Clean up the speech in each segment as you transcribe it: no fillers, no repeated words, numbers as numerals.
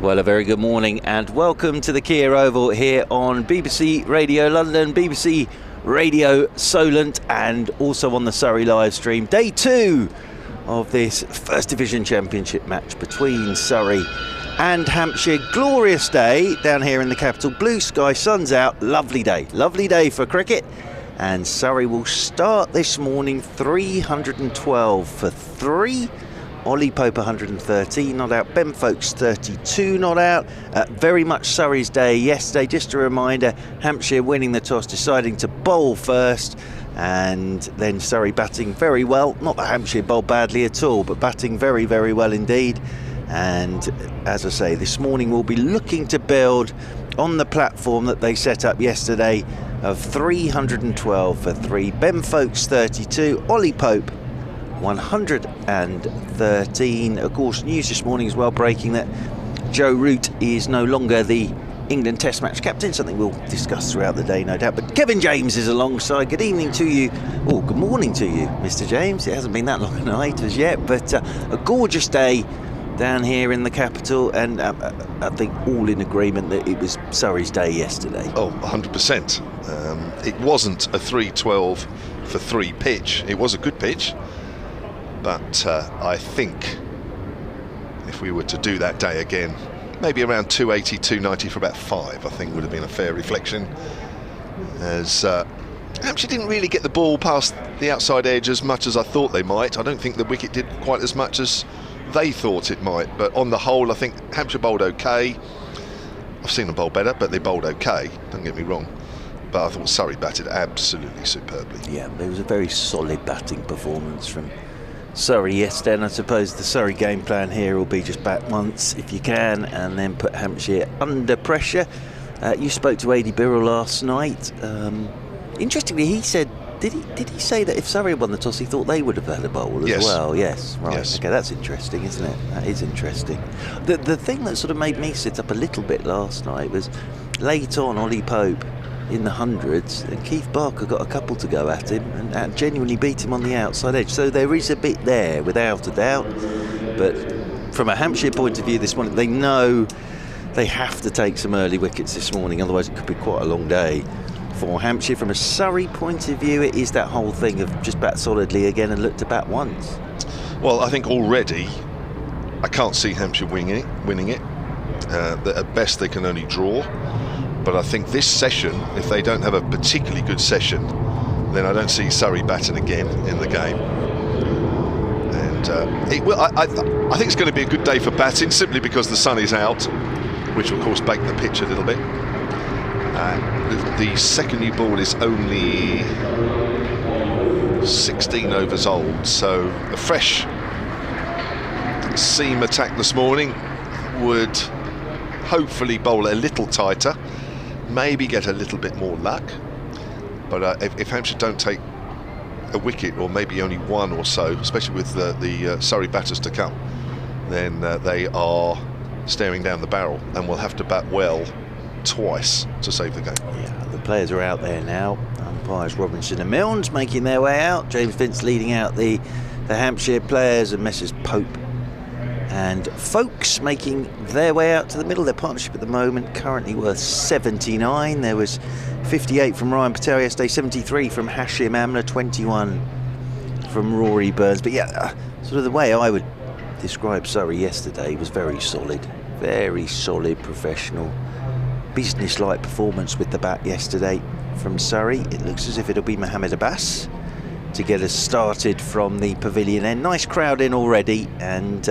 Well, a very good morning and welcome to the Kia Oval here on BBC Radio London, BBC Radio Solent, and also on the Surrey live stream. Day 2 of this First Division Championship match between Surrey and Hampshire. Glorious day down here in the capital. Blue sky, sun's out, lovely day for cricket. And Surrey will start this morning 312 for 3. Ollie Pope 113 not out, Ben Foakes 32 not out. Very much Surrey's day yesterday. Just a reminder, Hampshire winning the toss, deciding to bowl first, and then Surrey batting very well. Not that Hampshire bowled badly at all, but batting very, very well indeed. And as I say, this morning we'll be looking to build on the platform that they set up yesterday of 312 for 3. Ben Foakes 32, Ollie Pope 113. Of course, news this morning as well breaking that Joe Root is no longer the England Test match captain, something we'll discuss throughout the day, no doubt. But Kevin James is alongside. Good evening to you. Oh, good morning to you, Mr. James. It hasn't been that long a night as yet, but a gorgeous day down here in the capital, and I think all in agreement that it was Surrey's day yesterday. Oh, 100%. It wasn't a 312 for 3 pitch. It was a good pitch. But I think if we were to do that day again, maybe around 280, 290 for about 5, I think would have been a fair reflection. As Hampshire didn't really get the ball past the outside edge as much as I thought they might. I don't think the wicket did quite as much as they thought it might. But on the whole, I think Hampshire bowled okay. I've seen them bowl better, but they bowled okay, don't get me wrong. But I thought Surrey batted absolutely superbly. Yeah, it was a very solid batting performance from Surrey yesterday, and I suppose the Surrey game plan here will be just bat once if you can, and then put Hampshire under pressure. You spoke to Adi Birrell last night. Interestingly, he said, did he say that if Surrey won the toss, he thought they would have had a bowl as well? Yes, right. Yes. Okay, that's interesting, isn't it? That is interesting. The thing that sort of made me sit up a little bit last night was late on, Ollie Pope in the hundreds, and Keith Barker got a couple to go at him and genuinely beat him on the outside edge. So there is a bit there, without a doubt. But from a Hampshire point of view this morning, they know they have to take some early wickets this morning, otherwise it could be quite a long day for Hampshire. From a Surrey point of view, it is that whole thing of just bat solidly again and look to bat once. Well, I think already I can't see Hampshire winning it. At best they can only draw. But I think this session, if they don't have a particularly good session, then I don't see Surrey batting again in the game. And I think it's going to be a good day for batting, simply because the sun is out, which will of course bake the pitch a little bit. The second new ball is only 16 overs old, so a fresh seam attack this morning would hopefully bowl a little tighter, maybe get a little bit more luck. But if Hampshire don't take a wicket, or maybe only one or so, especially with the Surrey batters to come, then they are staring down the barrel and will have to bat well twice to save the game. Yeah, the players are out there now. Umpires Robinson and Milnes making their way out. James Vince leading out the Hampshire players, and Messrs Pope and Foakes making their way out to the middle. Their partnership at the moment currently worth 79. There was 58 from Ryan Patel yesterday, 73 from Hashim Amla, 21 from Rory Burns. But yeah, sort of the way I would describe Surrey yesterday was very solid, professional, business-like performance with the bat yesterday from Surrey. It looks as if it'll be Mohammed Abbas to get us started from the pavilion end. Nice crowd in already, and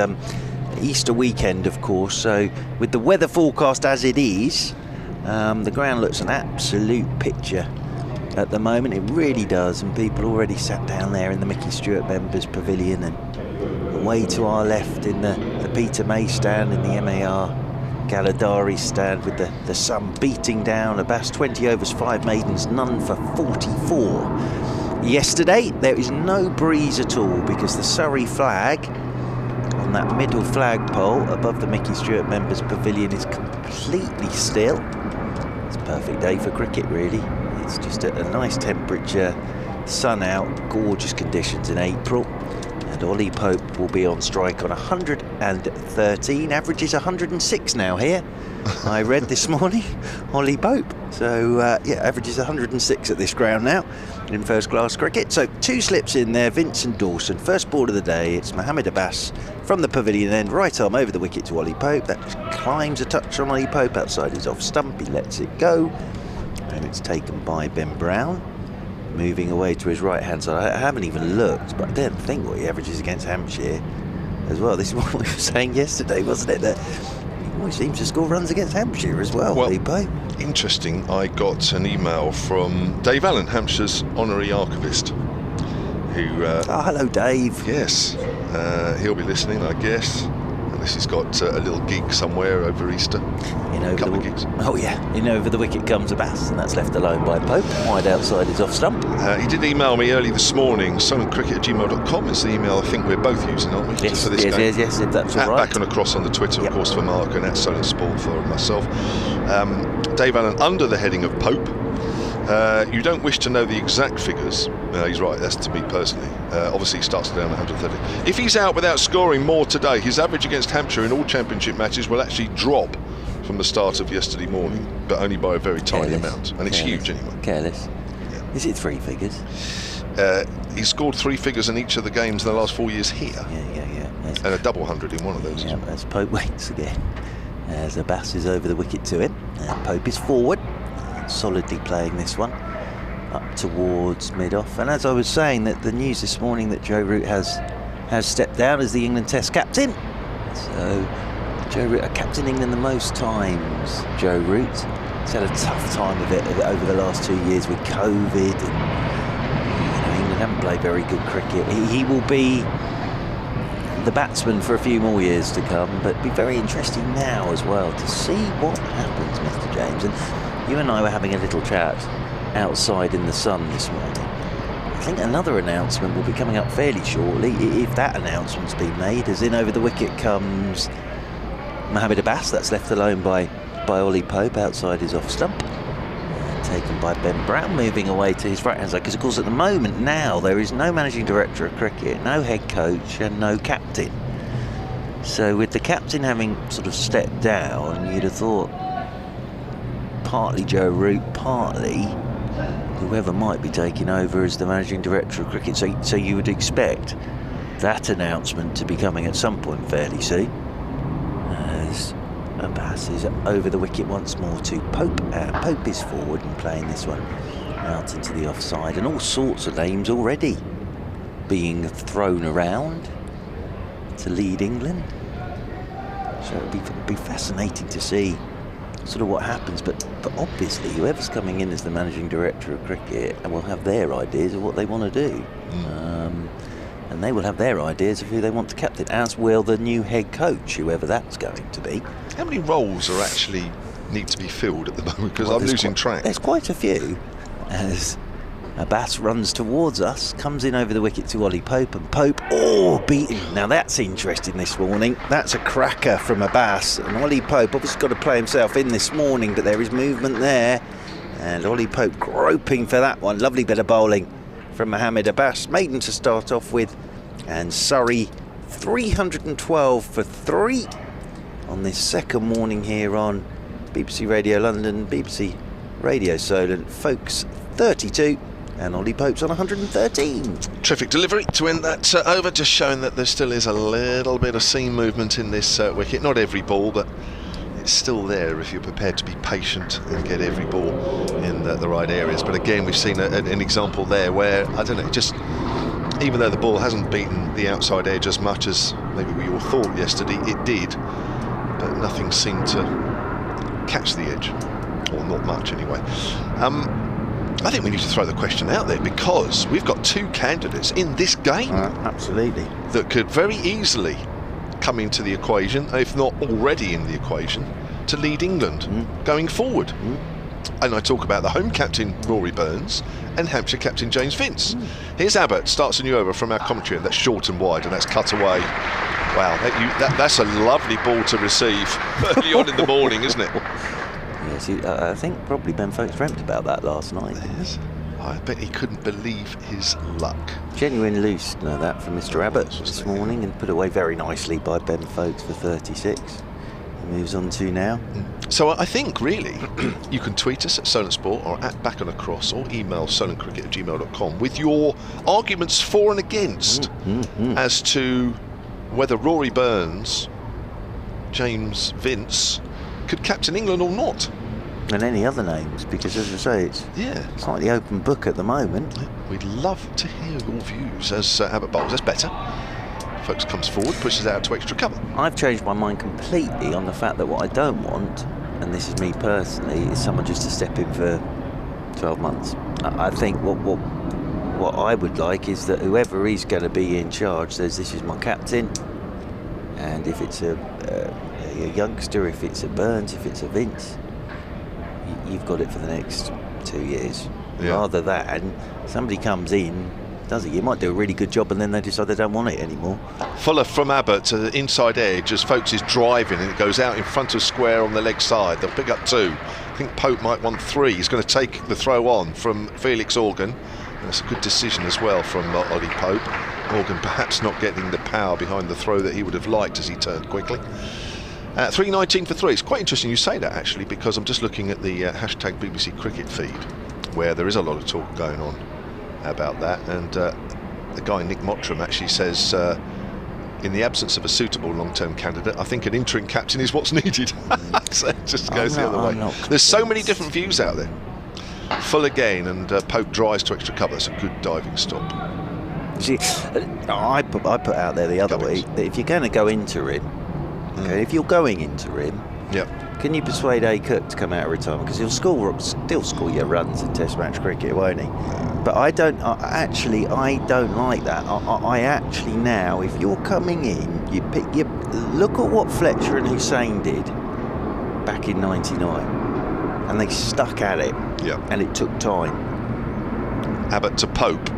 Easter weekend, of course, so with the weather forecast as it is, the ground looks an absolute picture at the moment. It really does, and people already sat down there in the Mickey Stewart members pavilion, and away to our left in the Peter May stand, in the MAR Galadari stand, with the sun beating down. Abbas 20 overs, 5 maidens, none for 44. Yesterday there is no breeze at all, because the Surrey flag on that middle flagpole above the Mickey Stewart members pavilion is completely still. It's a perfect day for cricket, really. It's just a nice temperature, sun out, gorgeous conditions in April, and And Ollie Pope will be on strike on 113, averages 106 now here. I read this morning, Ollie Pope. So, yeah, averages 106 at this ground now in first class cricket. So, 2 slips in there, Vince and Dawson. First ball of the day, it's Mohammed Abbas from the pavilion end, right arm over the wicket to Ollie Pope. That climbs a touch on Ollie Pope outside his off stump. He lets it go, and it's taken by Ben Brown, moving away to his right hand side. I haven't even looked, but I don't think what he averages against Hampshire as well. This is what we were saying yesterday, wasn't it? That he always seems to score runs against Hampshire as well. Well, interesting. I got an email from Dave Allen, Hampshire's honorary archivist, who... oh, hello, Dave. Yes, he'll be listening, I guess. Unless he's got a little gig somewhere over Easter. A couple of gigs. Oh, yeah. Over the wicket comes Abbas, and that's left alone by Pope. Wide outside his off stump. He did email me early this morning. solentcricket@gmail.com is the email I think we're both using, aren't we? Yes, for this game. yes, if that's all right. Back and across on the Twitter, of course, for Mark, and at Solent Sport for myself. Dave Allen, under the heading of Pope. You don't wish to know the exact figures. He's right, that's to me personally. Obviously he starts down 130. If he's out without scoring more today, his average against Hampshire in all championship matches will actually drop from the start of yesterday morning, but only by a very tiny amount, and it's huge anyway. Careless. Yeah. Is it 3 figures? He's scored 3 figures in each of the games in the last 4 years here. Yeah. And a double 100 in one of those. Yeah, as Pope waits again. As Abbas is over the wicket to him, and Pope is forward, solidly playing this one up towards mid-off. And as I was saying, that the news this morning that Joe Root has stepped down as the England Test captain. So Joe Root, captain England the most times. Joe Root, he's had a tough time of it over the last 2 years with COVID, and England haven't played very good cricket. He will be the batsman for a few more years to come, but it'd be very interesting now as well to see what happens, Mr. James. And you and I were having a little chat outside in the sun this morning. I think another announcement will be coming up fairly shortly, if that announcement's been made, as in over the wicket comes Mohammed Abbas. That's left alone by Ollie Pope outside his off stump, taken by Ben Brown, moving away to his right hand side, because of course at the moment now there is no managing director of cricket, no head coach and no captain. So with the captain having sort of stepped down, you'd have thought partly Joe Root, partly whoever might be taking over as the managing director of cricket. So you would expect that announcement to be coming at some point fairly soon, as Abbas is over the wicket once more to Pope. Pope is forward and playing this one out into the offside, and all sorts of names already being thrown around to lead England. So it'll be fascinating to see sort of what happens, but obviously whoever's coming in as the managing director of cricket will have their ideas of what they want to do, and they will have their ideas of who they want to captain, as will the new head coach, whoever that's going to be. How many roles are actually need to be filled at the moment? Because I'm losing track. There's quite a few, as Abbas runs towards us, comes in over the wicket to Ollie Pope, and Pope, beaten. Now that's interesting this morning. That's a cracker from Abbas, and Ollie Pope obviously got to play himself in this morning, but there is movement there, and Ollie Pope groping for that one. Lovely bit of bowling from Mohammed Abbas. Maiden to start off with, and Surrey 312 for 3 on this second morning here on BBC Radio London, BBC Radio Solent. Foakes 32 and Ollie Pope's on 113. Terrific delivery to end that over, just showing that there still is a little bit of seam movement in this wicket. Not every ball, but it's still there if you're prepared to be patient and get every ball in the right areas. But again, we've seen an example there where, I don't know, just even though the ball hasn't beaten the outside edge as much as maybe we all thought yesterday, it did, but nothing seemed to catch the edge, or not much anyway. I think we need to throw the question out there, because we've got 2 candidates in this game absolutely that could very easily come into the equation, if not already in the equation, to lead England going forward. And I talk about the home captain Rory Burns and Hampshire captain James Vince. Here's Abbott, starts a new over from our commentary, and that's short and wide, and that's cut away. Wow, that's a lovely ball to receive early on in the morning, isn't it? Yes, I think probably Ben Foakes dreamt about that last night. Yes. I bet he couldn't believe his luck. Genuine loose, no, that from Mr. Abbas this morning, and put away very nicely by Ben Foakes for 36. He moves on to now. So I think really you can tweet us at Solent Sport or at Back on a Cross, or email solentcricket@gmail.com with your arguments for and against as to whether Rory Burns, James Vince could captain England or not. And any other names, because as I say, it's slightly open book at the moment. We'd love to hear your views as Abbott bowls. That's better. Foakes comes forward, pushes out to extra cover. I've changed my mind completely on the fact that what I don't want, and this is me personally, is someone just to step in for 12 months. I think what I would like is that whoever is going to be in charge says, this is my captain, and if it's a youngster, if it's a Burns, if it's a Vince, you've got it for the next 2 years. Rather than somebody comes in, does it? You might do a really good job and then they decide they don't want it anymore. Fuller from Abbott to the inside edge as Foakes is driving, and it goes out in front of square on the leg side. They'll pick up 2. I think Pope might want 3. He's going to take the throw on from Felix Organ. And that's a good decision as well from Ollie Pope. Organ perhaps not getting the power behind the throw that he would have liked as he turned quickly. 319 for 3. It's quite interesting you say that, actually, because I'm just looking at the hashtag BBC Cricket feed, where there is a lot of talk going on about that, and the guy Nick Mottram actually says, in the absence of a suitable long-term candidate, I think an interim captain is what's needed. So it just goes the other way. There's so many different views out there. Full again, and Pope drives to extra cover. It's a good diving stop. See, I put out there the other week that if you're going to go interim, if you're going interim, can you persuade A. Cook to come out of retirement? Because he'll still score your runs in Test match cricket, won't he? But I don't like that. I actually now, if you're coming in, look at what Fletcher and Hussain did back in '99, and they stuck at it. And it took time. Abbott to Pope.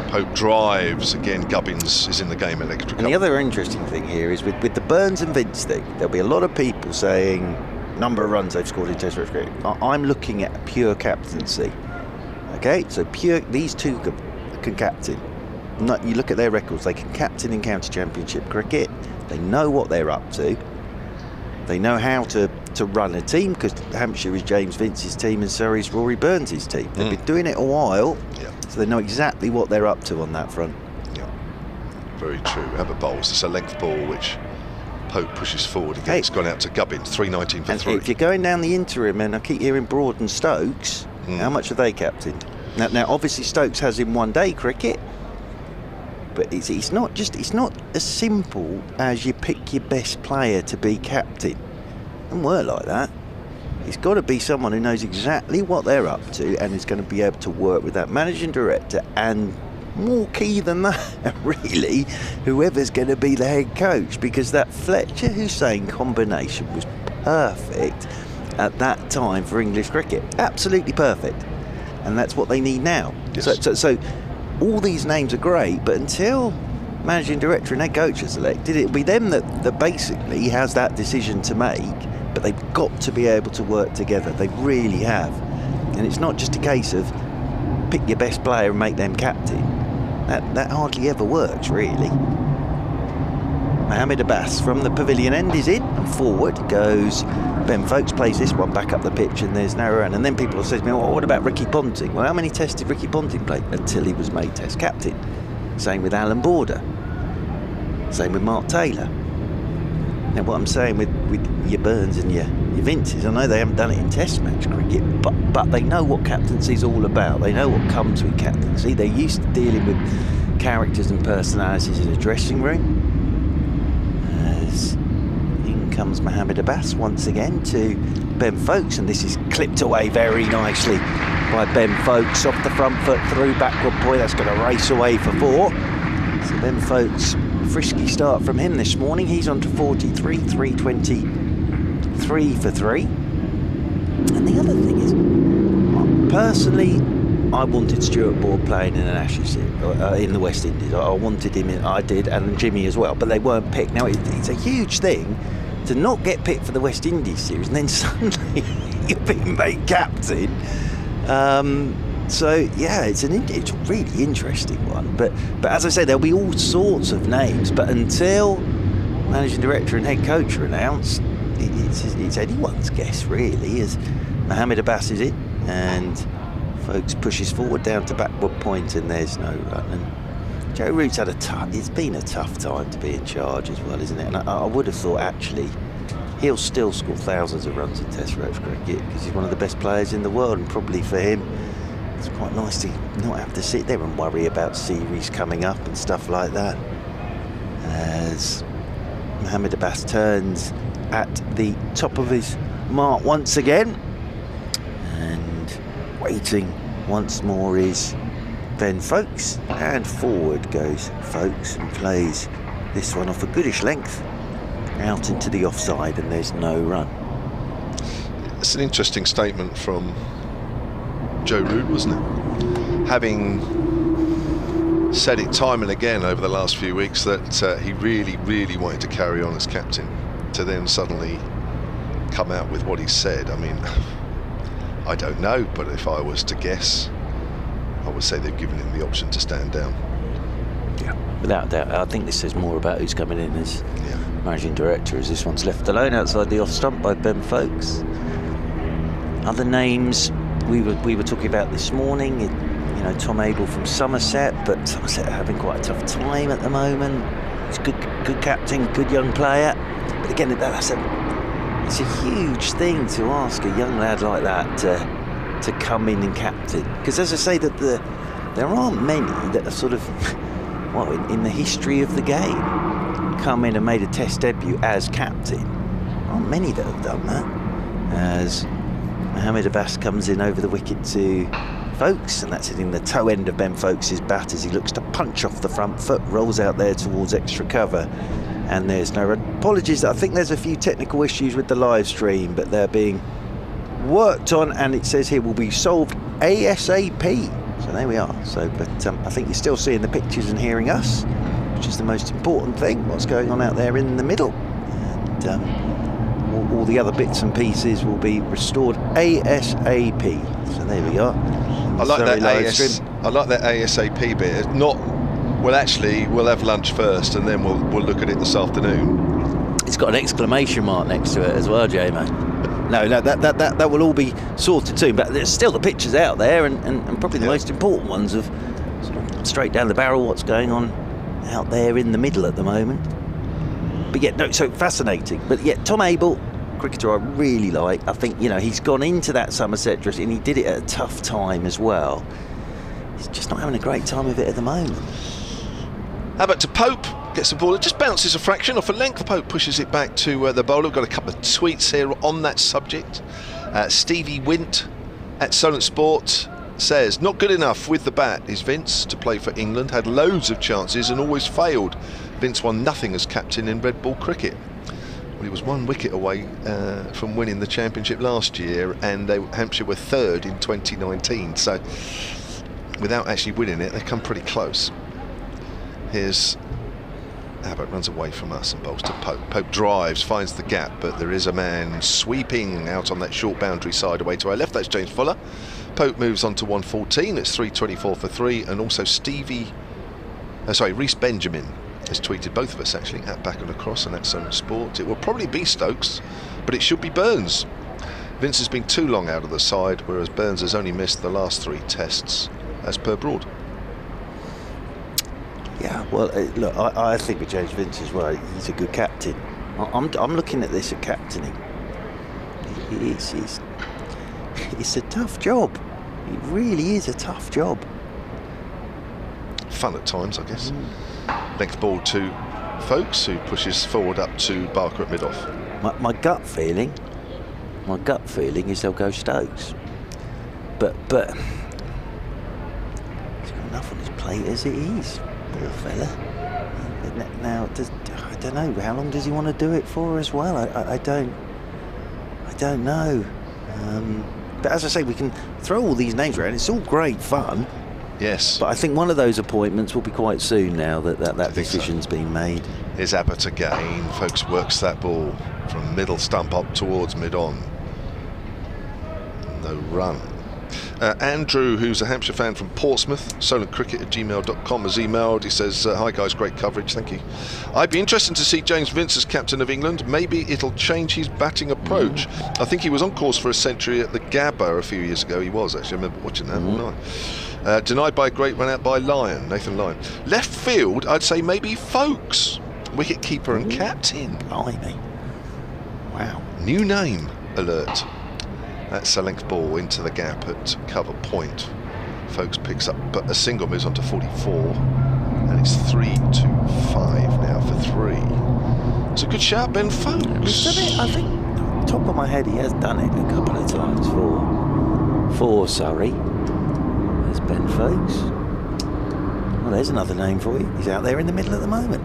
Pope drives again. Gubbins is in the game at extra cover. And the other interesting thing here is with the Burns and Vince thing, there'll be a lot of people saying number of runs they've scored in Test match cricket. I'm looking at pure captaincy. Okay, so these two can captain. You look at their records, they can captain in county championship cricket. They know what they're up to. They know how to run a team, because Hampshire is James Vince's team and Surrey is Rory Burns' team. They've been doing it a while, so they know exactly what they're up to on that front. Very true. Abbott bowls. It's a length ball which Pope pushes forward again. It's gone out to Gubbins. 319 for 3. If you're going down the interim, and I keep hearing Broad and Stokes, how much have they captained? Now obviously Stokes has in one-day cricket, but it's not as simple as you pick your best player to be captain. It doesn't work like that. It's got to be someone who knows exactly what they're up to and is going to be able to work with that managing director, and more key than that, really, whoever's going to be the head coach, because that Fletcher-Hussain combination was perfect at that time for English cricket. Absolutely perfect. And that's what they need now. So all these names are great, but until managing director and head coach are selected, it'll be them that basically has that decision to make, but they've got to be able to work together. They really have. And it's not just a case of pick your best player and make them captain. That hardly ever works, really. Mohammed Abbas from the pavilion end is in, and forward goes Ben Foakes. Plays this one back up the pitch, and there's no run. And then people have said to me, well, what about Ricky Ponting? Well, how many tests did Ricky Ponting play? Until he was made test captain. Same with Alan Border. Same with Mark Taylor. Now, what I'm saying with your Burns and your Vinces, I know they haven't done it in Test match cricket, but they know what captaincy is all about. They know what comes with captaincy. They're used to dealing with characters and personalities in a dressing room. As in comes Mohammed Abbas once again to Ben Foakes, and this is clipped away very nicely by Ben Foakes off the front foot through backward point. That's going to race away for 4. So Ben Foakes, frisky start from him this morning. He's on to 43, 323 for 3. And the other thing is, personally, I wanted Stuart Broad playing in an Ashes in the West Indies. I wanted him in, I did, and Jimmy as well, but they weren't picked. Now, it's a huge thing to not get picked for the West Indies series, and then suddenly you're being made captain. So yeah, it's a really interesting one. But as I say, there'll be all sorts of names. But until managing director and head coach are announced, it's anyone's guess really. As Mohamed Abbas is in, and Foakes pushes forward down to backward point, and there's no run. And Joe Root's had it's been a tough time to be in charge as well, isn't it? And I would have thought actually he'll still score thousands of runs in Test Roach cricket because he's one of the best players in the world, and probably for him it's quite nice to not have to sit there and worry about series coming up and stuff like that. As Mohamed Abbas turns at the top of his mark once again, and waiting once more is Ben Foakes, and forward goes Foakes and plays this one off a goodish length out into the offside, and there's no run. It's an interesting statement from Joe Root, wasn't it? Having said it time and again over the last few weeks that he really wanted to carry on as captain, to then suddenly come out with what he said. I mean, I don't know, but if I was to guess, I would say they've given him the option to stand down. Yeah, without doubt. I think this says more about who's coming in as managing director, as this one's left alone outside the off stump by Ben Foakes. Other names we were talking about this morning, you know, Tom Abel from Somerset, but Somerset are having quite a tough time at the moment. He's good captain, good young player, but again, it's a huge thing to ask a young lad like that to come in and captain, because as I say, that there aren't many that are sort of, well, in the history of the game, come in and made a Test debut as captain. Aren't many that have done that. As Mohamed Abbas comes in over the wicket to Foakes, and that's hitting the toe end of Ben Foakes' bat as he looks to punch off the front foot, rolls out there towards extra cover, and there's no run. Apologies, I think there's a few technical issues with the live stream, but they're being worked on, and it says here will be solved ASAP. So there we are. So, but I think you're still seeing the pictures and hearing us, which is the most important thing. What's going on out there in the middle, and all the other bits and pieces will be restored ASAP. So there we are. I like that ASAP bit. Not, well, actually, we'll have lunch first, and then we'll look at it this afternoon. It's got an exclamation mark next to it as well, J-Man. No, that will all be sorted soon, but there's still the pictures out there, and probably the most important ones of sort of straight down the barrel what's going on out there in the middle at the moment. But yeah, no, so fascinating. But yeah, Tom Abel, cricketer I really like. I think, you know, he's gone into that Somerset dress and he did it at a tough time as well. He's just not having a great time of it at the moment. How about to Pope? Gets the ball, it just bounces a fraction off a length. Pope pushes it back to the bowler. We've got a couple of tweets here on that subject. Stevie Wint at Solent Sport says, not good enough with the bat is Vince to play for England. Had loads of chances and always failed. Vince won nothing as captain in red ball cricket. Well, he was 1 wicket away from winning the championship last year, and Hampshire were 3rd in 2019. So without actually winning it, they come pretty close. Here's Abbott, runs away from us and bowls to Pope. Pope drives, finds the gap, but there is a man sweeping out on that short boundary side away to our left. That's James Fuller. Pope moves on to 114. It's 324 for 3, and also Rhys Benjamin has tweeted both of us actually at Back and Across, and that's on Sport. It will probably be Stokes, but it should be Burns. Vince has been too long out of the side, whereas Burns has only missed the last 3 tests, as per Broad. Yeah, well, look, I think with James Vince as well, he's a good captain. I'm looking at this at captaining. It's a tough job. It really is a tough job. Fun at times, I guess. Length ball to Foakes, who pushes forward up to Barker at mid-off. My gut feeling is they'll go Stokes. But he's got enough on his plate as it is. Poor fella. Now, I don't know. How long does he want to do it for as well? I don't know. But as I say, we can throw all these names around. It's all great fun. Yes. But I think one of those appointments will be quite soon now that decision's been made. Here's Abbott again. Foakes works that ball from middle stump up towards mid-on. No run. Andrew, who's a Hampshire fan from Portsmouth, solentcricket@gmail.com, has emailed. He says, hi guys, great coverage, thank you. I'd be interested to see James Vince as captain of England. Maybe it'll change his batting approach. I think he was on course for a century at the Gabba a few years ago. He was, actually, I remember watching that all night. Denied by a great run out by Nathan Lyon. Left field, I'd say maybe Foakes, wicket keeper and captain. Blimey. Wow. New name alert. That's a length ball into the gap at cover point. Foakes picks up, but a single moves on to 44, and it's 3-2-5 now for 3. It's a good shout, Ben Foakes. He's done it, I think, top of my head, he has done it a couple of times for Surrey. There's Ben Foakes. Well, there's another name for you. He's out there in the middle at the moment.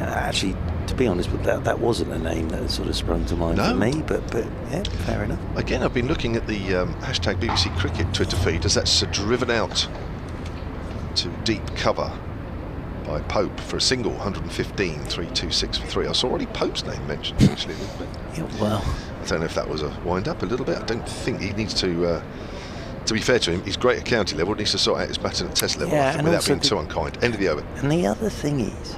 Actually, to be honest with that wasn't a name that sort of sprung to mind for me, but yeah, fair enough. Again, I've been looking at the hashtag BBC Cricket Twitter feed as that's driven out to deep cover by Pope for a single, 115, 3-2-6 for 3. I saw already Pope's name mentioned actually a little bit. Yeah, well, I don't know if that was a wind up a little bit. I don't think he needs to be fair to him, he's great at county level, he needs to sort out his batting at test level, I think, without being too unkind. End of the over. And the other thing is,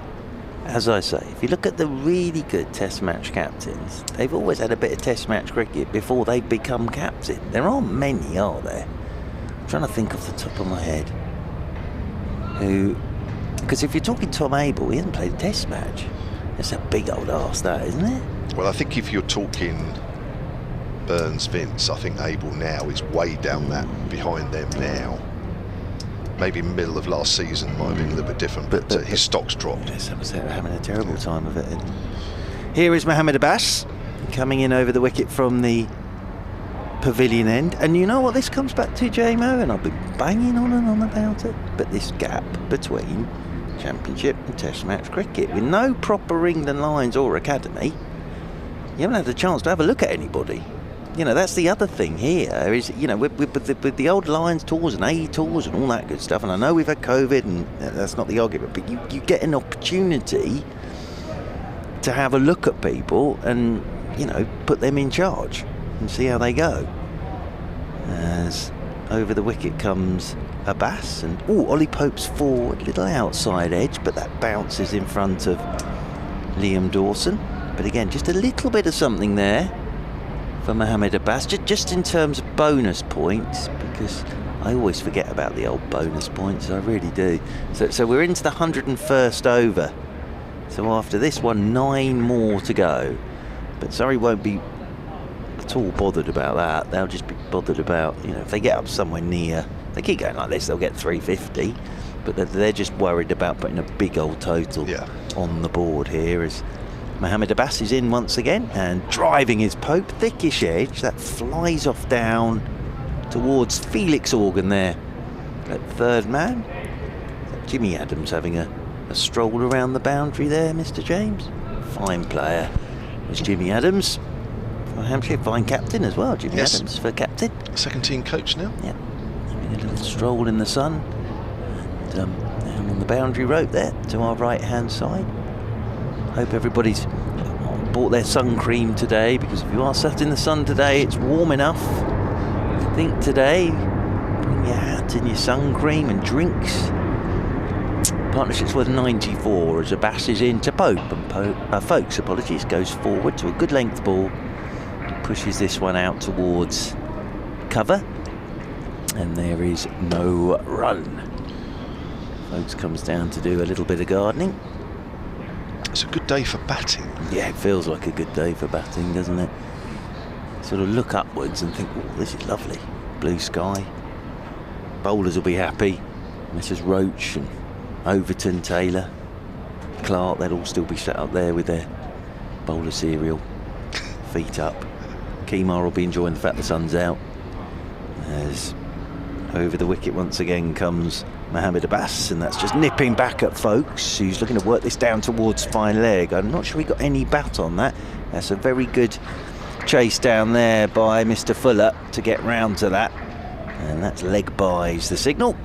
as I say, if you look at the really good test match captains, they've always had a bit of test match cricket before they become captain. There aren't many, are there? I'm trying to think off the top of my head. Because if you're talking Tom Abel, he hasn't played a test match. It's a big old arse, that, isn't it? Well, I think if you're talking Burns, Vince, I think Abel now is way down that behind them now. Maybe middle of last season might have been a little bit different, but his stock's dropped. Yes, they're having a terrible time of it. And here is Mohammed Abbas coming in over the wicket from the pavilion end. And you know what this comes back to, JMO? And I've been banging on and on about it. But this gap between Championship and Test match cricket, with no proper England lines or academy, you haven't had a chance to have a look at anybody. You know, that's the other thing here, is, you know, with the old Lions tours and A tours and all that good stuff, and I know we've had COVID and that's not the argument, but you get an opportunity to have a look at people and, you know, put them in charge and see how they go. As over the wicket comes Abbas, and Ollie Pope's forward, little outside edge, but that bounces in front of Liam Dawson. But again, just a little bit of something there for Mohammed Abbas, just in terms of bonus points, because I always forget about the old bonus points, I really do. So we're into the 101st over. So after this one, 9 more to go. But Surrey won't be at all bothered about that. They'll just be bothered about, you know, if they get up somewhere near, they keep going like this, they'll get 350. But they're just worried about putting a big old total on the board here, as Mohammed Abbas is in once again and driving his Pope, thickish edge that flies off down towards Felix Organ there at third man. Jimmy Adams having a stroll around the boundary there, Mr. James. Fine player was Jimmy Adams for Hampshire, fine captain as well, Jimmy Adams for captain. Second team coach now. Yeah, having a little stroll in the sun, and down on the boundary rope there to our right hand side. Hope everybody's bought their sun cream today, because if you are sat in the sun today, it's warm enough. I think today, bring your hat and your sun cream and drinks. Partnership's worth 94 as Abbas is in to Pope, and Foakes, apologies, goes forward to a good length ball, pushes this one out towards cover, and there is no run. Foakes comes down to do a little bit of gardening. It's a good day for batting. Yeah, it feels like a good day for batting, doesn't it? Sort of look upwards and think, oh, this is lovely. Blue sky. Bowlers will be happy. Messrs Roach and Overton, Taylor, Clark, they'll all still be sat up there with their bowler cereal, feet up. Kemar will be enjoying the fact the sun's out. As over the wicket once again comes Mohammed Abbas, and that's just nipping back at Foakes, who's looking to work this down towards fine leg. I'm not sure he got any bat on that. That's a very good chase down there by Mr. Fuller to get round to that, and that's leg by's the signal,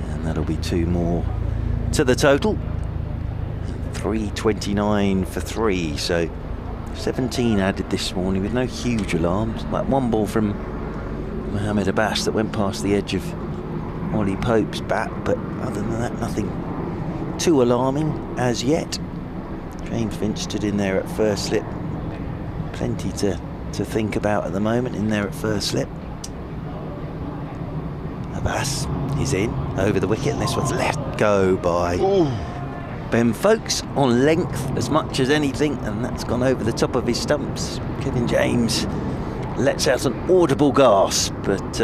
and that'll be 2 more to the total. 329 for 3, so 17 added this morning with no huge alarms. Like one ball from Mohamed Abbas that went past the edge of Ollie Pope's bat, but other than that, nothing too alarming as yet. James Finch stood in there at first slip. Plenty to think about at the moment in there at first slip. Abbas is in over the wicket, and this one's let go by Ben Foakes on length as much as anything, and that's gone over the top of his stumps. Kevin James lets out an audible gasp, but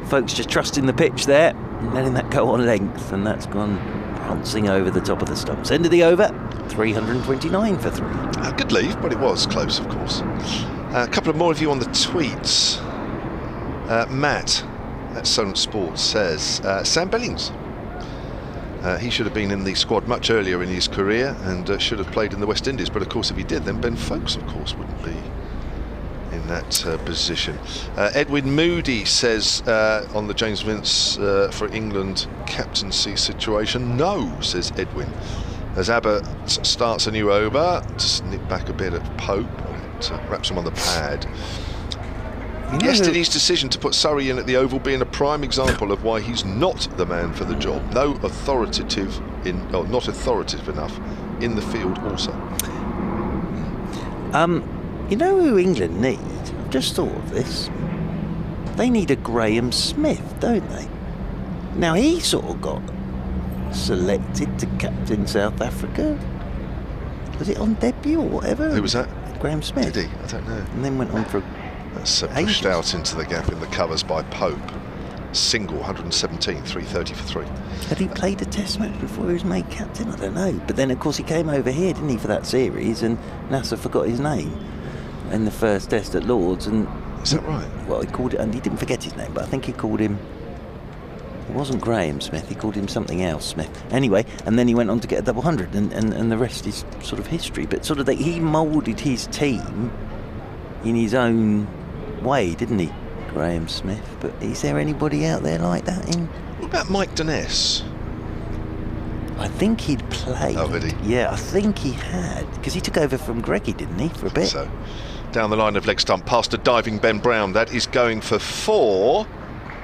Foakes just trusting the pitch there and letting that go on length, and that's gone bouncing over the top of the stumps. End of the over, 329 for 3. Good leave, but it was close, of course. A couple of more of you on the tweets. Matt at Solent Sports says Sam Billings. He should have been in the squad much earlier in his career and should have played in the West Indies. But of course, if he did, then Ben Foakes, of course, wouldn't be in that position. Edwin Moody says on the James Vince for England captaincy situation, no, says Edwin. As Abbas starts a new over, just nip back a bit at Pope, wraps him on the pad. Yesterday's decision to put Surrey in at the Oval being a prime example of why he's not the man for the job. Not authoritative enough in the field also. You know who England need? I've just thought of this. They need a Graham Smith, don't they? Now he sort of got selected to captain South Africa. Was it on debut or whatever? Who was that? Graham Smith. Did he? I don't know. And then went on for That's pushed out into the gap in the covers by Pope. Single, 117, 330 for 3. Had he played a test match before he was made captain? I don't know. But then, of course, he came over here, didn't he, for that series, and NASA forgot his name in the first test at Lord's. And is that right? Well, he called it, and he didn't forget his name, but I think he called him, it wasn't Graham Smith, he called him something else, Smith. Anyway, and then he went on to get a double 100, and the rest is sort of history. But sort of he moulded his team in his own way, didn't he, Graham Smith? But is there anybody out there like that in? What about Mike Denness? I think he'd played. Oh, did he? Yeah, I think he had, because he took over from Greggy, didn't he, for a bit? So, down the line of leg stump, past a diving Ben Brown. That is going for 4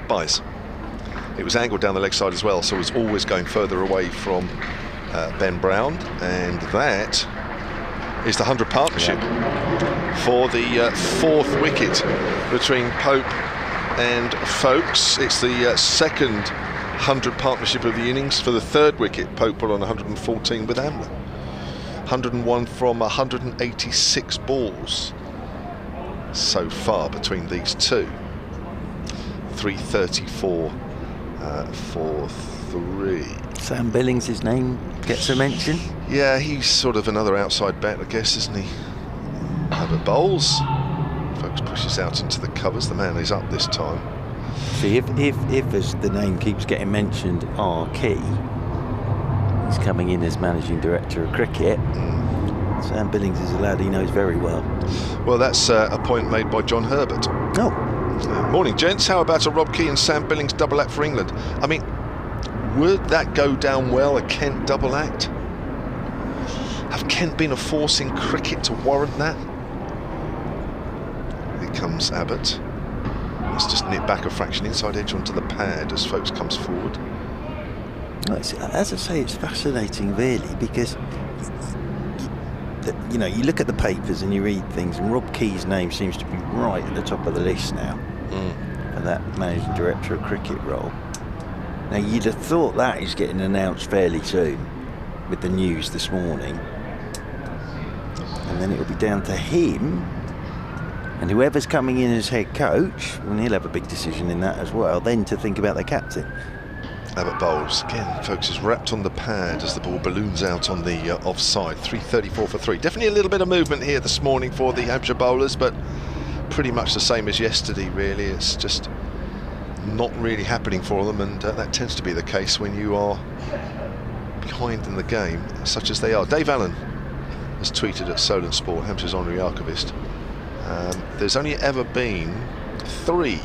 byes. It was angled down the leg side as well, so it was always going further away from Ben Brown, and that is the 100 partnership for the 4th wicket between Pope and Foakes. It's the second 100 partnership of the innings. For the 3rd wicket, Pope put on 114 with Amler. 101 from 186 balls so far between these two. 334 for 3. Sam Billings, his name gets a mention. Yeah, he's sort of another outside bat, I guess, isn't he? Abbas bowls. Foakes pushes out into the covers. The man is up this time. See, if as the name keeps getting mentioned, Key, he's coming in as managing director of cricket. Sam Billings is a lad he knows very well. Well, that's a point made by John Herbert. Oh. Morning, gents. How about a Rob Key and Sam Billings double act for England? I mean, would that go down well, a Kent double act? Have Kent been a force in cricket to warrant that? Here comes Abbott. Let's just nip back a fraction inside edge onto the pad as Foakes comes forward. Well, as I say, it's fascinating, really, because you know, you look at the papers and you read things, and Rob Key's name seems to be right at the top of the list now for that managing director of cricket role. Now, you'd have thought that is getting announced fairly soon with the news this morning, and then it'll be down to him and whoever's coming in as head coach, and he'll have a big decision in that as well, then to think about the captain. Abbott bowls. Again, Foakes is wrapped on the pad as the ball balloons out on the offside. 334 for 3. Definitely a little bit of movement here this morning for the Hampshire bowlers, but pretty much the same as yesterday, really. It's just not really happening for them, and that tends to be the case when you are behind in the game, such as they are. Dave Allen has tweeted at Solent Sport, Hampshire's honorary archivist. There's only ever been 3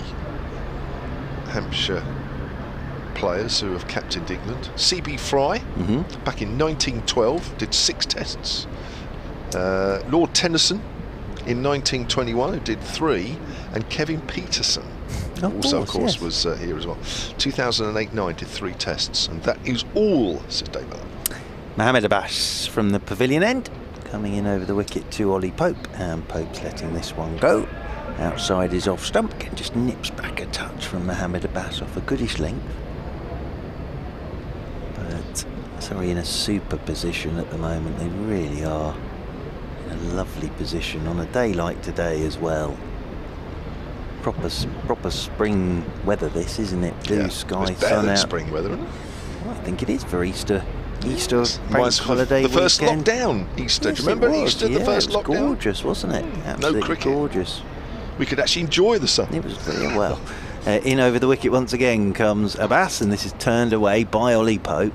Hampshire players who have captained England. C.B. Fry, back in 1912, did 6 tests. Lord Tennyson in 1921 who did 3, and Kevin Peterson also, of course, yes, was here as well. 2008-9 did 3 tests, and that is all, says Dave Allen. Mohamed Abbas from the pavilion end, coming in over the wicket to Ollie Pope, and Pope's letting this one go. Outside is off stump, and just nips back a touch from Mohamed Abbas off a goodish length. But Surrey in a super position at the moment. They really are in a lovely position on a day like today as well. Proper spring weather this, isn't it? Blue sky, sun out. Spring weather, isn't it? Well, I think it is for Easter bank holiday the first weekend. Lockdown Easter. Yes, do you remember Easter, the first it was lockdown? Gorgeous, wasn't it? Absolutely no cricket. Gorgeous. We could actually enjoy the sun. It was very well. In over the wicket once again comes Abbas, and this is turned away by Ollie Pope.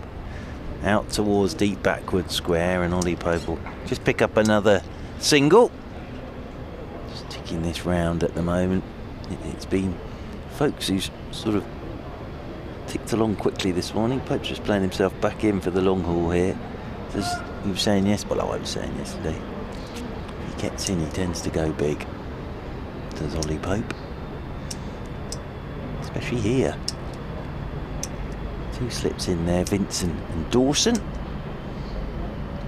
Out towards deep backward square, and Ollie Pope will just pick up another single. Just ticking this round at the moment. It's been Foakes who's sort of ticked along quickly this morning. Pope's just playing himself back in for the long haul here. As you were saying yesterday, well, I was saying yesterday, if he gets in, he tends to go big. Does Ollie Pope, especially here. 2 slips in there, Vincent and Dawson.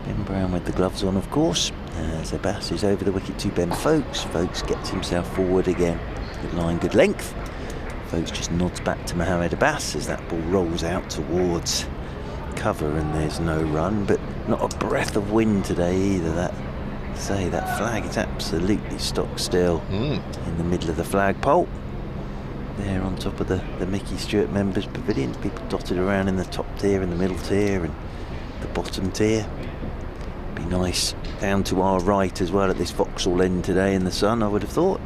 Ben Brown with the gloves on, of course. As Abbas is over the wicket to Ben Foakes. Foakes gets himself forward again. Good line, good length. Foakes just nods back to Mohamed Abbas as that ball rolls out towards cover, and there's no run, but not a breath of wind today either. That flag is absolutely stock still in the middle of the flagpole. There on top of the Mickey Stewart members pavilion, people dotted around in the top tier and the middle tier and the bottom tier. Be nice down to our right as well at this Vauxhall end today in the sun, I would have thought.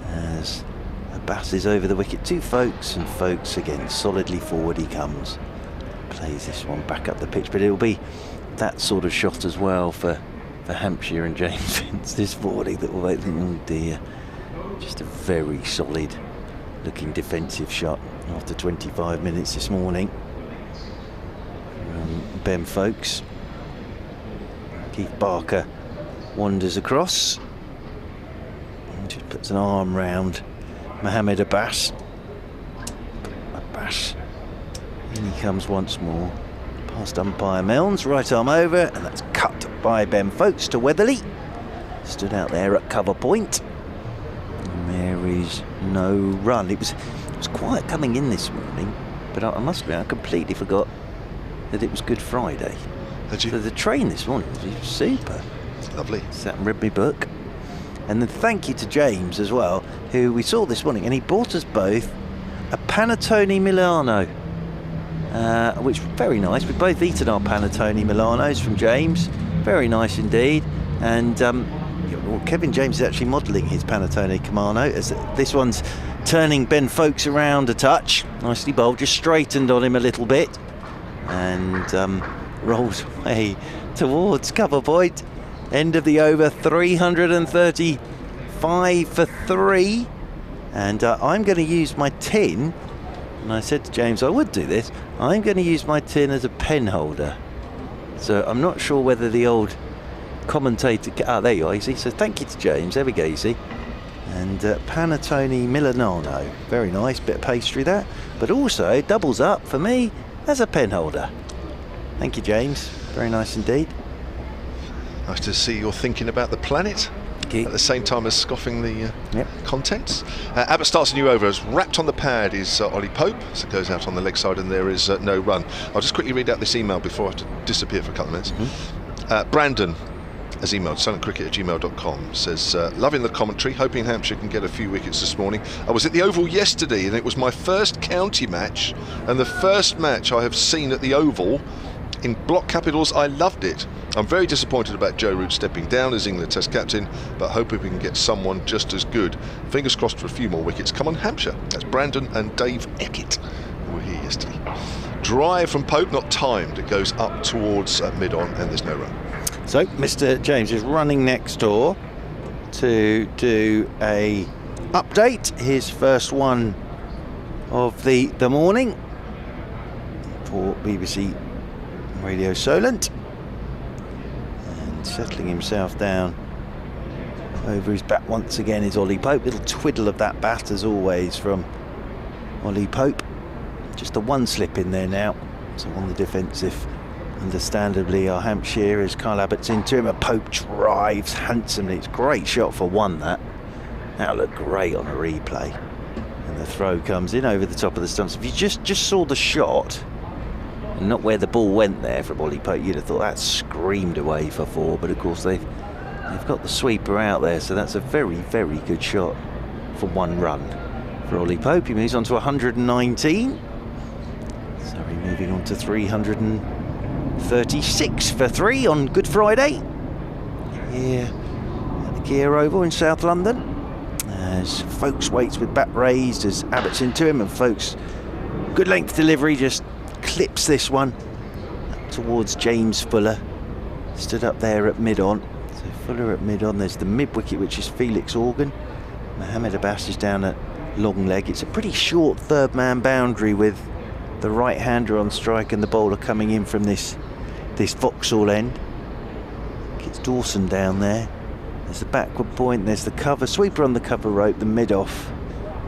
As Abbas is over the wicket to Foakes, and Foakes again solidly forward he comes. Plays this one back up the pitch, but it'll be that sort of shot as well for Hampshire and James Vince this morning that will make them, oh dear. Just a very solid looking defensive shot after 25 minutes this morning from Ben Foakes. Keith Barker wanders across and just puts an arm round Mohamed Abbas. Abbas, in he comes once more, past umpire Milnes, right arm over, and that's cut by Ben Foakes to Weatherly. Stood out there at cover point. There is no run. It was quiet coming in this morning, but I must admit I completely forgot that it was Good Friday. Did you? So the train this morning was super. Lovely. Sat and read my book. And then thank you to James as well, who we saw this morning, and he bought us both a panettone Milano, which was very nice. We've both eaten our panettone Milanos from James. Very nice indeed. And well, Kevin James is actually modelling his panettone Camano, as this one's turning Ben Foakes around a touch. Nicely bowled, just straightened on him a little bit, and rolls away towards cover point. End of the over, 335 for 3. And I'm going to use my tin, and I said to James I would do this, I'm going to use my tin as a pen holder. So I'm not sure whether the old commentator, there you are, you see. So thank you to James, there we go, you see. And panettone Milano, very nice bit of pastry there, but also doubles up for me as a pen holder. Thank you, James, very nice indeed. Nice to see you're thinking about the planet at the same time as scoffing the contents. Abbas starts a new over. As wrapped on the pad is Ollie Pope, so it goes out on the leg side, and there is no run. I'll just quickly read out this email before I have to disappear for a couple of minutes. Brandon has emailed silentcricket@gmail.com, says loving the commentary, hoping Hampshire can get a few wickets this morning. I was at the Oval yesterday and it was my first county match and the first match I have seen at the Oval. In block capitals, I loved it. I'm very disappointed about Joe Root stepping down as England Test captain, but hoping we can get someone just as good. Fingers crossed for a few more wickets. Come on, Hampshire. That's Brandon and Dave Eckett, who were here yesterday. Drive from Pope, not timed. It goes up towards mid-on, and there's no run. So Mr. James is running next door to do a update, his first one of the morning for BBC Radio Solent, and settling himself down Over his bat once again is Ollie Pope. Little twiddle of that bat as always from Ollie Pope. Just the one slip in there now. So on the defensive, understandably, our Hampshire as Kyle Abbott's into him. A Pope drives handsomely. It's a great shot for one, that. That'll look great on a replay. And the throw comes in over the top of the stumps. If you just saw the shot and not where the ball went there from Ollie Pope, you'd have thought that screamed away for 4. But of course they've got the sweeper out there, so that's a very, very good shot for 1 run for Ollie Pope. He moves on to 119. Surrey moving on to 336 for 3 on Good Friday here at the Kia Oval in South London. As Foakes waits with bat raised as Abbott's into him, and Foakes, good length delivery, just clips this one up towards James Fuller. Stood up there at mid-on. So Fuller at mid-on. There's the mid-wicket, which is Felix Organ. Mohammed Abbas is down at long leg. It's a pretty short third-man boundary with the right-hander on strike and the bowler coming in from this Vauxhall end. It's Dawson down there. There's the backward point, there's the cover, sweeper on the cover rope, the mid-off.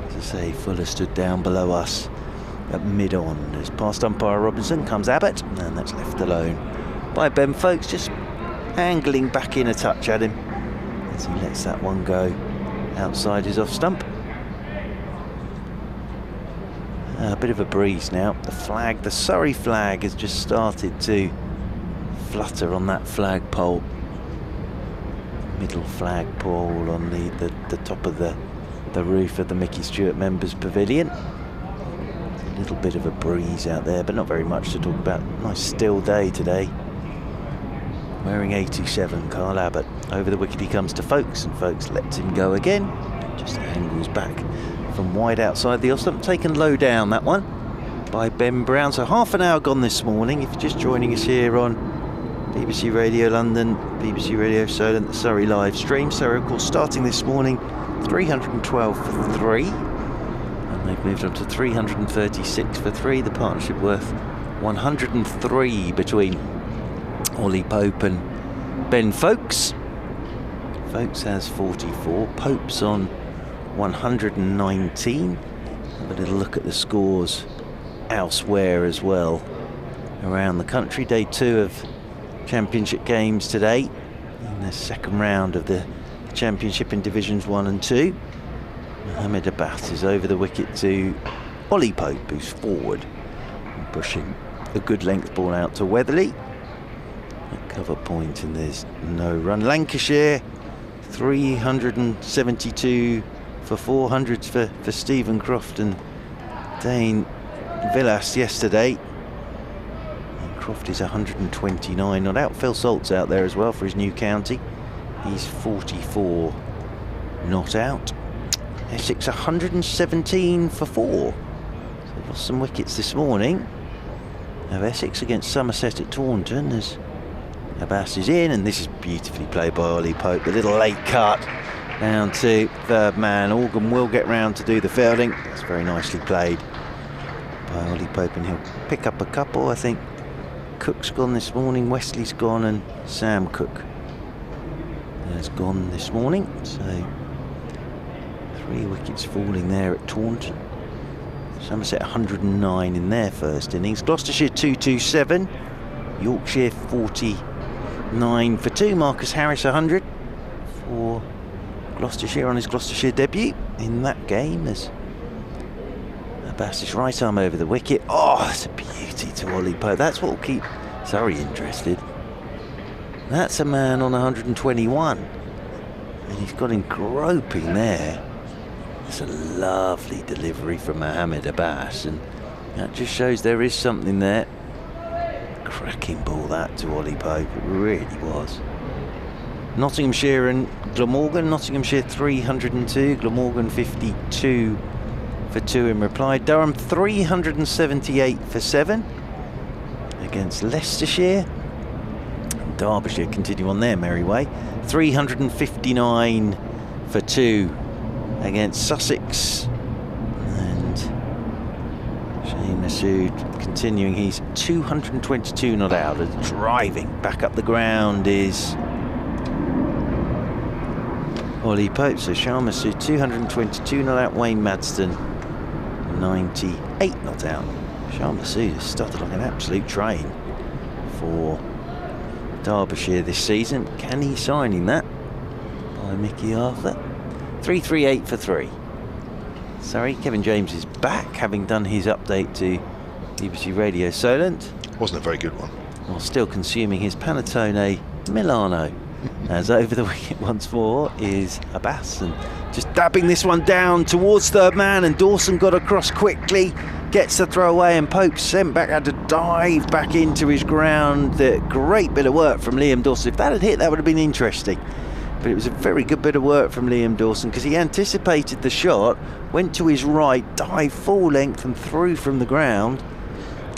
As I say, Fuller stood down below us at mid-on. As past umpire Robinson comes Abbott, and that's left alone by Ben Foakes, just angling back in a touch at him as he lets that one go outside his off stump. A bit of a breeze now. The flag, the Surrey flag, has just started to flutter on that flagpole. Middle flagpole on the top of the roof of the Mickey Stewart Members Pavilion. A little bit of a breeze out there, but not very much to talk about. Nice still day today. Wearing 87, Kyle Abbott. Over the wicket he comes to Foakes, and Foakes lets him go again. Just angles back from wide outside the off stump. Taken low down, that one, by Ben Brown. So half an hour gone this morning. If you're just joining us here on BBC Radio London, BBC Radio Solent, the Surrey live stream. Surrey, of course, starting this morning 312 for 3, and they've moved on to 336 for 3. The partnership worth 103 between Ollie Pope and Ben Foakes. Foakes has 44. Pope's on 119. Have a little look at the scores elsewhere as well around the country. Day 2 of Championship games today in the second round of the Championship in Divisions 1 and 2. Mohammed Abbas is over the wicket to Ollie Pope, who's forward and pushing a good length ball out to Weatherly. A cover point, and there's no run. Lancashire 372 for 400s for Stephen Croft and Dane Villas yesterday. Croft is 129 not out. Phil Salt's out there as well for his new county. He's 44 not out. Essex 117 for 4. So they've lost some wickets this morning. Now Essex against Somerset at Taunton as Abbas is in, and this is beautifully played by Ollie Pope. The little late cut down to third man. Organ will get round to do the fielding. That's very nicely played by Ollie Pope, and he'll pick up a couple, I think. Cook's gone this morning, Wesley's gone, and Sam Cook has gone this morning. So 3 wickets falling there at Taunton. Somerset 109 in their first innings. Gloucestershire 227. Yorkshire 49 for 2. Marcus Harris 100 for Gloucestershire on his Gloucestershire debut in that game as Abbas' right arm over the wicket. Oh, it's a beauty to Ollie Pope. That's what will keep Surrey interested. That's a man on 121. And he's got him groping there. It's a lovely delivery from Mohammed Abbas, and that just shows there is something there. Cracking ball that to Ollie Pope, it really was. Nottinghamshire and Glamorgan. Nottinghamshire 302, Glamorgan 52 for 2 in reply. Durham 378 for 7 against Leicestershire. And Derbyshire continue on their merry way. 359 for 2 against Sussex. And Shane Masood continuing, he's 222 not out. Driving back up the ground is Ollie Pope. So Sharma 222 not out. Wayne Madston 98 not out. Sharma started like an absolute train for Derbyshire this season. Can he signing that by Mickey Arthur? 338 for 3. Sorry, Kevin James is back, having done his update to BBC Radio Solent. Wasn't a very good one. While still consuming his Panettone Milano. As over the wicket once more is Abbas, and just dabbing this one down towards third man, and Dawson got across quickly, gets the throw away, and Pope sent back, had to dive back into his ground. Great bit of work from Liam Dawson. If that had hit, that would have been interesting. But it was a very good bit of work from Liam Dawson, because he anticipated the shot, went to his right, dived full length and through from the ground.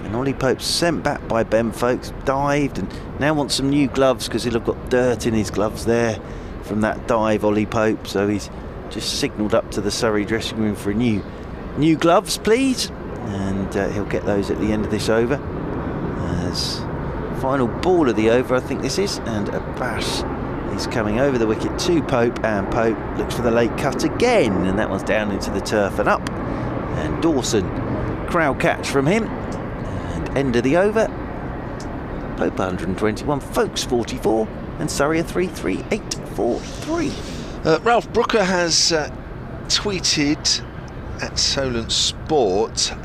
And Ollie Pope sent back by Ben Foakes, dived, and now wants some new gloves because he'll have got dirt in his gloves there from that dive, Ollie Pope. So he's just signalled up to the Surrey dressing room for new gloves, please. And he'll get those at the end of this over. As final ball of the over, I think this is, and Abbas is coming over the wicket to Pope, and Pope looks for the late cut again, and that one's down into the turf and up. And Dawson, crowd catch from him. End of the over. Pope 121, Foakes 44, and Surrey a 338 for 3. Ralph Brooker has tweeted at Solent Sport.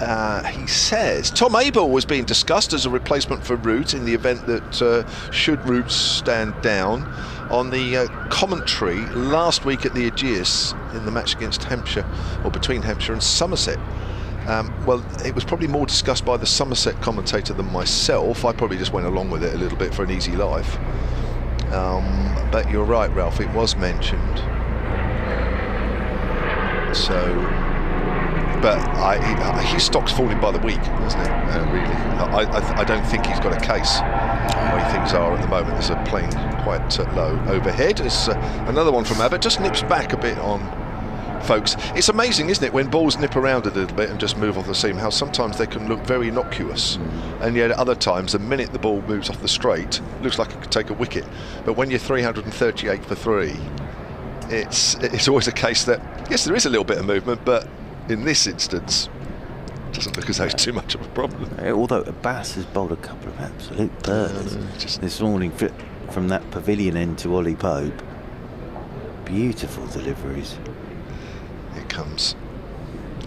He says Tom Abel was being discussed as a replacement for Root in the event that should Root stand down. On the commentary last week at the Aegeus in the match against Hampshire, or between Hampshire and Somerset. Well, it was probably more discussed by the Somerset commentator than myself. I probably just went along with it a little bit for an easy life. But you're right, Ralph, it was mentioned. So, but his stock's falling by the week, isn't it? Really, I don't think he's got a case the way things are at the moment. There's a plane quite low overhead. There's another one from Abbas, just nips back a bit on Foakes. It's amazing, isn't it, when balls nip around a little bit and just move off the seam, how sometimes they can look very innocuous, and yet at other times, the minute the ball moves off the straight, it looks like it could take a wicket. But when you're 338 for 3, it's always a case that, yes, there is a little bit of movement, but in this instance, it doesn't look as though it's too much of a problem. Although Abbas has bowled a couple of absolute burners this morning from that pavilion end to Ollie Pope. Beautiful deliveries. Here comes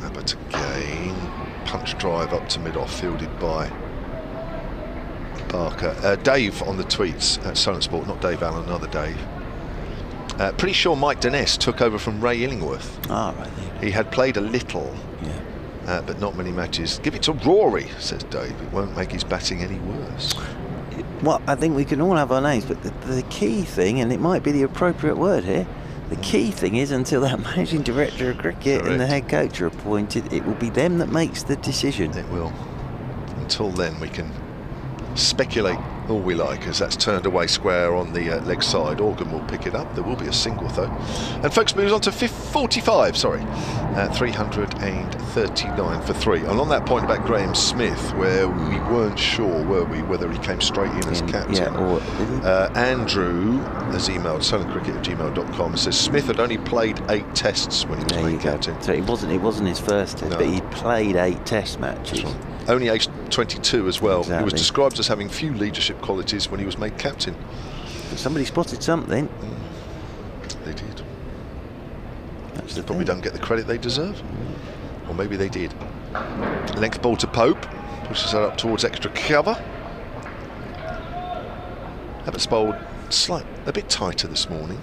Abbott again. Punch drive up to mid-off, fielded by Barker. Dave on the tweets at Solent Sport, not Dave Allen, another Dave. Pretty sure Mike Dennis took over from Ray Illingworth. Ah, right there. He had played a little, but not many matches. Give it to Rory, says Dave. It won't make his batting any worse. Well, I think we can all have our names, but the key thing, and it might be the appropriate word here, the key thing is, until that managing director of cricket and the head coach are appointed, it will be them that makes the decision. It will. Until then, we can speculate all we like, as that's turned away square on the leg side. Organ will pick it up. There will be a single though. And Foakes moves on to 45, 339 for 3. And on that point about Graham Smith, where we weren't sure, were we, whether he came straight in as captain. Andrew has emailed solentcricket@gmail.com, says Smith had only played 8 tests when he was made captain. So it wasn't his first test, but he played 8 test matches. Right. Only aged 22 as well. Exactly. He was described as having few leadership qualities when he was made captain. But somebody spotted something. They did. They probably don't get the credit they deserve. Or maybe they did. Length ball to Pope. Pushes that up towards extra cover. Abbott's bowled a bit tighter this morning.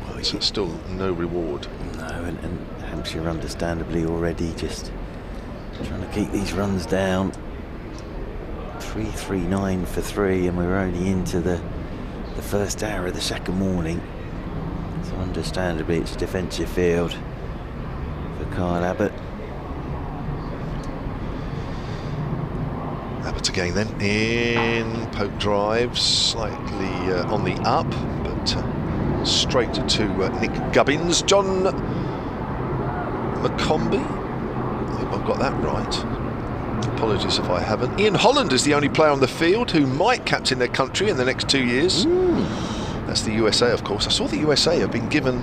Well, so still no reward. No, and Hampshire understandably already just trying to keep these runs down. 339 for 3, and we're only into the first hour of the second morning. So understandably it's a defensive field for Kyle Abbott. Abbott again then in. Pope drives slightly on the up, but straight to Nick Gubbins. John McCombie, I hope I've got that right. Apologies if I haven't. Ian Holland is the only player on the field who might captain their country in the next 2 years. That's the USA, of course. I saw the USA have been given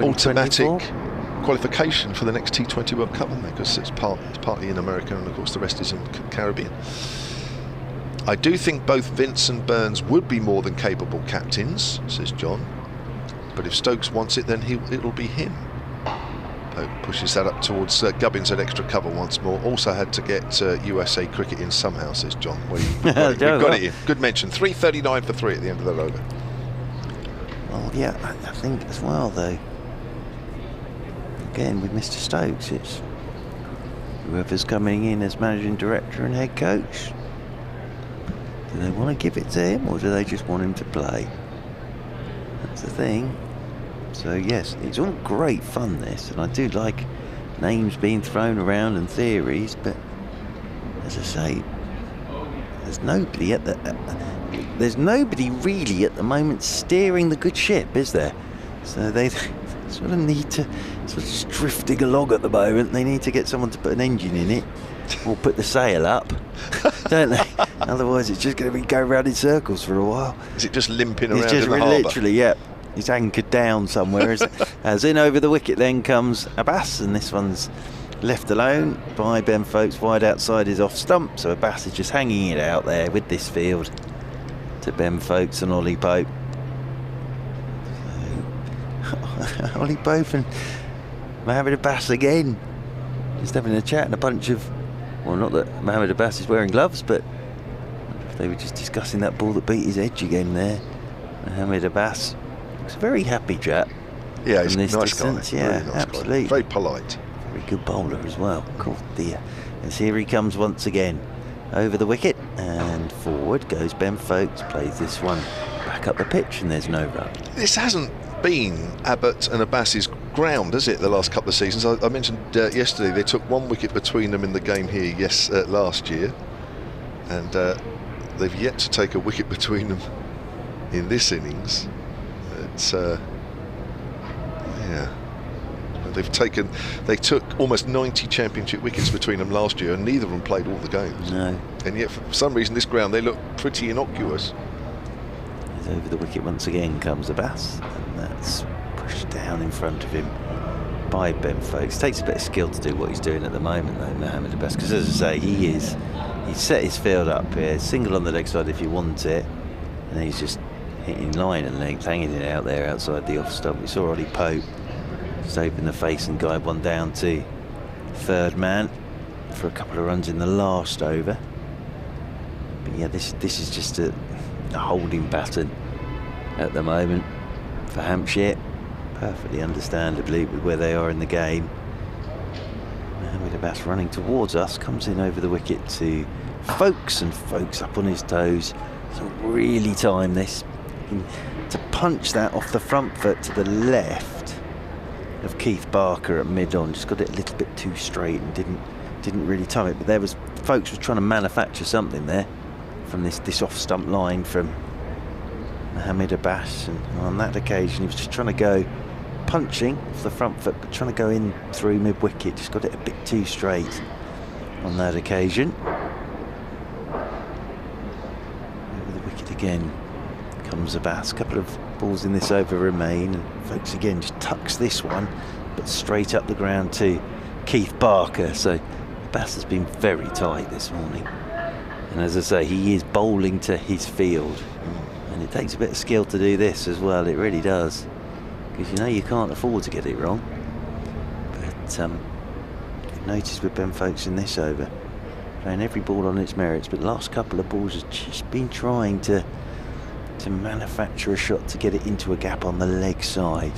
automatic qualification for the next T20 World Cup, haven't they? Because it's partly in America, and of course the rest is in Caribbean. I do think both Vince and Burns would be more than capable captains, says John. But if Stokes wants it, then it'll be him. Pope pushes that up towards Gubbins at extra cover once more. Also had to get USA cricket in somehow, says John. We've got it in. Good mention. 3:39 for 3 at the end of that over. Well, yeah, I think as well, though. Again, with Mr. Stokes, it's whoever's coming in as managing director and head coach. Do they want to give it to him, or do they just want him to play? That's the thing. So yes, it's all great fun, this, and I do like names being thrown around and theories, but as I say, there's nobody really at the moment steering the good ship, is there? So they sort of need to, sort of just drifting along at the moment. They need to get someone to put an engine in it, or put the sail up, don't they? Otherwise, it's just going to be going around in circles for a while. Is it just limping around it's just in the harbour? Literally, yeah. He's anchored down somewhere. As in over the wicket then comes Abbas, and this one's left alone by Ben Foakes wide outside his off stump. So Abbas is just hanging it out there with this field to Ben Foakes and Ollie Pope. So, Ollie Pope and Mohamed Abbas again, just having a chat and a bunch of, well, not that Mohamed Abbas is wearing gloves, but if they were just discussing that ball that beat his edge again there. Mohamed Abbas. He's a very happy chap. Yeah, he's a nice nice guy. Yeah, nice absolutely. Guy. Very polite. Very good bowler as well. Cool dear. And here he comes once again. Over the wicket and forward goes Ben Foakes. Plays this one back up the pitch, and there's no run. This hasn't been Abbott and Abbas's ground, has it, the last couple of seasons? I mentioned yesterday they took 1 wicket between them in the game here last year, and they've yet to take a wicket between them in this innings. It's yeah, they took almost 90 championship wickets between them last year, and neither of them played all the games. No. And yet for some reason this ground they look pretty innocuous. Over the wicket once again comes Abbas, and that's pushed down in front of him by Ben Foakes. Takes a bit of skill to do what he's doing at the moment, though, Mohamed Abbas, because as I say, he's set his field up here, single on the leg side if you want it, and he's just hitting line and legs, hanging it out there outside the off stump. We saw Ollie Pope just open the face and guide one down to third man for a couple of runs in the last over. But yeah, this is just a holding pattern at the moment for Hampshire, perfectly understandably with where they are in the game. Mohamed Abbas running towards us, comes in over the wicket to Foakes, and Foakes up on his toes. So really time this to punch that off the front foot to the left of Keith Barker at mid-on. Just got it a little bit too straight and didn't really time it. But there was Foakes was trying to manufacture something there from this off-stump line from Mohamed Abbas, and on that occasion he was just trying to go punching off the front foot, but trying to go in through mid-wicket. Just got it a bit too straight on that occasion. Over the wicket again comes Abbas. A couple of balls in this over remain, and Foakes again just tucks this one, but straight up the ground to Keith Barker. So Abbas has been very tight this morning. And as I say, he is bowling to his field, and it takes a bit of skill to do this as well. It really does, because you know you can't afford to get it wrong. But you've noticed with Ben Foakes in this over, playing every ball on its merits, but the last couple of balls has just been trying to manufacture a shot to get it into a gap on the leg side.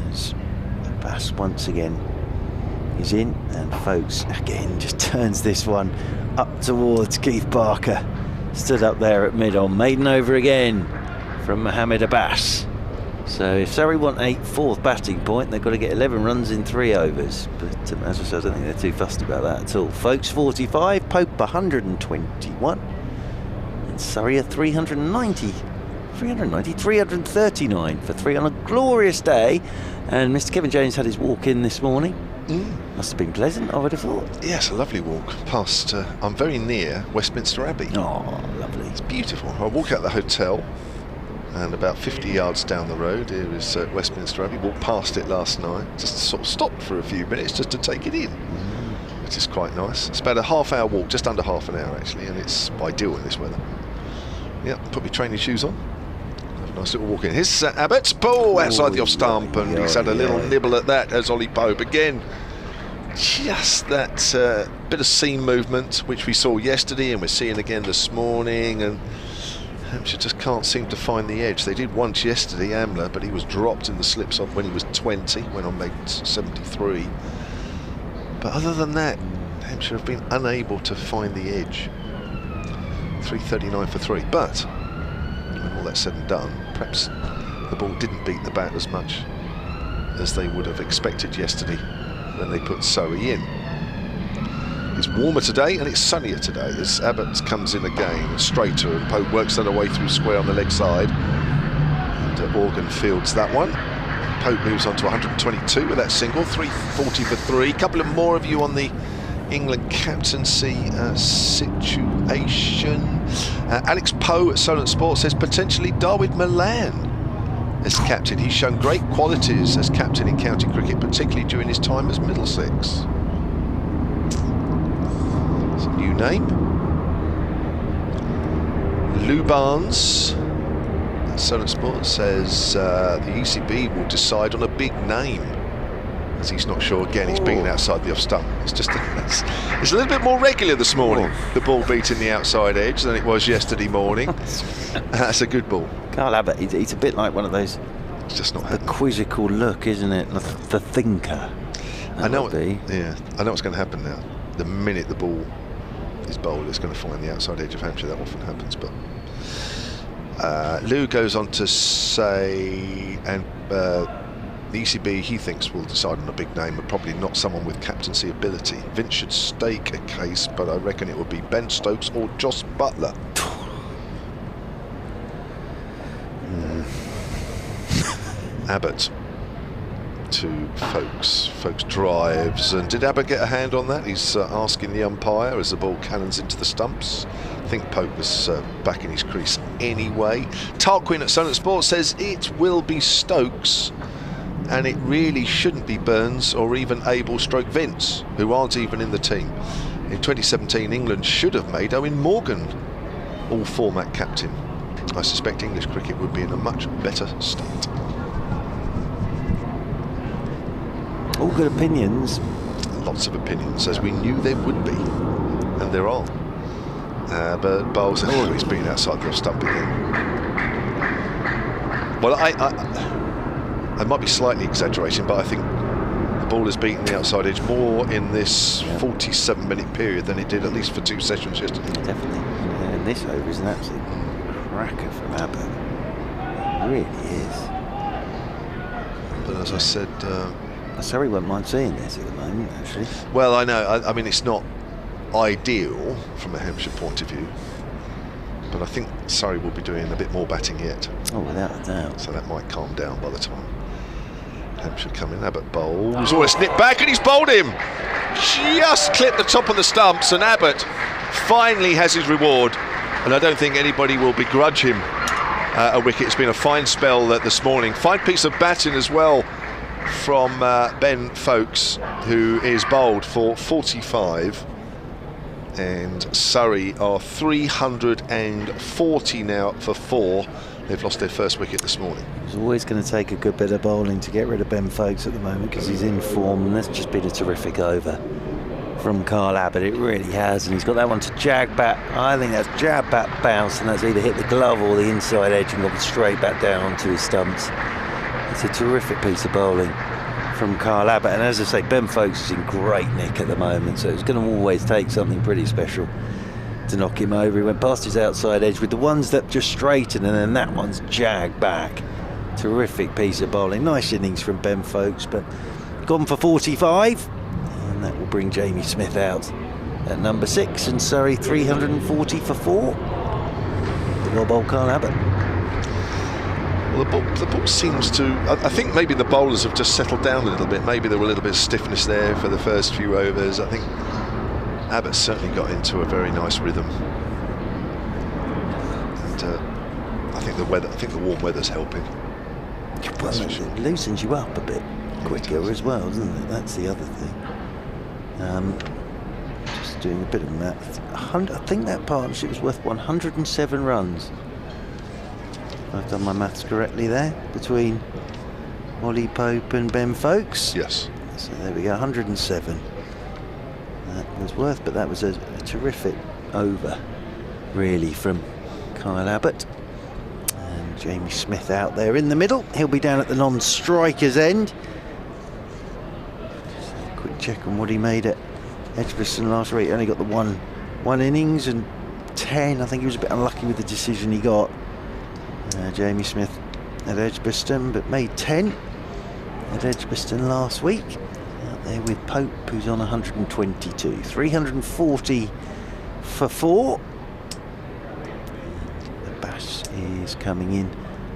As Abbas once again is in, and Foakes again just turns this one up towards Keith Barker. Stood up there at mid-on. Maiden over again from Mohamed Abbas. So if Surrey want a fourth batting point, they've got to get 11 runs in 3 overs. But as I said, I don't think they're too fussed about that at all. Foakes 45, Pope 121, and Surrey at 339 for 3 on a glorious day. And Mr. Kevin Jones had his walk in this morning. Must have been pleasant, I would have thought. Yes, a lovely walk past. I'm very near Westminster Abbey. Oh, lovely. It's beautiful. I walk out the hotel, And about 50 yards down the road, here is Westminster Abbey. Walked past it last night, just sort of stopped for a few minutes just to take it in, which is quite nice. It's about a half-hour walk, just under half an hour actually, and it's ideal in this weather. Yeah, put my training shoes on. Have a nice little walk in. Here's Abbas. Oh, outside the off stump, and he's had a little nibble at that as Ollie Pope again. Just that bit of seam movement which we saw yesterday and we're seeing again this morning, and Hampshire just can't seem to find the edge. They did once yesterday, Amler, but he was dropped in the slips on when he was 20, went on made 73. But other than that, Hampshire have been unable to find the edge. 339 for 3. But when all that's said and done, perhaps the ball didn't beat the bat as much as they would have expected yesterday when they put Surrey in. It's warmer today and it's sunnier today as Abbas comes in again, straighter, and Pope works that away through square on the leg side. And Organ fields that one. Pope moves on to 122 with that single, 340 for 3. Couple of more of you on the England captaincy situation. Alex Poe at Solent Sports says potentially Darwin Milan as captain. He's shown great qualities as captain in county cricket, particularly during his time as Middlesex. It's a new name. Lou Barnes at Solent Sports says the ECB will decide on a big name, as he's not sure. Again, he's beaten outside the off stump. It's just it's a little bit more regular this morning, the ball beating the outside edge, than it was yesterday morning. That's a good ball. Carl Abbott, he's a bit like one of those. It's just not the quizzical look, isn't it? The thinker. I know. Yeah, I know what's going to happen now. The minute the ball is bowled, it's going to find the outside edge of Hampshire. That often happens, but Lou goes on to say, and the ECB, he thinks, will decide on a big name, but probably not someone with captaincy ability. Vince should stake a case, but I reckon it would be Ben Stokes or Joss Buttler. Abbott to Foakes. Foakes drives, and did Abbott get a hand on that? He's asking the umpire as the ball cannons into the stumps. I think Pope was back in his crease anyway. Tarquin at Solent Sports says it will be Stokes, and it really shouldn't be Burns or even Abel stroke Vince, who aren't even in the team. In 2017, England should have made Owen Morgan all-format captain. I suspect English cricket would be in a much better state. All good opinions. Lots of opinions, as we knew there would be, and there are. But Bowles, he's been outside the off stump again. Well, I might be slightly exaggerating, but I think the ball has beaten the outside edge more in this 47-minute period than it did at least for 2 sessions yesterday. Definitely. And this over is an absolute cracker from Abbott. It really is. But as I said, Surrey won't mind seeing this at the moment, actually. Well, I know. I mean, it's not ideal from a Hampshire point of view, but I think Surrey will be doing a bit more batting yet. Oh, without a doubt. So that might calm down by the time Hampshire come in. Abbott bowls. Oh, a snip back, and he's bowled him. Just clipped the top of the stumps, and Abbott finally has his reward. And I don't think anybody will begrudge him a wicket. It's been a fine spell this morning. Fine piece of batting as well from Ben Foakes, who is bowled for 45, and Surrey are 340 now for 4. They've lost their first wicket this morning. It's always going to take a good bit of bowling to get rid of Ben Foakes at the moment, because he's in form, and that's just been a terrific over from Carl Abbott. It really has, and he's got that one to jag back. I think that's jab back bounce, and that's either hit the glove or the inside edge and gone straight back down onto his stumps. It's a terrific piece of bowling from Carl Abbott, and as I say, Ben Foakes is in great nick at the moment, so it's going to always take something pretty special to knock him over. He went past his outside edge with the ones that just straighten, and then that one's jagged back. Terrific piece of bowling. Nice innings from Ben Foakes, but gone for 45, and that will bring Jamie Smith out at number 6, and Surrey 340 for 4. The well bowled Carl Abbott. Well, the ball seems to... I think maybe the bowlers have just settled down a little bit. Maybe there were a little bit of stiffness there for the first few overs. I think Abbott certainly got into a very nice rhythm. And I think the warm weather's helping. Well, it loosens you up a bit quicker as well, doesn't it? That's the other thing. Just doing a bit of math. I think that partnership was worth 107 runs. I've done my maths correctly there, between Ollie Pope and Ben Foakes. Yes. So there we go, 107. That was worth, but that was a terrific over, really, from Kyle Abbott. And Jamie Smith out there in the middle. He'll be down at the non-striker's end. Just a quick check on what he made at Edgbaston last week. He only got the one innings and 10. I think he was a bit unlucky with the decision he got. Jamie Smith at Edgbaston, but made 10 at Edgbaston last week. Out there with Pope, who's on 122. 340 for 4. Abbas is coming in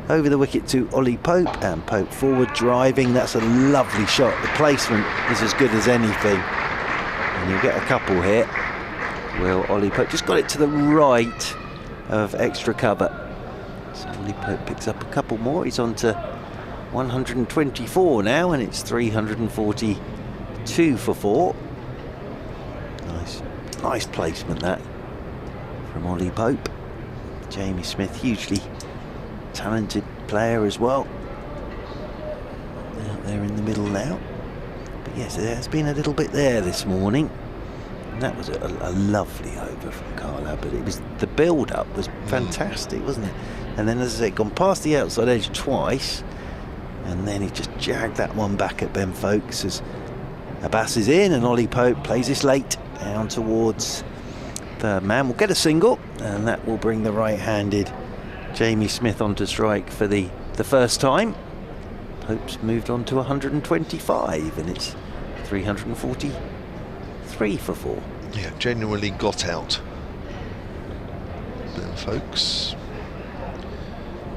over the wicket to Ollie Pope, and Pope forward driving. That's a lovely shot. The placement is as good as anything, and you'll get a couple here. Well, Ollie Pope just got it to the right of extra cover. So Ollie Pope picks up a couple more. He's on to 124 now, and it's 342 for 4. Nice placement that from Ollie Pope. Jamie Smith, hugely talented player as well. Out there in the middle now. But yes, there has been a little bit there this morning. And that was a lovely over from Kyle Abbott. It was, the build-up was fantastic, wasn't it? And then, as I said, gone past the outside edge twice, and then he just jagged that one back at Ben Foakes as Abbas is in, and Ollie Pope plays this late down towards third man. Will get a single, and that will bring the right-handed Jamie Smith onto strike for the first time. Pope's moved on to 125, and it's 343 for 4. Yeah, genuinely got out. Ben Foakes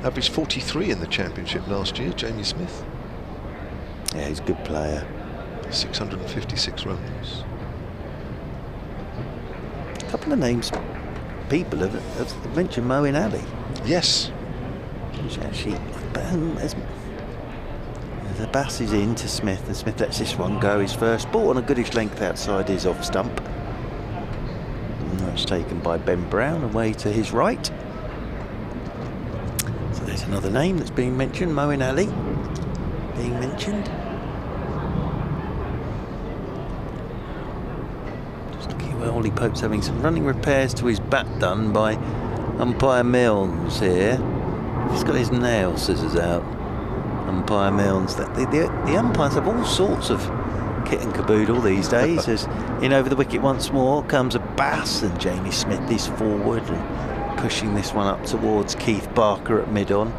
averaged 43 in the championship last year, Jamie Smith. Yeah, he's a good player. 656 runs. A couple of names people have mentioned Moeen Ali. Yes. Which actually, as Abbas is in to Smith, and Smith lets this one go. His first ball on a goodish length outside his off stump. And that's taken by Ben Brown away to his right. So there's another name that's being mentioned, Moeen Ali being mentioned. Just looking where Ollie Pope's having some running repairs to his bat done by umpire Milnes here. He's got his nail scissors out. Umpire Milnes. The umpires have all sorts of kit and caboodle these days. As in over the wicket once more comes Abbas, and Jamie Smith is forward and pushing this one up towards Keith Barker at mid-on.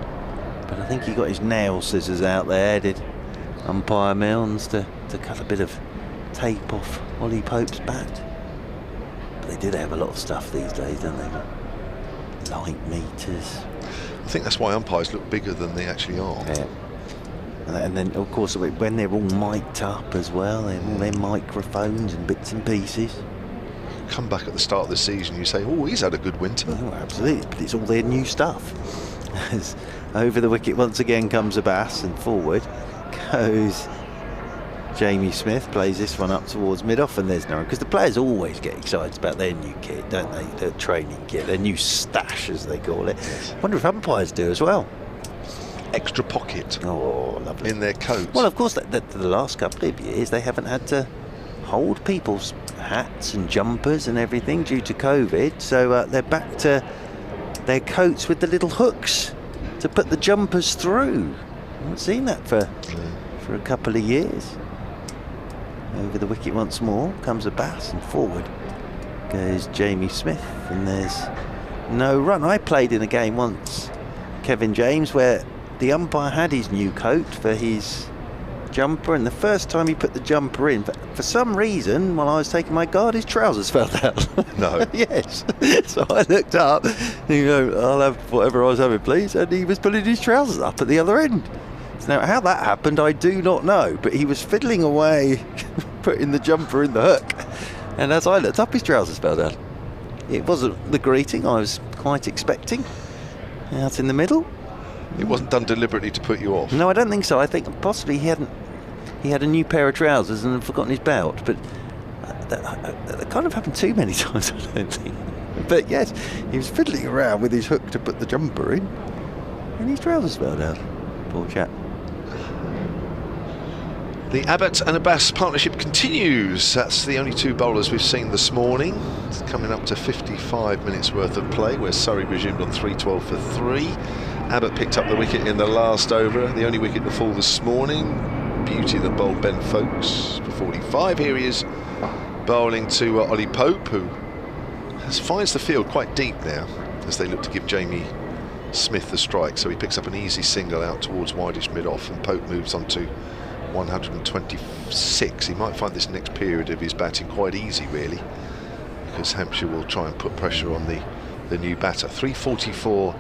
But I think he got his nail scissors out there, did umpire Milnes, to cut a bit of tape off Ollie Pope's bat. But they do have a lot of stuff these days, don't they? Light meters. I think that's why umpires look bigger than they actually are. Yeah. And then, of course, when they're all mic'd up as well, they have all their microphones and bits and pieces. Come back at the start of the season, you say, oh, he's had a good winter. Oh, absolutely, but it's all their new stuff. As over the wicket once again comes Abbas, and forward goes Jamie Smith, plays this one up towards mid-off, and there's no, because the players always get excited about their new kit, don't they? Their training kit, their new stash, as they call it. Yes. I wonder if umpires do as well. Extra pocket. Oh, lovely. In their coats. Well, of course, the last couple of years they haven't had to hold people's hats and jumpers and everything due to COVID, so they're back to their coats with the little hooks to put the jumpers through. I haven't seen that for a couple of years. Over the wicket once more comes Abbas, and forward goes Jamie Smith, and there's no run. I played in a game once, Kevin James, where the umpire had his new coat for his jumper, and the first time he put the jumper in, for some reason, while I was taking my guard, his trousers fell down. No. Yes. So I looked up, and I'll have whatever I was having, please, and he was pulling his trousers up at the other end. Now, how that happened, I do not know, but he was fiddling away, putting the jumper in the hook, and as I looked up, his trousers fell down. It wasn't the greeting I was quite expecting. Out in the middle. It wasn't done deliberately to put you off. No, I don't think so. I think possibly he had a new pair of trousers and had forgotten his belt, but that kind of happened too many times, I don't think. But yes, he was fiddling around with his hook to put the jumper in, and his trousers fell down. Poor chap. The Abbas and Abbas partnership continues. That's the only two bowlers we've seen this morning. It's coming up to 55 minutes worth of play, where Surrey resumed on 3-12 for 3. Abbas picked up the wicket in the last over, the only wicket to fall this morning. Beauty that bowled Ben Foakes for 45. Here he is bowling to Ollie Pope, who finds the field quite deep now as they look to give Jamie Smith the strike. So he picks up an easy single out towards wideish mid-off, and Pope moves on to 126. He might find this next period of his batting quite easy, really, because Hampshire will try and put pressure on the new batter. 344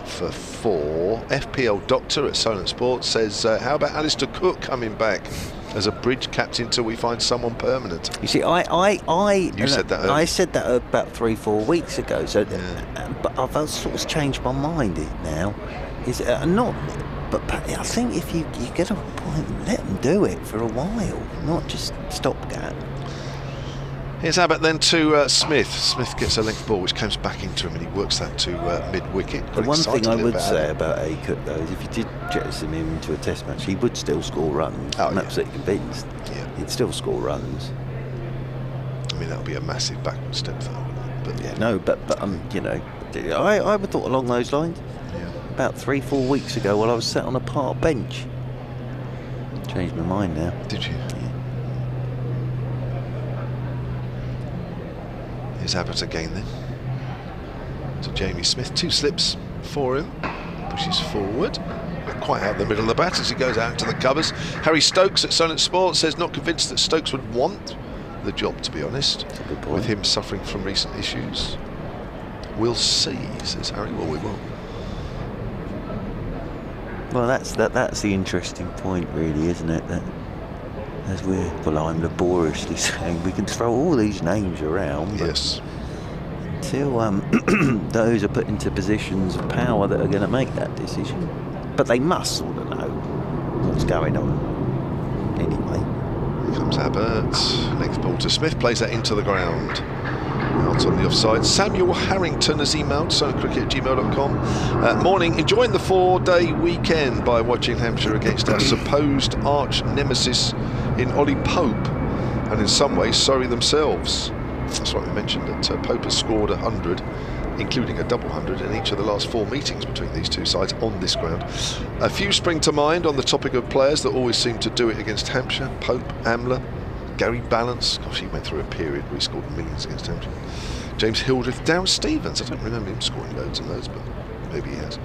for 4. FPL Doctor at Solent Sports says, how about Alistair Cook coming back as a bridge captain till we find someone permanent? You see, You said that earlier. I said that about 3-4 weeks ago. So, but I've sort of changed my mind now. Is not. But I think if you get a point, let them do it for a while, not just stopgap. Here's Abbott then to Smith. Smith gets a length ball which comes back into him, and he works that to mid-wicket. The one thing I would say about A. Cook, though, is if you did jettison him into a test match, he would still score runs. I'm absolutely convinced. Yeah. He'd still score runs. I mean, that would be a massive backward step, though. But yeah, no, but you know, I would thought along those lines. Yeah. About 3-4 weeks ago, while I was sat on a park bench. Changed my mind now. Did you? Yeah. Here's Abbott again then. To Jamie Smith, 2 slips for him. Pushes forward. Not quite out the middle of the bat as he goes out to the covers. Harry Stokes at Solent Sports says not convinced that Stokes would want the job, to be honest, with him suffering from recent issues. We'll see, says Harry. Well, we will. Well, that's the interesting point, really, isn't it? That as I'm laboriously saying, we can throw all these names around. Yes. Until those are put into positions of power that are going to make that decision. But they must sort of know what's going on. Anyway. Here comes Abbott. Next ball to Smith. Plays that into the ground. Out on the offside. Samuel Harrington has emailed soniccricket@gmail.com. Morning, enjoying the 4-day weekend by watching Hampshire against our supposed arch nemesis in Ollie Pope, and in some ways Surrey themselves. That's what we mentioned, that Pope has scored 100, including a double 100 in each of the last 4 meetings between these two sides on this ground. A few spring to mind on the topic of players that always seem to do it against Hampshire. Pope, Amler, Gary Balance, gosh, he went through a period where he scored millions against Hampshire. James Hildreth, Darren Stevens, I don't remember him scoring loads and loads, but maybe he has.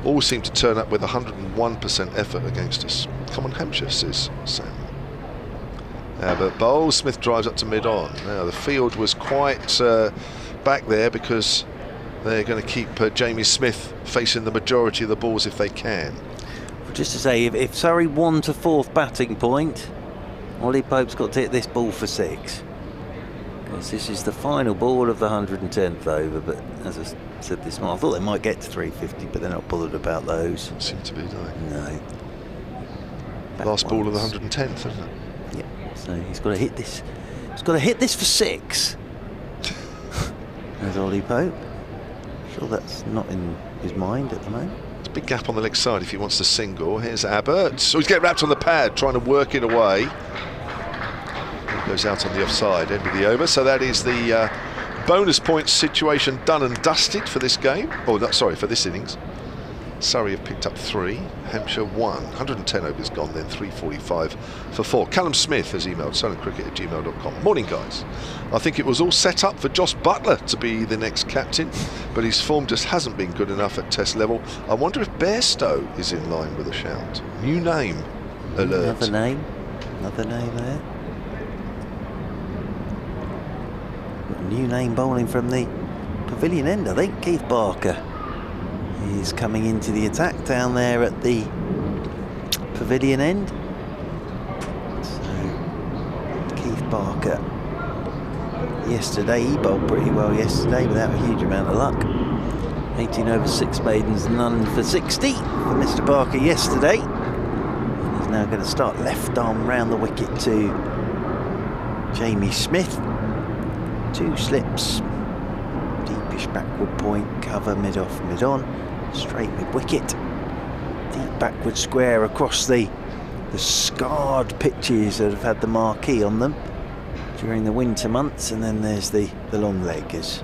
All seem to turn up with 101% effort against us. Come on Hampshire, says Sam. But bowl, Smith drives up to mid-on. Now the field was quite back there because they're going to keep Jamie Smith facing the majority of the balls if they can. Just to say, if Surrey want a 4th batting point, Ollie Pope's got to hit this ball for 6. Because this is the final ball of the 110th over, but as I said this morning, I thought they might get to 350, but they're not bothered about those. Don't seem to be, do they? No. Last ball of the 110th, isn't it? Yep. So he's got to hit this. He's got to hit this for 6. There's Ollie Pope. Sure that's not in his mind at the moment. There's a big gap on the leg side if he wants to single. Here's Abbott. So he's getting wrapped on the pad, trying to work it away. He goes out on the offside, end of the over. So that is the bonus points situation done and dusted for this game. Oh, no, sorry, for this innings. Surrey have picked up 3, Hampshire 1. 110 overs gone then, 345 for 4. Callum Smith has emailed soniccricket@gmail.com. Morning, guys. I think it was all set up for Josh Butler to be the next captain, but his form just hasn't been good enough at test level. I wonder if Bairstow is in line with a shout. New name alert. Another name there. New name bowling from the pavilion end, I think. Keith Barker is coming into the attack down there at the pavilion end. So Keith Barker yesterday, he bowled pretty well yesterday without a huge amount of luck. 18 over 6 maidens, none for 60 for Mr. Barker yesterday. And he's now going to start left arm round the wicket to Jamie Smith. 2 slips, deepish backward point, cover mid off, mid on, straight mid wicket. Deep backward square across the scarred pitches that have had the marquee on them during the winter months, and then there's the long leg as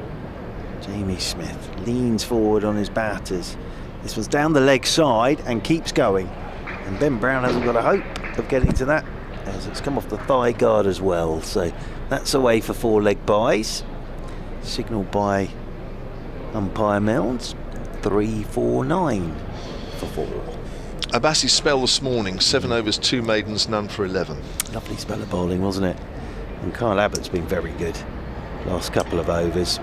Jamie Smith leans forward on his batters. This one's down the leg side and keeps going, and Ben Brown hasn't got a hope of getting to that as it's come off the thigh guard as well. So that's away for 4 leg byes, signalled by umpire Mills. 3-4-9 for 4. Abbas's spell this morning, 7 overs, 2 maidens, none for 11. Lovely spell of bowling, wasn't it? And Kyle Abbott's been very good last couple of overs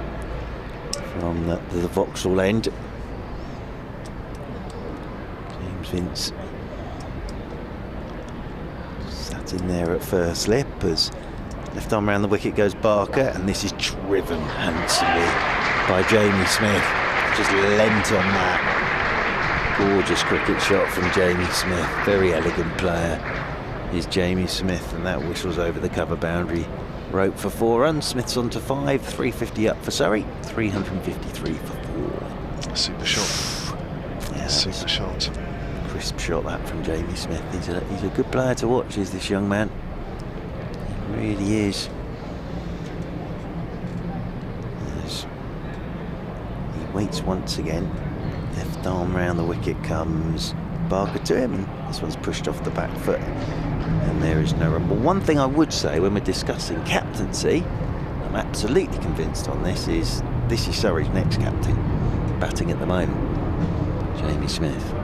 from the Vauxhall end. James Vince sat in there at first slip as left arm round the wicket goes Barker, and this is driven handsomely by Jamie Smith. Just lent on that. Gorgeous cricket shot from Jamie Smith. Very elegant player is Jamie Smith, and that whistles over the cover boundary. Rope for 4 runs. Smith's on to 5. 350 up for Surrey. 353 for 4. Super shot. Yeah, super shot. Crisp shot that from Jamie Smith. He's a good player to watch, is this young man. He really is. Yes. He waits once again. Left arm round the wicket comes Barker to him, and this one's pushed off the back foot, and there is no run. But one thing I would say when we're discussing captaincy, I'm absolutely convinced on this is Surrey's next captain, batting at the moment, Jamie Smith.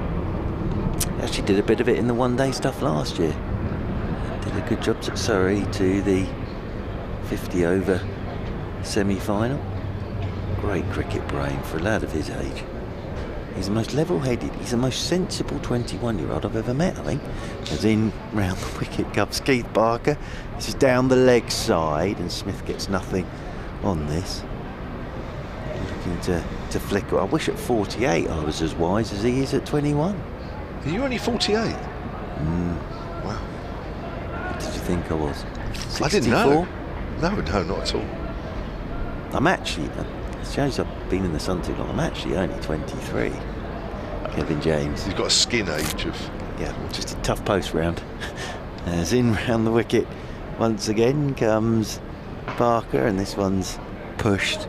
He actually did a bit of it in the one-day stuff last year. Did a good job at Surrey to the 50 over semi-final. Great cricket brain for a lad of his age. He's the most level-headed, he's the most sensible 21-year-old I've ever met, I think. As in round the wicket comes Keith Barker. This is down the leg side, and Smith gets nothing on this. Looking to flick. I wish at 48 I was as wise as he is at 21. Are you only 48? Wow. What did you think I was? 64? I didn't know. No, not at all. I'm actually, it shows I've been in the sun too long, I'm actually only 23. Kevin James. He's got a skin age of... Yeah, just a tough post round. As in round the wicket once again comes Barker, and this one's pushed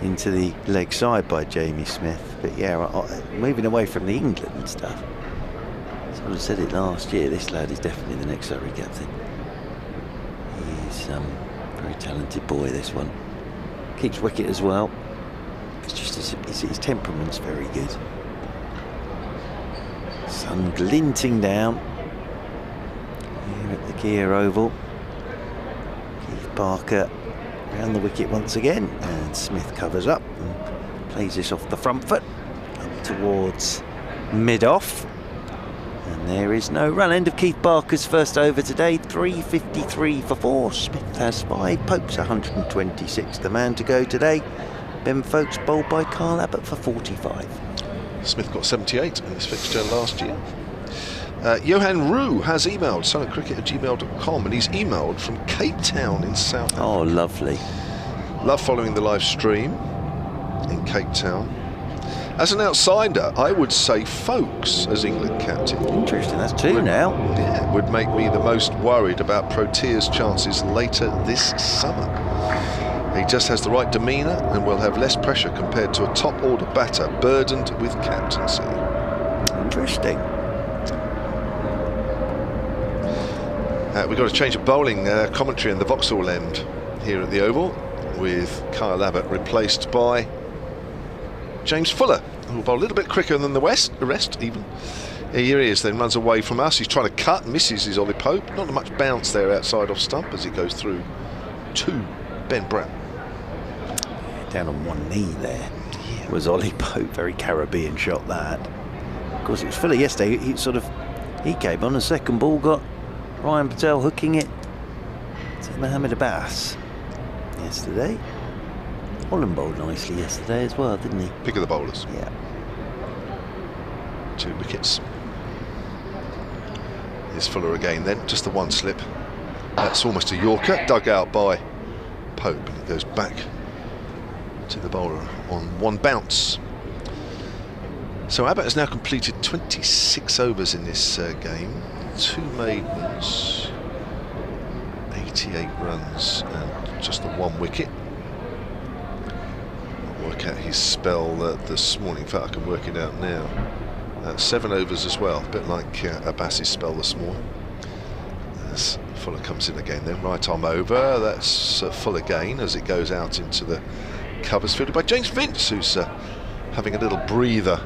into the leg side by Jamie Smith. But yeah, moving away from the England stuff, sort of said it last year, this lad is definitely the next Surrey captain. He's a very talented boy, this one. Keeps wicket as well. It's just his temperament's very good. Sun glinting down here at the Kia Oval. Keith Barker round the wicket once again, and Smith covers up and plays this off the front foot up towards mid-off, and there is no run. End of Keith Barker's first over today. 353 for 4. Smith has 5. Pope's 126. The man to go today. Ben Foakes bowled by Kyle Abbott for 45. Smith got 78 in this fixture last year. Johan Rue has emailed sonatcricket@gmail.com, and he's emailed from Cape Town in South Africa. Oh, lovely. Love following the live stream in Cape Town. As an outsider, I would say Foakes as England captain. Interesting, that's 2 now. Yeah, would make me the most worried about Protea's chances later this summer. He just has the right demeanour and will have less pressure compared to a top-order batter burdened with captaincy. Interesting. We've got a change of bowling commentary in the Vauxhall end here at the Oval, with Kyle Abbott replaced by James Fuller, who will bowl a little bit quicker than the rest even. Here he is, then runs away from us. He's trying to cut, misses his Ollie Pope. Not much bounce there outside off stump as it goes through to Ben Brown. Down on one knee there was Ollie Pope. Very Caribbean shot that. Of course, it was Fuller yesterday. He came on, a second ball got Ryan Patel hooking it to Mohamed Abbas yesterday. Holland bowled nicely yesterday as well, didn't he? Pick of the bowlers. Yeah. 2 wickets. Here's Fuller again then, just the one slip. That's almost a Yorker, dug out by Pope, and it goes back to the bowler on 1 bounce. So Abbas has now completed 26 overs in this game, 2 maidens, 88 runs and just the 1 wicket. I'll work out his spell this morning. In fact, I can work it out now. 7 overs as well, a bit like Abbas's spell this morning. As Fuller comes in again then, right arm over, that's full again as it goes out into the covers, fielded by James Vince, who's having a little breather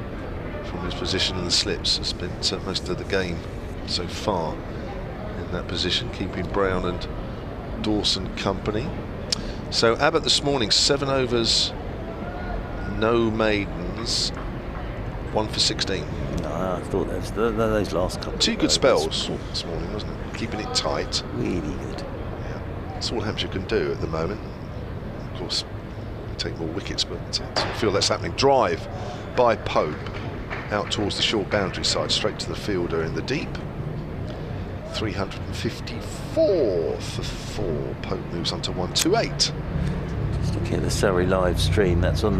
from his position in the slips. Has spent most of the game so far in that position, keeping Brown and Dawson company. So Abbas this morning, 7 overs, no maidens, 1 for 16. No, I thought those last couple. 2 good spells this morning, wasn't it? Keeping it tight. Really good. Yeah, that's all Hampshire can do at the moment. Of course, take more wickets, but I feel that's happening. Drive by Pope out towards the short boundary side, straight to the fielder in the deep. 354 for 4. Pope moves on to 128. Just looking at the Surrey live stream, that's on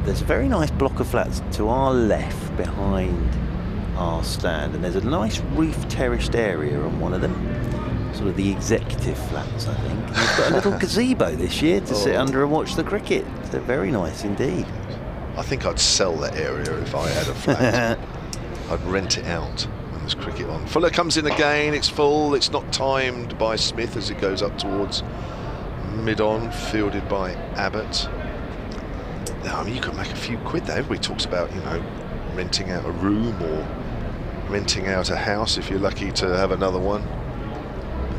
there's a very nice block of flats to our left behind our stand, and there's a nice roof terraced area on one of them, sort of the executive flats, I think. And we've got a little gazebo this year to sit under and watch the cricket. So very nice indeed. I think I'd sell that area if I had a flat. I'd rent it out when there's cricket on. Fuller comes in again, it's full, it's not timed by Smith as it goes up towards mid-on, fielded by Abbas. Now, I mean, you could make a few quid there. Everybody talks about, you know, renting out a room or renting out a house if you're lucky to have another one.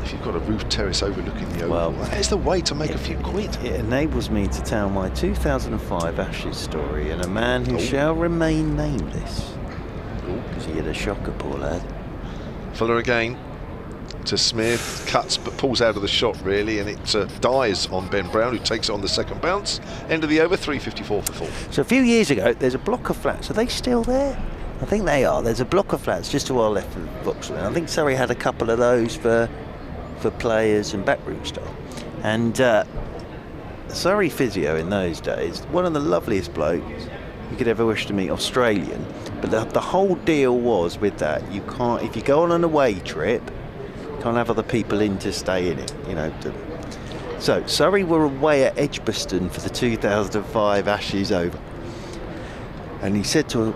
If you've got a roof terrace overlooking the Oval, there's the way to make a few quid. It enables me to tell my 2005 Ashes story, and a man who shall remain nameless, because he had a shocker, poor lad. Fuller again to Smith, cuts but pulls out of the shot really, and it dies on Ben Brown, who takes it on the second bounce. End of the over, 354 for 4. So a few years ago, there's a block of flats. Are they still there? I think they are. There's a block of flats just to our left of Vauxhall. I think Surrey had a couple of those for players and backroom staff. And Surrey physio in those days, one of the loveliest blokes you could ever wish to meet, Australian. But the whole deal was with that, you can't, if you go on an away trip, can't have other people in to stay in it, you know. So Surrey were away at Edgbaston for the 2005 Ashes over, and he said to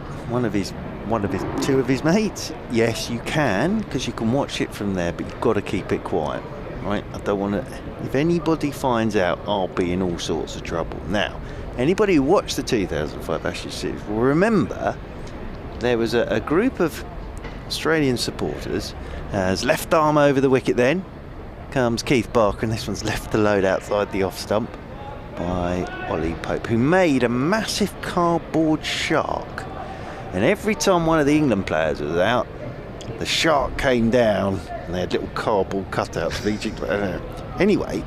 two of his mates, yes, you can, because you can watch it from there, but you've got to keep it quiet, right? I don't want to, if anybody finds out, I'll be in all sorts of trouble. Now, anybody who watched the 2005 Ashes series will remember there was a group of Australian supporters. As left arm over the wicket, then comes Keith Barker, and this one's left the load outside the off stump by Ollie Pope, who made a massive cardboard shark. And every time one of the England players was out, the shark came down, and they had little cardboard cutouts of each. Anyway,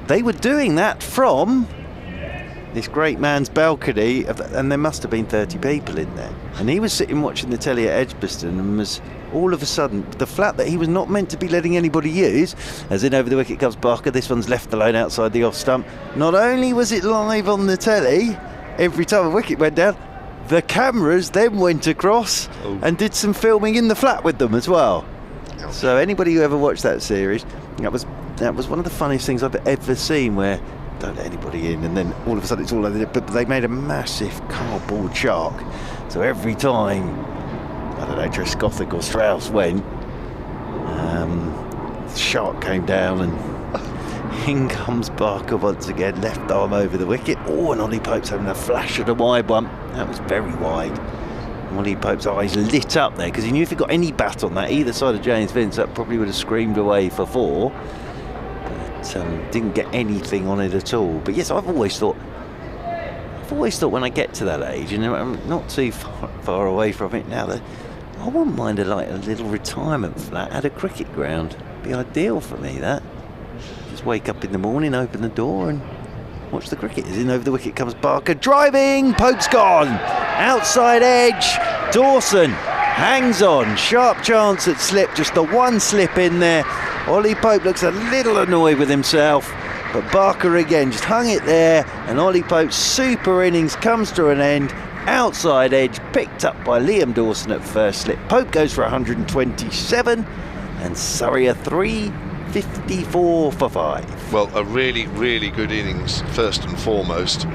they were doing that from this great man's balcony, and there must have been 30 people in there. And he was sitting watching the telly at Edgbaston, and was all of a sudden, the flat that he was not meant to be letting anybody use, as in over the wicket comes Barker, this one's left alone outside the off stump. Not only was it live on the telly, every time a wicket went down, the cameras then went across and did some filming in the flat with them as well. So anybody who ever watched that series, that was one of the funniest things I've ever seen, where don't let anybody in, and then all of a sudden it's all over there. But they made a massive cardboard shark, so every time, I don't know, Trescothick or Strauss went, the shark came down, and in comes Barker once again, left arm over the wicket. And Ollie Pope's having a flash at a wide one. That was very wide. Ollie Pope's eyes lit up there, because he knew if he got any bat on that either side of James Vince, that probably would have screamed away for 4. But didn't get anything on it at all. But yes, I've always thought when I get to that age, and I'm not too far away from it now, that I wouldn't mind a little retirement flat at a cricket ground. It'd be ideal for me, that. Just wake up in the morning, open the door, and Watch the cricket. Is in over the wicket comes Barker. Driving. Pope's gone. Outside edge. Dawson hangs on. Sharp chance at slip. Just the one slip in there. Ollie Pope looks a little annoyed with himself. But Barker again just hung it there. And Ollie Pope's super innings comes to an end. Outside edge. Picked up by Liam Dawson at first slip. Pope goes for 127. And Surrey are 354 for 5. Well, a really, really good innings, first and foremost,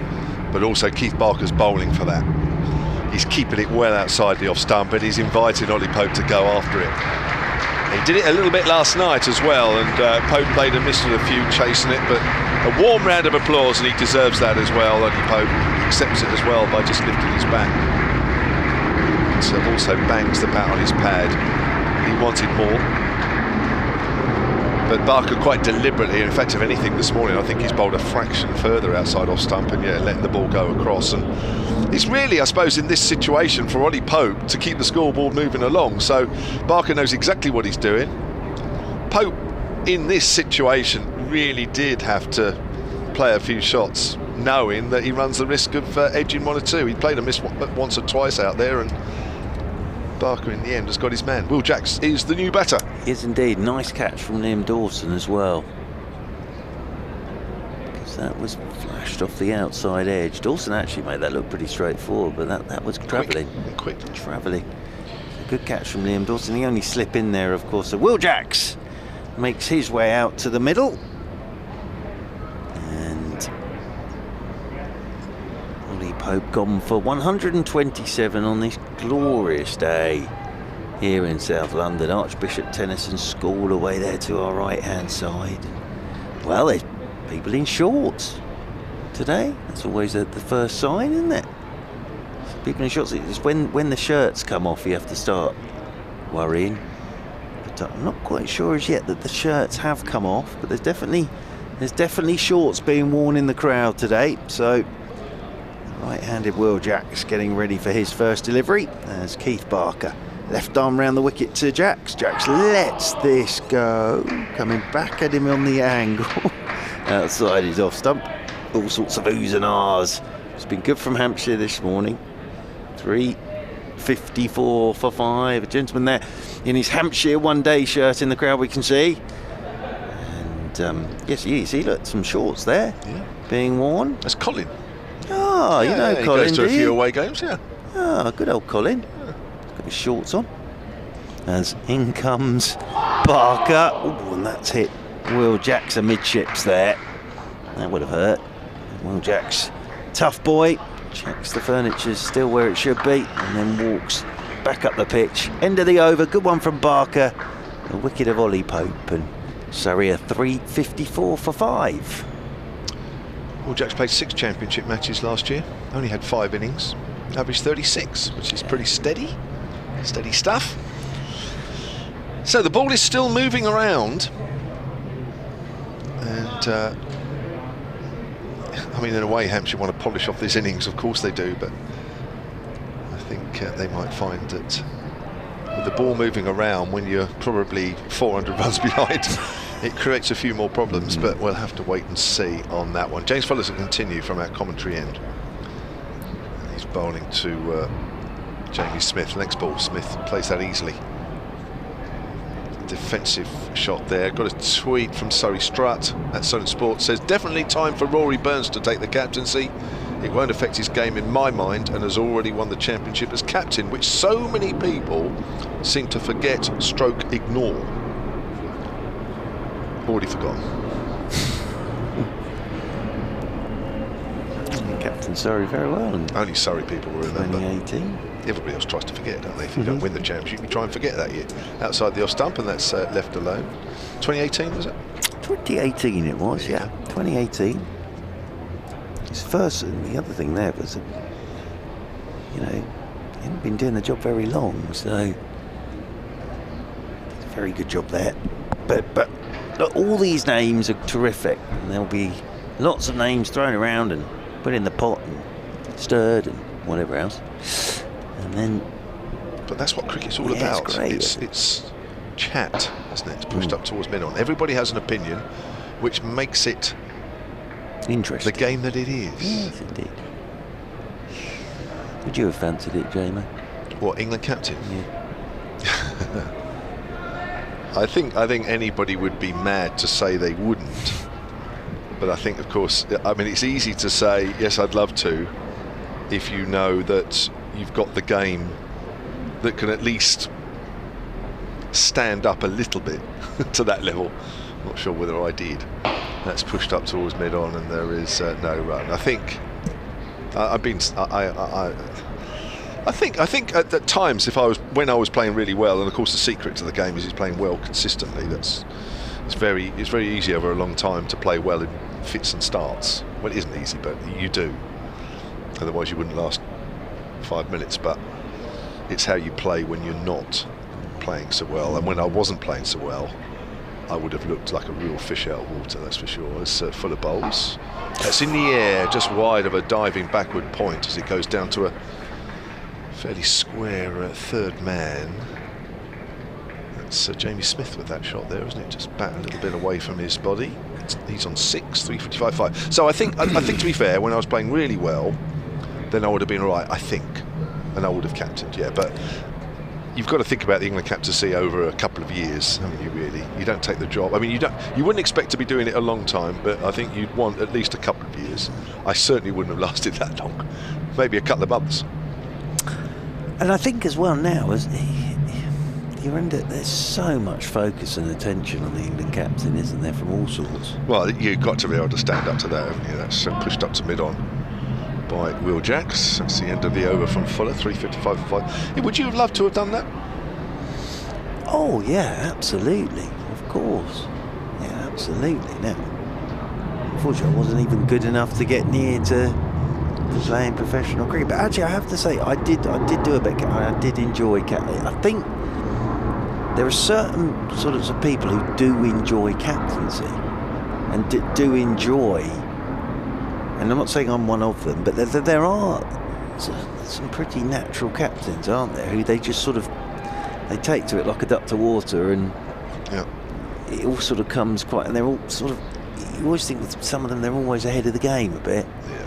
but also Keith Barker's bowling for that. He's keeping it well outside the off stump, but he's inviting Ollie Pope to go after it. He did it a little bit last night as well, and Pope played and missed a few chasing it, but a warm round of applause, and he deserves that as well. Ollie Pope accepts it as well by just lifting his bat. So also bangs the bat on his pad. He wanted more. But Barker quite deliberately, in fact, if anything this morning, I think he's bowled a fraction further outside off stump and letting the ball go across. And it's really, I suppose, in this situation for Ollie Pope to keep the scoreboard moving along. So Barker knows exactly what he's doing. Pope, in this situation, really did have to play a few shots, knowing that he runs the risk of edging one or two. He played a miss once or twice out there, and Barker in the end has got his man. Will Jacks is the new batter. He is indeed. Nice catch from Liam Dawson as well, because that was flashed off the outside edge. Dawson actually made that look pretty straightforward, but that was travelling. Quick. Travelling. A good catch from Liam Dawson. He only slip in there, of course. So Will Jacks makes his way out to the middle. And Ollie Pope gone for 127 on this glorious day here in South London. Archbishop Tennyson School away there to our right hand side. Well, there's people in shorts today. That's always the first sign, isn't it? People in shorts. It's when the shirts come off you have to start worrying. But I'm not quite sure as yet that the shirts have come off, but there's definitely shorts being worn in the crowd today. So right-handed Will Jacks getting ready for his first delivery as Keith Barker left arm round the wicket to Jacks. Jacks lets this go, coming back at him on the angle outside his off stump. All sorts of oohs and ahs. It's been good from Hampshire this morning. 354 for 5. A gentleman there in his Hampshire one-day shirt in the crowd, we can see. And yes, you see, look, some shorts there being worn. That's Colin. Oh, you know Colin, he goes to a few away games, good old Colin. Got his shorts on. As in comes Barker. Oh, and that's hit Will Jacks amidships there. That would have hurt. Will Jacks, tough boy, checks the furniture's still where it should be, and then walks back up the pitch. End of the over. Good one from Barker. A wicket of Ollie Pope, and Surrey are 354 for 5. Will Jacks played 6 championship matches last year, only had 5 innings, averaged 36, which is pretty steady stuff. So the ball is still moving around, and I mean, in a way, Hampshire want to polish off this innings, of course they do, but I think they might find that with the ball moving around when you're probably 400 runs behind, it creates a few more problems, but we'll have to wait and see on that one. James Fullers will continue from our commentary end. He's bowling to Jamie Smith. Next ball, Smith plays that easily. Defensive shot there. Got a tweet from Surrey Strutt at Solent Sports. Says, definitely time for Rory Burns to take the captaincy. It won't affect his game in my mind, and has already won the championship as captain, which so many people seem to forget / ignore. Already forgotten. Captain Surrey very well. And only Surrey people will remember. 2018. Everybody else tries to forget, don't they? If you don't win the championship, you try and forget that year. Outside the off stump, and that's left alone. 2018, was it? 2018 it was, yeah. 2018. His first, and the other thing there was, he hadn't been doing the job very long, so did a very good job there. But look, all these names are terrific, and there'll be lots of names thrown around and put in the pot and stirred and whatever else. And then, but that's what cricket's all about. It's chat, isn't it? It's pushed up towards mid-on. Everybody has an opinion, which makes it Interesting. The game that it is. Yes, indeed. Would you have fancied it, Jamie? What, England captain? Yeah. I think anybody would be mad to say they wouldn't. But I think, of course, I mean, it's easy to say, yes, I'd love to, if you know that you've got the game that can at least stand up a little bit to that level. Not sure whether I did. That's pushed up towards mid-on, and there is no run. I think I think at times, when I was playing really well, and of course the secret to the game is playing well consistently. It's very easy over a long time to play well in fits and starts. Well, it isn't easy, but you do. Otherwise, you wouldn't last 5 minutes. But it's how you play when you're not playing so well. And when I wasn't playing so well, I would have looked like a real fish out of water, that's for sure. It's full of bowls. It's in the air, just wide of a diving backward point as it goes down to a fairly square third man. That's Jamie Smith with that shot there, isn't it? Just back a little bit away from his body. He's on 6, 355.5. So I think to be fair, when I was playing really well, then I would have been all right, I think, and I would have captained, yeah. But you've got to think about the England captaincy over a couple of years, haven't you? Really, you don't take the job. I mean, you wouldn't expect to be doing it a long time, but I think you'd want at least a couple of years. I certainly wouldn't have lasted that long. Maybe a couple of months. And I think as well now, there's so much focus and attention on the England captain, isn't there, from all sorts? Well, you've got to be able to stand up to that, haven't you? That's pushed up to mid-on by Will Jacks. That's the end of the over from Fuller, 355.5. Would you have loved to have done that? Oh, yeah, absolutely. Of course. Yeah, absolutely. Now, unfortunately, I wasn't even good enough to get near to playing professional cricket. But actually, I have to say, I did do a bit. I did enjoy captain. I think there are certain sorts of people who do enjoy captaincy and do enjoy, and I'm not saying I'm one of them, but there are some pretty natural captains, aren't there, who they just sort of, they take to it like a duck to water, and yeah, it all sort of comes quite, and they're all sort of, you always think with some of them they're always ahead of the game a bit. Yeah.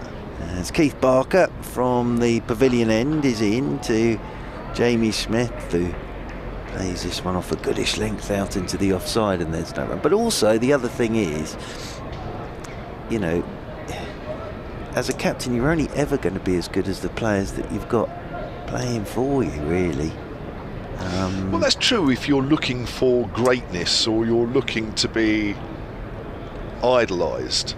As Keith Barker from the pavilion end is in to Jamie Smith, who plays this one off a goodish length out into the offside, and there's no run. But also the other thing is, you know, as a captain, you're only ever going to be as good as the players that you've got playing for you, really. Well, that's true if you're looking for greatness or you're looking to be idolised.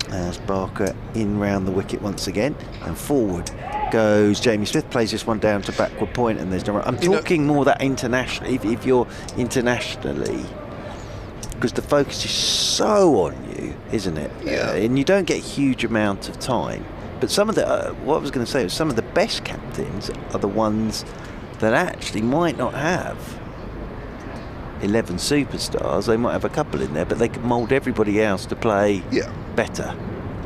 As Barker in round the wicket once again, and forward goes Jamie Smith, plays this one down to backward point, and there's no run. I'm talking more that internationally, if you're internationally, because the focus is so on you, isn't it? Yeah. And you don't get a huge amount of time. But some of the, what I was going to say was some of the best captains are the ones that actually might not have 11 superstars. They might have a couple in there, but they can mould everybody else to play better.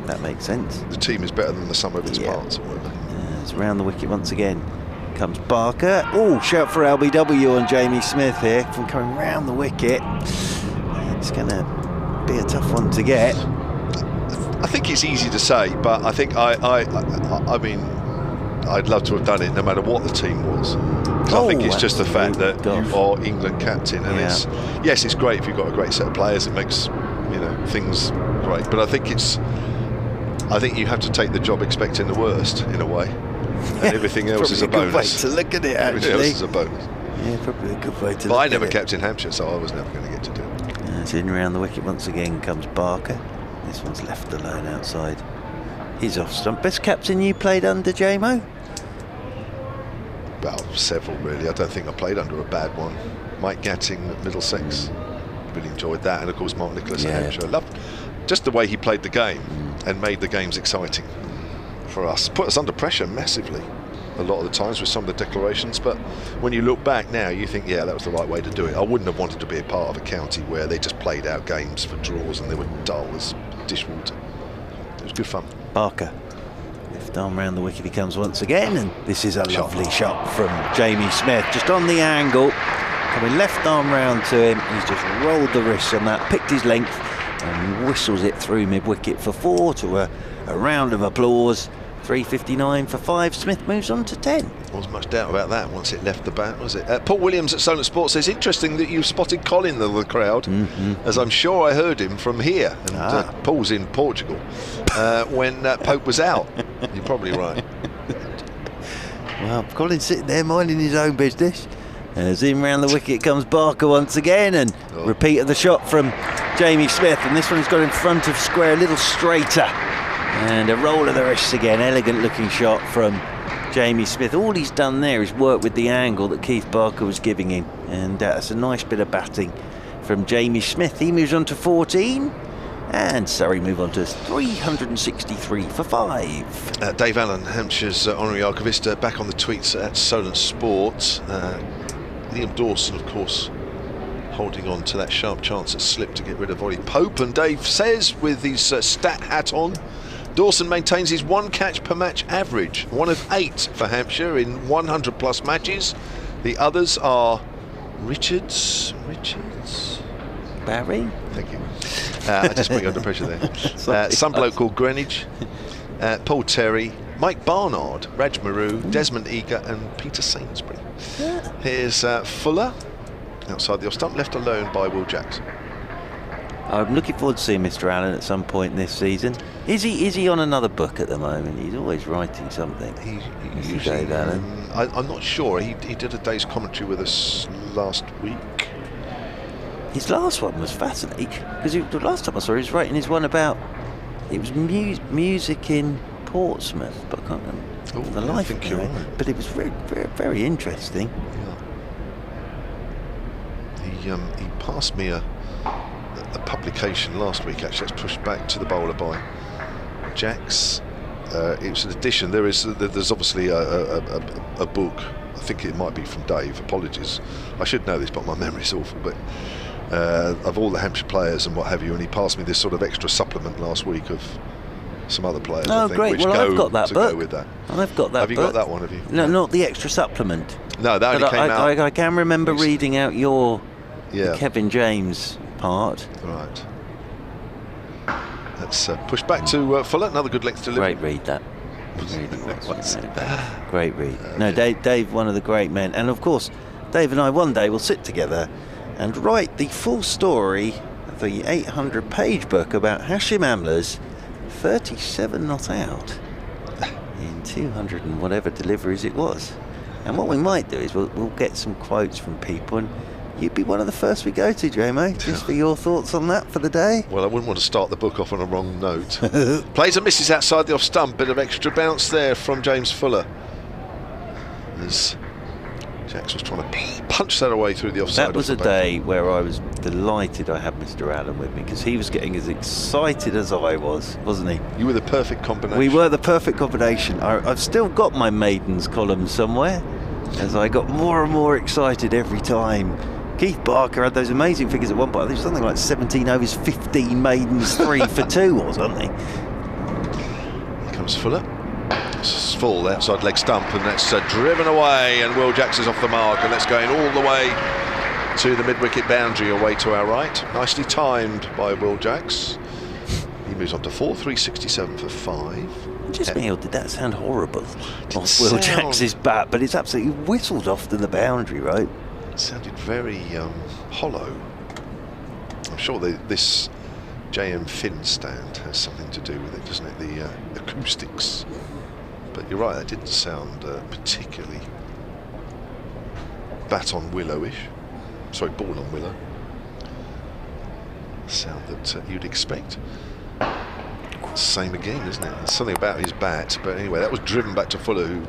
That makes sense. The team is better than the sum of its parts. It's around the wicket once again. Comes Barker. Oh, shout for LBW on Jamie Smith here from coming round the wicket. It's going to be a tough one to get. I think it's easy to say, but I think I mean, I'd love to have done it no matter what the team was. I think it's just the fact that you are England captain, and it's great if you've got a great set of players. It makes, you know, things great. But I think you have to take the job expecting the worst in a way, and everything else is a bonus. Way to look at it, actually. Everything else is a bonus. Yeah, probably a good way to look at it. But I never captained Hampshire, so I was never going to get to do it. It's in round the wicket once again comes Barker. This one's left alone outside. He's off stump. Best captain you played under, JMO? Well, several really. I don't think I played under a bad one. Mike Gatting at Middlesex, really enjoyed that, and of course Mark Nicholas at Hampshire. I loved just the way he played the game and made the games exciting for us. Put us under pressure massively a lot of the times with some of the declarations, but when you look back now, you think, yeah, that was the right way to do it. I wouldn't have wanted to be a part of a county where they just played out games for draws and they were dull as dishwater. It was good fun. Barker, left arm round the wicket he comes once again, and this is a lovely shot from Jamie Smith, just on the angle, coming left arm round to him. He's just rolled the wrist on that, picked his length, and whistles it through mid-wicket for 4 to a round of applause. 3:59 for 5. Smith moves on to 10. There wasn't much doubt about that once it left the bat, was it? Paul Williams at Solent Sports says, interesting that you spotted Colin in the crowd, as I'm sure I heard him from here. And Paul's in Portugal when Pope was out. You're probably right. Well, Colin's sitting there minding his own business. As in round the wicket comes Barker once again, and repeat of the shot from Jamie Smith. And this one's got in front of square, a little straighter. And a roll of the wrists again, elegant looking shot from Jamie Smith. All he's done there is work with the angle that Keith Barker was giving him, and that's a nice bit of batting from Jamie Smith. He moves on to 14, and Surrey move on to 363 for 5. Dave Allen, Hampshire's honorary archivist, back on the tweets at Solent Sports. Liam Dawson, of course, holding on to that sharp chance that slipped to get rid of Ollie Pope. And Dave says, with his stat hat on, Dawson maintains his 1 catch per match average, 1 of 8 for Hampshire in 100 plus matches. The others are Richards, Barry. Thank you. I just bring under pressure there. Some bloke called Greenwich, Paul Terry, Mike Barnard, Raj Maru, Desmond Eager and Peter Sainsbury. Yeah. Here's Fuller outside the off stump, left alone by Will Jackson. I'm looking forward to seeing Mr. Allen at some point this season. Is he on another book at the moment? He's always writing something. He usually, Dave Allen. I'm not sure. He did a day's commentary with us last week. His last one was fascinating, because the last time I saw he was writing his one about, it was music in Portsmouth, but I can't remember the life of it. Right. But it was very, very, very interesting. Yeah. He passed me a publication last week, actually. It's pushed back to the bowler by Jacks. It's an edition. There's obviously a book. I think it might be from Dave. Apologies, I should know this, but my memory's awful. But of all the Hampshire players and what have you, and he passed me this sort of extra supplement last week of some other players. Oh, I think, great! Which well, I've got that book. Go with that. I've got that. Have you got that one? Have you? No, not the extra supplement. No, that only came out. I can remember reading out your the Kevin James part. Right. Let's push back to Fuller. Another good length delivery. Great read, that. Great read. No, Dave, one of the great men. And of course, Dave and I one day will sit together and write the full story of the 800-page book about Hashim Amla's 37 not out in 200 and whatever deliveries it was. And what we might do is we'll get some quotes from people, and you'd be one of the first we go to, JMO, just for your thoughts on that for the day. Well, I wouldn't want to start the book off on a wrong note. Plays and misses outside the off stump. Bit of extra bounce there from James Fuller, as Jax was trying to punch that away through the offside. That was a day where I was delighted I had Mr. Allen with me, because he was getting as excited as I was, wasn't he? You were the perfect combination. We were the perfect combination. I've still got my maidens column somewhere, as I got more and more excited every time. Keith Barker had those amazing figures at one point. I think something like 17 overs, 15 maidens, 3 for 2 or something. Here comes Fuller. It's full outside leg stump, and that's driven away, and Will Jackson's off the mark, and that's going all the way to the mid-wicket boundary away to our right. Nicely timed by Will Jacks. He moves on to 4, 367 for 5. Just me, or did that sound horrible off Will Jacks's bat? But it's absolutely whistled off to the boundary, right? It sounded very hollow. I'm sure this JM Finn stand has something to do with it, doesn't it? The acoustics. But you're right, that didn't sound particularly bat on willowish. Sorry, ball on willow. Sound that you'd expect. Same again, isn't it? There's something about his bat, but anyway, that was driven back to Fuller, who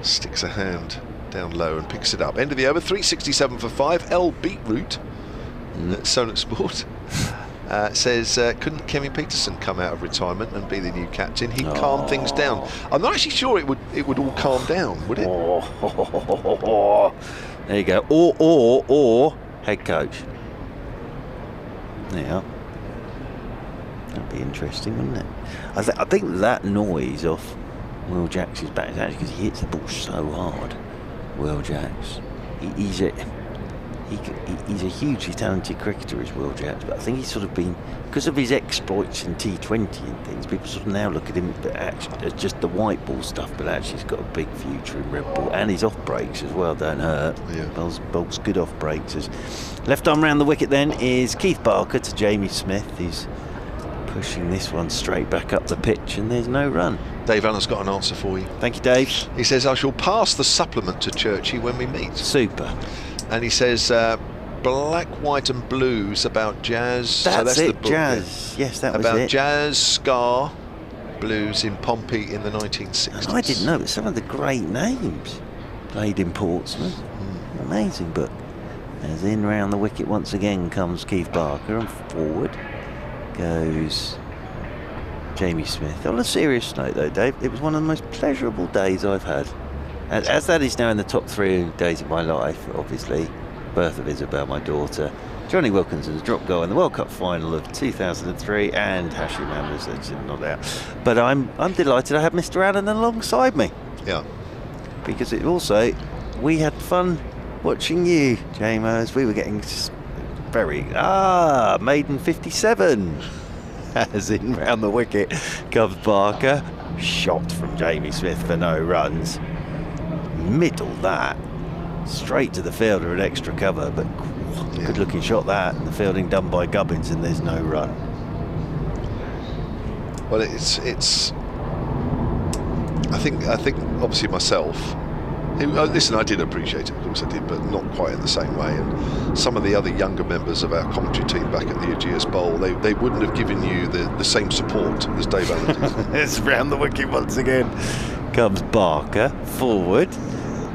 sticks a hand down low and picks it up. End of the over, 367 for 5. L Beetroot, Solent Sport, says, couldn't Kevin Peterson come out of retirement and be the new captain? He'd calm things down. I'm not actually sure it would all calm down, would it? There you go. Or head coach. Yeah. That'd be interesting, wouldn't it? I think that noise off Will Jacks' bat is actually because he hits the ball so hard. Will Jacks. He's he's a hugely talented cricketer, is Will Jacks, but I think he's sort of been, because of his exploits in T20 and things, people sort of now look at him as just the white ball stuff, but actually he's got a big future in red ball, and his off breaks as well don't hurt. Yeah. Bowls good off breaks. Left arm round the wicket then is Keith Barker to Jamie Smith. He's pushing this one straight back up the pitch, and there's no run. Dave Allen's got an answer for you. Thank you, Dave. He says, I shall pass the supplement to Churchy when we meet. Super. And he says, black, white and blues about jazz. That's the it, book, jazz. Yes, that was about it. jazz, ska, blues in Pompey in the 1960s. And I didn't know, but some of the great names played in Portsmouth. Amazing book. As in round the wicket once again comes Keith Barker, and forward goes Jamie Smith. On a serious note though, Dave, it was one of the most pleasurable days I've had. As that is now in the top 3 days of my life, obviously. Birth of Isabel, my daughter. Johnny Wilkinson's drop goal in the World Cup final of 2003, and Hampshire members, that's not out. But I'm delighted I have Mr. Allen alongside me. Yeah. Because it also, we had fun watching you, JMO, as we were getting very maiden 57. As in round the wicket comes Barker, shot from Jamie Smith for no runs. Middle that, straight to the fielder at extra cover, but good looking shot that, and the fielding done by Gubbins, and there's no run. Well, it's I think obviously myself, listen, I did appreciate it, of course I did, but not quite in the same way. And some of the other younger members of our commentary team back at the Aegeus Bowl, they wouldn't have given you the same support as Dave Allen did. It's round the wicket once again. Comes Barker, forward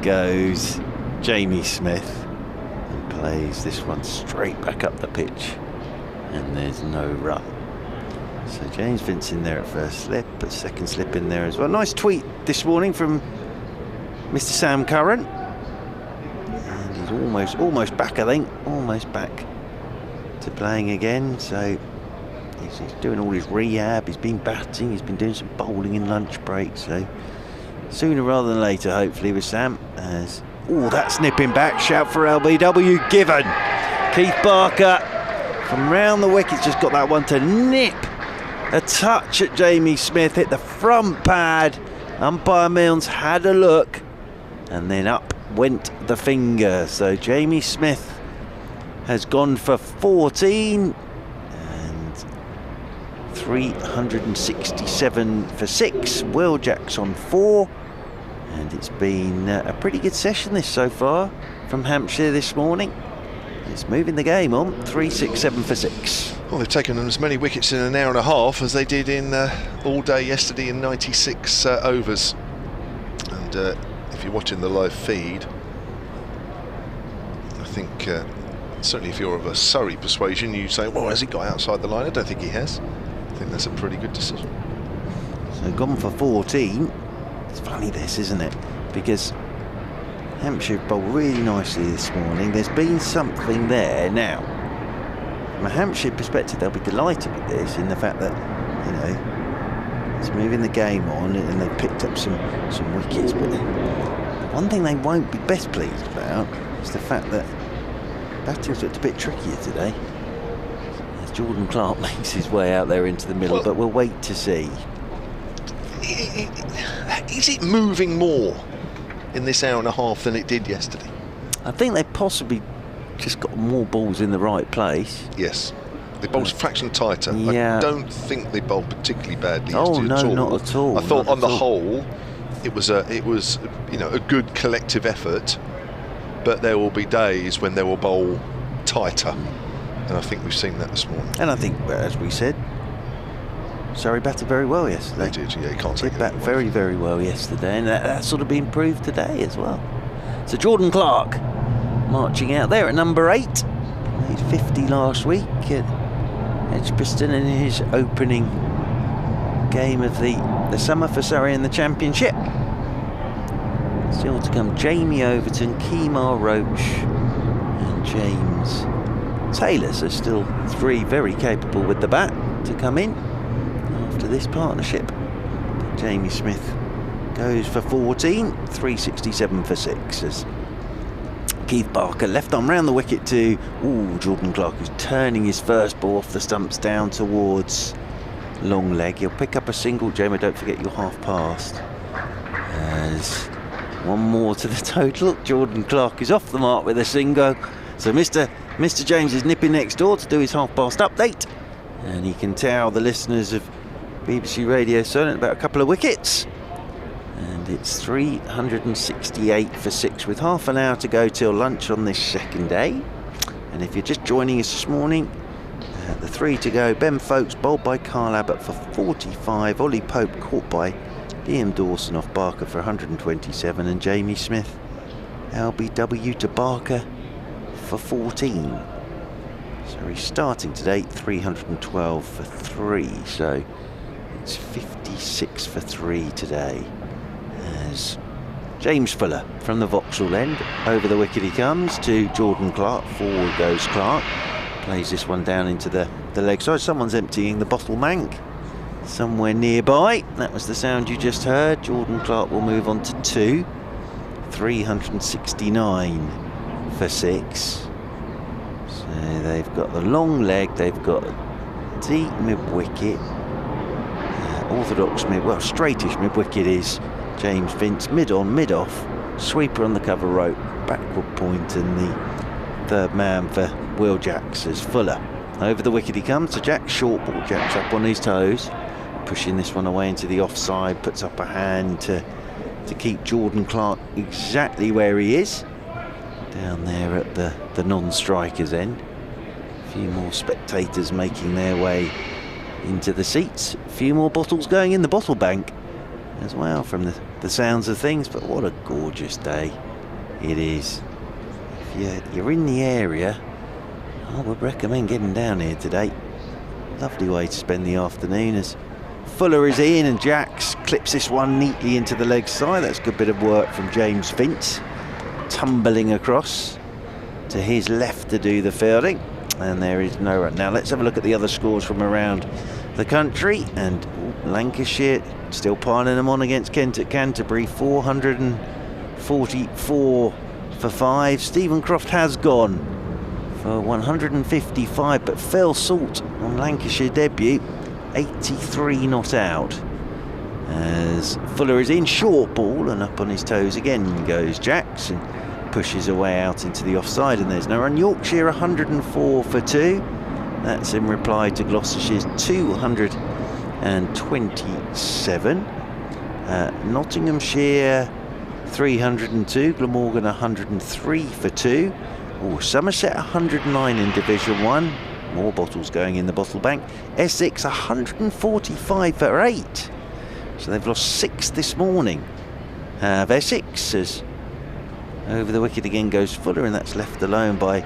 goes Jamie Smith, and plays this one straight back up the pitch, and there's no run. So James Vince in there at first slip, but second slip in there as well. Nice tweet this morning from Mr. Sam Curran, and he's almost back, I think, almost back to playing again. So he's doing all his rehab, he's been batting, he's been doing some bowling in lunch break, so sooner rather than later hopefully with Sam. As that snipping back, shout for LBW given. Keith Barker from round the wicket's just got that one to nip a touch at Jamie Smith, hit the front pad. Umpire Milnes had a look, and then up went the finger. So Jamie Smith has gone for 14 and 367 for 6. Will Jacks on 4, and it's been a pretty good session this so far from Hampshire this morning. It's moving the game on. 367 for 6. Well, they've taken as many wickets in an hour and a half as they did in all day yesterday in 96 overs. And if you're watching the live feed, I think certainly if you're of a Surrey persuasion, you say, well, has he got outside the line? I don't think he has. I think that's a pretty good decision. So gone for 14. It's funny this, isn't it? Because Hampshire bowled really nicely this morning. There's been something there now. From a Hampshire perspective, they'll be delighted with this, in the fact that, you know, it's moving the game on, and they've picked up some wickets. But one thing they won't be best pleased about is the fact that batting's looked a bit trickier today, as Jordan Clark makes his way out there into the middle. Well, but we'll wait to see. Is it moving more in this hour and a half than it did yesterday? I think they possibly just got more balls in the right place. Yes, they bowled a fraction tighter. Yeah. I don't think they bowled particularly badly Oh yesterday no, at all. not at all. I thought not on the whole it was you know, a good collective effort, but there will be days when they will bowl tighter, and I think we've seen that this morning. And I think, as we said, Surrey batted very well yesterday. They did, yeah, you can't take it bat away. very, very well yesterday, and that's sort of been improved today as well. So Jordan Clark marching out there at number 8. Made 50 last week at Edgbaston in his opening game of the summer for Surrey in the Championship. Still to come, Jamie Overton, Kemar Roach and James Taylor. So still 3 very capable with the bat to come in after this partnership. Jamie Smith goes for 14, 367 for 6 as Keith Barker, left arm round the wicket to Jordan Clark, who's turning his first ball off the stumps down towards long leg. He'll pick up a single. Jamie, don't forget your half past. As one more to the total. Jordan Clark is off the mark with a single. So Mr. James is nipping next door to do his half past update. And he can tell the listeners of BBC Radio Solent about a couple of wickets. And it's 368 for 6 with half an hour to go till lunch on this second day. And if you're just joining us this morning, the 3 to go, Ben Foakes bowled by Carl Abbott for 45, Ollie Pope caught by Liam Dawson off Barker for 127, and Jamie Smith LBW to Barker for 14. So he's starting today 312 for 3, so it's 56 for 3 today. As James Fuller from the Vauxhall end, over the wicket he comes to Jordan Clark. Forward goes Clark, plays this one down into the leg side. Someone's emptying the bottle bank somewhere nearby. That was the sound you just heard. Jordan Clark will move on to 2. 369 for 6. So they've got the long leg, they've got deep mid-wicket, orthodox mid, well, straightish mid-wicket is James Vince, mid-on, mid-off, sweeper on the cover rope, backward point, and the third man for Will Jacks as Fuller. Over the wicket he comes to Jack, short ball. Jack's up on his toes, pushing this one away into the offside, puts up a hand to keep Jordan Clark exactly where he is, down there at the non-striker's end. A few more spectators making their way into the seats, a few more bottles going in the bottle bank as well from the sounds of things. But what a gorgeous day it is. If you're in the area, I would recommend getting down here today. Lovely way to spend the afternoon as Fuller is in and Jacks clips this one neatly into the leg side. That's a good bit of work from James Vince, tumbling across to his left to do the fielding, and there is no run. Now let's have a look at the other scores from around the country. And Lancashire still piling them on against Kent at Canterbury, 444 for 5. Stephen Croft has gone for 155, but fell short on Lancashire debut, 83 not out. As Fuller is in, short ball, and up on his toes again goes Jackson, pushes away out into the offside, and there's no run. Yorkshire 104 for 2. That's in reply to Gloucestershire's 227. Nottinghamshire 302. Glamorgan 103 for 2. Somerset 109 in Division 1. More bottles going in the bottle bank. Essex 145 for 8. So they've lost 6 this morning. Essex, as over the wicket again goes Fuller, and that's left alone by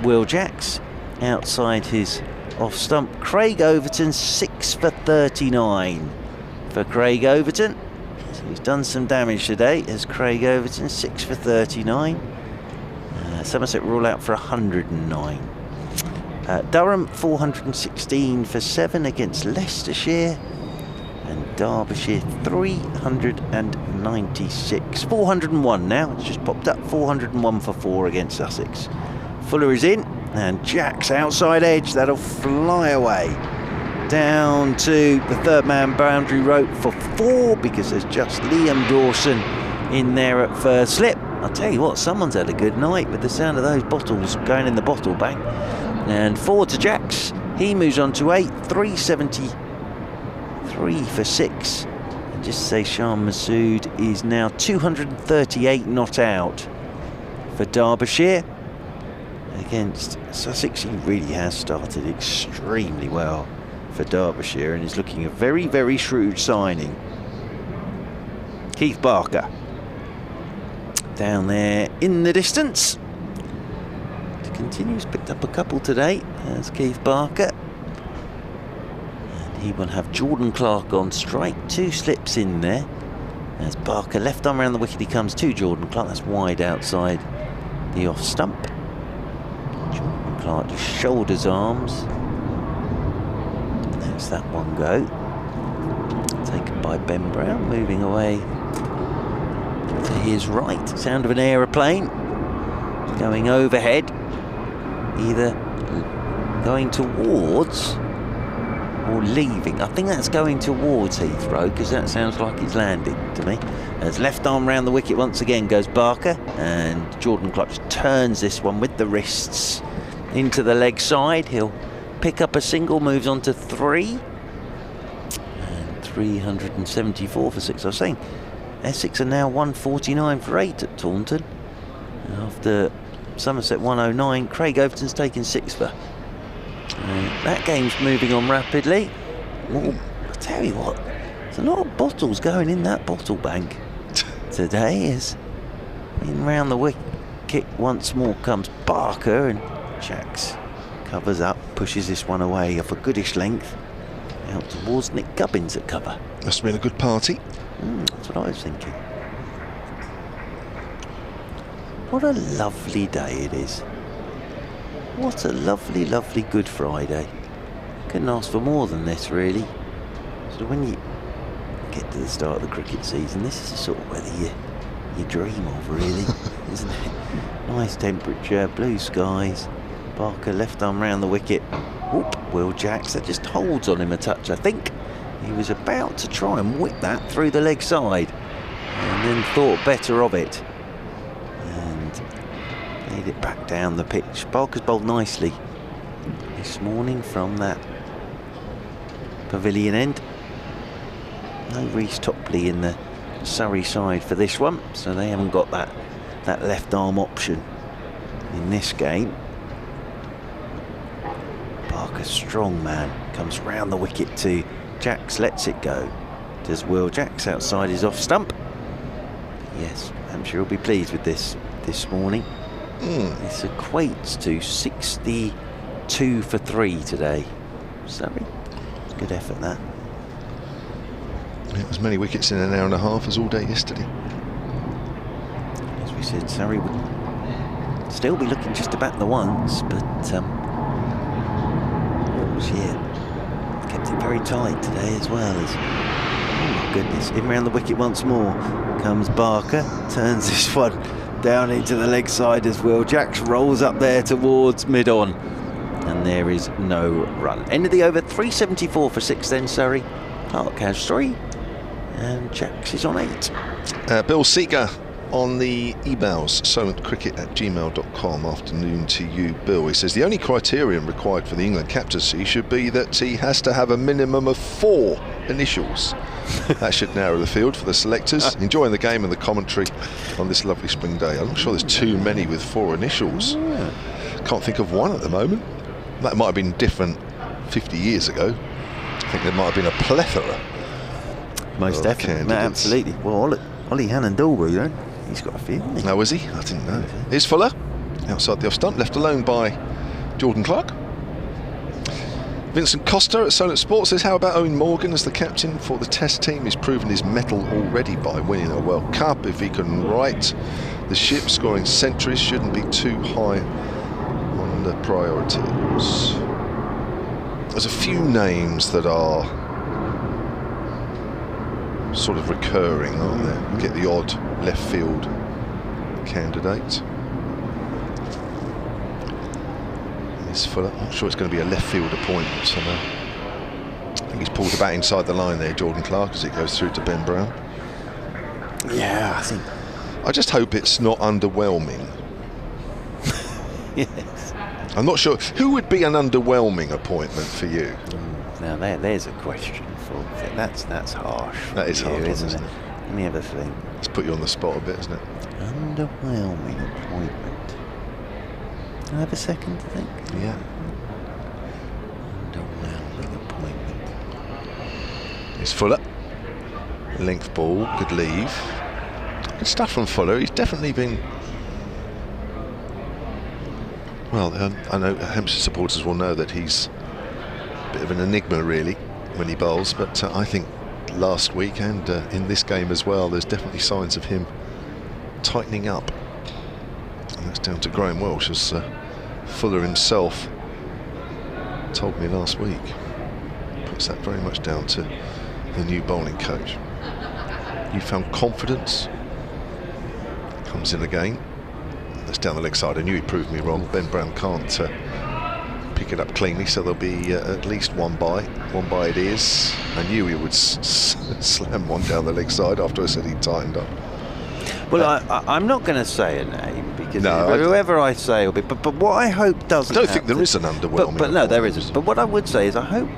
Will Jacks outside his off stump. Craig Overton 6 for 39 for Craig Overton. So he's done some damage today as Craig Overton, 6 for 39. Somerset rule out for 109. Durham 416 for 7 against Leicestershire, and Derbyshire 396. 401 now, it's just popped up. 401 for 4 against Sussex. Fuller is in, and Jack's outside edge, that'll fly away down to the third man boundary rope for 4, because there's just Liam Dawson in there at first slip. I'll tell you what, someone's had a good night with the sound of those bottles going in the bottle bank. And forward to Jacks, he moves on to 8, 373 for 6. And just to say, Shan Masood is now 238 not out for Derbyshire against Sussex. He really has started extremely well for Derbyshire and is looking a very, very shrewd signing. Keith Barker down there in the distance. Continues, picked up a couple today as Keith Barker, and he will have Jordan Clark on strike. 2 slips in there as Barker left arm around the wicket he comes to Jordan Clark. That's wide outside the off stump. Jordan Clark just shoulders arms. There's that one go, taken by Ben Brown, moving away to his right. Sound of an aeroplane. going overhead, either going towards or leaving. I think that's going towards Heathrow, because that sounds like it's landed to me. As left arm round the wicket once again goes Barker, and Jordan Clark turns this one with the wrists into the leg side. He'll pick up a single, moves on to 3, and 374 for 6. I was saying Essex are now 149 for 8 at Taunton after Somerset 109. Craig Overton's taken 6 for. That game's moving on rapidly. Oh, I tell you what, there's a lot of bottles going in that bottle bank today. Is in round the wicket once more comes Barker, and Jacks covers up, pushes this one away off a goodish length out towards Nick Gubbins at cover. Must have been a good party. That's what I was thinking. What a lovely day it is. What a lovely, lovely Good Friday. Couldn't ask for more than this, really. So when you get to the start of the cricket season, this is the sort of weather you dream of, really, isn't it? Nice temperature, blue skies. Barker left arm round the wicket. Whoop, Will Jacks, that just holds on him a touch, I think. He was about to try and whip that through the leg side, and then thought better of it. Laid it back down the pitch. Barker's bowled nicely this morning from that pavilion end. No Reece Topley in the Surrey side for this one, so they haven't got that left arm option in this game. Barker, strong man, comes round the wicket to Jacks, lets it go. Does Will Jacks outside his off stump? Yes, Hampshire will be pleased with this morning. This equates to 62 for 3 today. Surrey, good effort that. It was many wickets in an hour and a half as all day yesterday. As we said, Surrey would still be looking just about the ones, but kept it very tight today as well. As, oh my goodness, in round the wicket once more comes Barker, turns this one down into the leg side as Will Jacks rolls up there towards mid-on, and there is no run. End of the over, 374 for 6 then, Surrey. Clark has 3 and Jacks is on 8. Bill Seeger on the emails, solentcricket@gmail.com. Afternoon to you, Bill. He says the only criterion required for the England captaincy should be that he has to have a minimum of 4 initials. That should narrow the field for the selectors. Enjoying the game and the commentary on this lovely spring day. I'm not sure there's too many with 4 initials. Can't think of one at the moment. That might have been different 50 years ago. I think there might have been a plethora. Most definitely, absolutely. Well, Ollie Hannon-Dalbury, then, he's got a few, hasn't he? No, is he? I didn't know. Here's Fuller, outside the off stump, left alone by Jordan Clark. Vincent Costa at Solent Sports says, how about Owen Morgan as the captain for the Test team? He's proven his mettle already by winning a World Cup. If he can right the ship, scoring centuries shouldn't be too high on the priorities. There's a few names that are sort of recurring, aren't there? You get the odd left field candidate. It's Fuller. I'm not sure it's going to be a left field appointment somehow. I think he's pulled the bat inside the line there, Jordan Clark, as it goes through to Ben Brown. Yeah, I think. I just hope it's not underwhelming. Yes. I'm not sure. Who would be an underwhelming appointment for you? Now there's a question for that's harsh. That is hard, isn't it? Let me have a think. It's put you on the spot a bit, isn't it? Underwhelming appointment. Can I have a second to think? Yeah. Underwhelming appointment. It's Fuller. Length ball, good leave. Good stuff from Fuller. He's definitely been. Well, I know Hampshire supporters will know that he's a bit of an enigma, really, when he bowls. But I think last week and in this game as well, there's definitely signs of him tightening up. And that's down to Graham Welsh, as Fuller himself told me last week. Puts that very much down to the new bowling coach. You found confidence. Comes in again. That's down the leg side. I knew he proved me wrong. Ben Brown can't pick it up cleanly, so there'll be at least one by. One by it is. I knew he would slam one down the leg side after I said he tightened up. Well, I'm not going to say a name because no, whoever I say will be. But what I hope doesn't. I don't think there is an underwhelming. But no, there isn't. But what I would say is I hope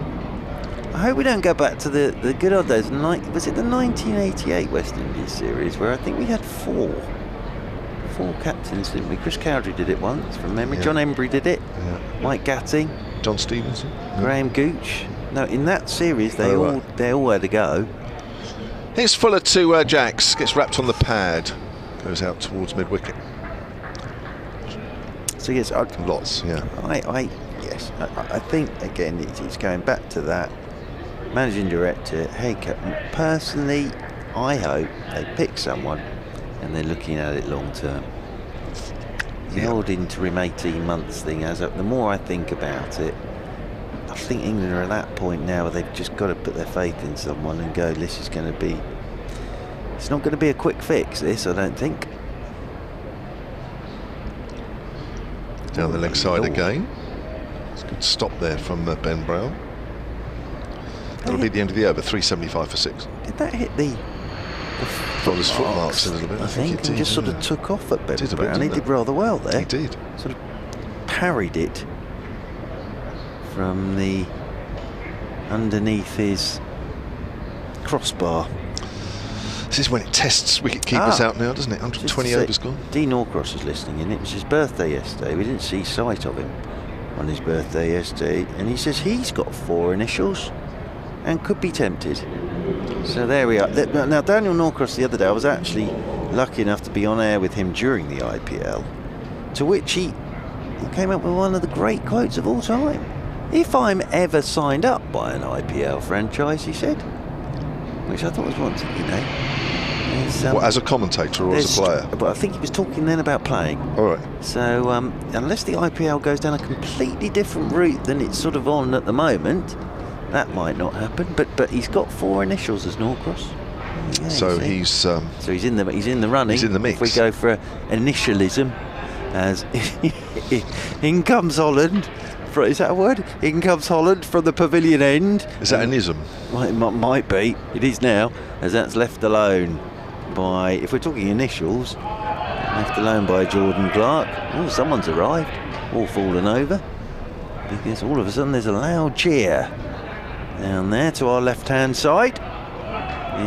we don't go back to the good old days. Was it the 1988 West Indies series where I think we had four captains, didn't we? Chris Cowdery did it once from memory. Yeah. John Embry did it. Yeah. Mike Gatting. John Stevenson. Graham Gooch. No, in that series they all had a go. Here's Fuller to Jacks. Gets wrapped on the pad. Goes out towards mid wicket. So yes, lots. Yeah. I think again it's going back to that. Managing director, hey, personally, I hope they pick someone and they're looking at it long term. The old interim 18 months thing, the more I think about it, I think England are at that point now where they've just got to put their faith in someone and go, this is going to be, it's not going to be a quick fix, this, I don't think. Down the leg side again. It's a good stop there from Ben Brown. That'll be the end of the over, 375 for 6. Did that hit the footmarks a little bit? I think it did, just sort of took off at Ben Brown. He did rather well there. He did. Sort of parried it from the underneath his crossbar. This is when it tests wicket keepers out now, doesn't it? 120 overs gone. Dean Norcross was listening in. It was his birthday yesterday. We didn't see sight of him on his birthday yesterday, and he says he's got 4 initials and could be tempted. So there we are. Now Daniel Norcross the other day, I was actually lucky enough to be on air with him during the IPL, to which he came up with one of the great quotes of all time. If I'm ever signed up by an IPL franchise, he said, which I thought was once, as a commentator or as a player? But I think he was talking then about playing. All right. So unless the IPL goes down a completely different route than it's sort of on at the moment, that might not happen. But he's got 4 initials as Norcross. Yeah, so he's in the running. He's in the mix. If we go for initialism, as in comes Holland. Is that a word? In comes Holland from the pavilion end. Is that an ism? Well, it might be. It is now, as that's left alone by, if we're talking initials, left alone by Jordan Clark. Oh, someone's arrived. All fallen over. Because all of a sudden there's a loud cheer down there to our left-hand side.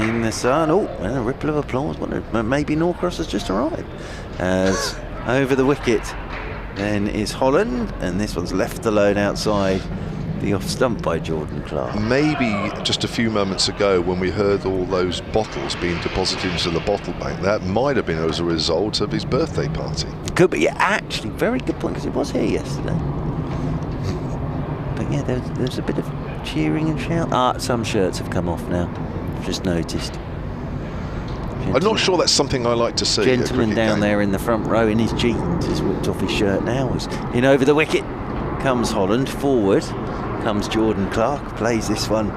In the sun. Oh, and a ripple of applause. Maybe Norcross has just arrived. As over the wicket then is Holland, and this one's left alone outside the off stump by Jordan Clark. Maybe just a few moments ago when we heard all those bottles being deposited into the bottle bank, that might have been as a result of his birthday party. Could be, yeah, actually, very good point, because it was here yesterday. But yeah, there's a bit of cheering and shout. Some shirts have come off now, I've just noticed. I'm not sure that's something I like to see. Gentleman down there in the front row in his jeans has whipped off his shirt now. He's in over the wicket. Comes Holland forward. Comes Jordan Clark. Plays this one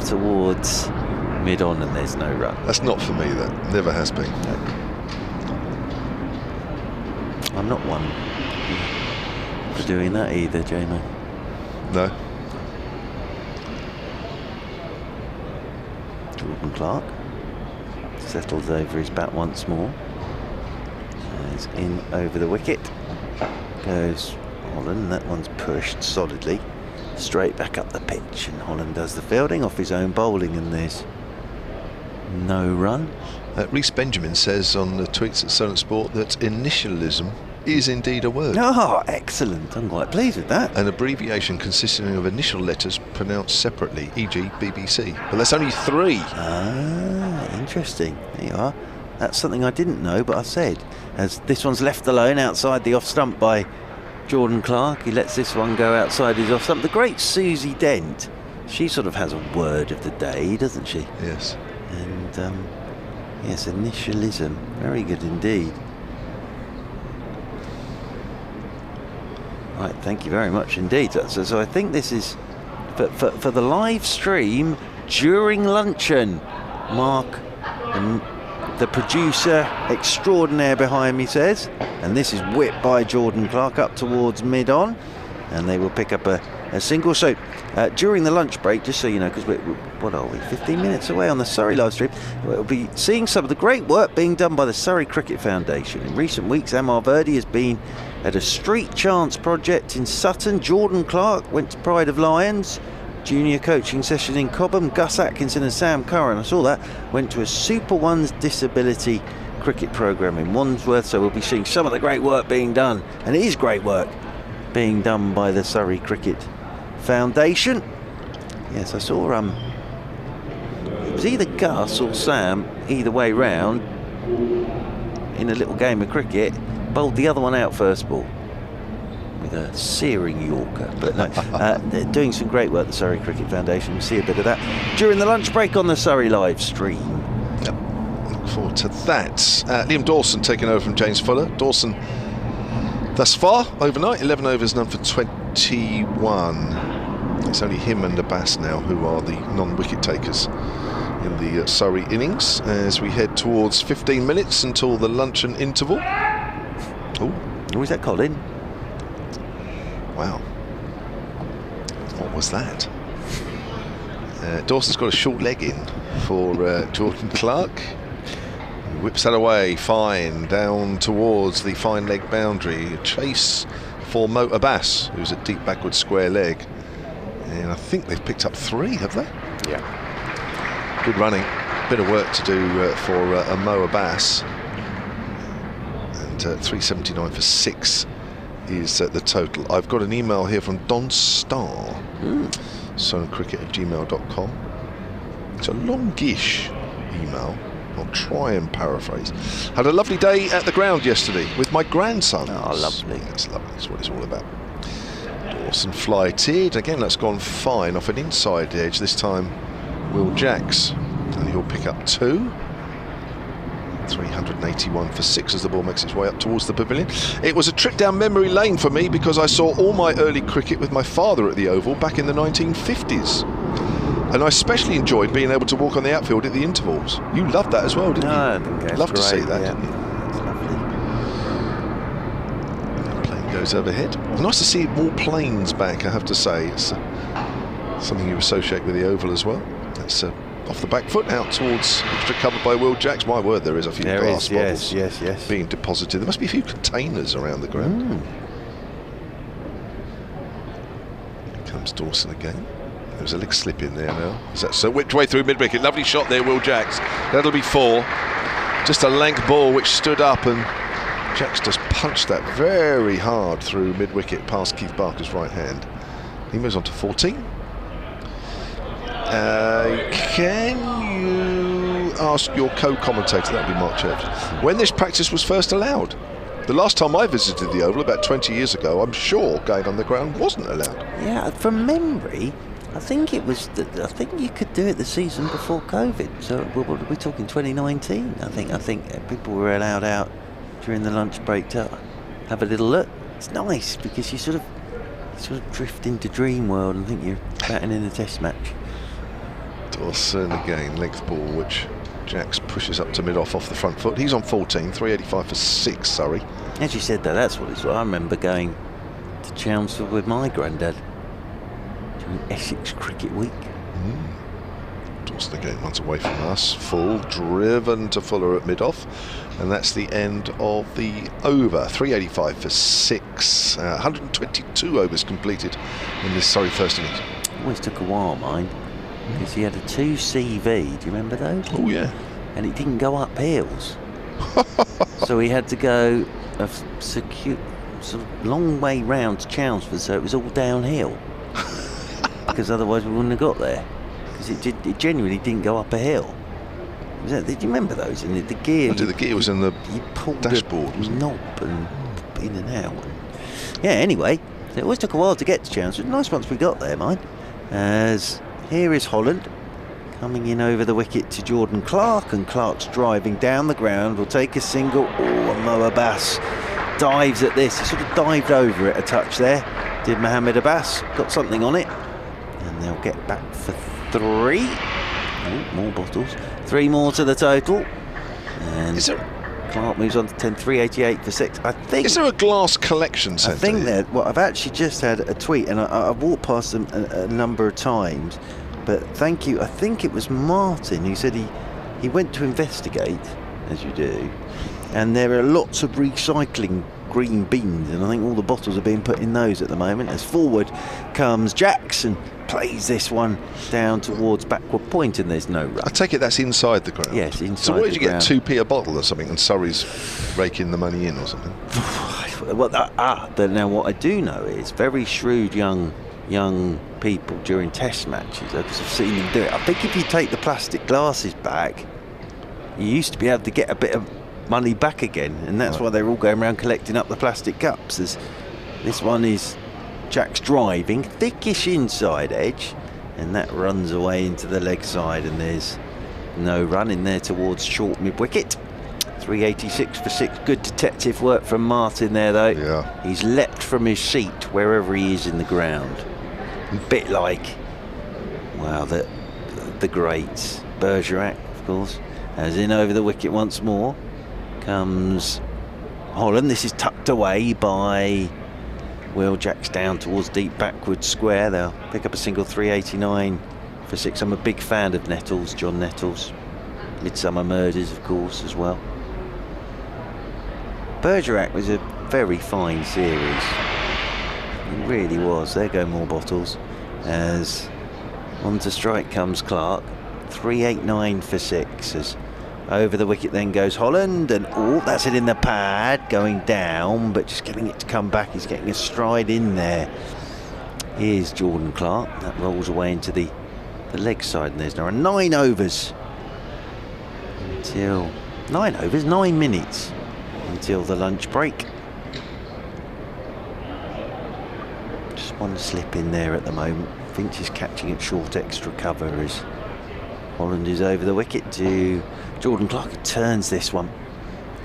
towards mid-on, and there's no run. That's not for me. That never has been. No. I'm not one for doing that either, J-Mo. No. Jordan Clark settles over his bat once more. He's in over the wicket. Goes Holland. That one's pushed solidly straight back up the pitch, and Holland does the fielding off his own bowling, and there's no run. Rhys Benjamin says on the tweets at Solent Sport that initialism is indeed a word. Oh, excellent. I'm quite pleased with that. An abbreviation consisting of initial letters pronounced separately, e.g. BBC. But that's only 3. Ah, interesting. There you are. That's something I didn't know, but I said. As this one's left alone outside the off stump by Jordan Clark. He lets this one go outside his off stump. The great Susie Dent, she sort of has a word of the day, doesn't she? Yes. And, yes, initialism. Very good indeed. Right, thank you very much indeed. So I think this is for the live stream during luncheon. Mark the producer extraordinaire behind me says. And this is whipped by Jordan Clark up towards mid-on. And they will pick up a single. So during the lunch break, just so you know, because what are we, 15 minutes away on the Surrey live stream, we'll be seeing some of the great work being done by the Surrey Cricket Foundation. In recent weeks, Amar Verdi has been at a street chants project in Sutton. Jordan Clark went to Pride of Lions, junior coaching session in Cobham. Gus Atkinson and Sam Curran, I saw that, went to a Super Ones disability cricket programme in Wandsworth. So we'll be seeing some of the great work being done, and it is great work being done by the Surrey Cricket Foundation. Yes, I saw it was either Gus or Sam, either way round, in a little game of cricket, bowled the other one out first ball with a searing Yorker. But no, they're doing some great work, the Surrey Cricket Foundation. We'll see a bit of that during the lunch break on the Surrey live stream. Yep. Look forward to that. Liam Dawson taking over from James Fuller. Dawson thus far, overnight, 11 overs, none for 21. It's only him and Abbas now who are the non-wicket takers in the Surrey innings as we head towards 15 minutes until the luncheon interval. Oh, was that Colin? Wow. What was that? Dawson's got a short leg in for Jordan Clark. Whips that away, fine, down towards the fine leg boundary. A chase for Mo Abbas, who's a deep backward square leg. And I think they've picked up 3, have they? Yeah. Good running. Bit of work to do for Mo Abbas. And 379 for 6 is the total. I've got an email here from Don Starr, soncricket@gmail.com. It's a longish email. I'll try and paraphrase. Had a lovely day at the ground yesterday with my grandsons. Oh, lovely. That's lovely. That's what it's all about. Dawson flighted. Again, that's gone fine off an inside edge. This time, Will Jacks. And he'll pick up 2. 381 for 6 as the ball makes its way up towards the pavilion. It was a trip down memory lane for me because I saw all my early cricket with my father at the Oval back in the 1950s. And I especially enjoyed being able to walk on the outfield at the intervals. You loved that as well, didn't you? I think that's Love to see great, that, yeah. didn't you? That's lovely. The plane goes overhead. Nice to see more planes back, I have to say. It's something you associate with the Oval as well. That's off the back foot, out towards extra cover by Will Jacks. My word, there is a few glass bottles yes. being deposited. There must be a few containers around the ground. Here comes Dawson again. There's a leg slip in there now. So whipped way through mid-wicket. Lovely shot there, Will Jacks. That'll be 4. Just a lank ball which stood up, and Jacks just punched that very hard through mid-wicket past Keith Barker's right hand. He moves on to 14. Can you ask your co-commentator, that would be Mark Church, when this practice was first allowed? The last time I visited the Oval, about 20 years ago, I'm sure going on the ground wasn't allowed. Yeah, from memory, I think it was. I think you could do it the season before COVID. So we're talking 2019. I think people were allowed out during the lunch break to have a little look. It's nice because you sort of drift into dream world and think you're batting in a test match. Dawson again, length ball which Jacks pushes up to mid-off off the front foot. He's on 14, 385 for 6, Surrey. As you said, that's what it's. I remember going to Chelmsford with my granddad during Essex Cricket Week. Dawson again runs away from us, full, driven to Fuller at mid-off, and that's the end of the over. 385 for 6, 122 overs completed in this Surrey first innings. Always took a while, mind, because he had a 2 CV. Do you remember those? Oh yeah. And it didn't go up hills, so he had to go a sort of long way round to Chelmsford, so it was all downhill. Because otherwise we wouldn't have got there. Because it genuinely didn't go up a hill. Did you remember those? And the gear. The gear was in the dashboard, wasn't it? Knob and in and out. Yeah. Anyway, it always took a while to get to Chelmsford. Nice once we got there, mind. As here is Holland coming in over the wicket to Jordan Clark, and Clark's driving down the ground. Will take a single. Oh, and Mo Abbas dives at this. He sort of dived over it a touch there. Did Mohammed Abbas. Got something on it. And they'll get back for 3. Oh, more bottles. 3 more to the total. And is there, Clark moves on to 10, 388 for 6. I think. Is there a glass collection centre? I think that. Well, I've actually just had a tweet, and I've walked past them a number of times. But thank you. I think it was Martin who said he went to investigate, as you do, and there are lots of recycling green bins, and I think all the bottles are being put in those at the moment. As forward comes Jackson, plays this one down towards backward point, and there's no run. I take it that's inside the ground. Yes, inside. So what did you ground. get, 2p a bottle or something, and Surrey's raking the money in or something? Well, now what I do know is very shrewd young people during test matches. I've seen them do it. I think if you take the plastic glasses back, you used to be able to get a bit of money back again, and that's why they're all going around collecting up the plastic cups. This one is Jack's driving, thickish inside edge, and that runs away into the leg side, and there's no run in there towards short mid-wicket. 386 for 6. Good detective work from Martin there, though. Yeah. He's leapt from his seat wherever he is in the ground. A bit like, well, the greats. Bergerac, of course, as in over the wicket once more comes Holland. This is tucked away by Will Jacks down towards deep backward square. They'll pick up a single. 389 for 6. I'm a big fan of Nettles, John Nettles. Midsummer Murders, of course, as well. Bergerac was a very fine series. It really was. There go more bottles. As on to strike comes Clark. 389 for 6. As over the wicket then goes Holland, and that's it in the pad, going down, but just getting it to come back. He's getting a stride in there. Here's Jordan Clark. That rolls away into the leg side, and there's now 9 overs until 9 minutes until the lunch break. Just one slip in there at the moment. Finch is catching it short, extra cover as Holland is over the wicket to Jordan Clark, who turns this one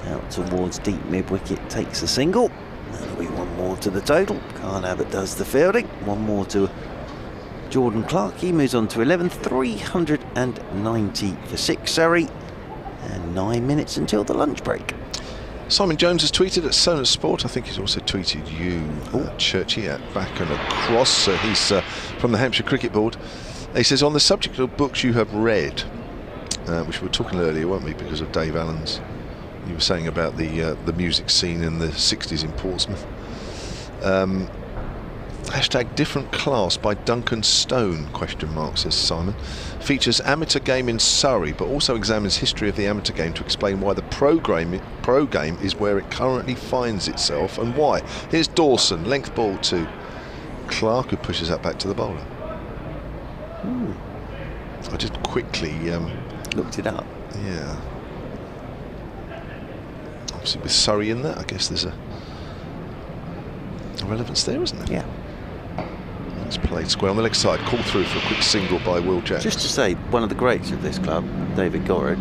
out towards deep mid-wicket, takes a single. That'll be one more to the total. Carl Abbott does the fielding. One more to Jordan Clark. He moves on to 11, 390 for 6, Surrey, and 9 minutes until the lunch break. Simon Jones has tweeted at Solent Sport. I think he's also tweeted you, Churchy, at back and across. He's from the Hampshire Cricket Board. He says, on the subject of books you have read, which we were talking earlier, weren't we, because of Dave Allen's, you were saying about the music scene in the 60s in Portsmouth. Hashtag Different Class by Duncan Stone, ? Says Simon. Features amateur game in Surrey, but also examines history of the amateur game to explain why the pro game is where it currently finds itself and why. Here's Dawson, length ball to Clark, who pushes that back to the bowler. I just quickly looked it up. Yeah. Obviously with Surrey in that, I guess there's a relevance there, isn't there? Yeah. It's played square on the leg side, called through for a quick single by Will Jacks. Just to say, one of the greats of this club, David Gorrod,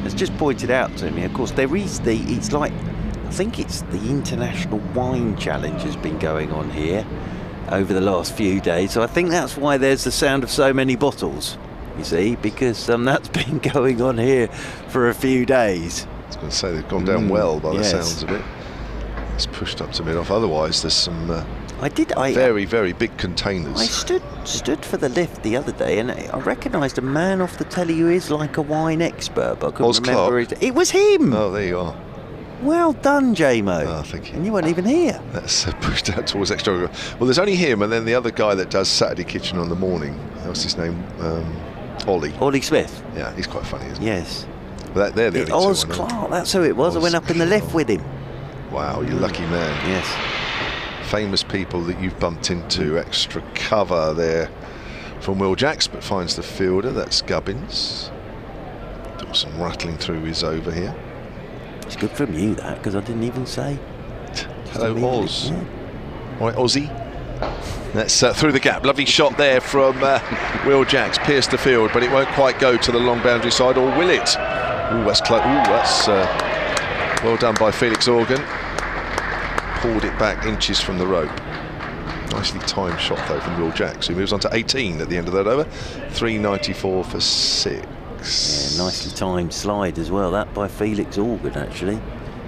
has just pointed out to me, of course, there is it's like, I think it's the International Wine Challenge has been going on here over the last few days, so I think that's why there's the sound of so many bottles, you see, because that's been going on here for a few days. I was going to say they've gone down well by the sounds of it. It's pushed up to mid-off, otherwise there's some very, very big containers. I stood for the lift the other day, and I recognised a man off the telly who is like a wine expert, but I couldn't remember it was him! Oh, there you are. Well done, J-Mo. Oh, thank you. And you weren't even here. That's pushed out towards extra. Well, there's only him, and then the other guy that does Saturday Kitchen on the morning. What's his name? Ollie Smith. Yeah, he's quite funny, isn't he? Yes. But they're the only two. Oz Clark, that's who it was. I went up in the lift with him. Wow, you lucky man. Yes. Famous people that you've bumped into. Extra cover there from Will Jacks, but finds the fielder. That's Gubbins. Dawson rattling through his over here. It's good from you, that, because I didn't even say. Hello, Oz. Yeah. All right, Ozzy. That's through the gap. Lovely shot there from Will Jacks. Pierced the field, but it won't quite go to the long boundary side, or will it? Ooh, that's close. Ooh, that's well done by Felix Organ. Pulled it back inches from the rope. Nicely timed shot though from Will Jacks, who moves on to 18 at the end of that over. 394 for 6. 6. Yeah, nicely timed slide as well, that by Felix Organ actually.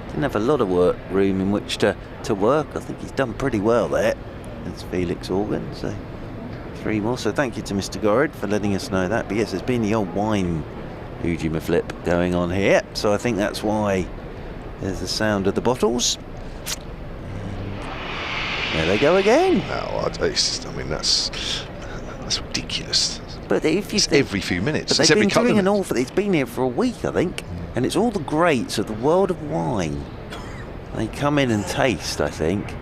Didn't have a lot of room in which to work. I think he's done pretty well there. That's Felix Organ, so 3 more. So thank you to Mr. Gorrid for letting us know that. But yes, there's been the old wine Ujima flip going on here, so I think that's why there's the sound of the bottles. There they go again. No, I mean that's ridiculous. But if you think, every few minutes, but it's they've every been couple doing of an minutes. awful. It's been here for a week, I think, and it's all the greats of the world of wine. They come in and taste, I think,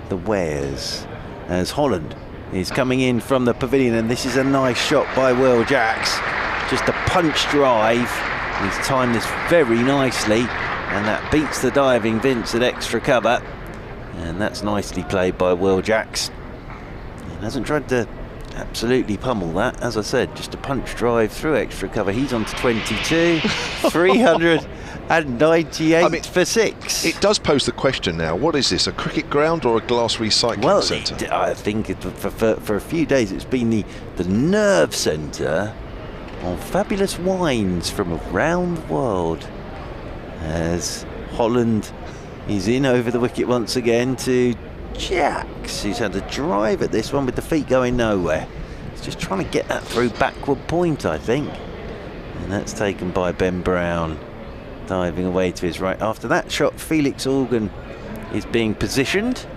the wares. As Holland is coming in from the pavilion, and this is a nice shot by Will Jacks. Just a punch drive. He's timed this very nicely, and that beats the diving Vince at extra cover. And that's nicely played by Will Jacks. He hasn't tried to absolutely pummel that. As I said, just a punch drive through extra cover. He's on to 22. 398 for 6. It does pose the question now, what is this, a cricket ground or a glass recycling centre? I think for a few days it's been the nerve centre of fabulous wines from around the world. As Holland is in over the wicket once again to Jacks, who's had a drive at this one with the feet going nowhere. He's just trying to get that through backward point, I think. And that's taken by Ben Brown, diving away to his right. After that shot, Felix Organ is being positioned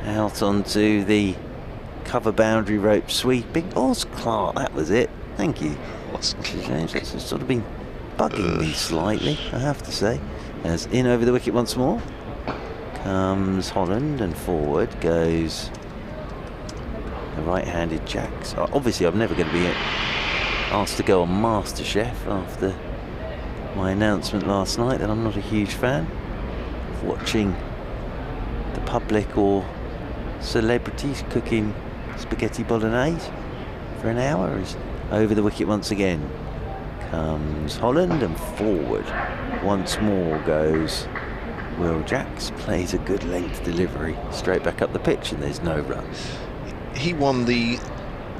out onto the cover boundary rope sweeping. Oz Clark, that was it. Thank you, James. That's sort of been bugging me slightly, I have to say. As in over the wicket once more comes Holland, and forward goes the right-handed Jacks. Obviously, I'm never going to be asked to go on MasterChef after my announcement last night that I'm not a huge fan of watching the public or celebrities cooking spaghetti bolognese for an hour. Is over the wicket once again comes Holland, and forward once more goes Will Jacks. Plays a good length delivery straight back up the pitch, and there's no run. He won the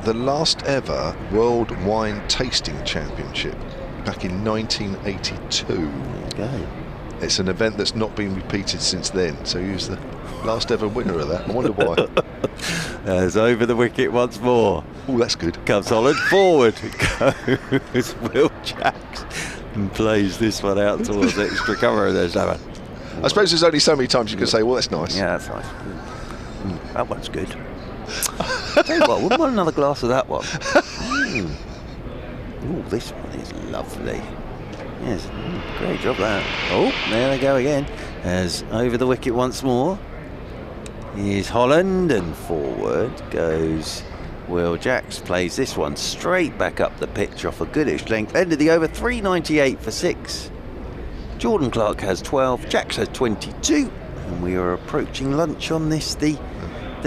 last ever World Wine Tasting Championship back in 1982. There you go. It's an event that's not been repeated since then, so he was the last ever winner of that. I wonder why. As over the wicket once more. Oh, that's good. Comes Holland, forward goes Will Jacks, and plays this one out towards extra cover. There's no one. I suppose there's only so many times you can say, well, that's nice. Yeah, that's nice. That one's good. Tell you what, wouldn't want another glass of that one. Oh, this one is lovely. Yes, great job that. Oh, there they go again. As over the wicket once more is Holland, and forward goes Will Jacks. Plays this one straight back up the pitch off a goodish length. End of the over, 398 for 6. Jordan Clark has 12, Jacks has 22, and we are approaching lunch on this, the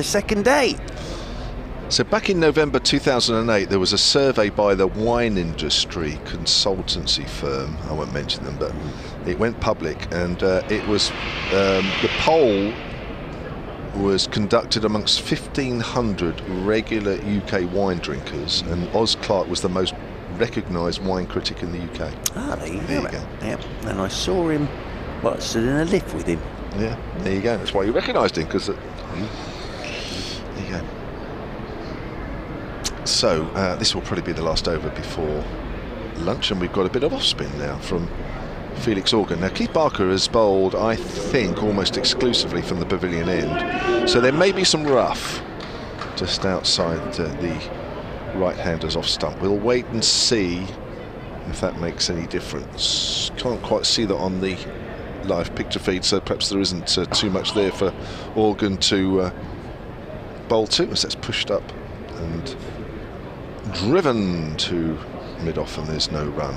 second day. So back in November 2008, there was a survey by the wine industry consultancy firm. I won't mention them, but it went public, and it was the poll was conducted amongst 1,500 regular UK wine drinkers, and Oz Clark was the most recognised wine critic in the UK. Ah, there you There go. you go. Yep. And I saw him, well, I stood in a lift with him. Yeah, there you go. That's why you recognised him, because there you go. So this will probably be the last over before lunch, and we've got a bit of off-spin now from Felix Organ. Now Keith Barker has bowled, I think, almost exclusively from the pavilion end, so there may be some rough just outside the right-handers off stump. We'll wait and see if that makes any difference. Can't quite see that on the live picture feed, so perhaps there isn't too much there for Organ to bowl to, as that's pushed up and driven to mid-off, and there's no run.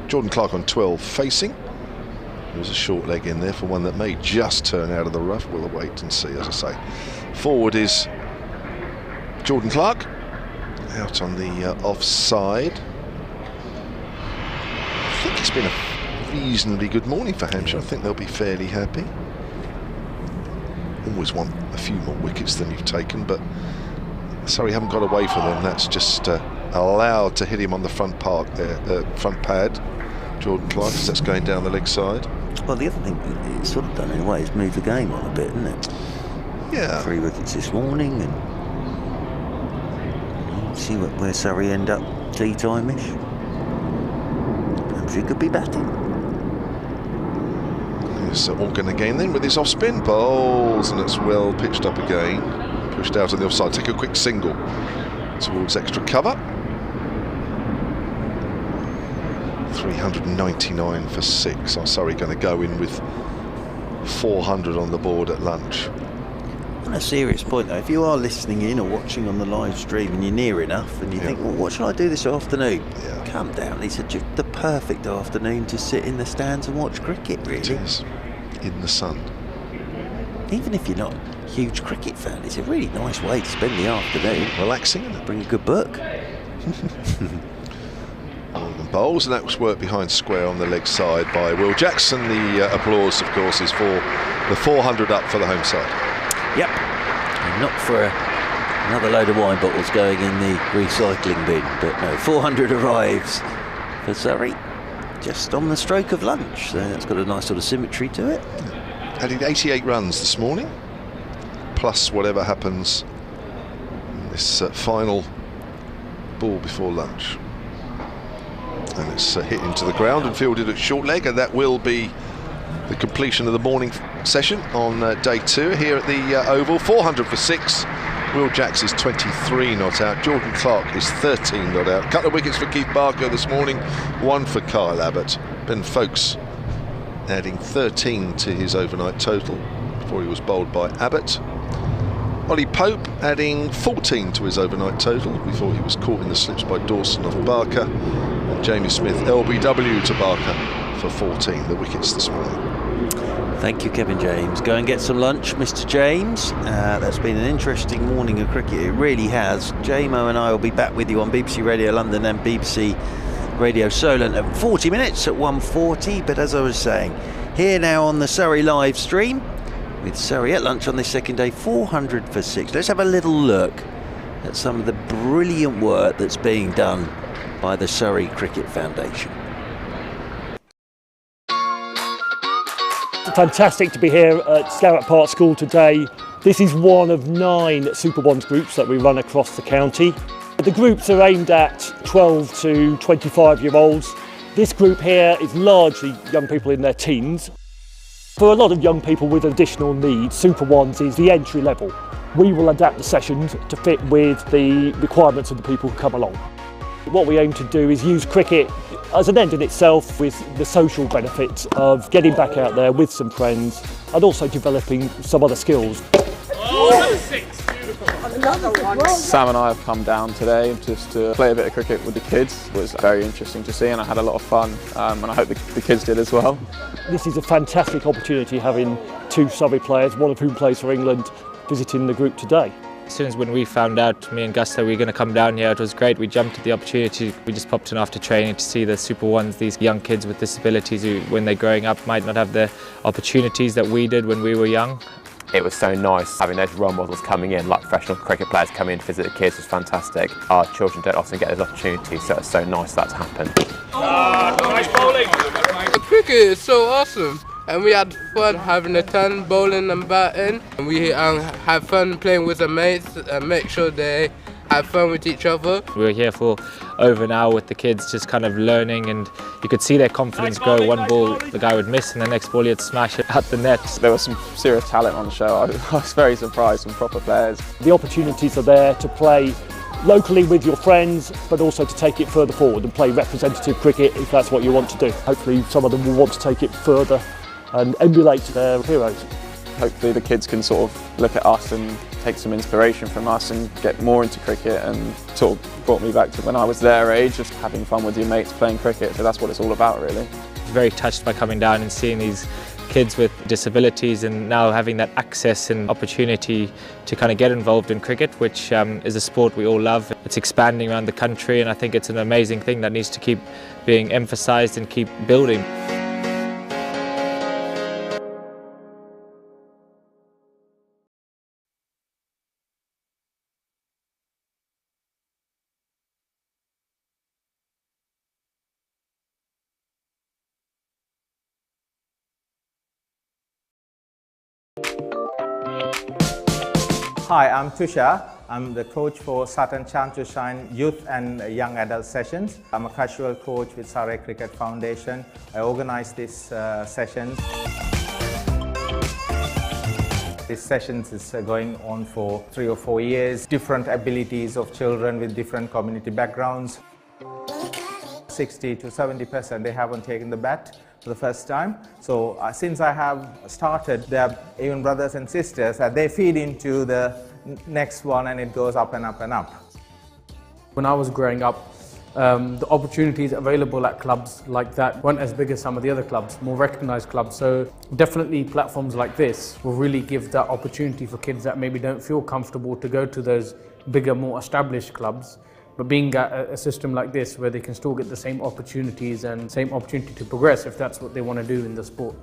Jordan Clark on 12 facing. There's a short leg in there for one that may just turn out of the rough. We'll wait and see, as I say. Forward is Jordan Clark, out on the offside. I think it's been a reasonably good morning for Hampshire. I think they'll be fairly happy. Always want a few more wickets than you've taken, but Surrey haven't got away from them. That's just allowed to hit him on the front pad. Jordan Clark, so that's going down the leg side. Well, the other thing it's sort of done in a way is move the game on a bit, isn't it? Yeah. 3 wickets this morning, and see where Surrey end up tea time-ish. Hampshire could be batting. Here's Organ again then with his off-spin bowls, and it's well pitched up again. Pushed out on the offside. Take a quick single towards extra cover. 399 for 6. Are Surrey going to go in with 400 on the board at lunch? On a serious point though, if you are listening in or watching on the live stream and you're near enough and you think, well, what should I do this afternoon? Come down. It's just the perfect afternoon to sit in the stands and watch cricket, really. It is. In the sun. Even if you're not a huge cricket fan, it's a really nice way to spend the afternoon. Relaxing, isn't it? Bring a good book. Bowls, and that was work behind square on the leg side by Will Jackson. The applause, of course, is for the 400 up for the home side. Yep, and not for another load of wine bottles going in the recycling bin, but no, 400 arrives for Surrey just on the stroke of lunch, so that's got a nice sort of symmetry to it. Added 88 runs this morning, plus whatever happens in this final ball before lunch. And it's hit into the ground and fielded at short leg, and that will be the completion of the morning session on day 2 here at the Oval. 400 for 6. Will Jacks is 23 not out. Jordan Clark is 13 not out. Couple of wickets for Keith Barker this morning, 1 for Kyle Abbott. Ben Foakes adding 13 to his overnight total before he was bowled by Abbott. Ollie Pope adding 14 to his overnight total before he was caught in the slips by Dawson off Barker. And Jamie Smith LBW to Barker for 14, the wickets this morning. Thank you, Kevin James. Go and get some lunch, Mr. James. That's been an interesting morning of cricket. It really has. JMO and I will be back with you on BBC Radio London and BBC Radio Solent at 40 minutes at 1:40. But as I was saying, here now on the Surrey live stream, with Surrey at lunch on this second day, 400 for 6. Let's have a little look at some of the brilliant work that's being done by the Surrey Cricket Foundation. Fantastic to be here at Scarrett Park School today. This is one of 9 Super Ones groups that we run across the county. The groups are aimed at 12 to 25-year-olds. This group here is largely young people in their teens. For a lot of young people with additional needs, Super Ones is the entry level. We will adapt the sessions to fit with the requirements of the people who come along. What we aim to do is use cricket as an end in itself, with the social benefits of getting back out there with some friends and also developing some other skills. Sam and I have come down today just to play a bit of cricket with the kids. It was very interesting to see, and I had a lot of fun, and I hope the kids did as well. This is a fantastic opportunity, having 2 Surrey players, one of whom plays for England, visiting the group today. As soon as when we found out, me and Gus, that we were going to come down here, it was great. We jumped at the opportunity. We just popped in after training to see the Super Ones, these young kids with disabilities who, when they're growing up, might not have the opportunities that we did when we were young. It was so nice having those role models coming in, like professional cricket players coming in to visit the kids was fantastic. Our children don't often get those opportunities, so it's so nice that to happen. Nice bowling! The cricket is so awesome, and we had fun having a turn, bowling and batting. And we had fun playing with the mates and make sure they have fun with each other. We were here for over an hour with the kids, just kind of learning, and you could see their confidence grow. One ball the guy would miss, and the next ball he'd smash it at the net. There was some serious talent on the show. I was very surprised, some proper players. The opportunities are there to play locally with your friends, but also to take it further forward and play representative cricket if that's what you want to do. Hopefully some of them will want to take it further and emulate their heroes. Hopefully the kids can sort of look at us and take some inspiration from us and get more into cricket, and sort of brought me back to when I was their age, just having fun with your mates playing cricket. So that's what it's all about, really. Very touched by coming down and seeing these kids with disabilities and now having that access and opportunity to kind of get involved in cricket, which is a sport we all love. It's expanding around the country, and I think it's an amazing thing that needs to keep being emphasised and keep building. Hi, I'm Tushar. I'm the coach for Sutton Chance to Shine Youth and Young Adult Sessions. I'm a casual coach with Surrey Cricket Foundation. I organize these sessions. These sessions is going on for 3 or 4 years. Different abilities of children with different community backgrounds. 60 to 70% they haven't taken the bat for the first time. So since I have started, they're even brothers and sisters, they feed into the next one and it goes up and up and up. When I was growing up, the opportunities available at clubs like that weren't as big as some of the other clubs, more recognised clubs. So definitely platforms like this will really give that opportunity for kids that maybe don't feel comfortable to go to those bigger, more established clubs. But being a system like this where they can still get the same opportunities and same opportunity to progress if that's what they want to do in the sport.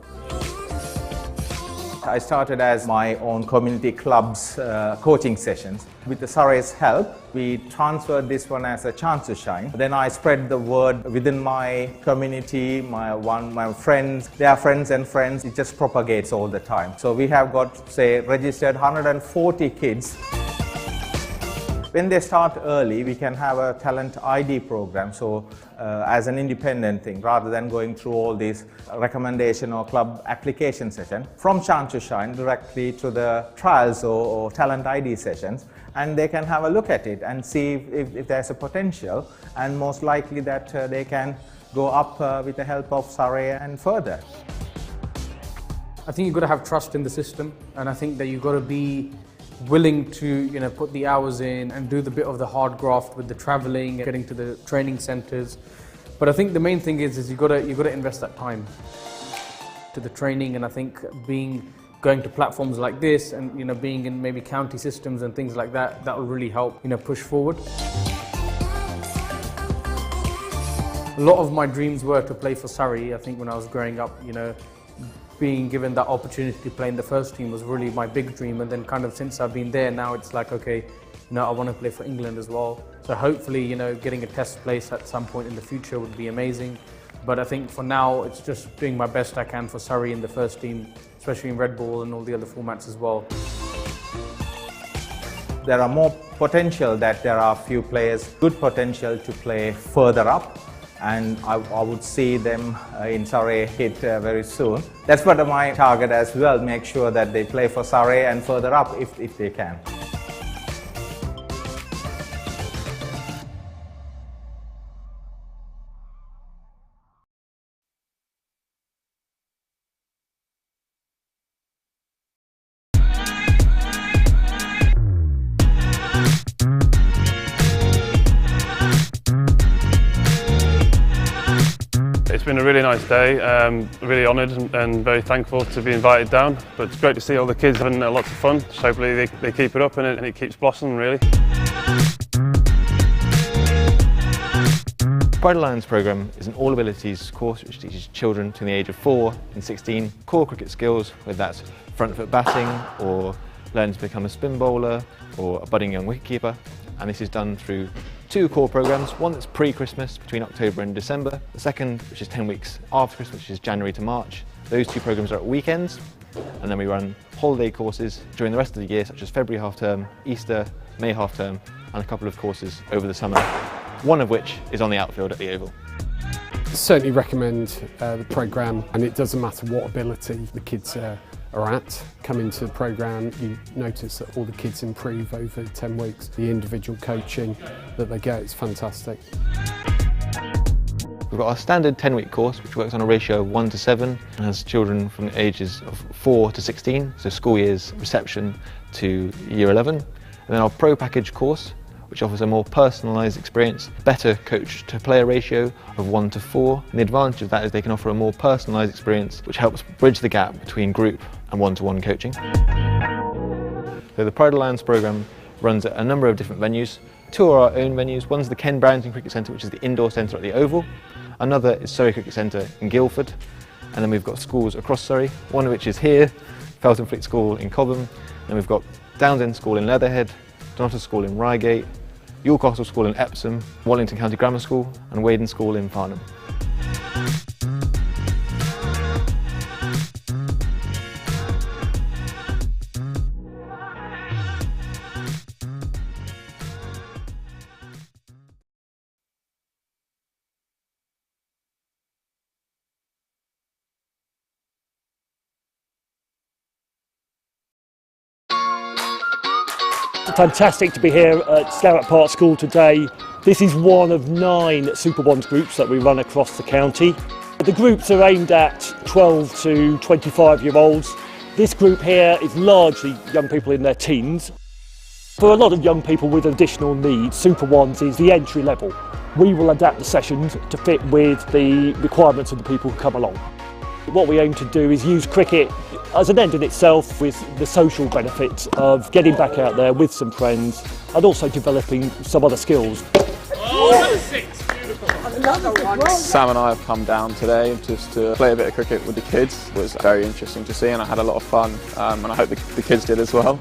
I started as my own community club's coaching sessions. With the Surrey's help, we transferred this one as a chance to shine. Then I spread the word within my community, my friends, their friends and friends. It just propagates all the time. So we have got, say, registered 140 kids. When they start early, we can have a talent ID program, so as an independent thing, rather than going through all these recommendation or club application session, from Chance to Shine directly to the trials or talent ID sessions, and they can have a look at it and see if there's a potential, and most likely that they can go up with the help of Surrey and further. I think you've got to have trust in the system, and I think that you've got to be willing to put the hours in and do the bit of the hard graft with the travelling, getting to the training centres. But I think the main thing is you've got to invest that time to the training, and I think going to platforms like this and being in maybe county systems and things like that will really help push forward. A lot of my dreams were to play for Surrey. I think when I was growing up, being given that opportunity to play in the first team was really my big dream, and then kind of since I've been there now it's like, okay, I want to play for England as well. So hopefully, getting a test place at some point in the future would be amazing. But I think for now it's just doing my best I can for Surrey in the first team, especially in red ball and all the other formats as well. There are more potential that there are few players, good potential to play further up. And I would see them in Surrey hit very soon. That's what my target as well, make sure that they play for Surrey and further up if they can. It's been a really nice day, really honoured and very thankful to be invited down, but it's great to see all the kids having lots of fun, so hopefully they keep it up and it keeps blossoming really. Pride Alliance programme is an all abilities course which teaches children between the age of 4 and 16 core cricket skills, whether that's front foot batting or learning to become a spin bowler or a budding young wicketkeeper. And this is done through 2 core programmes, one that's pre-Christmas between October and December, the second which is 10 weeks after Christmas, which is January to March. Those 2 programmes are at weekends, and then we run holiday courses during the rest of the year, such as February half term, Easter, May half term, and a couple of courses over the summer, one of which is on the outfield at the Oval. Certainly recommend the programme, and it doesn't matter what ability the kids are at. Come into the programme, you notice that all the kids improve over 10 weeks. The individual coaching that they get is fantastic. We've got our standard 10-week course, which works on a ratio of 1 to 7, and has children from the ages of 4 to 16, so school years reception to year 11. And then our pro package course, which offers a more personalised experience, better coach to player ratio of 1 to 4. And the advantage of that is they can offer a more personalised experience, which helps bridge the gap between group and one-to-one coaching. So the Pride Alliance programme runs at a number of different venues. 2 are our own venues. One's the Ken Brownton Cricket Centre, which is the indoor centre at the Oval. Another is Surrey Cricket Centre in Guildford. And then we've got schools across Surrey, one of which is here, Felton Fleet School in Cobham. And we've got Downs End School in Leatherhead, Donatus School in Reigate, York Castle School in Epsom, Wallington County Grammar School and Weydon School in Farnham. Fantastic to be here at Scarrett Park School today. This is one of 9 Super Ones groups that we run across the county. The groups are aimed at 12 to 25-year-olds. This group here is largely young people in their teens. For a lot of young people with additional needs, Super Ones is the entry level. We will adapt the sessions to fit with the requirements of the people who come along. What we aim to do is use cricket as an end in itself, with the social benefits of getting back out there with some friends and also developing some other skills. Sam and I have come down today just to play a bit of cricket with the kids. It was very interesting to see and I had a lot of fun, and I hope the kids did as well.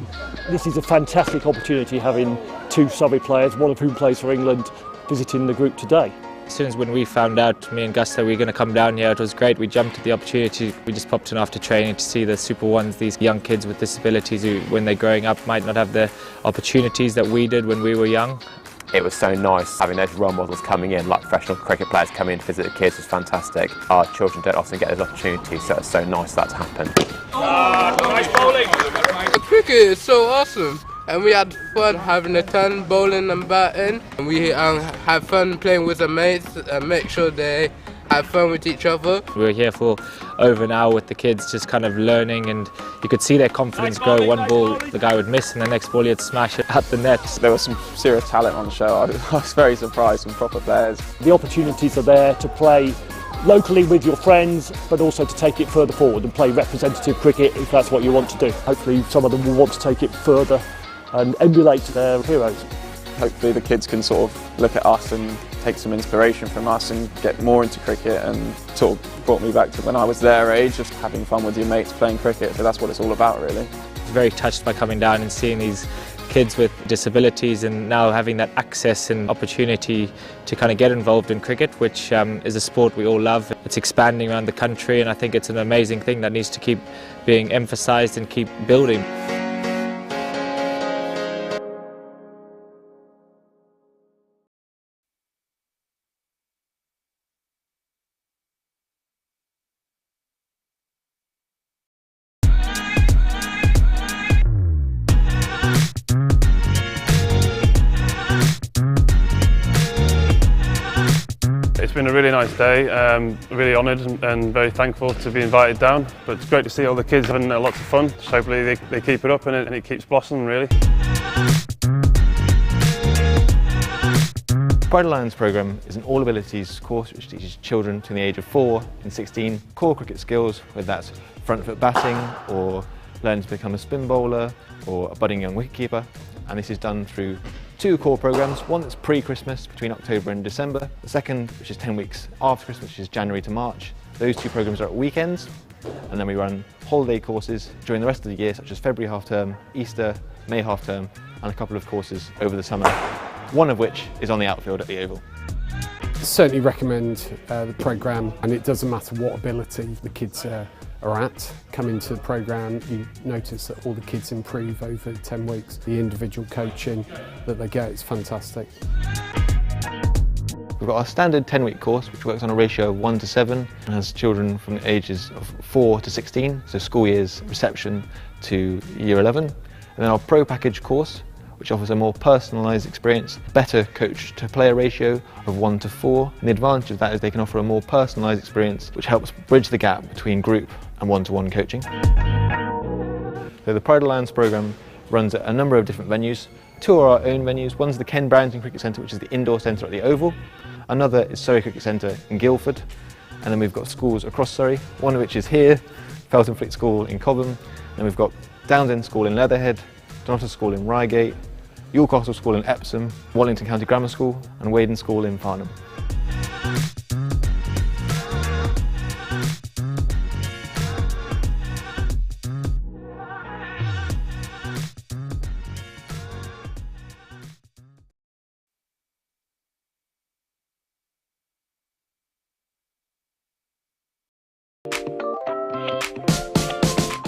This is a fantastic opportunity, having 2 Surrey players, one of whom plays for England, visiting the group today. As soon as when we found out, me and Gus, that we were going to come down here, it was great. We jumped at the opportunity. We just popped in after training to see the Super Ones, these young kids with disabilities who, when they're growing up, might not have the opportunities that we did when we were young. It was so nice having those role models coming in, like professional cricket players coming in to visit the kids was fantastic. Our children don't often get those opportunities, so it's so nice that's happened. Nice bowling! Cricket is so awesome, and we had fun having a turn bowling and batting. And we had fun playing with the mates and make sure they have fun with each other. We were here for over an hour with the kids, just kind of learning, and you could see their confidence grow. One ball the guy would miss and the next ball he'd smash it at the net. There was some serious talent on the show. I was very surprised, some proper players. The opportunities are there to play locally with your friends, but also to take it further forward and play representative cricket if that's what you want to do. Hopefully some of them will want to take it further and emulate their heroes. Hopefully the kids can sort of look at us and take some inspiration from us and get more into cricket, and sort of brought me back to when I was their age, just having fun with your mates playing cricket. So that's what it's all about, really. I was very touched by coming down and seeing these kids with disabilities and now having that access and opportunity to kind of get involved in cricket, which is a sport we all love. It's expanding around the country, and I think it's an amazing thing that needs to keep being emphasised and keep building. It's been a really nice day, really honoured and very thankful to be invited down, but it's great to see all the kids having lots of fun. So hopefully they keep it up and it keeps blossoming, really. Pride Alliance programme is an all abilities course which teaches children between the age of 4 and 16 core cricket skills, whether that's front foot batting or learning to become a spin bowler or a budding young wicketkeeper. And this is done through 2 core programmes, one that's pre-Christmas between October and December, the second which is 10 weeks after Christmas, which is January to March. Those 2 programmes are at weekends, and then we run holiday courses during the rest of the year, such as February half term, Easter, May half term, and a couple of courses over the summer, one of which is on the outfield at the Oval. Certainly recommend the programme, and it doesn't matter what ability the kids are at. Come into the programme, you notice that all the kids improve over 10 weeks. The individual coaching that they get is fantastic. We've got our standard 10-week course which works on a ratio of 1 to 7 and has children from the ages of 4 to 16, so school years reception to year 11. And then our pro package course, which offers a more personalised experience, better coach to player ratio of 1 to 4. And the advantage of that is they can offer a more personalised experience which helps bridge the gap between group and one-to-one coaching. So the Pride Alliance programme runs at a number of different venues. 2 are our own venues. One's the Ken Browning Cricket Centre, which is the indoor centre at the Oval. Another is Surrey Cricket Centre in Guildford. And then we've got schools across Surrey, one of which is here, Felton Fleet School in Cobham. And we've got Downs End School in Leatherhead, Donatus School in Reigate, Ewell Castle School in Epsom, Wallington County Grammar School and Weydon School in Farnham.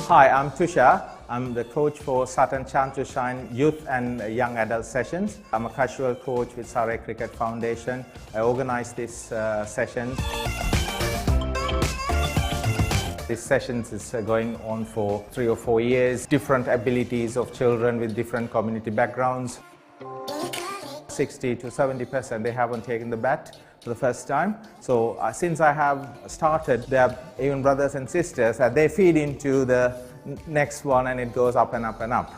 Hi, I'm Tushar. I'm the coach for Saturn Chance to Shine Youth and Young Adult Sessions. I'm a casual coach with Surrey Cricket Foundation. I organize these sessions. These sessions is going on for 3 or 4 years. Different abilities of children with different community backgrounds. 60 to 70% they haven't taken the bat for the first time. So since I have started, there are even brothers and sisters that they feed into the next one and it goes up and up and up.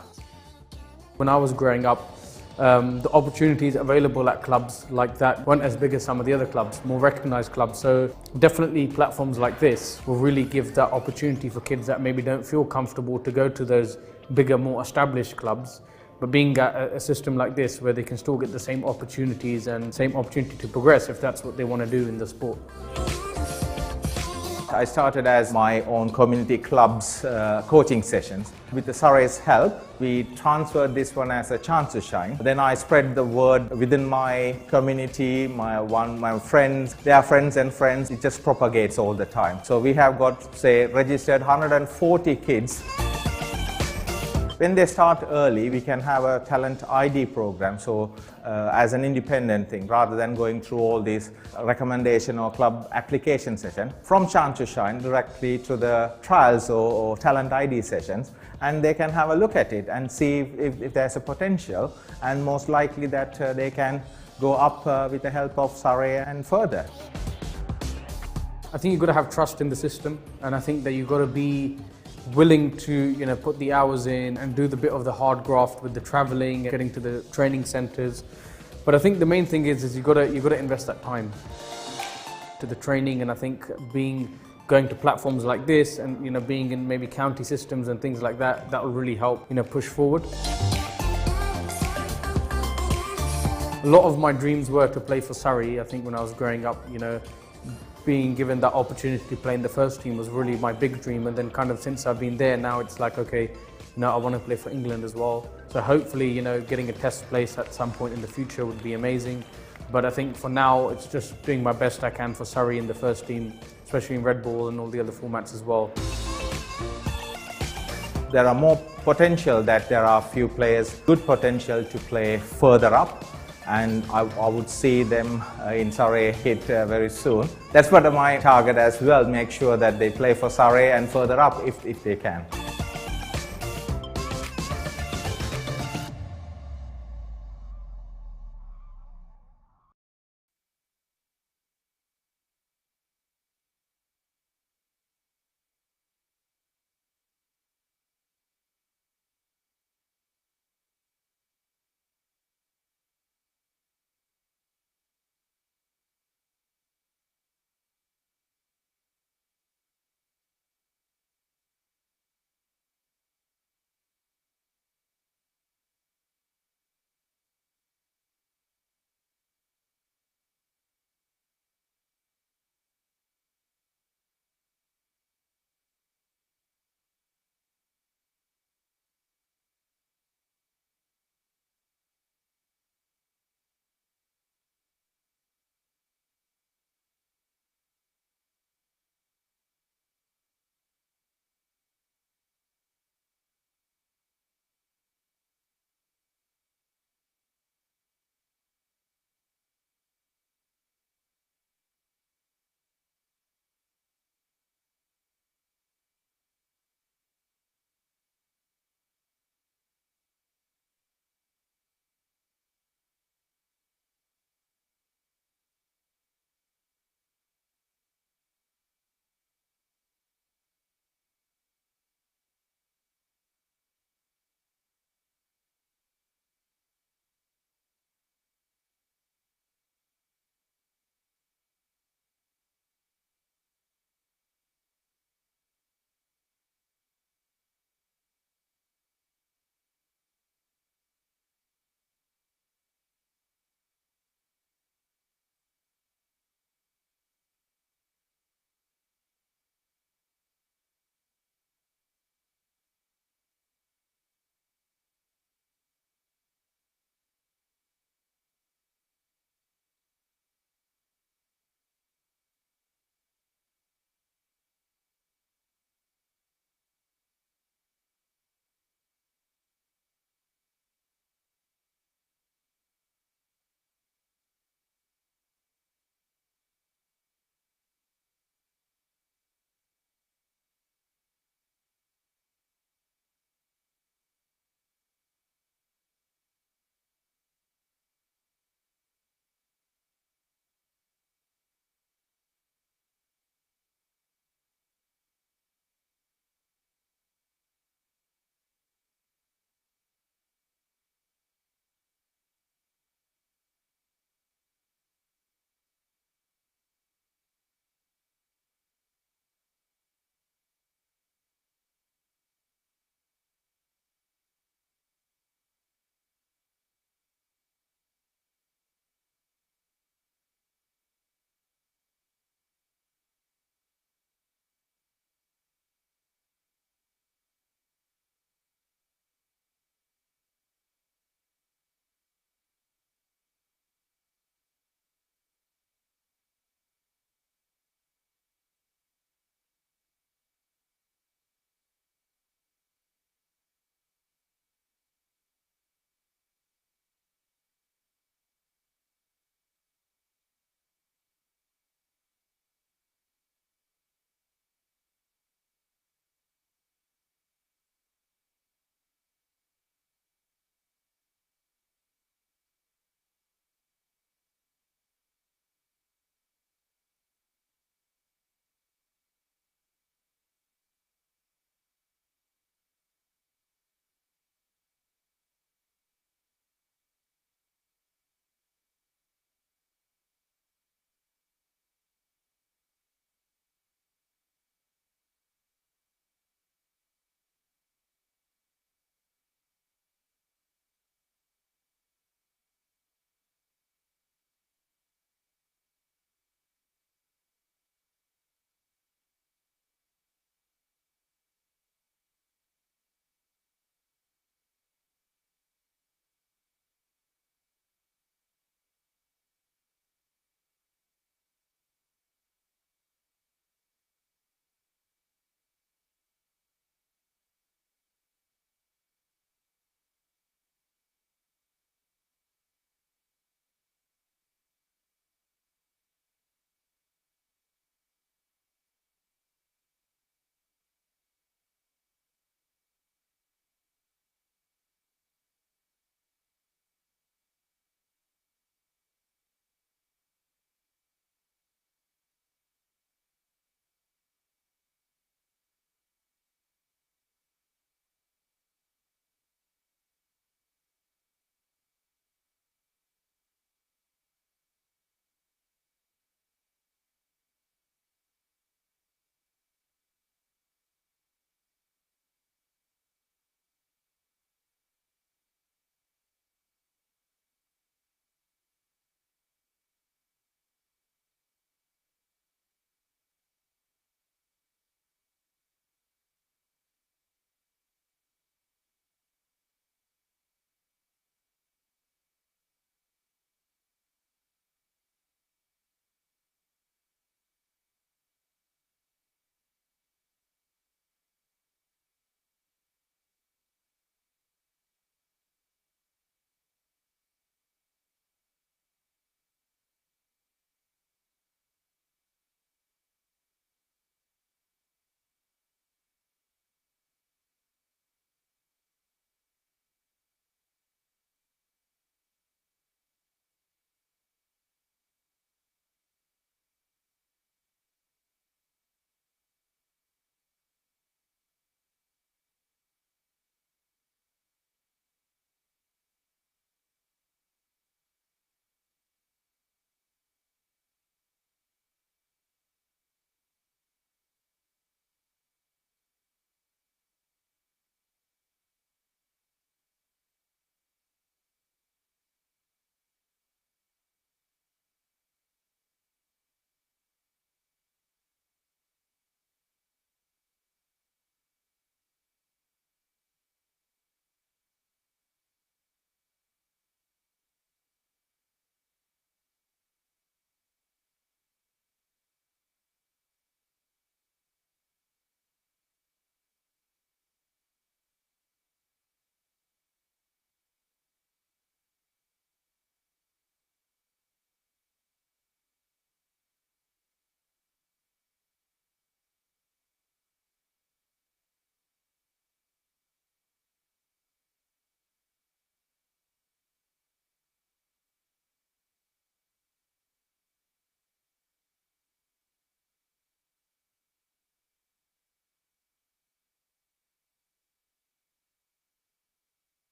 When I was growing up, the opportunities available at clubs like that weren't as big as some of the other clubs, more recognised clubs. So definitely platforms like this will really give that opportunity for kids that maybe don't feel comfortable to go to those bigger, more established clubs. But being at a system like this where they can still get the same opportunities and same opportunity to progress if that's what they want to do in the sport. I started as my own community club's coaching sessions. With the Surrey's help, we transferred this one as a chance to shine. Then I spread the word within my community, my friends, their friends and friends. It just propagates all the time. So we have got, say, registered 140 kids. When they start early, we can have a talent ID program, so as an independent thing, rather than going through all these recommendation or club application session, from Chance to Shine directly to the trials or talent ID sessions, and they can have a look at it and see if there's a potential, and most likely that they can go up with the help of Surrey and further. I think you've got to have trust in the system, and I think that you've got to be willing to put the hours in and do the bit of the hard graft with the travelling, getting to the training centres. But I think the main thing is you've got to invest that time to the training, and I think going to platforms like this and being in maybe county systems and things like that, that will really help push forward. A lot of my dreams were to play for Surrey. I think when I was growing up, being given that opportunity to play in the first team was really my big dream, and then kind of since I've been there now, it's like, okay, I want to play for England as well. So hopefully, getting a test place at some point in the future would be amazing. But I think for now, it's just doing my best I can for Surrey in the first team, especially in red ball and all the other formats as well. There are more potential that there are few players, good potential to play further up. And I would see them in Surrey hit very soon. That's what my target as well, make sure that they play for Surrey and further up if they can.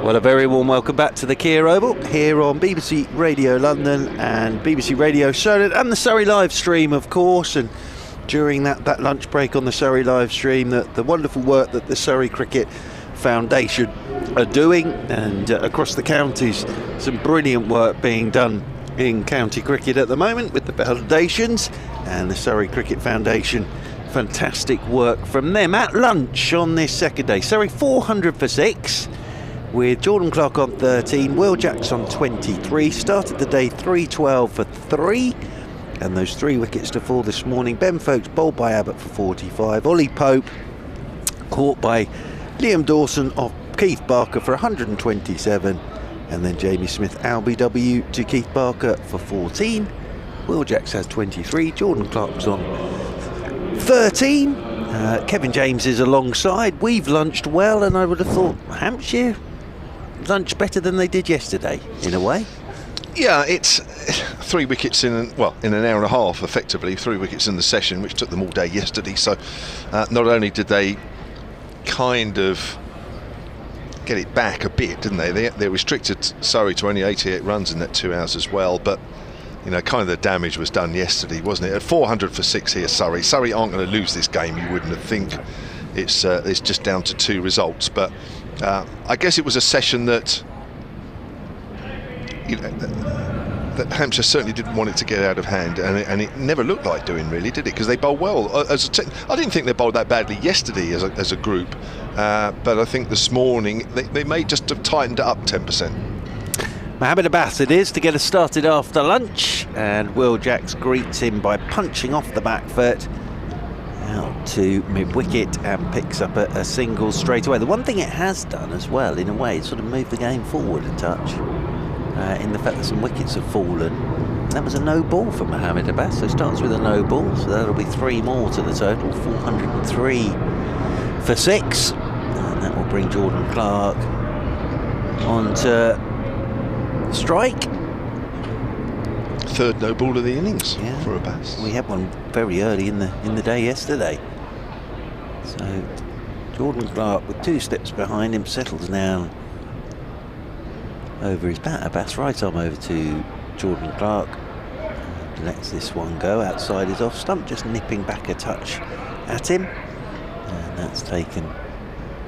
Well, a very warm welcome back to the Kia Oval here on BBC Radio London and BBC Radio Solent and the Surrey live stream, of course. And during that lunch break on the Surrey live stream, the wonderful work that the Surrey Cricket Foundation are doing, and across the counties, some brilliant work being done in county cricket at the moment with the foundations and the Surrey Cricket Foundation. Fantastic work from them at lunch on this second day. Surrey 400 for 6. With Jordan Clark on 13, Will Jacks on 23, started the day 312 for 3, and those 3 wickets to fall this morning. Ben Foakes bowled by Abbas for 45, Ollie Pope caught by Liam Dawson off Keith Barker for 127, and then Jamie Smith LBW to Keith Barker for 14. Will Jacks has 23, Jordan Clark's on 13, Kevin James is alongside. We've lunched well, and I would have thought Hampshire lunch better than they did yesterday, in a way. Yeah, it's 3 wickets in an hour and a half, effectively 3 wickets in the session, which took them all day yesterday. So not only did they kind of get it back a bit, didn't they? They restricted Surrey to only 88 runs in that 2 hours as well, but you know, kind of the damage was done yesterday, wasn't it? At 400 for 6 here, Surrey aren't going to lose this game, you wouldn't have think. It's just down to 2 results, but I guess it was a session that, you know, that Hampshire certainly didn't want it to get out of hand, and it never looked like doing, really, did it? Because they bowled well. I didn't think they bowled that badly yesterday as a group, but I think this morning they may just have tightened it up 10%. Mohamed Abbas it is to get us started after lunch, and Will Jacks greets him by punching off the back foot out to mid-wicket and picks up a single straight away. The one thing it has done as well, in a way, it's sort of moved the game forward a touch, in the fact that some wickets have fallen. And that was a no ball for Mohamed Abbas, so it starts with a no ball, so that'll be 3 more to the total, 403 for 6, and that will bring Jordan Clark on to strike. 3rd no ball of the innings for Abbas. We had one very early in the day yesterday. So Jordan Clark, with 2 steps behind him, settles down over his bat. Abbas right arm over to Jordan Clark, and lets this one go outside his off stump, just nipping back a touch at him, and that's taken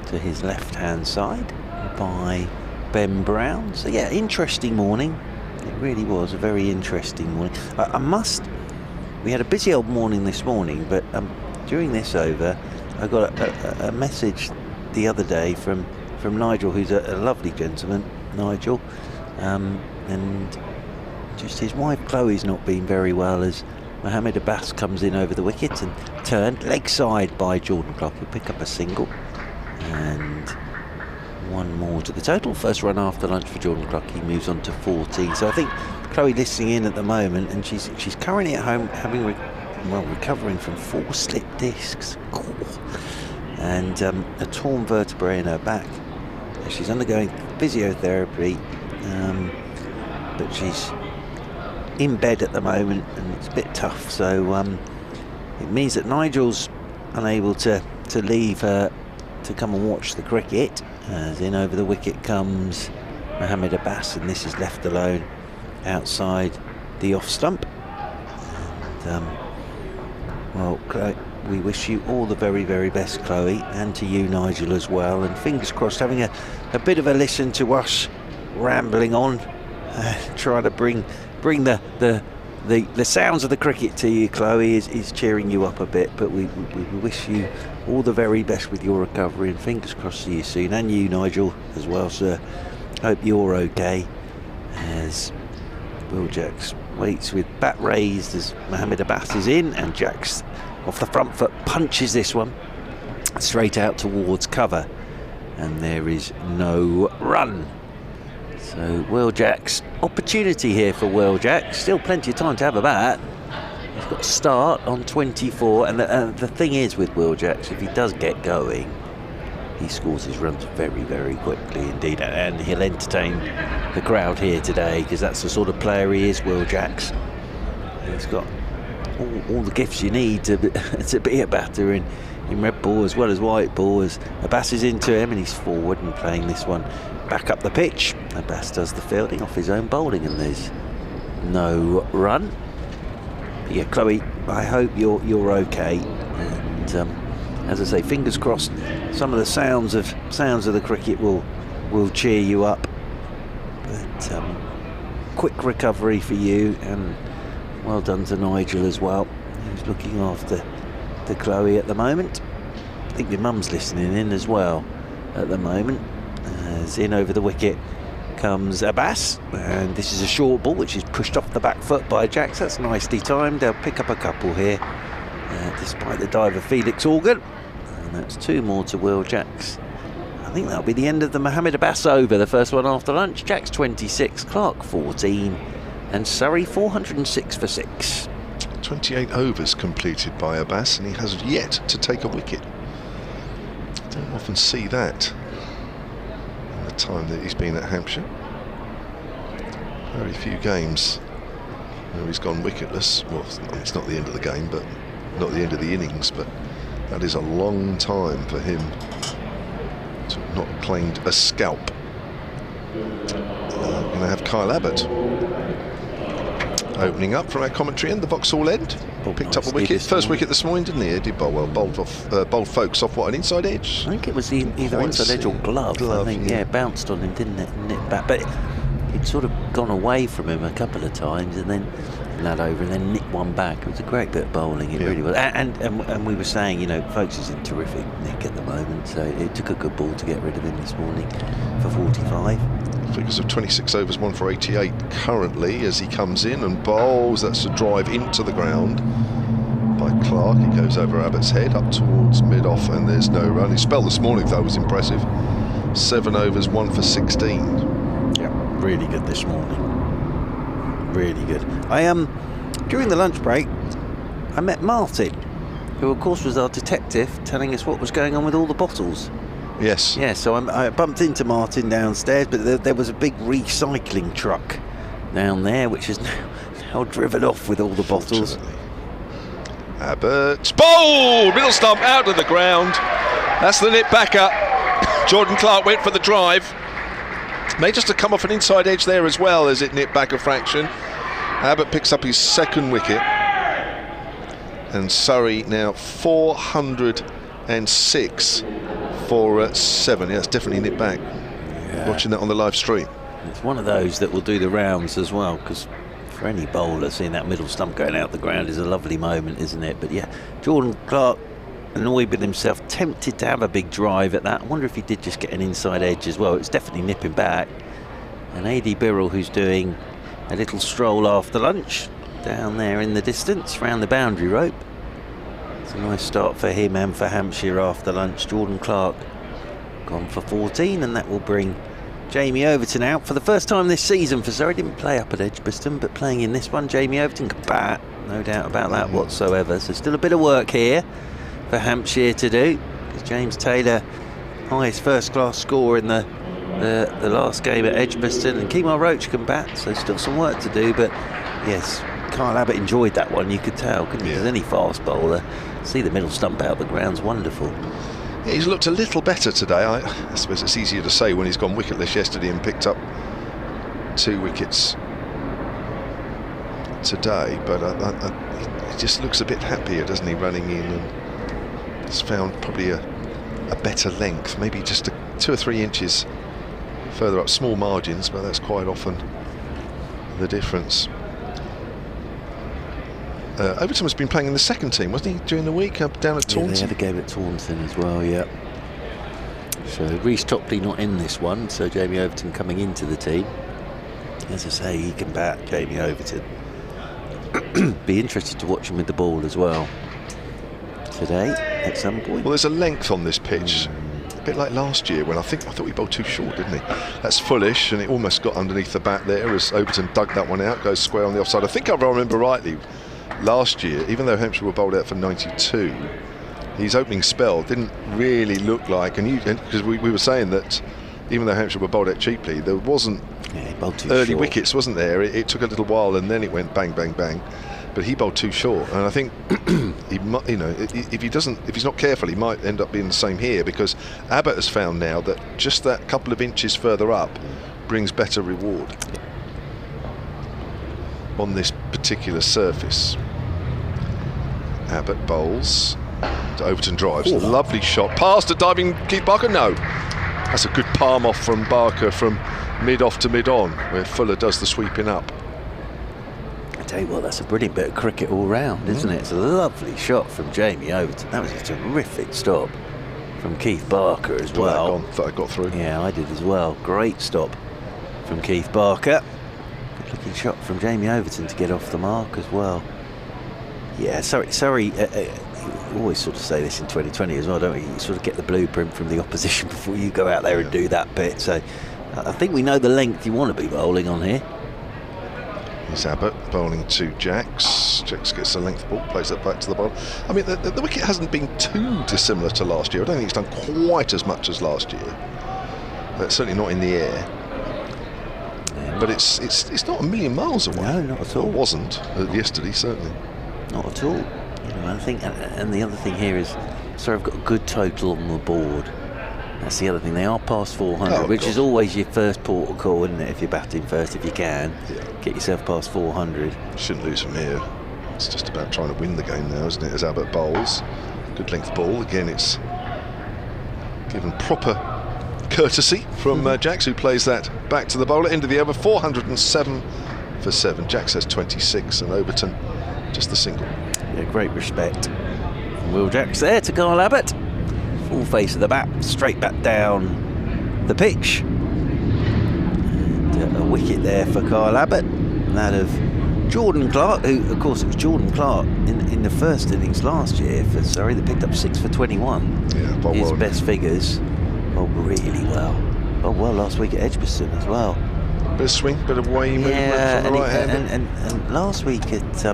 to his left hand side by Ben Brown. So yeah, interesting morning. It really was a very interesting morning. We had a busy old morning this morning, but during this over, I got a message the other day from Nigel, who's a lovely gentleman, Nigel, and just his wife Chloe's not been very well as Mohamed Abbas comes in over the wicket and turned leg side by Jordan Clark. He'll pick up a single, and 1 more to the total. First run after lunch for Jordan Clark. He moves on to 14. So I think Chloe listening in at the moment, and she's currently at home having recovering from 4 slip discs and a torn vertebrae in her back. She's undergoing physiotherapy, but she's in bed at the moment, and it's a bit tough. So it means that Nigel's unable to leave her to come and watch the cricket. As in over the wicket comes Mohamed Abbas, and this is left alone outside the off stump. And well, Chloe, we wish you all the very, very best, Chloe, and to you, Nigel, as well. And fingers crossed, having a bit of a listen to us rambling on, trying to bring the sounds of the cricket to you, Chloe, is cheering you up a bit. But we wish you all the very best with your recovery, and fingers crossed to see you soon, and you, Nigel, as well, sir. Hope you're okay, as Will Jacks waits with bat raised as Mohamed Abbas is in, and Jacks off the front foot punches this one straight out towards cover, and there is no run. So Will Jacks, opportunity here for Will Jacks, still plenty of time to have a bat. He's got a start on 24, and the thing is with Will Jacks, if he does get going, he scores his runs very, very quickly indeed, and he'll entertain the crowd here today, because that's the sort of player he is, Will Jacks. He's got all the gifts you need to be a batter in red ball as well as white ball, as Abbas is into him and he's forward and playing this one back up the pitch. Abbas does the fielding off his own bowling and there's no run. But yeah, Chloe, I hope you're okay, and as I say, fingers crossed some of the sounds of the cricket will cheer you up. But quick recovery for you, and well done to Nigel as well, who's looking after Chloe at the moment. I think your mum's listening in as well at the moment. As in over the wicket comes Abbas, and this is a short ball which is pushed off the back foot by Jacks. That's nicely timed. They'll pick up a couple here, despite the dive of Felix Organ, and that's 2 more to Will Jacks. I think that'll be the end of the Mohammed Abbas over, the first one after lunch. Jacks 26, Clark 14, and Surrey 406 for 6. 28 overs completed by Abbas, and he has yet to take a wicket. Don't often see that in the time that he's been at Hampshire. Very few games where he's gone wicketless. Well, it's not the end of the game, but not the end of the innings, but that is a long time for him to have not claimed a scalp. We're going to have Kyle Abbott opening up from our commentary end, the Vauxhall end. Picked up a wicket, first wicket this morning, didn't he? He did bowl well, bowled Foakes off what, an inside edge? I think it was either inside edge or glove. I think, yeah, bounced on him, didn't it? And nipped back, but he'd sort of gone away from him a couple of times and then that over and then nicked one back. It was a great bit of bowling, it really was. And we were saying, you know, Foakes is in terrific nick at the moment, so it took a good ball to get rid of him this morning for 45. Figures of 26 overs, 1 for 88 currently as he comes in and bowls. That's a drive into the ground by Clark. It goes over Abbott's head up towards mid-off and there's no run. His spell this morning though was impressive. 7 overs, 1 for 16. Yeah, really good this morning. Really good. During the lunch break, I met Martin, who of course was our detective, telling us what was going on with all the bottles. Yes. Yeah, so I bumped into Martin downstairs, but there was a big recycling truck down there, which is now driven off with all the bottles. Abbott, bowl! Middle stump out of the ground. That's the nip backer. Jordan Clark went for the drive. May just have come off an inside edge there as well as it nipped back a fraction. Abbott picks up his 2nd wicket. And Surrey now 406 for 7. Yeah, it's definitely nipped back. Yeah. Watching that on the live stream. It's one of those that will do the rounds as well, because for any bowler, seeing that middle stump going out the ground is a lovely moment, isn't it? But yeah, Jordan Clark annoyed with himself, tempted to have a big drive at that. I wonder if he did just get an inside edge as well. It's definitely nipping back. And A.D. Birrell, who's doing a little stroll after lunch down there in the distance round the boundary rope. It's a nice start for him and for Hampshire after lunch. Jordan Clark gone for 14, and that will bring Jamie Overton out for the first time this season for Surrey. Didn't play up at Edgbaston, but playing in this one. Jamie Overton can bat, no doubt about that whatsoever. So still a bit of work here for Hampshire to do, because James Taylor, highest first-class score in the last game at Edgbaston, and Kemar Roach can bat, so still some work to do. But yes, Kyle Abbott enjoyed that one, you could tell, couldn't you? There's any fast bowler, see the middle stump out the ground's wonderful. Yeah, he's looked a little better today. I suppose it's easier to say when he's gone wicketless yesterday and picked up 2 wickets today, but he just looks a bit happier, doesn't he, running in, and has found probably a better length, maybe just 2 or 3 inches further up, small margins, but that's quite often the difference. Overton has been playing in the 2nd team, wasn't he, during the week up down at Taunton? Yeah, they had a game at Taunton as well, yeah. So Rhys Topley not in this one, so Jamie Overton coming into the team. As I say, he can bat, Jamie Overton. Be interested to watch him with the ball as well today at some point. Well, there's a length on this pitch, a bit like last year when I thought we bowled too short, didn't he? That's foolish, and it almost got underneath the bat there as Overton dug that one out, goes square on the offside. I think if I remember rightly, last year, even though Hampshire were bowled out for 92, his opening spell didn't really look like, and because we were saying that even though Hampshire were bowled out cheaply, there wasn't early wickets, wasn't there? It took a little while, and then it went bang, bang, bang. but he bowled too short, and I think he might, you know, if he's not careful, he might end up being the same here, because Abbas has found now that just that couple of inches further up brings better reward on this particular surface. Abbas bowls to Overton drives. Ooh. Lovely shot. Past a diving Keith Barker. No. That's a good palm off from Barker from mid-off to mid-on, where Fuller does the sweeping up. I tell you what, that's a brilliant bit of cricket all round, isn't it? It's a lovely shot from Jamie Overton. That was a terrific stop from Keith Barker as well. Thought I got through. Yeah, I did as well. Great stop from Keith Barker. Good looking shot from Jamie Overton to get off the mark as well. Yeah, Surrey always sort of say this in 2020 as well, don't we? You sort of get the blueprint from the opposition before you go out there and do that bit. So I think we know the length you want to be bowling on here. Here's Abbas bowling to Jacks. Jacks gets a length ball, plays that back to the bowler. I mean, the wicket hasn't been too dissimilar to last year. I don't think it's done quite as much as last year. Certainly not in the air. But it's not a million miles away. No, not at all. It wasn't yesterday, certainly. Not at all. You know, I think, and the other thing here is, I've got a good total on the board. That's the other thing. They are past 400, which is always your first port of call, isn't it? If you're batting first, if you can, get yourself past 400. Shouldn't lose from here. It's just about trying to win the game now, isn't it? As Abbas bowls, good length ball. Again, it's given proper courtesy from Jacks, who plays that back to the bowler into the over. 407 for 7. Jacks has 26, and Overton just the single. Yeah, great respect from Will Jacks there to Kyle Abbas. Full face of the bat, straight back down the pitch. And a wicket there for Kyle Abbas. That of Jordan Clark, who, of course, it was Jordan Clark in the first innings last year for Surrey that picked up 6 for 21. Yeah, his best figures. Bowled really well. Bowled well last week at Edgbaston as well. Bit of swing, bit of way movement from the right hand. And last week at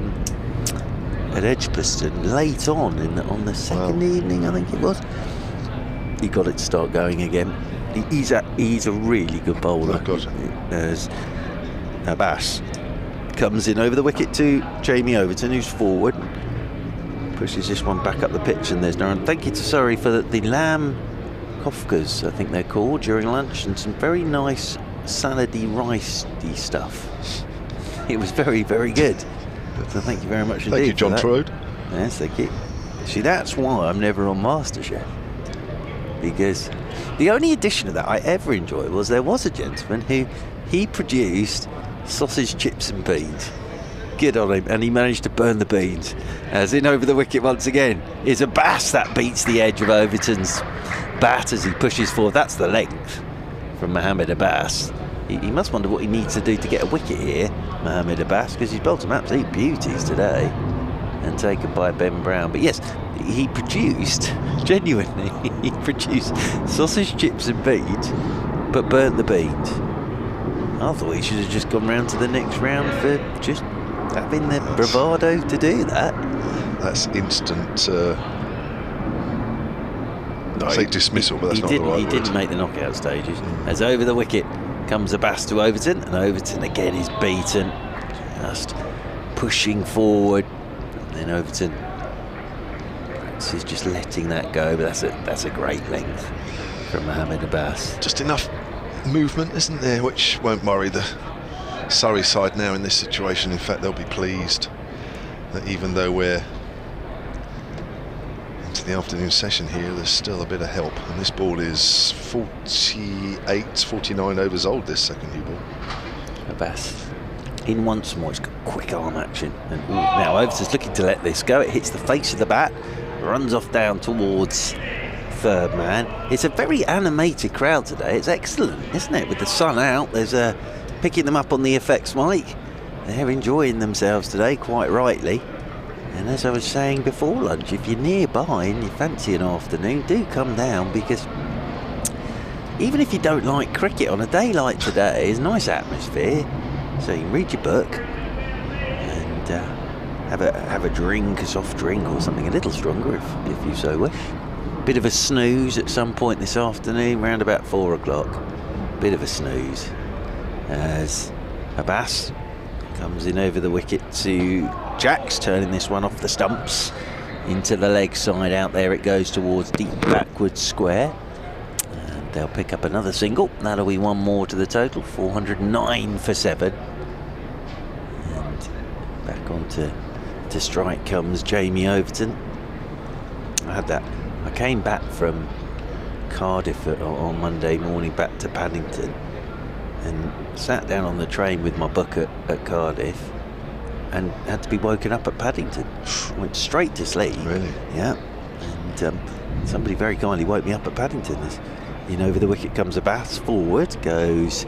Edgbaston, late on the second evening, I think it was, he got it to start going again. He's a really good bowler. As Abbas comes in over the wicket to Jamie Overton, who's forward, pushes this one back up the pitch, and there's no run. Thank you to Surrey for the lamb kofkas, I think they're called, during lunch, and some very nice salady, ricey stuff. It was very, very good. So thank you very much indeed. Thank you, John Trode. Yes, thank you. See, that's why I'm never on MasterChef, because the only edition of that I ever enjoyed was there was a gentleman who he produced sausage, chips and beans. Good on him, and he managed to burn the beans. As in over the wicket once again is Abbas that beats the edge of Overton's bat as he pushes forward. That's the length from Mohamed Abbas. He must wonder what he needs to do to get a wicket here, Mohamed Abbas, because he's bowled some absolute beauties today and taken by Ben Brown. But yes, he produced, genuinely, he produced sausage, chips and beans, but burnt the beans. I thought he should have just gone round to the next round for just having the bravado to do that. That's instant I say dismissal, but that's not the right word. He didn't make the knockout stages. As over the wicket comes Abbas to Overton, and Overton again is beaten, just pushing forward, and then Overton practices just letting that go, but that's a great length from Mohamed Abbas. Just enough movement, isn't there, which won't worry the Surrey side now in this situation. In fact, they'll be pleased that even though we're into the afternoon session here, there's still a bit of help, and this ball is 49 overs old, this second new ball. Abbas in once more. He's got quick arm action, and now Overton's looking to let this go. It hits the face of the bat, runs off down towards third man. It's a very animated crowd today. It's excellent, isn't it? With the sun out, there's picking them up on the effects mic. They're enjoying themselves today, quite rightly. And as I was saying before lunch, if you're nearby and you fancy an afternoon, do come down, because even if you don't like cricket, on a day like today, it's a nice atmosphere. So you can read your book and have a drink, a soft drink or something a little stronger if you so wish. Bit of a snooze at some point this afternoon, round about 4 o'clock. Bit of a snooze as Abbas Comes in over the wicket to Jacks, turning this one off the stumps into the leg side. Out there it goes towards deep backwards square. And they'll pick up another single. That'll be one more to the total, 409 for 7. And back onto strike comes Jamie Overton. I came back from Cardiff on Monday morning back to Paddington and sat down on the train with my book at Cardiff and had to be woken up at Paddington. Went straight to sleep. Really? Yeah. And somebody very kindly woke me up at Paddington. In over the wicket comes Abbas, forward goes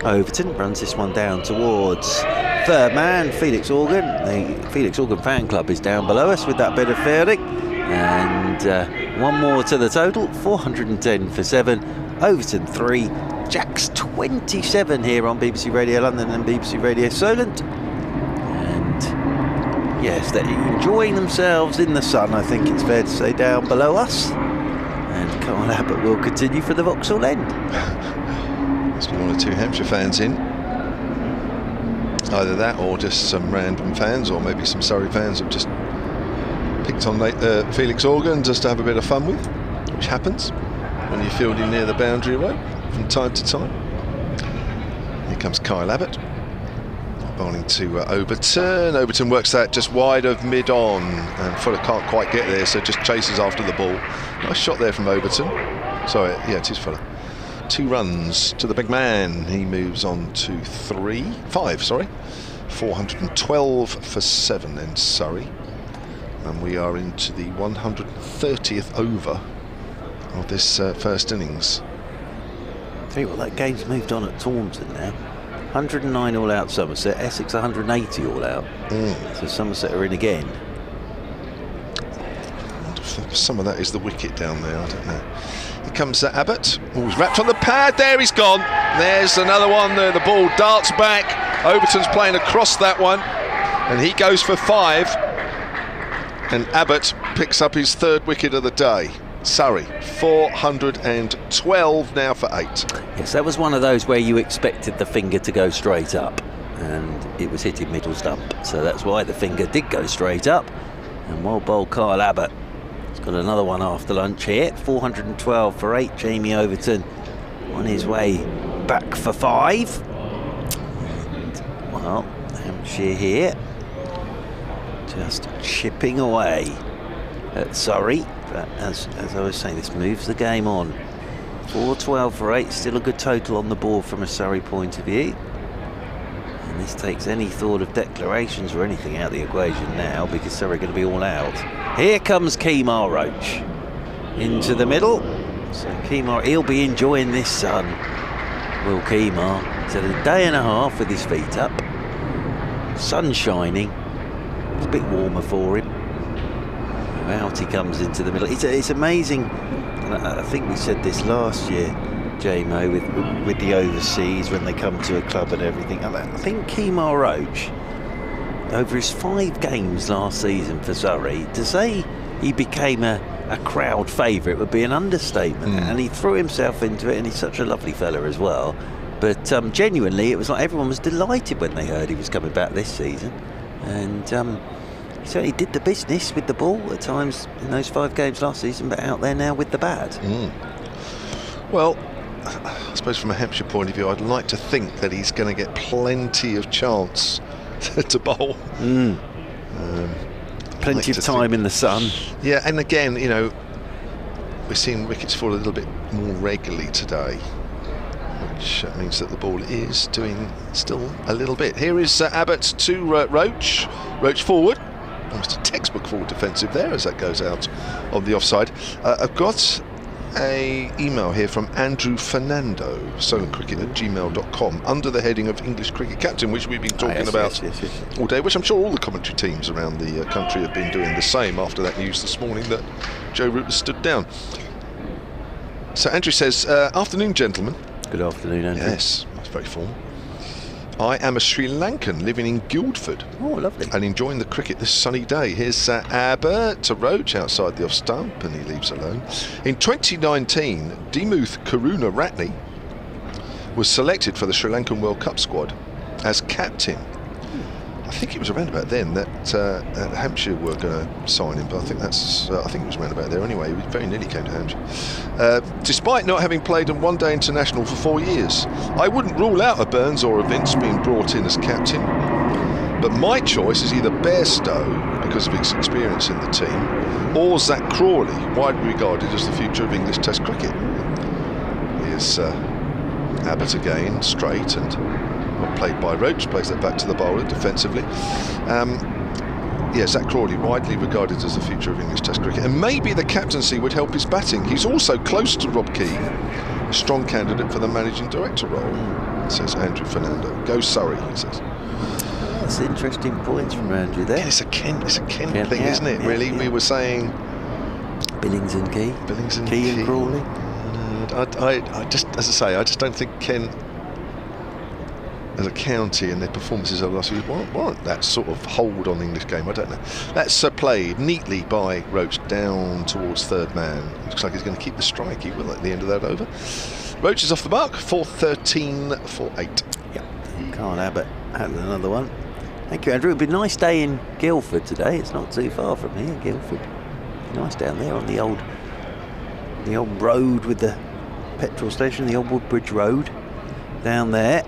Overton, runs this one down towards third man, Felix Organ. The Felix Organ fan club is down below us with that bit of fielding. And one more to the total, 410 for 7. Overton 3, Jacks 27 here on BBC Radio London and BBC Radio Solent. And yes, they're enjoying themselves in the sun, I think it's fair to say, down below us. And Carl Abbott will continue for the Vauxhall end. Must be one or two Hampshire fans in. Either that or just some random fans, or maybe some Surrey fans have just picked on Felix Organ just to have a bit of fun with, which happens when you're fielding near the boundary rope from time to time. Here comes Kyle Abbott, bowling to Overton. Overton works that just wide of mid-on, and Fuller can't quite get there, so just chases after the ball. Nice shot there from Overton. Sorry, yeah, it is Fuller. 2 runs to the big man. He moves on to 5, 412 for 7 in Surrey. And we are into the 130th over of this first innings. Tell you what, that game's moved on at Taunton now. 109 all out Somerset, Essex 180 all out. So Somerset are in again. Some of that is the wicket down there, I don't know. Here comes Abbott. Oh, he's wrapped on the pad. There he's gone. There's another one there. The ball darts back. Overton's playing across that one, and he goes for 5. And Abbott picks up his 3rd wicket of the day. Surrey 412 now for 8. Yes, that was one of those where you expected the finger to go straight up, and it was hitting middle stump, so that's why the finger did go straight up. And well bowled Kyle Abbott. He's got another one after lunch here. 412 for 8. Jamie Overton on his way back for 5. And, well, Hampshire here just chipping away at Surrey. But as I was saying, this moves the game on. 412 for 8, still a good total on the board from a Surrey point of view. And this takes any thought of declarations or anything out of the equation now, because Surrey are going to be all out. Here comes Kemar Roach into the middle. So Kemar, he'll be enjoying this sun. Will Kemar? He's had a day and a half with his feet up. Sun shining. It's a bit warmer for him. Out he comes into the middle. It's amazing. And I think we said this last year, JMO, with the overseas when they come to a club and everything. I think Kemar Roach, over his 5 games last season for Surrey, to say he became a crowd favourite would be an understatement. And he threw himself into it, and he's such a lovely fella as well. But genuinely, it was like everyone was delighted when they heard he was coming back this season. And he certainly did the business with the ball at times in those 5 games last season, but out there now with the bat. Well, I suppose from a Hampshire point of view, I'd like to think that he's going to get plenty of chance to bowl. Plenty of time in the sun. Yeah, and again, you know, we're seeing wickets fall a little bit more regularly today, which means that the ball is doing still a little bit. Here is Abbott to Roach. Roach forward. Almost a textbook forward defensive there as that goes out on the offside. I've got a email here from Andrew Fernando, solentcricket@gmail.com, under the heading of English Cricket Captain, which we've been talking about all day, which I'm sure all the commentary teams around the country have been doing the same after that news this morning that Joe Root has stood down. So Andrew says, afternoon, gentlemen. Good afternoon, Andrew. Yes, that's very formal. I am a Sri Lankan living in Guildford. Oh, lovely. And enjoying the cricket this sunny day. Here's Abbott to Roach outside the off stump, and he leaves alone. In 2019, Dimuth Karuna Ratne was selected for the Sri Lankan World Cup squad as captain. I think it was around about then that Hampshire were going to sign him, but I think it was around about there anyway. He very nearly came to Hampshire. Despite not having played in one-day international for 4 years, I wouldn't rule out a Burns or a Vince being brought in as captain, but my choice is either Bairstow, because of his experience in the team, or Zach Crawley, widely regarded as the future of English Test cricket. Here's Abbas again, straight, and played by Roach, plays that back to the bowler defensively. Zach Crawley, widely regarded as the future of English Test cricket, and maybe the captaincy would help his batting. He's also close to Rob Key, a strong candidate for the managing director role, says Andrew Fernando. Go Surrey, he says. That's interesting points from Andrew there. It's a Kent thing, isn't it? Really, we were saying Billings and Key, Key and Crawley. I just, as I say, I just don't think Kent, as a county, and their performances over the last few years warrant that sort of hold on the English game. I don't know. That's played neatly by Roach down towards third man. Looks like he's going to keep the strike. He will at the end of that over. Roach is off the mark for 13 for 8. Yeah, Carl Abbott had another one. Thank you, Andrew. It'll be a nice day in Guildford today. It's not too far from here, Guildford. Nice down there on the old road with the petrol station, the old Woodbridge Road down there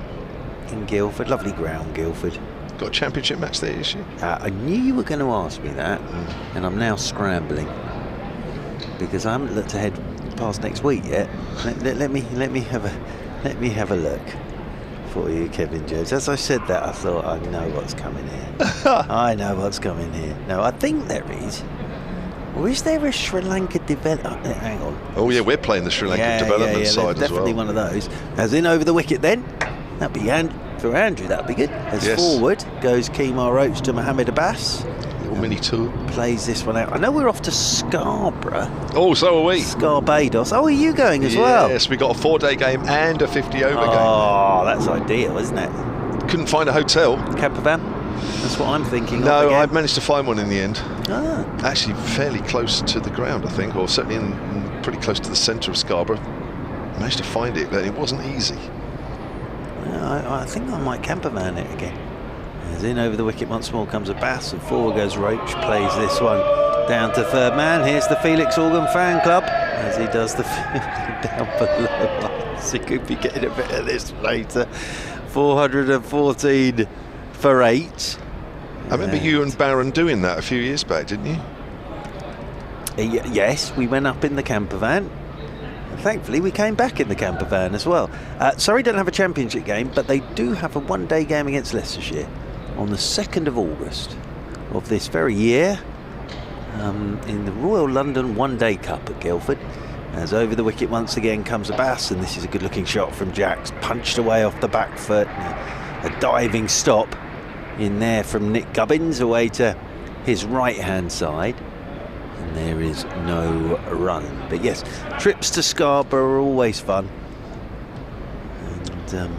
in Guildford. Lovely ground, Guildford. Got a championship match there, is she? I knew you were going to ask me that, and I'm now scrambling because I haven't looked ahead past next week yet. Let me have a look for you, Kevin Jones. As I said that, I thought, I know what's coming here. I know what's coming here. No, I think there is. Or is there a Sri Lanka development? Hang on. Oh yeah, we're playing the Sri Lanka development side as well. Definitely one of those. As in over the wicket then. That'd be for Andrew. That'd be good. As forward goes Kemar Roach to Mohammed Abbas. Little mini tour. Plays this one out. I know we're off to Scarborough. Oh, so are we. Barbados. Oh, are you going as well? Yes, we got a 4-day game and a 50-over game. Oh, that's ideal, isn't it? Couldn't find a hotel. Camper van. That's what I'm thinking. No, I've managed to find one in the end. Ah. Actually, fairly close to the ground, I think, or certainly pretty close to the centre of Scarborough. I managed to find it, but it wasn't easy. I think I might camper van it again. As in over the wicket once more comes Abbas, and forward goes Roach, plays this one down to third man. Here's the Felix Organ fan club as he does the fielding down below. So he could be getting a bit of this later. 414 for 8. I remember you and Barron doing that a few years back, didn't you? Yes, we went up in the camper van. Thankfully, we came back in the camper van as well. Surrey don't have a championship game, but they do have a one-day game against Leicestershire on the 2nd of August of this very year in the Royal London One-Day Cup at Guildford. As over the wicket once again comes Abbas, and this is a good-looking shot from Jacks, punched away off the back foot. A diving stop in there from Nick Gubbins away to his right-hand side. And there is no run. But yes, trips to Scarborough are always fun. And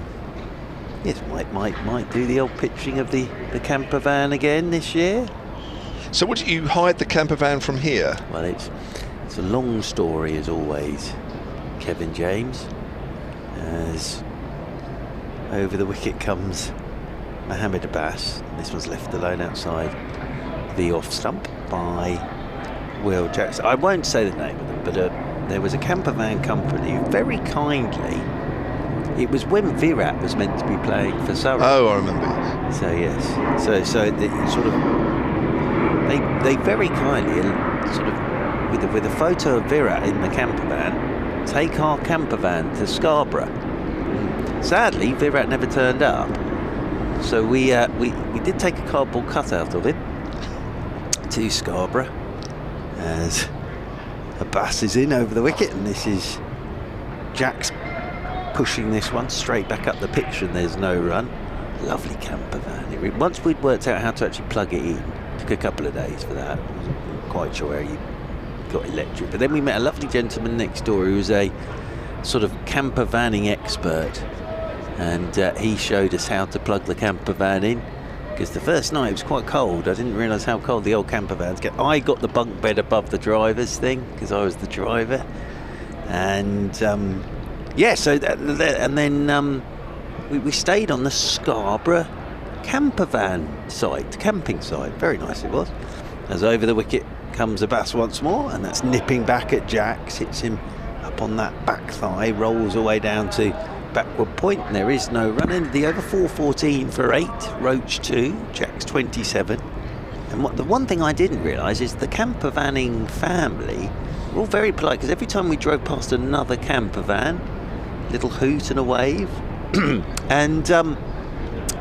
yes, might do the old pitching of the camper van again this year. So would you hide the camper van from here? Well, it's a long story as always, Kevin James. As over the wicket comes Mohammed Abbas. This one's left alone outside the off stump by Will Jackson. I won't say the name of them, but there was a camper van company who very kindly, it was when Virat was meant to be playing for Surrey. Oh, I remember. So yes, so they sort of they very kindly sort of with a photo of Virat in the camper van, take our camper van to Scarborough. Sadly, Virat never turned up, so we did take a cardboard cutout of him to Scarborough. As Abbas is in over the wicket, and this is Jack's pushing this one straight back up the pitch, and there's no run. Lovely camper van. Once we'd worked out how to actually plug it in, took a couple of days for that. I wasn't quite sure how you got electric, but then we met a lovely gentleman next door who was a sort of camper vanning expert, and he showed us how to plug the camper van in. Because the first night it was quite cold. I didn't realise how cold the old camper vans get. I got the bunk bed above the driver's thing because I was the driver, and yeah. So and then we stayed on the Scarborough camper van site, camping site. Very nice it was. As over the wicket comes Abbas once more, and that's nipping back at Jacks. Hits him up on that back thigh, rolls away down to backward point, and there is no run. Into the over, 4-14 for 8, Roach 2, Jacks 27. And the one thing I didn't realise is the camper vanning family were all very polite, because every time we drove past another camper van, little hoot and a wave. And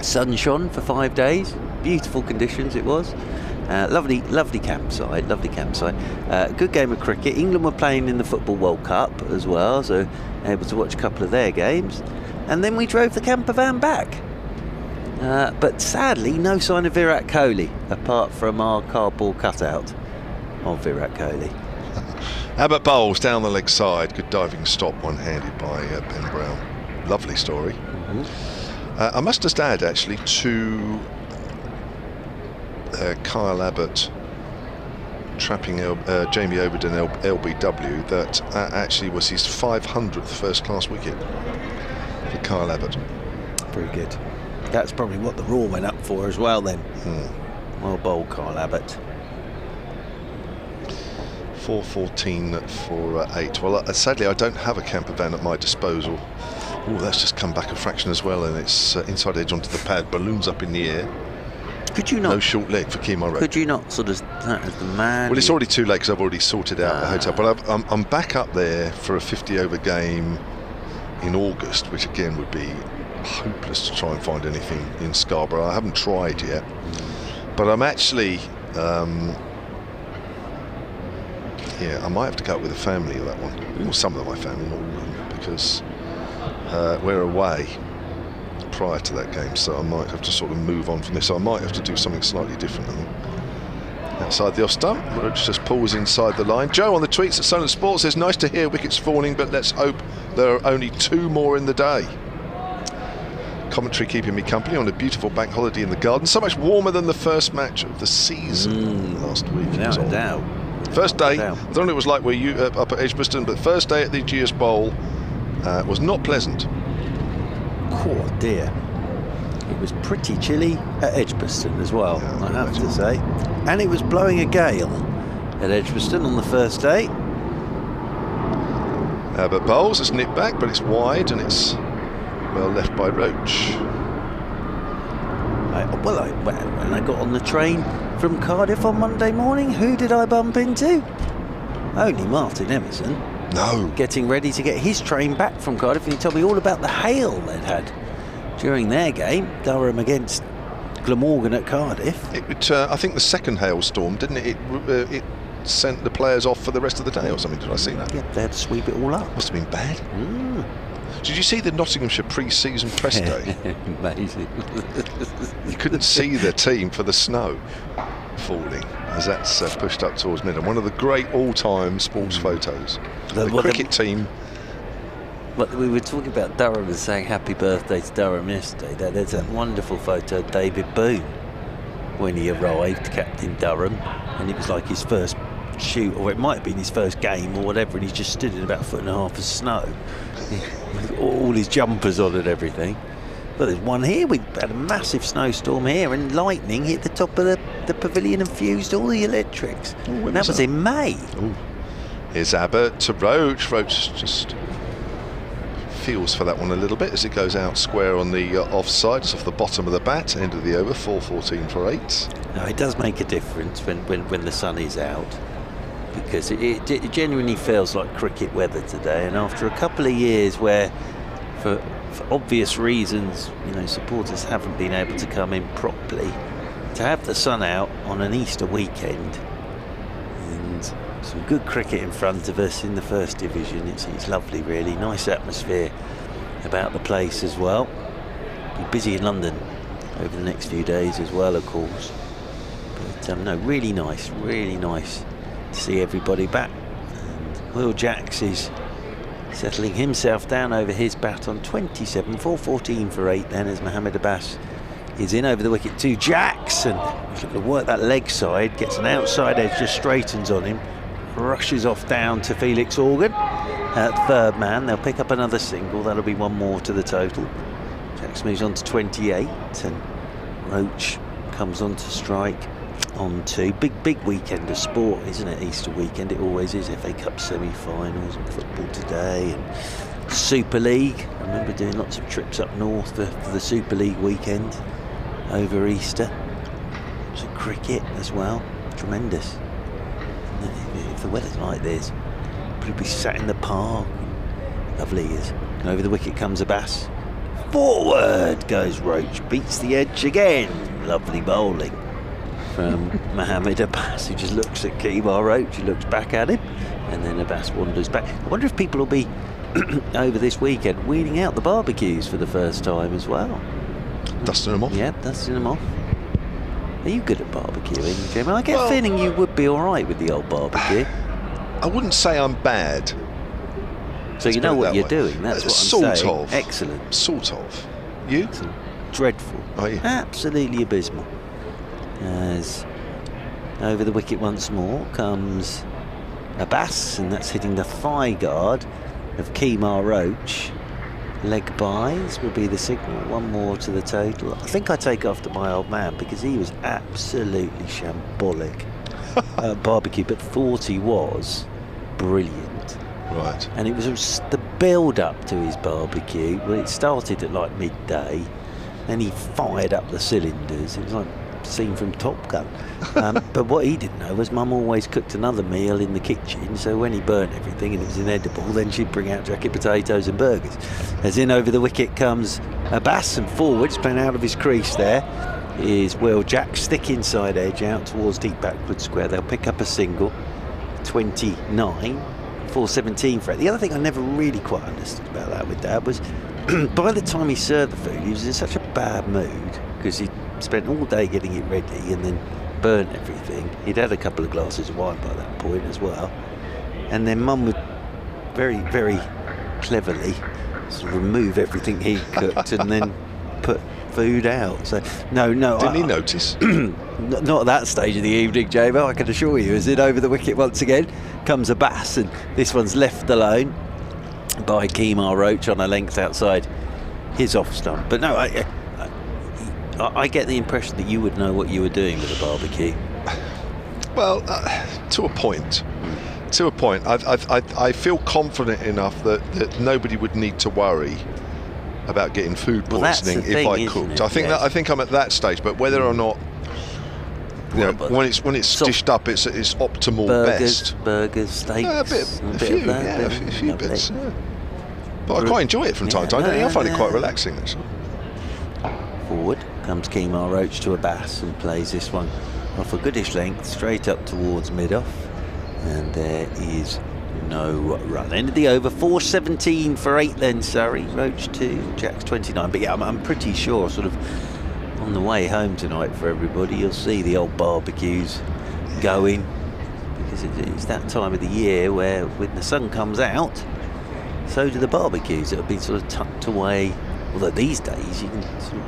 sun shone for 5 days, beautiful conditions it was. Lovely campsite, good game of cricket. England were playing in the Football World Cup as well, so able to watch a couple of their games. And then we drove the camper van back. But sadly, no sign of Virat Kohli, apart from our cardboard cutout of Virat Kohli. Abbas bowls down the leg side, good diving stop, one-handed by Ben Brown. Lovely story. I must just add, actually, to Kyle Abbott trapping Jamie Overton LBW, that actually was his 500th first-class wicket for Kyle Abbott. Very good. That's probably what the Raw went up for as well then. Well bowled, Kyle Abbott. 4-14 for 8. Well, sadly, I don't have a camper van at my disposal. Oh, that's just come back a fraction as well, and it's inside edge onto the pad, balloons up in the air. Could you not? No short leg for Kemo Roach. Could you not sort of, that as the man? Well, it's already too late because I've already sorted out the hotel. But I'm back up there for a 50-over game in August, which again would be hopeless to try and find anything in Scarborough. I haven't tried yet, but I'm actually, yeah, I might have to go up with the family of that one, or some of my family, not all of them, because we're away prior to that game, so I might have to sort of move on from this. I might have to do something slightly different, I think. Outside the off stump, Roach just pulls inside the line. Joe on the tweets at Solent Sports says, nice to hear wickets falling, but let's hope there are only 2 more in the day. Commentary keeping me company on a beautiful bank holiday in the garden. So much warmer than the first match of the season last week. Without a doubt. First day, I don't know what it was like where you up at Edgbaston, but first day at the GS Bowl was not pleasant. Oh dear. It was pretty chilly at Edgbaston as well, yeah, I have to say. And it was blowing a gale at Edgbaston on the first day. But bowls, it's nipped back, but it's wide and it's well left by Roach. When I got on the train from Cardiff on Monday morning, who did I bump into? Only Martin Emerson. No. Getting ready to get his train back from Cardiff, and he told me all about the hail they'd had during their game, Durham against Glamorgan at Cardiff. I think the second hailstorm, didn't it? It sent the players off for the rest of the day or something. Did I see that? Yeah, they had to sweep it all up. Must have been bad. Did you see the Nottinghamshire pre-season press day? Amazing. You couldn't see the team for the snow falling as that's pushed up towards mid. And one of the great all-time sports photos. The cricket team. But we were talking about Durham and saying happy birthday to Durham yesterday. There's that wonderful photo of David Boone when he arrived, Captain Durham, and it was like his first shoot, or it might have been his first game or whatever, and he just stood in about 1.5 foot of snow. All his jumpers on and everything. But there's one here. We had a massive snowstorm here, and lightning hit the top of the pavilion and fused all the electrics. And that was in May. Here's Abbott to Roach. Roach just feels for that one a little bit as it goes out square on the offside. It's off the bottom of the bat, end of the over, 4-14 for 8. No, it does make a difference when the sun is out, because it genuinely feels like cricket weather today. And after a couple of years where, for obvious reasons, supporters haven't been able to come in properly, to have the sun out on an Easter weekend and some good cricket in front of us in the first division, it's lovely, really. Nice atmosphere about the place as well. Be busy in London over the next few days as well, of course. But no, really nice to see everybody back. And Will Jacks is settling himself down over his bat on 27, 4-14 for 8 then, as Mohammed Abbas is in over the wicket to Jacks, and he's looking to work that leg side, gets an outside edge, just straightens on him, rushes off down to Felix Organ at third man. They'll pick up another single, that'll be one more to the total. Jacks moves on to 28, and Roach comes on to strike. On to big weekend of sport, isn't it? Easter weekend, it always is. FA Cup semi-finals and football today and Super League. I remember doing lots of trips up north for the Super League weekend over Easter. So cricket as well, tremendous. If the weather's like this, probably be sat in the park. Lovely is. Over the wicket comes Abbas. Forward goes Roach, beats the edge again. Lovely bowling from Mohammed Abbas, who just looks at Kemar Roach, he looks back at him, and then Abbas wanders back. I wonder if people will be over this weekend weaning out the barbecues for the first time as well. Dusting them off? Yeah, dusting them off. Are you good at barbecuing, Jim? I get a feeling you would be all right with the old barbecue. I wouldn't say I'm bad. So you know what you're doing, that's what I'm saying. Sort of. Excellent. Sort of. You? Dreadful. Are you? Absolutely abysmal. As over the wicket once more comes Abbas, and that's hitting the thigh guard of Kemar Roach. Leg buys will be the signal. One more to the total. I think I take after my old man because he was absolutely shambolic at barbecue, but thought he was brilliant. Right. And it was the build-up to his barbecue. Well, it started at like midday, then he fired up the cylinders. It was like scene from Top Gun. But what he didn't know was Mum always cooked another meal in the kitchen, so when he burnt everything and it was inedible, then she'd bring out jacket potatoes and burgers. As in over the wicket comes Abbas, and forwards, playing out of his crease there is Will Jacks, thick inside edge out towards deep backward square. They'll pick up a single. 29, 417 for it. The other thing I never really quite understood about that with Dad was by the time he served the food, he was in such a bad mood because he spent all day getting it ready and then burnt everything. He'd had a couple of glasses of wine by that point as well, and then Mum would very, very cleverly sort of remove everything he cooked and then put food out. So no, didn't he notice? Not at that stage of the evening, J-Mo, I can assure you. As in over the wicket once again comes Abbas, and this one's left alone by Kemar Roach on a length outside his off stump. But no, I get the impression that you would know what you were doing with a barbecue. Well, to a point. To a point. I feel confident enough that nobody would need to worry about getting food poisoning if I cooked. I think I'm at that stage. But whether or not, you know, when it's dished up, it's optimal best. Burgers, steaks, a few bits. Yeah. But I quite enjoy it from time to time. I find it quite relaxing, actually. Forward comes Kemar Roach to Abbas and plays this one off a goodish length straight up towards mid-off, and there is no run. End of the over, 417 for 8 then Surrey. Roach 2, Jacks 29. But yeah, I'm pretty sure sort of on the way home tonight for everybody you'll see the old barbecues going, because it's that time of the year where when the sun comes out, so do the barbecues. It'll be sort of tucked away, although these days you can sort of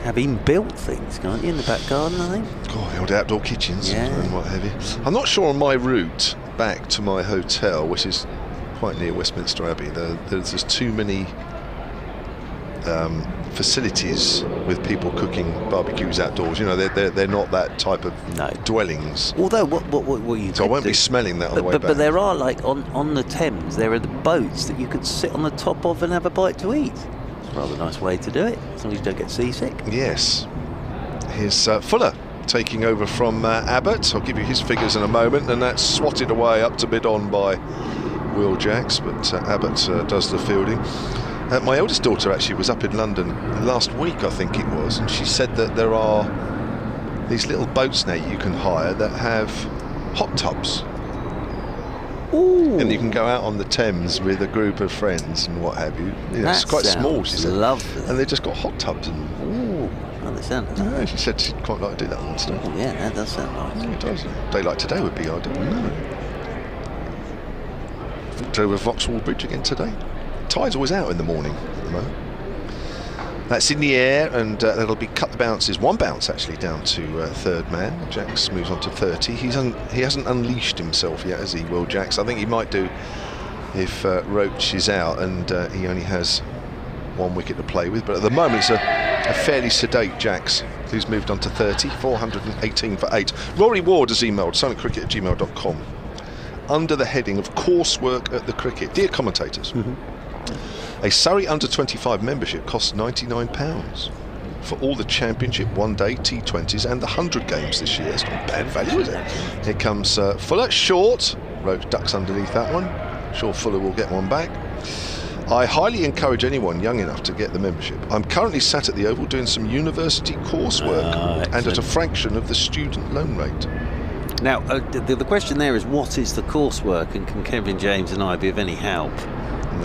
have inbuilt things, can't you, in the back garden, I think? Oh, the old outdoor kitchens and what have you. I'm not sure on my route back to my hotel, which is quite near Westminster Abbey, there's too many facilities with people cooking barbecues outdoors. You know, they're not that type of dwellings. Although what you so I won't be smelling that on the way back. But there are, like on the Thames, there are the boats that you could sit on the top of and have a bite to eat. It's a rather nice way to do it, as long as you don't get seasick. Yes. Here's Fuller taking over from Abbott. I'll give you his figures in a moment, and that's swatted away up to mid-on by Will Jacks, but Abbott does the fielding. My eldest daughter actually was up in London last week, I think it was, and she said that there are these little boats now you can hire that have hot tubs. Ooh. And you can go out on the Thames with a group of friends and what have you. It's quite small, she said. Lovely. And they've just got hot tubs. Ooh, they sound nice. Yeah, she said she'd quite like to do that one today. Oh, yeah, that does sound nice. Yeah, it does. A day like today would be ideal. Walked over Vauxhall Bridge again today. Tide's always out in the morning at the moment. That's in the air, and that'll be cut the bounces. One bounce actually down to third man. Jacks moves on to 30. He hasn't unleashed himself yet, has he, Will Jacks? I think he might do if Roach is out and he only has one wicket to play with. But at the moment, it's a fairly sedate Jacks who's moved on to 30, 418 for 8. Rory Ward has emailed silentcricket@gmail.com under the heading of coursework at the cricket. Dear commentators, a Surrey under-25 membership costs £99 for all the championship, one-day, T20s and the 100 games this year. It's not bad value, is it? Here comes Fuller, short. Roach ducks underneath that one. Sure Fuller will get one back. I highly encourage anyone young enough to get the membership. I'm currently sat at the Oval doing some university coursework and at a fraction of the student loan rate. Now, the question there is, what is the coursework, and can Kevin James and I be of any help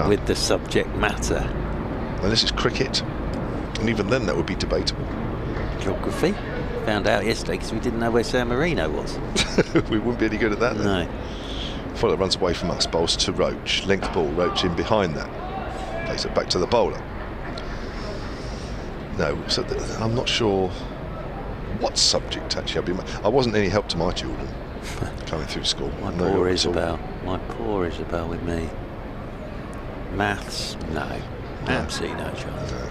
with the subject matter? Well, this is cricket, and even then that would be debatable. Geography? Found out yesterday because we didn't know where San Marino was. We wouldn't be any good at that then. No. Fuller runs away from us, bowls to Roach. Length ball, Roach in behind that. Plays it back to the bowler. No, so I'm not sure what subject actually. I wasn't any help to my children coming through school. My poor Isabel with me. Maths, no. Absolutely no chance. No.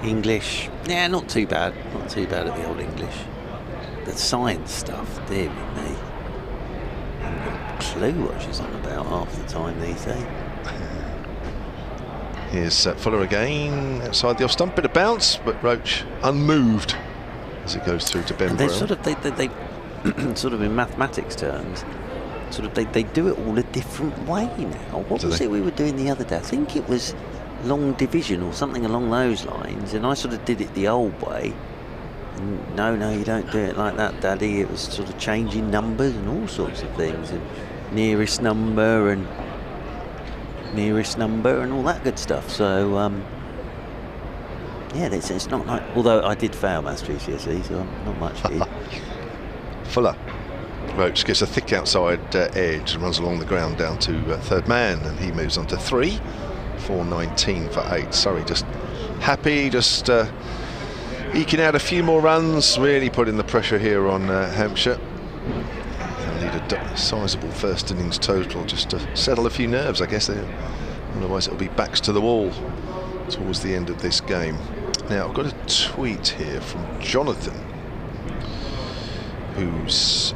English, yeah, not too bad. Not too bad at the old English. The science stuff, dear me. I haven't got a clue what she's on about half the time these days. Here's Fuller again outside the off stump. Bit of bounce, but Roach unmoved as it goes through to Ben Brown. They sort of in mathematics terms, they do it all a different way now. What was it we were doing the other day? I think it was long division or something along those lines, and I sort of did it the old way. And no, you don't do it like that, Daddy. It was sort of changing numbers and all sorts of things, and nearest number and all that good stuff. So yeah, it's not like, although I did fail maths GCSE, so I'm not much here. Fuller. Roach gets a thick outside edge and runs along the ground down to third man, and he moves on to 3, 419 for 8. Surrey just happy, just eking out a few more runs, really putting the pressure here on Hampshire. They'll need a sizable first innings total just to settle a few nerves, I guess. Otherwise it'll be backs to the wall towards the end of this game. Now I've got a tweet here from Jonathan, who's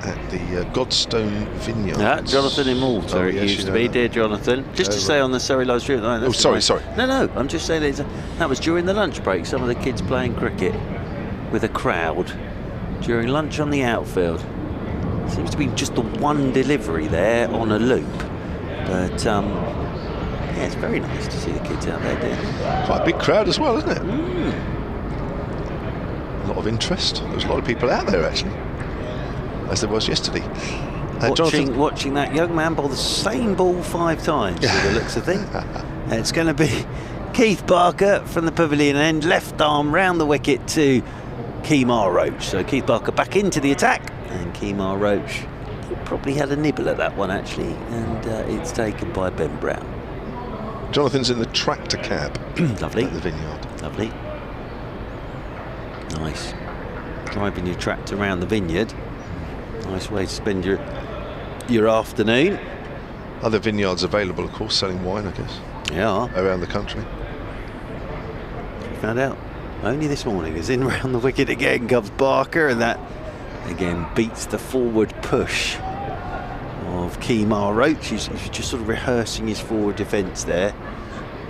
at the Godstone Vineyard. Jonathan in Malta, it used to be. Dear Jonathan, just to say on the Surrey Live stream. Oh, sorry. No, I'm just saying that was during the lunch break. Some of the kids playing cricket with a crowd during lunch on the outfield. Seems to be just the one delivery there on a loop, but yeah, it's very nice to see the kids out there doing it. Quite a big crowd as well, isn't it? A lot of interest. There's a lot of people out there actually, as there was yesterday. Watching that young man bowl the same ball 5 times, by the looks of things. It's going to be Keith Barker from the pavilion end, left arm round the wicket to Kemar Roach. So Keith Barker back into the attack, and Kemar Roach, he probably had a nibble at that one actually, and it's taken by Ben Brown. Jonathan's in the tractor cab. Lovely. At the Vineyard. Lovely. Nice. Driving your tractor around the vineyard. Nice way to spend your afternoon. Other vineyards available, of course, selling wine, I guess. Yeah. Around the country. Found out only this morning. Is in round the wicket again. Comes Barker, and that again beats the forward push of Kemar Roach. He's just sort of rehearsing his forward defence there.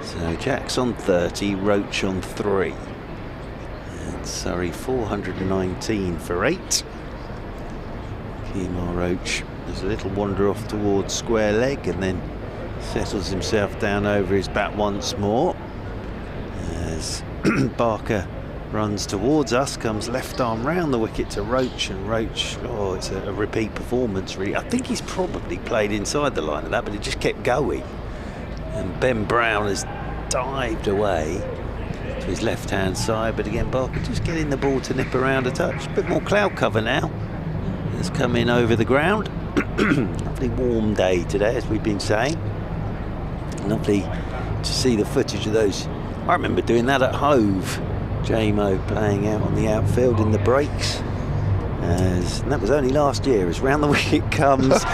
So Jack's on 30, Roach on 3. And Surrey 419 for 8. Kemar Roach does a little wander off towards square leg and then settles himself down over his bat once more. As Barker runs towards us, comes left arm round the wicket to Roach, and Roach, it's a repeat performance really. I think he's probably played inside the line of that, but he just kept going. And Ben Brown has dived away to his left hand side, but again Barker just getting the ball to nip around a touch. A bit more cloud cover now. It's come in over the ground. Lovely warm day today, as we've been saying. Lovely to see the footage of those. I remember doing that at Hove. J-Mo playing out on the outfield in the breaks. And that was only last year. As round the wicket comes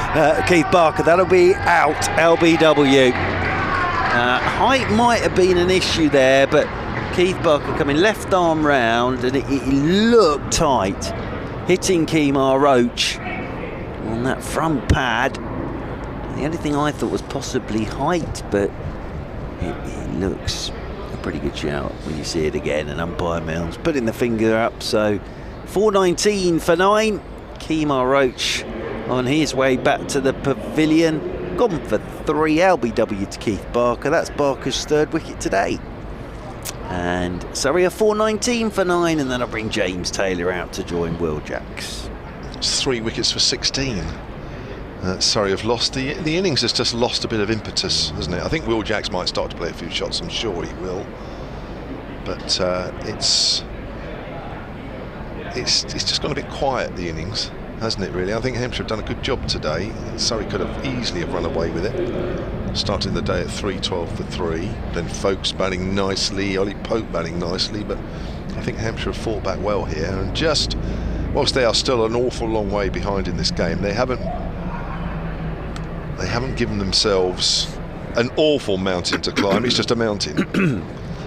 Keith Barker. That'll be out, LBW. Height might have been an issue there, but Keith Barker coming left arm round, and it looked tight, hitting Kemar Roach on that front pad. The only thing I thought was possibly height, but it looks a pretty good shout when you see it again. And umpire Mills putting the finger up. So 4.19 for 9. Kemar Roach on his way back to the pavilion. Gone for 3. LBW to Keith Barker. That's Barker's 3rd wicket today. And Surrey are 4.19 for 9, and then I'll bring James Taylor out to join Will Jacks. It's 3 wickets for 16. Surrey have lost. The innings has just lost a bit of impetus, hasn't it? I think Will Jacks might start to play a few shots. I'm sure he will. But it's just gone a bit quiet, the innings, hasn't it, really? I think Hampshire have done a good job today. Surrey could have easily run away with it. Starting the day at 3-12 for 3. Then Foakes batting nicely, Ollie Pope batting nicely. But I think Hampshire have fought back well here. And just, whilst they are still an awful long way behind in this game, they haven't given themselves an awful mountain to climb. It's just a mountain.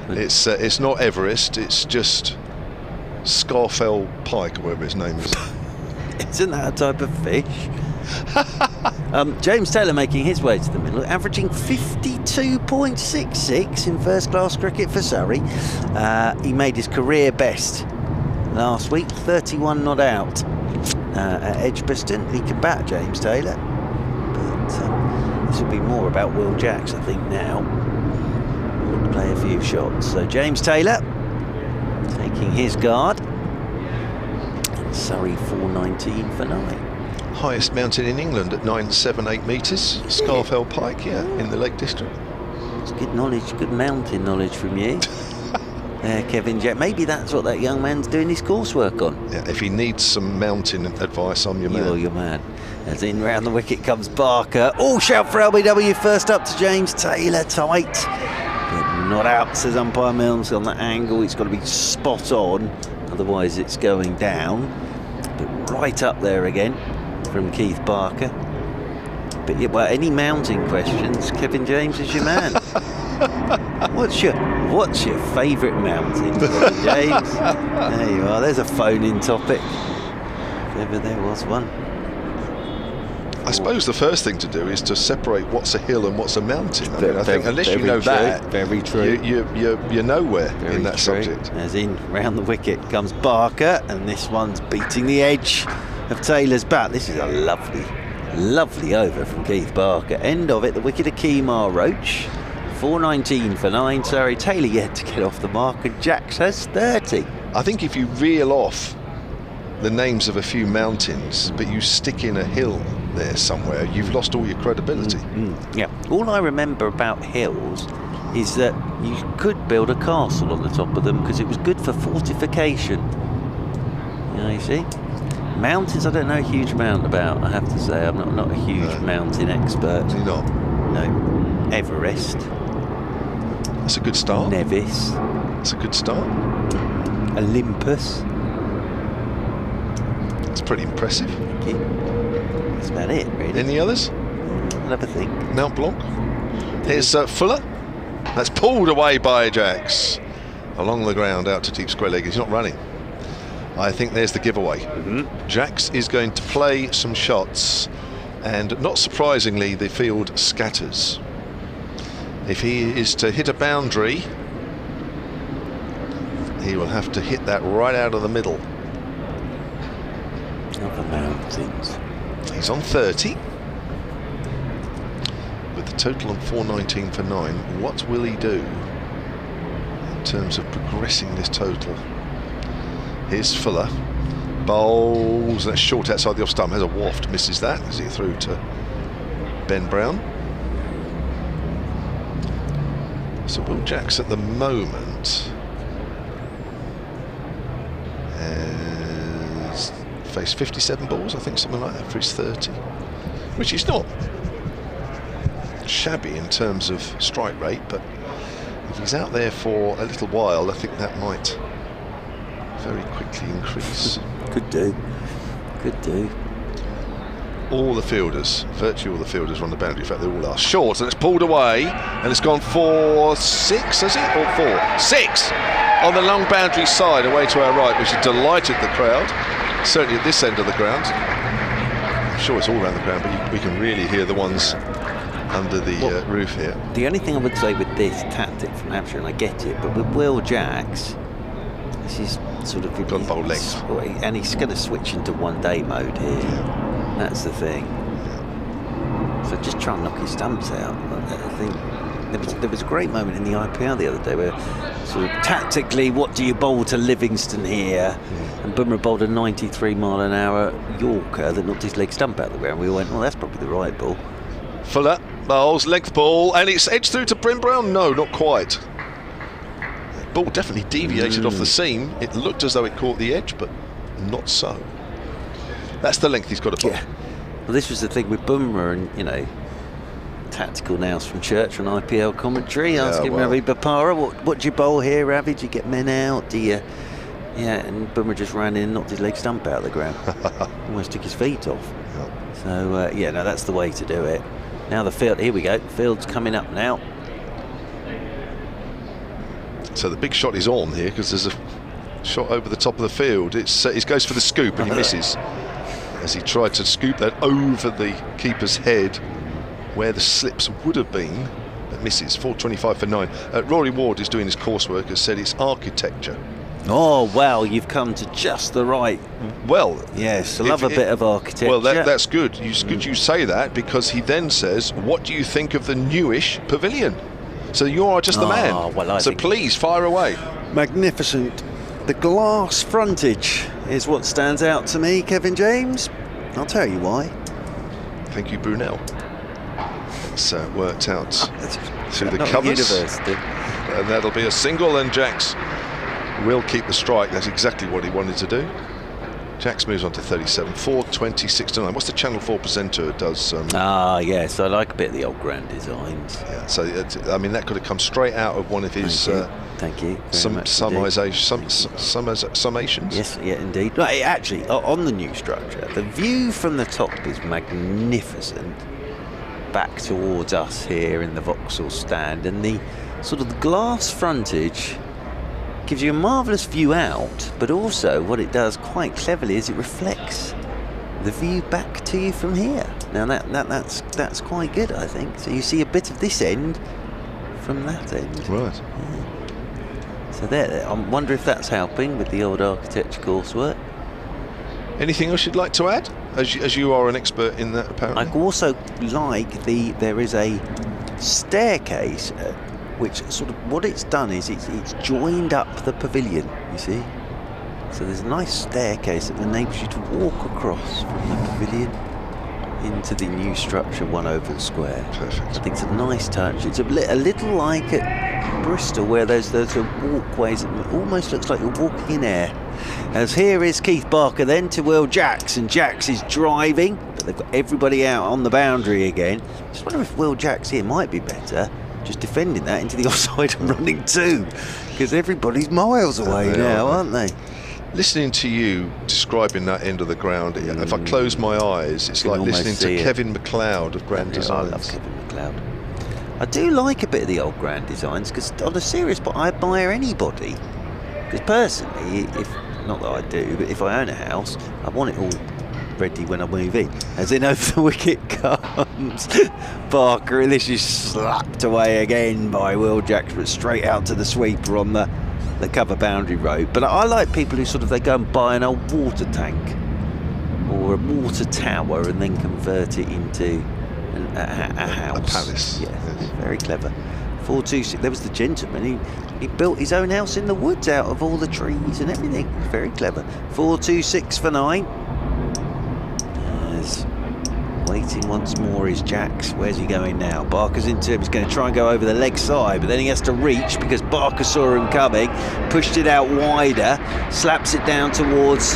It's not Everest, it's just Scarfell Pike, or whatever his name is. Isn't that a type of fish? James Taylor making his way to the middle, averaging 52.66 in first class cricket for Surrey. He made his career best last week, 31 not out at Edgbaston. He can bat, James Taylor. This will be more about Will Jacks, I think, now. We'll play a few shots. So James Taylor taking his guard. And Surrey 4.19 for 9. Highest mountain in England at 978 metres. Scarfell Pike, in the Lake District. It's good knowledge, good mountain knowledge from you. Kevin Jack. Maybe that's what that young man's doing his coursework on. Yeah, if he needs some mountain advice, I'm your man. You're your man. As in round the wicket comes Barker. Oh, shout for LBW. First up to James Taylor. Tight. But not out, says umpire Mills on that angle. It's got to be spot on. Otherwise it's going down. But right up there again from Keith Barker. But yeah, well, any mounting questions, Kevin James is your man. What's your favourite mountain, Kevin James? There you are. There's a phone-in topic, if ever there was one. I suppose the first thing to do is to separate what's a hill and what's a mountain. I mean, I think unless you know that, very true. You're nowhere in that subject. As in, round the wicket comes Barker, and this one's beating the edge of Taylor's bat. This is a lovely over from Keith Barker. End of it, the wicket of Kemar Roach. 4.19 for 9. Sorry, Taylor yet to get off the mark, and Jacks has 30. I think if you reel off the names of a few mountains, but you stick in a hill there somewhere, you've lost all your credibility. Yeah, all I remember about hills is that you could build a castle on the top of them because it was good for fortification. You see? Mountains I don't know a huge amount about, I have to say. I'm not a huge mountain expert. You're not? No. Everest. That's a good start. Nevis. That's a good start. Olympus. It's pretty impressive. Thank you. That's about it, really. Any others? Another thing. Mount Blanc. Here's Fuller. That's pulled away by Jacks. Along the ground out to deep square leg. He's not running. I think there's the giveaway. Jacks is going to play some shots, and not surprisingly the field scatters. If he is to hit a boundary, he will have to hit that right out of the middle. Other mountains. He's on 30 with the total on 4.19 for 9. What will he do in terms of progressing this total? Here's Fuller. Bowls. That's short outside the off stump. Has a waft. Misses that as he threw to Ben Brown. So Will Jacks at the moment has faced 57 balls, I think, something like that, for his 30, which is not shabby in terms of strike rate, but if he's out there for a little while, I think that might very quickly increase. Could do. all the fielders, virtually all the fielders on the boundary. In fact, they all are short, and it's pulled away, and it's gone for 6, has it? Or 4? 6 on the long boundary side, away to our right, which has delighted the crowd, certainly at this end of the ground. I'm sure it's all around the ground, but we can really hear the ones under the roof here. The only thing I would say with this tactic from Hampshire, and I get it, but with Will Jacks, this is sort of... Got bowl length. And he's going to switch into one-day mode here. Yeah. That's the thing. So just try and knock his stumps out. I think there was a great moment in the IPL the other day where sort of tactically, what do you bowl to Livingston here? And Bumrah bowled a 93-mile-an-hour Yorker that knocked his leg stump out of the ground. We went, well, that's probably the right ball. Fuller bowls length ball, and it's edged through to Bryn Brown. No, not quite. Ball definitely deviated off the seam. It looked as though it caught the edge, but not so. That's the length he's got to bowl. Yeah. Well, this was the thing with Bumrah, and you know, tactical nows from Church on IPL commentary, asking Ravi Bopara, what do you bowl here, Ravi? Do you get men out? Do you? Yeah, and Bumrah just ran in and knocked his leg stump out of the ground. Almost took his feet off. Yeah. So, yeah, no, that's the way to do it. Now the field, here we go, field's coming up now. So the big shot is on here because there's a shot over the top of the field. He goes for the scoop and he misses as he tried to scoop that over the keeper's head where the slips would have been, but misses. 4.25 for 9. Rory Ward is doing his coursework, has said it's architecture. Oh, well, you've come to just the right. Well, yes, I love a bit of architecture. Well, that's good. It's good you say that, because he then says, what do you think of the newish pavilion? So you are just the man. Well, so please, fire away. Magnificent. The glass frontage is what stands out to me, Kevin James. I'll tell you why. Thank you, Brunel. It's worked out through the covers. And that'll be a single, and Jacks will keep the strike. That's exactly what he wanted to do. Jacks moves on to 37. 4.26 to 9. What's the Channel 4 presenter does? Yes, I like a bit of the old grand designs. Yeah, so I mean that could have come straight out of one of his. Thank you. Summations. Yes, yeah, indeed. Right, actually, on the new structure, the view from the top is magnificent. Back towards us here in the Vauxhall stand, and the sort of the glass frontage gives you a marvellous view out, but also what it does quite cleverly is it reflects the view back to you from here. Now that's quite good, I think. So you see a bit of this end from that end. Right. Yeah. So there, I wonder if that's helping with the old architecture coursework. Anything else you'd like to add, as you are an expert in that, apparently? I also like there is a staircase. Which sort of, what it's done is it's joined up the pavilion, you see. So there's a nice staircase that enables you to walk across from the pavilion into the new structure, 1 Oval Square. Perfect. I think it's a nice touch. It's a little like at Bristol, where there's walkways. It almost looks like you're walking in air. As here is Keith Barker then to Will Jacks, and Jacks is driving, but they've got everybody out on the boundary again. Just wonder if Will Jacks here might be better just defending that into the offside and running 2, because everybody's miles away now, aren't they? Listening to you describing that end of the ground, if I close my eyes, it's like listening to Kevin McLeod of Grand Designs. I love Kevin McLeod. I do like a bit of the old Grand Designs, because on a serious point, I admire anybody. Because personally, not that I do, but if I own a house, I want it all ready when I move in. As in, over the wicket comes Barker, and this is slapped away again by Will Jacks, but straight out to the sweeper on the cover boundary road. But I like people who sort of, they go and buy an old water tank or a water tower and then convert it into a house. A palace. Yeah, yes. Very clever. 426. There was the gentleman. He built his own house in the woods out of all the trees and everything. Very clever. 426 for 9. Waiting once more is Jacks. Where's he going now? Barker's into him. He's going to try and go over the leg side, but then he has to reach because Barker saw him coming, pushed it out wider, slaps it down towards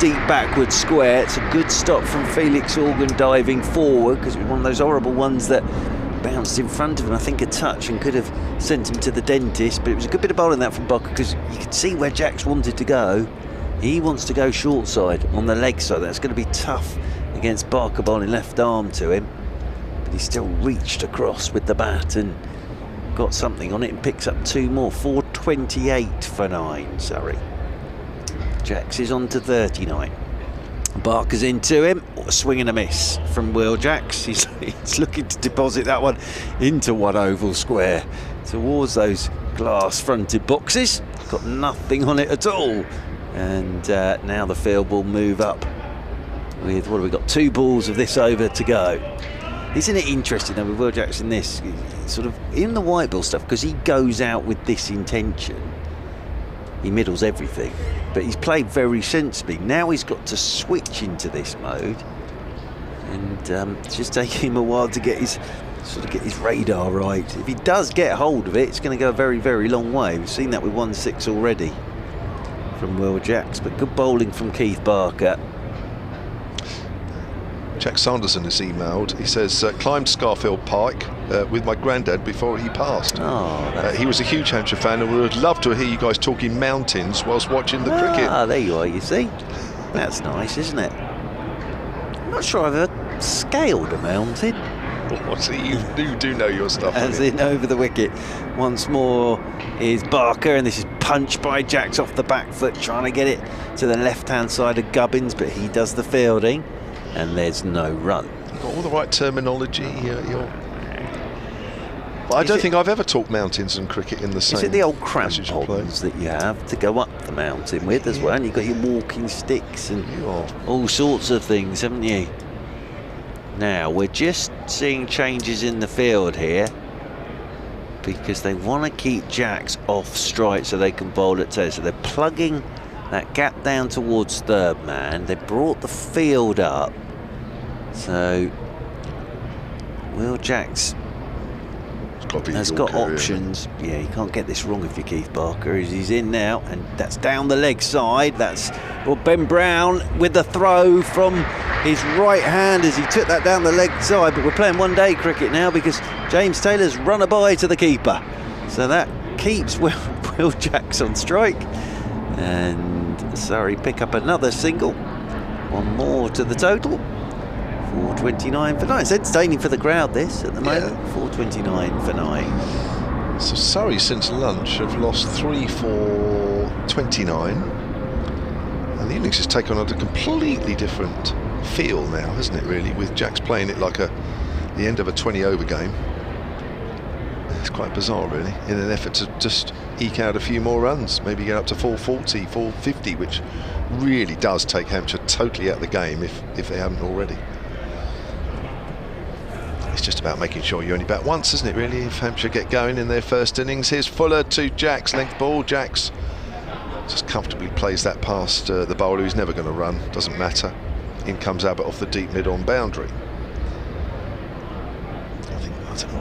deep backward square. It's a good stop from Felix Organ diving forward, because it was one of those horrible ones that bounced in front of him, I think a touch, and could have sent him to the dentist. But it was a good bit of bowling that from Barker, because you could see where Jacks wanted to go. He wants to go short side on the leg side. That's going to be tough against Barker bowling left arm to him, but he still reached across with the bat and got something on it and picks up 2 more. 428 for 9, Surrey. Jacks is on to 39. Barker's into him. A swing and a miss from Will Jacks. He's looking to deposit that one into one oval square towards those glass fronted boxes. Got nothing on it at all. And now the field will move up with, what have we got, 2 balls of this over to go. Isn't it interesting though with Will Jacks in this, sort of in the white ball stuff, because he goes out with this intention. He middles everything, but he's played very sensibly. Now he's got to switch into this mode, and it's just taking him a while to get his radar right. If he does get hold of it, it's going to go a very, very long way. We've seen that with 1-6 already from Will Jacks, but good bowling from Keith Barker. Jack Sanderson has emailed. He says, climbed Scarfield Pike with my granddad before he passed. He was a huge Hampshire fan and would love to hear you guys talking mountains whilst watching the cricket. There you are, you see. That's nice, isn't it? I'm not sure I've ever scaled a mountain. So you do know your stuff. As in over the wicket. Once more is Barker, and this is punched by Jacks off the back foot, trying to get it to the left-hand side of Gubbins, but he does the fielding. And there's no run. You've got all the right terminology. I don't think I've ever talked mountains and cricket in the same. Is it the old crampons that you have to go up the mountain with as well? And you've got your walking sticks and all sorts of things, haven't you? Now, we're just seeing changes in the field here because they want to keep Jacks off strike so they can bowl at 10. So they're plugging that gap down towards third man. They brought the field up. So Will Jacks has got options. Yeah, you can't get this wrong if you're Keith Barker. He's in now, and that's down the leg side. That's Ben Brown with the throw from his right hand as he took that down the leg side. But we're playing one-day cricket now because James Taylor's run a by to the keeper. So that keeps Will Jacks on strike. And Surrey pick up another single. 1 more to the total. 429 for 9. It's entertaining for the crowd, this, at the moment. 429 for 9. So Surrey, since lunch, have lost 3 for 29. And the innings has taken on a completely different feel now, hasn't it, really? With Jacks playing it like the end of a 20-over game. It's quite bizarre, really, in an effort to just eke out a few more runs, maybe get up to 440, 450, which really does take Hampshire totally out of the game if they haven't already. It's just about making sure you only bat once, isn't it, really, if Hampshire get going in their first innings. Here's Fuller to Jacks, length ball. Jacks just comfortably plays that past the bowler who's never going to run, doesn't matter. In comes Abbas off the deep mid-on boundary.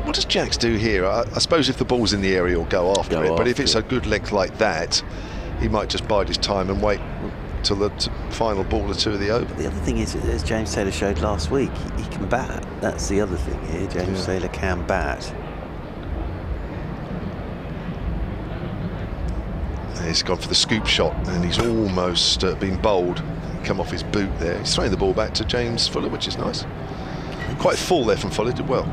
What does Jacks do here? I suppose if the ball's in the area, he'll go after it. But if it's a good length like that, he might just bide his time and wait till the final ball or two of the over. The other thing is, as James Taylor showed last week, he can bat. That's the other thing here. James Taylor can bat. He's gone for the scoop shot, and he's almost been bowled. Come off his boot there. He's throwing the ball back to James Fuller, which is nice. Quite full there from Fuller, did well.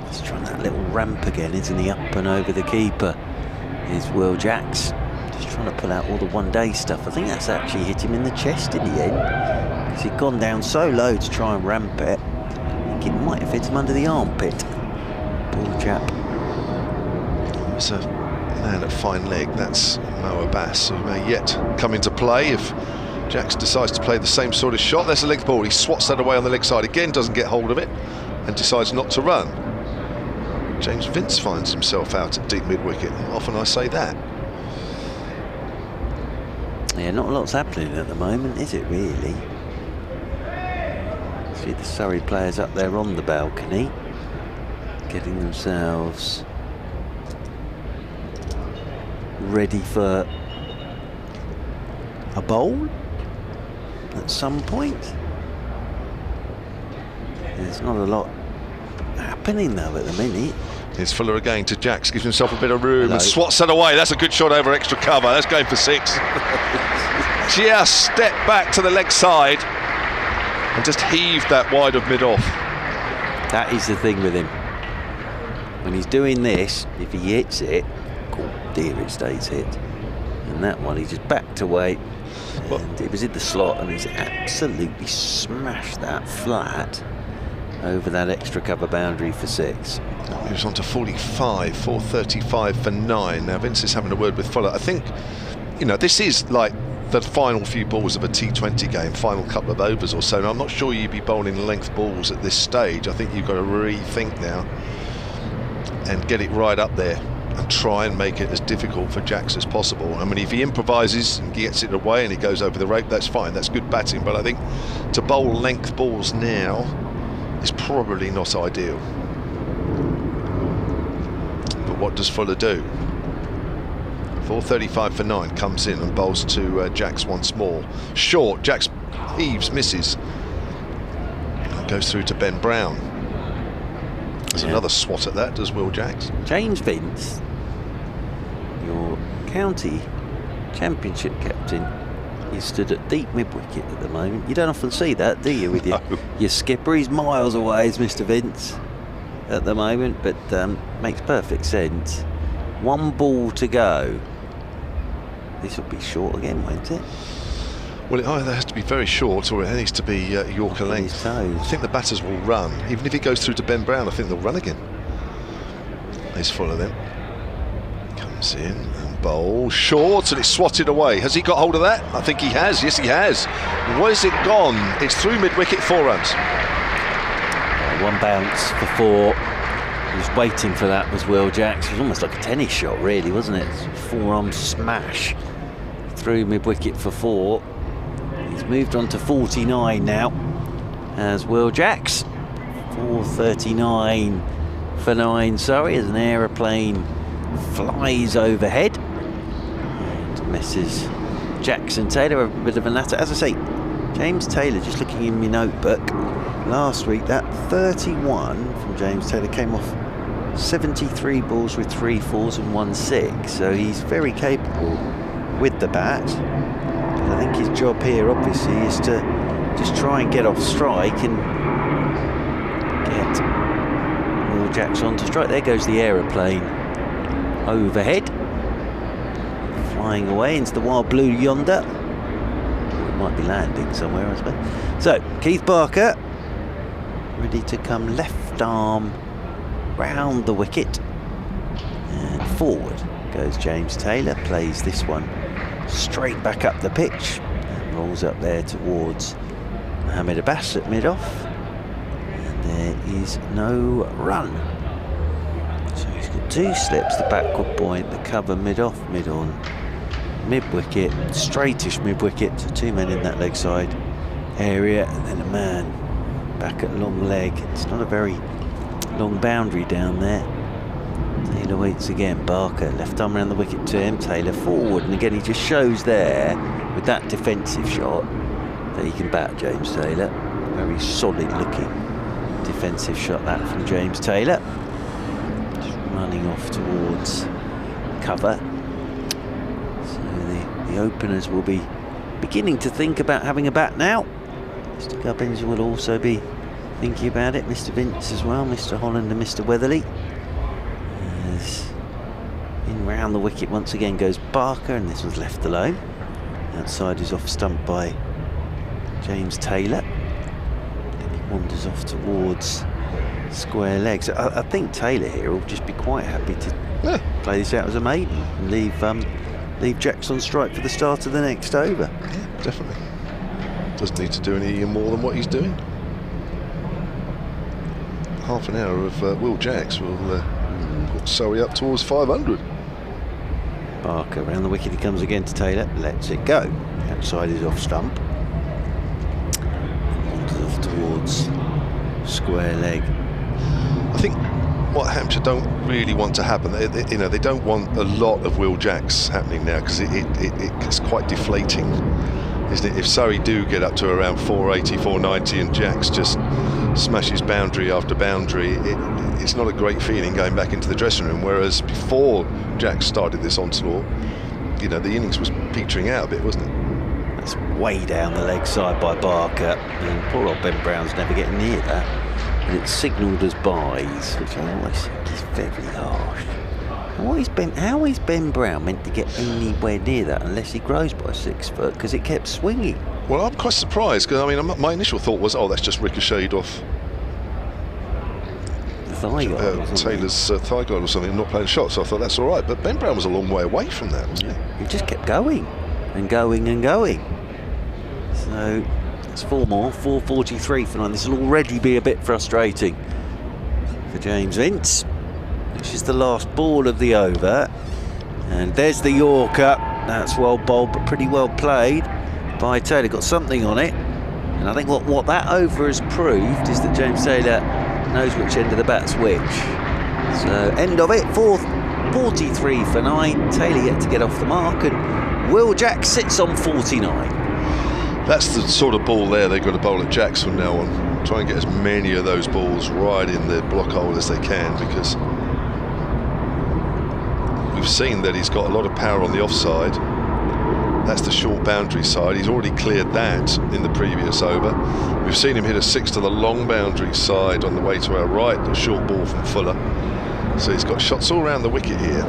He's trying that little ramp again, isn't he? Up and over the keeper is Will Jacks. Just trying to pull out all the one-day stuff. I think that's actually hit him in the chest in the end, because he'd gone down so low to try and ramp it. I think it might have hit him under the armpit. Poor chap. It's a man at fine leg. That's Abbas, who may yet come into play if Jacks decides to play the same sort of shot. There's a length ball. He swats that away on the leg side again, doesn't get hold of it, and decides not to run. James Vince finds himself out at deep mid-wicket. Often I say that. Yeah, not a lot's happening at the moment, is it, really? See the Surrey players up there on the balcony, getting themselves ready for a bowl at some point. There's not a lot happening though at the minute. Here's Fuller again to Jacks, gives himself a bit of room and swats that away. That's a good shot over extra cover. That's going for 6. Just step back to the leg side. and just heaved that wide of mid-off. That is the thing with him. When he's doing this, if he hits it, oh dear, it stays hit. And that one, he just backed away. And it was in the slot, and he's absolutely smashed that flat over that extra cover boundary for 6. He was on to 45, 435 for 9. Now Vince is having a word with Fuller. I think, you know, this is like the final few balls of a T20 game, final couple of overs or so. Now, I'm not sure you'd be bowling length balls at this stage. I think you've got to rethink now and get it right up there and try and make it as difficult for Jacks as possible. I mean, if he improvises and gets it away and he goes over the rope, that's fine, that's good batting, but I think to bowl length balls now is probably not ideal. But what does Fuller do? 435 for 9, comes in and bowls to Jacks once more. Short, Jacks heaves, misses, and goes through to Ben Brown. There's another swat at that, does Will Jacks. James Vince, your county championship captain, is stood at deep mid-wicket at the moment. You don't often see that, do you, with your skipper? He's miles away, is Mr. Vince, at the moment, but makes perfect sense. 1 ball to go. This will be short again, won't it? Well, it either has to be very short or it needs to be Yorker length. I think the batters will run. Even if it goes through to Ben Brown, I think they'll run again. He's full of them. Comes in and bowls short, and it's swatted away. Has he got hold of that? I think he has. Yes, he has. Where's it gone? It's through mid-wicket, 4 runs. 1 bounce for 4. He was waiting for that, was Will Jacks. It was almost like a tennis shot, really, wasn't it? 4-arm smash through mid-wicket for 4. He's moved on to 49 now as Will Jacks. 439 for 9, sorry, as an aeroplane flies overhead and misses Jackson Taylor. A bit of a natter. As I say, James Taylor, just looking in my notebook, last week that 31 from James Taylor came off 73 balls with 3 4s and 1 6, so he's very capable with the bat. But I think his job here obviously is to just try and get off strike and get Will Jacks on to strike. There goes the aeroplane overhead, flying away into the wild blue yonder. It might be landing somewhere, I suppose. So Keith Barker ready to come left arm round the wicket, and forward goes James Taylor. Plays this one straight back up the pitch and rolls up there towards Mohammed Abbas at mid-off, and there is no run. So he's got 2 slips, the backward point, the cover mid-off, mid-on, mid-wicket, straightish mid-wicket, so 2 men in that leg side area, and then a man back at long leg. It's not a very long boundary down there. Taylor waits again. Barker left arm around the wicket to him. Taylor forward, and again he just shows there with that defensive shot that he can bat James Taylor. Very solid looking defensive shot that from James Taylor. Just running off towards cover. So the openers will be beginning to think about having a bat now. Mr. Gubbins will also be thinking about it, Mr. Vince as well, Mr. Holland and Mr. Weatherly. As in round the wicket once again goes Barker, and this was left alone. Outside is off stump by James Taylor. Then he wanders off towards square legs. I think Taylor here will just be quite happy to play this out as a maiden and leave Jacks on strike for the start of the next over. Yeah, definitely. Doesn't need to do any more than what he's doing. Half an hour of Will Jacks will put Surrey up towards 500. Barker around the wicket, he comes again to Taylor, lets it go. Outside is off stump. Wanders off towards square leg. I think what Hampshire don't really want to happen, they don't want a lot of Will Jacks happening now, because it's quite deflating, isn't it? If Surrey do get up to around 480, 490 and Jacks just smashes boundary after boundary, it's not a great feeling going back into the dressing room. Whereas before Jacks started this onslaught, the innings was petering out a bit, wasn't it? It's way down the leg side by Barker, and poor old Ben Brown's never getting near that. And it's signalled as byes, which I always think is very harsh. How is Ben Brown meant to get anywhere near that unless he grows by 6 foot? Because it kept swinging. Well, I'm quite surprised, because I mean, my initial thought was, oh, that's just ricocheted off Taylor's thigh guard or something, not playing shots. So I thought that's all right, but Ben Brown was a long way away from that, wasn't he? He just kept going and going and going. So it's 4 more, 4:43 for 9. This will already be a bit frustrating for James Vince, which is the last ball of the over. And there's the Yorker. That's well bowled, but pretty well played by Taylor. Got something on it. And I think what that over has proved is that James Taylor knows which end of the bat's which. So end of it, 4:43 for 9. Taylor yet to get off the mark, and Will Jacks sits on 49. That's the sort of ball there they've got to bowl at Jacks from now on. Try and get as many of those balls right in the block hole as they can, because we've seen that he's got a lot of power on the offside. That's the short boundary side. He's already cleared that in the previous over. We've seen him hit a 6 to the long boundary side on the way to our right, a short ball from Fuller. So he's got shots all around the wicket here.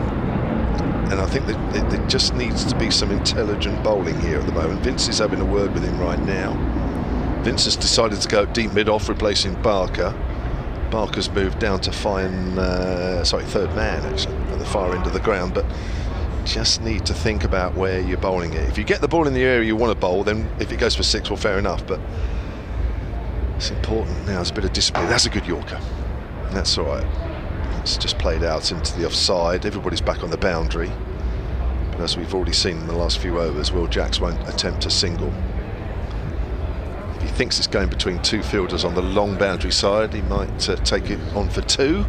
And I think that there just needs to be some intelligent bowling here at the moment. Vince is having a word with him right now. Vince has decided to go deep mid-off, replacing Barker. Barker's moved down to third man, actually, at the far end of the ground. But just need to think about where you're bowling it. If you get the ball in the area you want to bowl, then if it goes for 6, well, fair enough. But it's important now. There's a bit of discipline. That's a good Yorker. That's all right. It's just played out into the offside. Everybody's back on the boundary. But as we've already seen in the last few overs, Will Jacks won't attempt a single. If he thinks it's going between 2 fielders on the long boundary side, he might take it on for 2.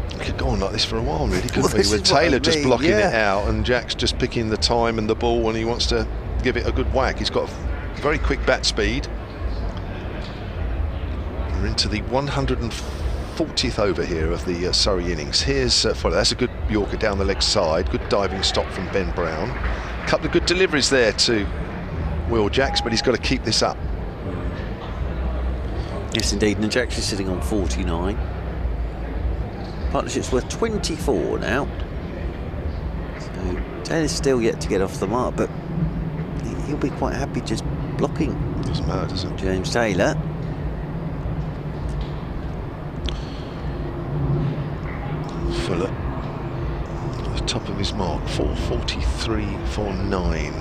He could go on like this for a while, really, couldn't we? With Taylor just blocking it out and Jacks just picking the time and the ball when he wants to give it a good whack. He's got a very quick bat speed. We're into the 140th over here of the Surrey innings. Here's Fuller. That's a good Yorker down the leg side. Good diving stop from Ben Brown. A couple of good deliveries there to Will Jacks, but he's got to keep this up. Yes, indeed. And Jacks is sitting on 49. Partnership's worth 24 now. So Taylor's still yet to get off the mark, but he'll be quite happy just blocking. Doesn't matter, does it? James Taylor. Fuller at the top of his mark, 4:43 for 9,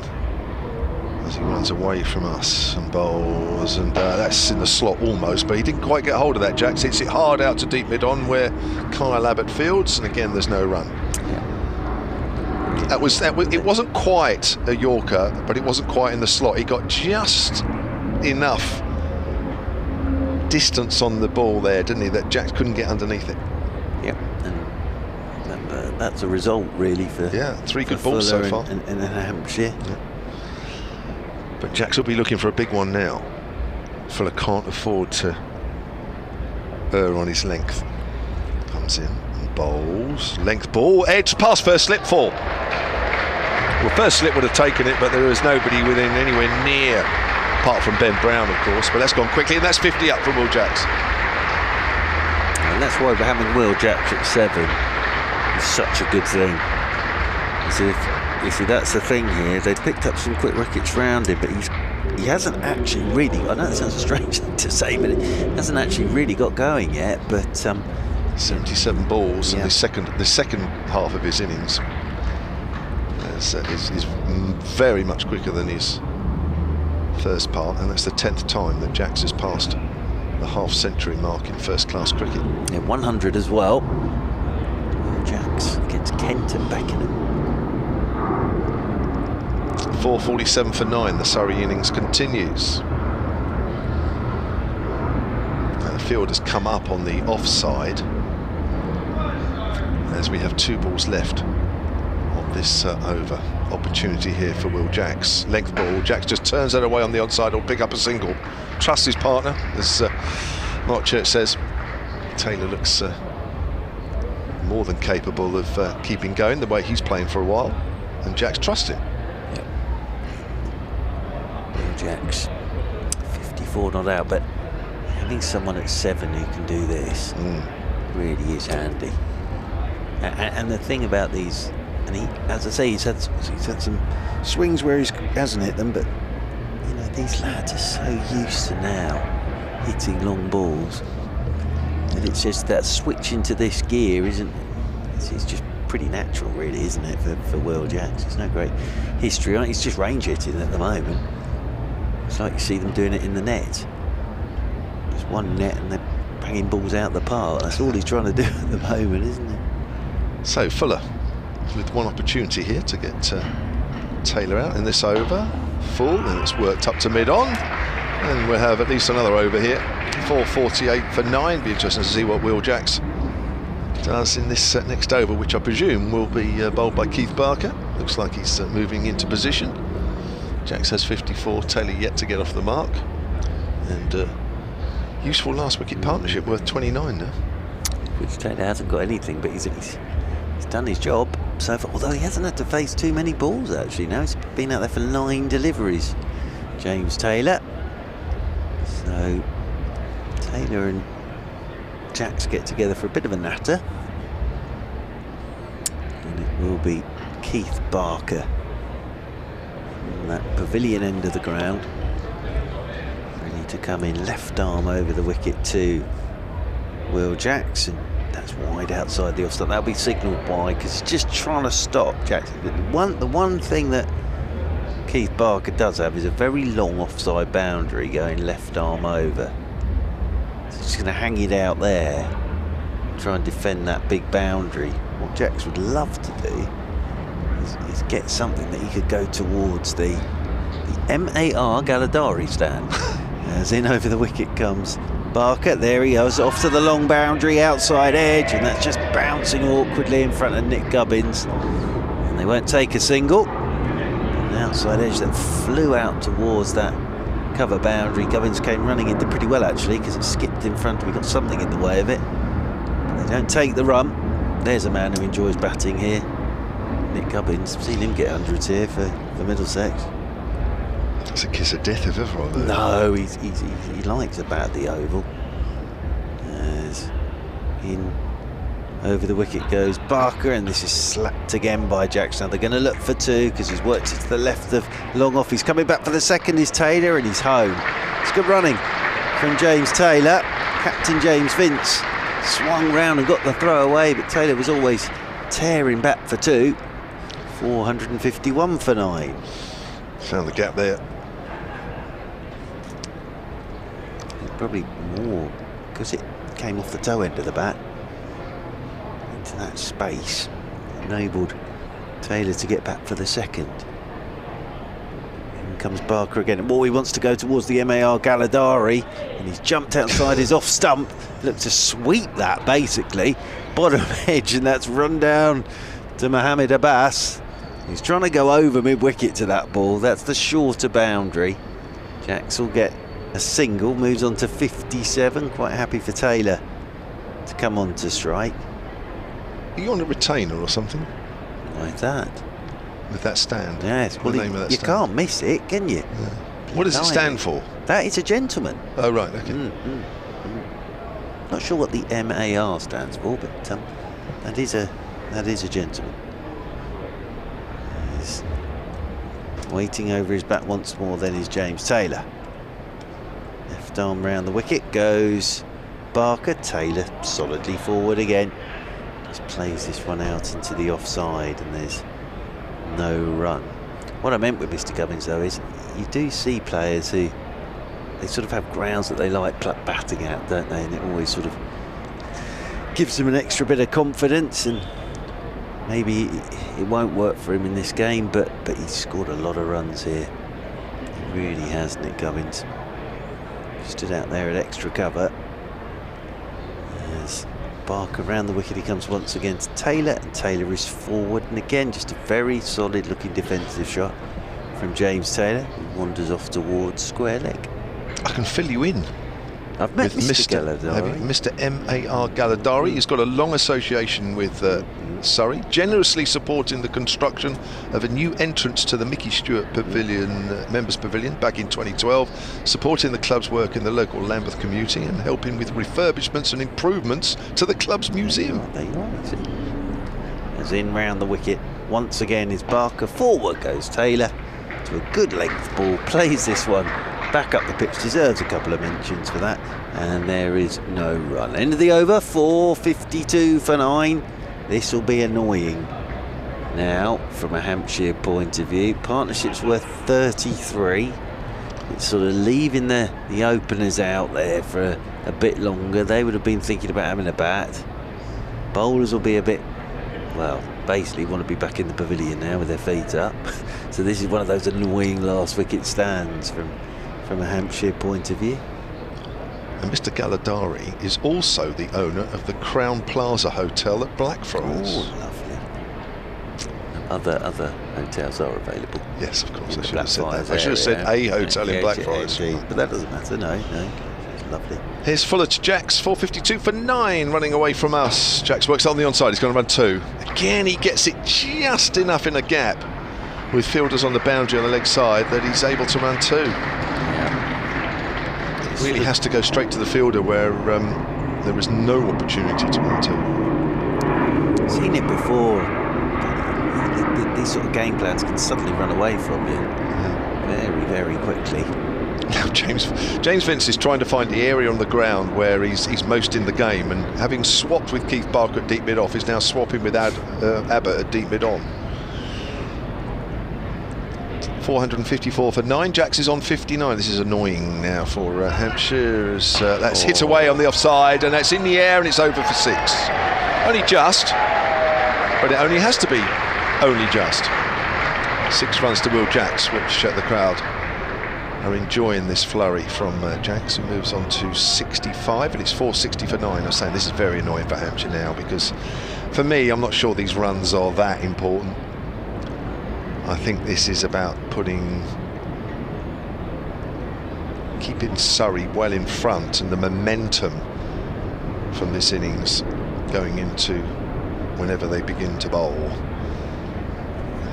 as he runs away from us and bowls, and that's in the slot almost, but he didn't quite get hold of that. Jacks hits it hard out to deep mid-on where Kyle Abbott fields, and again there's no run. It wasn't quite a Yorker, but it wasn't quite in the slot. He got just enough distance on the ball there, didn't he, that Jacks couldn't get underneath it. Yep, and that's a result really for 3 good balls so far in Hampshire. Yeah. But Jacks will be looking for a big one now. Fuller can't afford to err on his length. Comes in and bowls. Length ball, edge past first slip, 4. Well, first slip would have taken it, but there is nobody within anywhere near, apart from Ben Brown, of course. But that's gone quickly, and that's 50 up for Will Jacks. And that's why we're having Will Jacks at 7. It's such a good thing. You see, that's the thing here. They've picked up some quick wickets round him, but he hasn't actually really. I know that sounds a strange thing to say, but it hasn't actually really got going yet. But 77 balls in the second half of his innings is very much quicker than his first part, and that's the 10th time that Jacks has passed the half-century mark in first-class cricket. Yeah, 100 as well. Jacks against Kent and Beckenham. 4:47 for 9. The Surrey innings continues. Now the field has come up on the offside as we have 2 balls left of this over. Opportunity here for Will Jacks. Length ball. Jacks just turns that away on the onside. Will pick up a single. Trusts his partner, as Mark Church says. Taylor looks more than capable of keeping going the way he's playing for a while, and Jacks trusts him. Jacks. 54 not out, but having someone at 7 who can do this really is handy. And the thing about these, and he, as I say, he's had some swings where he hasn't hit them, but you know, these lads are so used to now hitting long balls, and it's just that switch into this gear it's just pretty natural, really, isn't it, for Will Jacks? There's no great history on it. He's just range hitting at the moment. It's like you see them doing it in the net. Just one net and they're banging balls out the park. That's all he's trying to do at the moment, isn't it? So Fuller with one opportunity here to get Taylor out in this over. Full, and it's worked up to mid-on. And we'll have at least another over here. 4:48 for 9. Be interesting to see what Will Jacks does in this next over, which I presume will be bowled by Keith Barker. Looks like he's moving into position. Jacks has 54, Taylor yet to get off the mark. And useful last wicket partnership worth 29 now. Which Taylor hasn't got anything, but he's done his job so far, although he hasn't had to face too many balls actually. Now he's been out there for 9 deliveries, James Taylor. So Taylor and Jacks get together for a bit of a natter, and it will be Keith Barker on that pavilion end of the ground, ready to come in, left arm over the wicket to Will Jacks, and that's wide outside the offside. That'll be signalled wide because he's just trying to stop Jackson. The one thing that Keith Barker does have is a very long offside boundary going left arm over. So he's going to hang it out there, try and defend that big boundary. What Jacks would love to do is get something that he could go towards the MAR Galadari stand. As in over the wicket comes Barker. There he goes, off to the long boundary, outside edge, and that's just bouncing awkwardly in front of Nick Gubbins. And they won't take a single. An outside edge that flew out towards that cover boundary. Gubbins came running into pretty well actually, because it skipped in front. We got something in the way of it. But they don't take the run. There's a man who enjoys batting here. Nick Gubbins. I've seen him get hundreds here for Middlesex. It's a kiss of death if ever I've heard. No, he likes about the oval. As in over the wicket goes Barker, and this is slapped again by Jacks. Now they're going to look for 2 because he's worked it to the left of long off. He's coming back for the second, is Taylor, and he's home. It's good running from James Taylor. Captain James Vince swung round and got the throw away, but Taylor was always tearing back for 2. 451 for 9. Found the gap there. Probably more because it came off the toe end of the bat into that space, enabled Taylor to get back for the second. In comes Barker again, and he wants to go towards the MAR Galadari, and he's jumped outside his off stump, looked to sweep that basically bottom edge, and that's run down to Mohammed Abbas. He's trying to go over mid-wicket to that ball. That's the shorter boundary. Jacks will get a single, moves on to 57. Quite happy for Taylor to come on to strike. Are you on a retainer or something? Like that. With that stand? Yes. Well, you can't miss it, can you? Yeah. What does it stand for? That is a gentleman. Oh, right, okay. Not sure what the MAR stands for, but that is a gentleman. He's waiting over his bat once more, then is James Taylor. Left arm round the wicket goes Barker. Taylor solidly forward again. Just plays this one out into the offside, and there's no run. What I meant with Mr. Gubbins though is you do see players who they sort of have grounds that they like batting at, don't they? And it always sort of gives them an extra bit of confidence, and maybe it won't work for him in this game, but he's scored a lot of runs here. He really has, Nick Gubbins. Stood out there at extra cover. As Barker round the wicket, he comes once again to Taylor, and Taylor is forward, and again just a very solid looking defensive shot from James Taylor, who wanders off towards square leg. I can fill you in. I've met with Mr. Galladari. Mr. M.A.R. Galladari. He's got a long association with Surrey, generously supporting the construction of a new entrance to the Mickey Stewart Pavilion, Members Pavilion, back in 2012, supporting the club's work in the local Lambeth community and helping with refurbishments and improvements to the club's museum. There you are, is it? As in round the wicket, once again is Barker. Forward goes Taylor to a good length ball, plays this one back up the pitch, deserves a couple of mentions for that, and there is no run. End of the over, 4:52 for 9. This will be annoying. Now, from a Hampshire point of view, partnership's worth 33. It's sort of leaving the openers out there for a bit longer. They would have been thinking about having a bat. Bowlers will be a bit, well, basically want to be back in the pavilion now with their feet up. So this is one of those annoying last wicket stands from a Hampshire point of view. And Mr. Galladari is also the owner of the Crown Plaza Hotel at Blackfriars. Oh, lovely. Other hotels are available. Yes, of course. In I the should have said that. Blackfriars I should have said area. a hotel in Blackfriars. Indeed. But that doesn't matter, no. It's lovely. Here's Fuller to Jacks, 4:52 for 9, running away from us. Jacks works on the onside, he's going to run 2. Again, he gets it just enough in a gap with fielders on the boundary on the leg side that he's able to run 2. Really has to go straight to the fielder where there is no opportunity to run 2. Seen it before. These sort of game plans can suddenly run away from you very, very quickly. Now James Vince is trying to find the area on the ground where he's most in the game, and having swapped with Keith Barker at deep mid off, is now swapping with Abbas at deep mid on. 454 for 9. Jacks is on 59. This is annoying now for Hampshire. That's hit away on the offside, and that's in the air, and it's over for 6. Only just, but it only has to be only just. 6 runs to Will Jacks, which the crowd are enjoying this flurry from Jacks, who moves on to 65, and it's 460 for 9. I'm saying this is very annoying for Hampshire now, because for me, I'm not sure these runs are that important. I think this is about keeping Surrey well in front, and the momentum from this innings going into whenever they begin to bowl,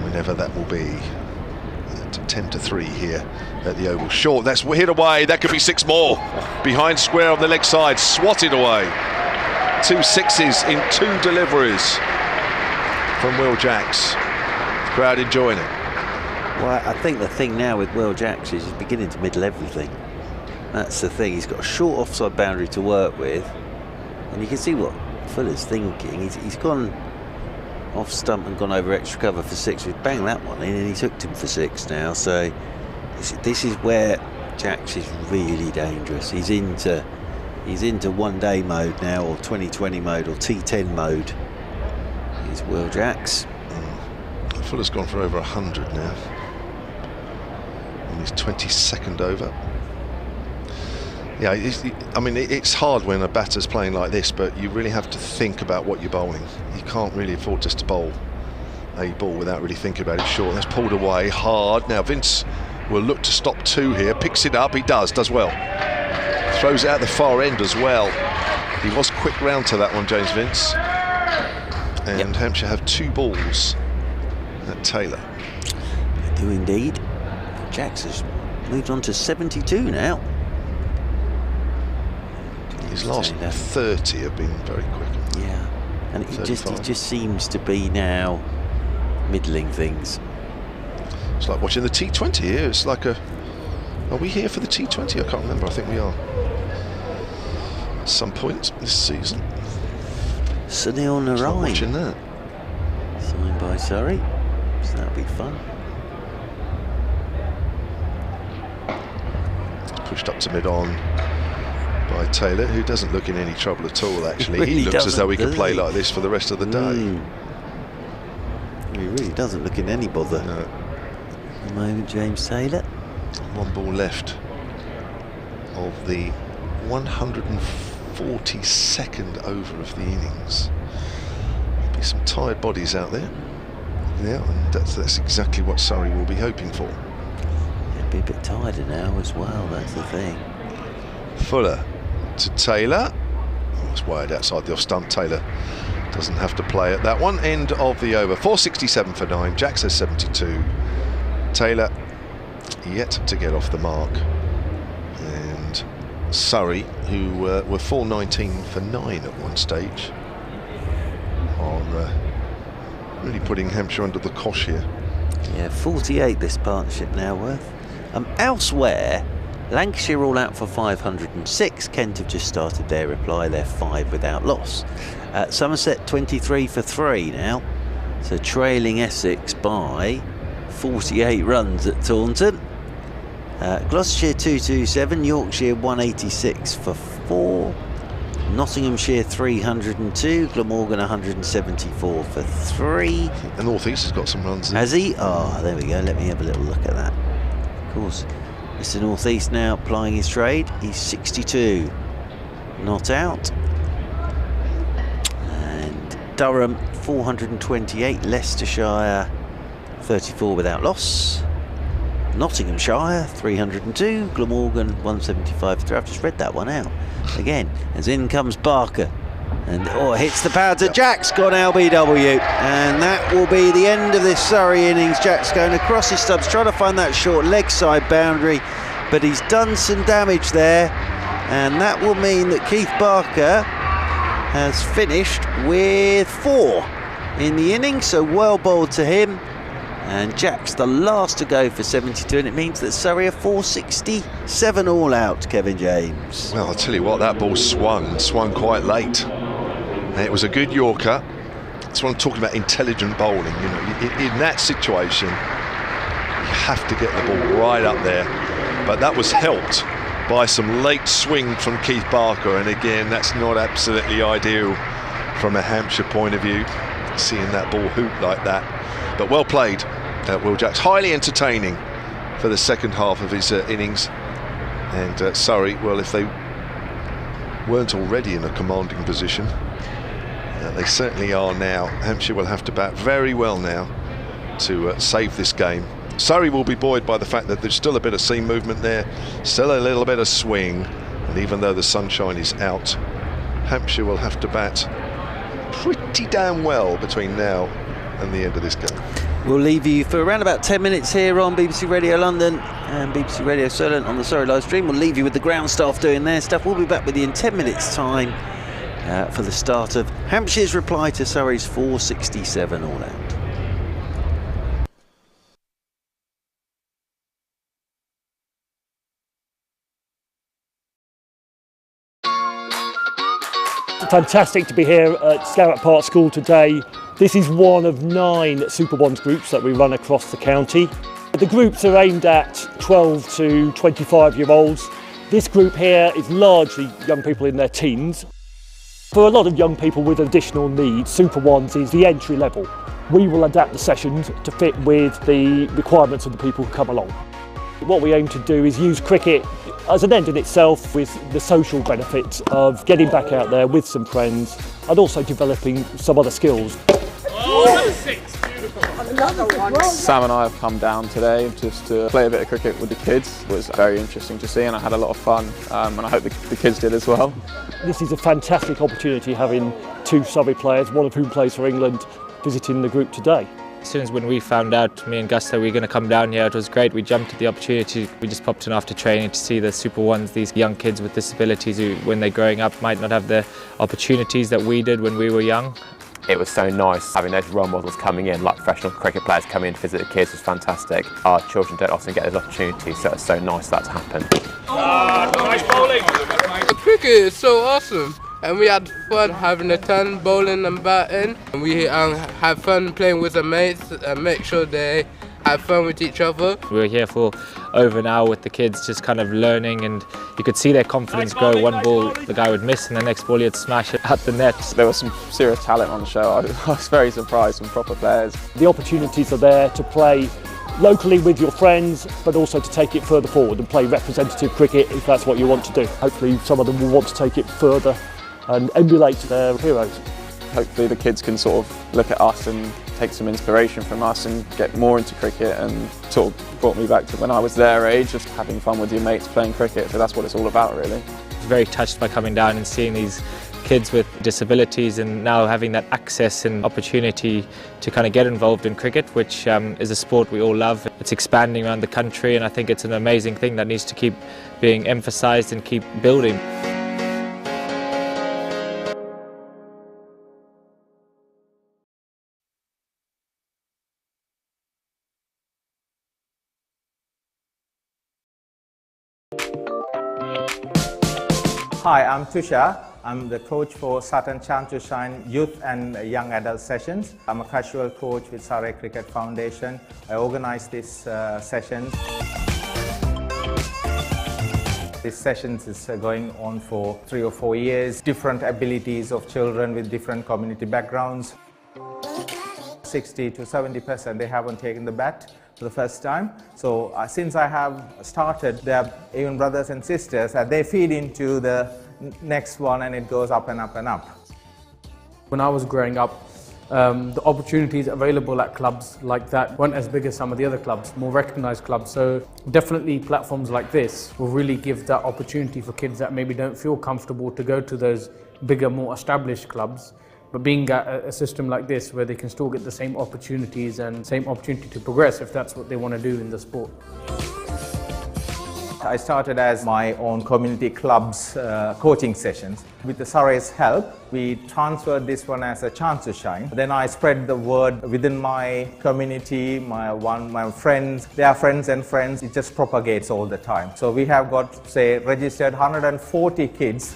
whenever that will be. 10-3 here at the Oval. Short, that's hit away, that could be 6 more. Behind square on the leg side, swatted away. 2 6s in 2 deliveries from Will Jacks. Crowd enjoying it. Well, I think the thing now with Will Jacks is he's beginning to middle everything. That's the thing. He's got a short offside boundary to work with, and you can see what Fuller's thinking. He's gone off stump and gone over extra cover for 6. We've banged that one in, and he's hooked him for 6 now. So this is where Jacks is really dangerous. He's into one-day mode now, or 2020 mode, or T10 mode. Here's Will Jacks. Fuller's gone for over 100 now. On his 22nd over. Yeah, I mean, it's hard when a batter's playing like this, but you really have to think about what you're bowling. You can't really afford just to bowl a ball without really thinking about it. Short, that's pulled away hard. Now Vince will look to stop 2 here, picks it up, he does well. Throws it out the far end as well. He was quick round to that one, James Vince. And Hampshire have 2 balls at Taylor. They do indeed. Jacks has moved on to 72 now. His last 30 have been very quick. Yeah, and he just seems to be now middling things. It's like watching the T20 here. It's like are we here for the T20? I can't remember. I think we are. At some point this season. Sunil Narayan. Watching that. Signed by Surrey. So that'll be fun. Pushed up to mid-on by Taylor, who doesn't look in any trouble at all, actually. He really looks as though he could play he? like this for the rest of the day. He really doesn't look in any bother. No. At the moment, James Taylor. 1 ball left of the 142nd over of the innings. There'll be some tired bodies out there. Yeah, and that's exactly what Surrey will be hoping for. He'll be a bit tighter now as well, that's the thing. Fuller to Taylor. Oh, it's wide outside the off stump. Taylor doesn't have to play at that one. End of the over. 467 for 9. Jack says 72. Taylor yet to get off the mark. And Surrey, who were 419 for 9 at one stage, are really putting Hampshire under the cosh here. Yeah, 48 this partnership now worth. Elsewhere, Lancashire all out for 506. Kent have just started their reply. They're 5 without loss. Somerset 23 for 3 now. So trailing Essex by 48 runs at Taunton. Gloucestershire 227. Yorkshire 186 for 4. Nottinghamshire 302. Glamorgan 174 for 3. The North East has got some runs in. Has he? Oh, there we go. Let me have a little look at that. Of course, Mr. North East now plying his trade. He's 62. Not out. And Durham 428. Leicestershire 34 without loss. Nottinghamshire 302. Glamorgan 175 for 3. I've just read that one out again, as in comes Barker, and hits the pads of Jack's gone LBW, and that will be the end of this Surrey innings. Jack's going across his stubs, trying to find that short leg side boundary, but he's done some damage there, and that will mean that Keith Barker has finished with 4 in the innings, so well bowled to him. And Jack's the last to go for 72, and it means that Surrey are 467 all out, Kevin James. Well, I'll tell you what, that ball swung quite late. And it was a good Yorker. That's what I'm talking about, intelligent bowling. You know, in that situation, you have to get the ball right up there. But that was helped by some late swing from Keith Barker, and again, that's not absolutely ideal from a Hampshire point of view, seeing that ball hoop like that. But well played, Will Jacks. Highly entertaining for the second half of his innings. And Surrey, well, if they weren't already in a commanding position, they certainly are now. Hampshire will have to bat very well now to save this game. Surrey will be buoyed by the fact that there's still a bit of seam movement there, still a little bit of swing, and even though the sunshine is out, Hampshire will have to bat pretty damn well between now and the end of this game. We'll leave you for around about 10 minutes here on BBC Radio London and BBC Radio Solent on the Surrey live stream. We'll leave you with the ground staff doing their stuff. We'll be back with you in 10 minutes time for the start of Hampshire's reply to Surrey's 467 all out. Fantastic to be here at Scarrett Park School today. This is one of 9 Super Ones groups that we run across the county. The groups are aimed at 12 to 25-year-olds. This group here is largely young people in their teens. For a lot of young people with additional needs, Super Ones is the entry level. We will adapt the sessions to fit with the requirements of the people who come along. What we aim to do is use cricket as an end in itself, with the social benefits of getting back out there with some friends and also developing some other skills. Sam and I have come down today just to play a bit of cricket with the kids. It was very interesting to see, and I had a lot of fun, and I hope the kids did as well. This is a fantastic opportunity, having 2 Surrey players, one of whom plays for England, visiting the group today. As soon as when we found out, me and Gus, that we were going to come down here, it was great. We jumped at the opportunity. We just popped in after training to see the Super Ones, these young kids with disabilities who, when they're growing up, might not have the opportunities that we did when we were young. It was so nice having those role models coming in, like professional cricket players coming in to visit the kids was fantastic. Our children don't often get those opportunities, so it's so nice that's happened. Nice bowling! The cricket is so awesome. And we had fun having a turn, bowling and batting. And we had fun playing with the mates and make sure they have fun with each other. We were here for over an hour with the kids, just kind of learning, and you could see their confidence grow. One ball the guy would miss, and the next ball he'd smash it at the net. There was some serious talent on the show. I was very surprised, some proper players. The opportunities are there to play locally with your friends, but also to take it further forward and play representative cricket if that's what you want to do. Hopefully some of them will want to take it further and emulate their heroes. Hopefully the kids can sort of look at us and take some inspiration from us and get more into cricket, and sort of brought me back to when I was their age, just having fun with your mates playing cricket. So that's what it's all about, really. very touched by coming down and seeing these kids with disabilities and now having that access and opportunity to kind of get involved in cricket, which is a sport we all love. It's expanding around the country, and I think it's an amazing thing that needs to keep being emphasised and keep building. Hi, I'm Tushar. I'm the coach for Sutton Chance to Shine Youth and Young Adult Sessions. I'm a casual coach with Surrey Cricket Foundation. I organize these sessions. These sessions is going on for 3 or 4 years. Different abilities of children with different community backgrounds. 60 to 70% they haven't taken the bat for the first time. So since I have started, they're even brothers and sisters, they feed into the next one and it goes up and up and up. When I was growing up, the opportunities available at clubs like that weren't as big as some of the other clubs, more recognised clubs. So definitely platforms like this will really give that opportunity for kids that maybe don't feel comfortable to go to those bigger, more established clubs. But being at a system like this where they can still get the same opportunities and same opportunity to progress if that's what they want to do in the sport. I started as my own community club's coaching sessions. With the Surrey's help, we transferred this one as a chance to shine. Then I spread the word within my community, my friends, their friends and friends. It just propagates all the time. So we have got, say, registered 140 kids.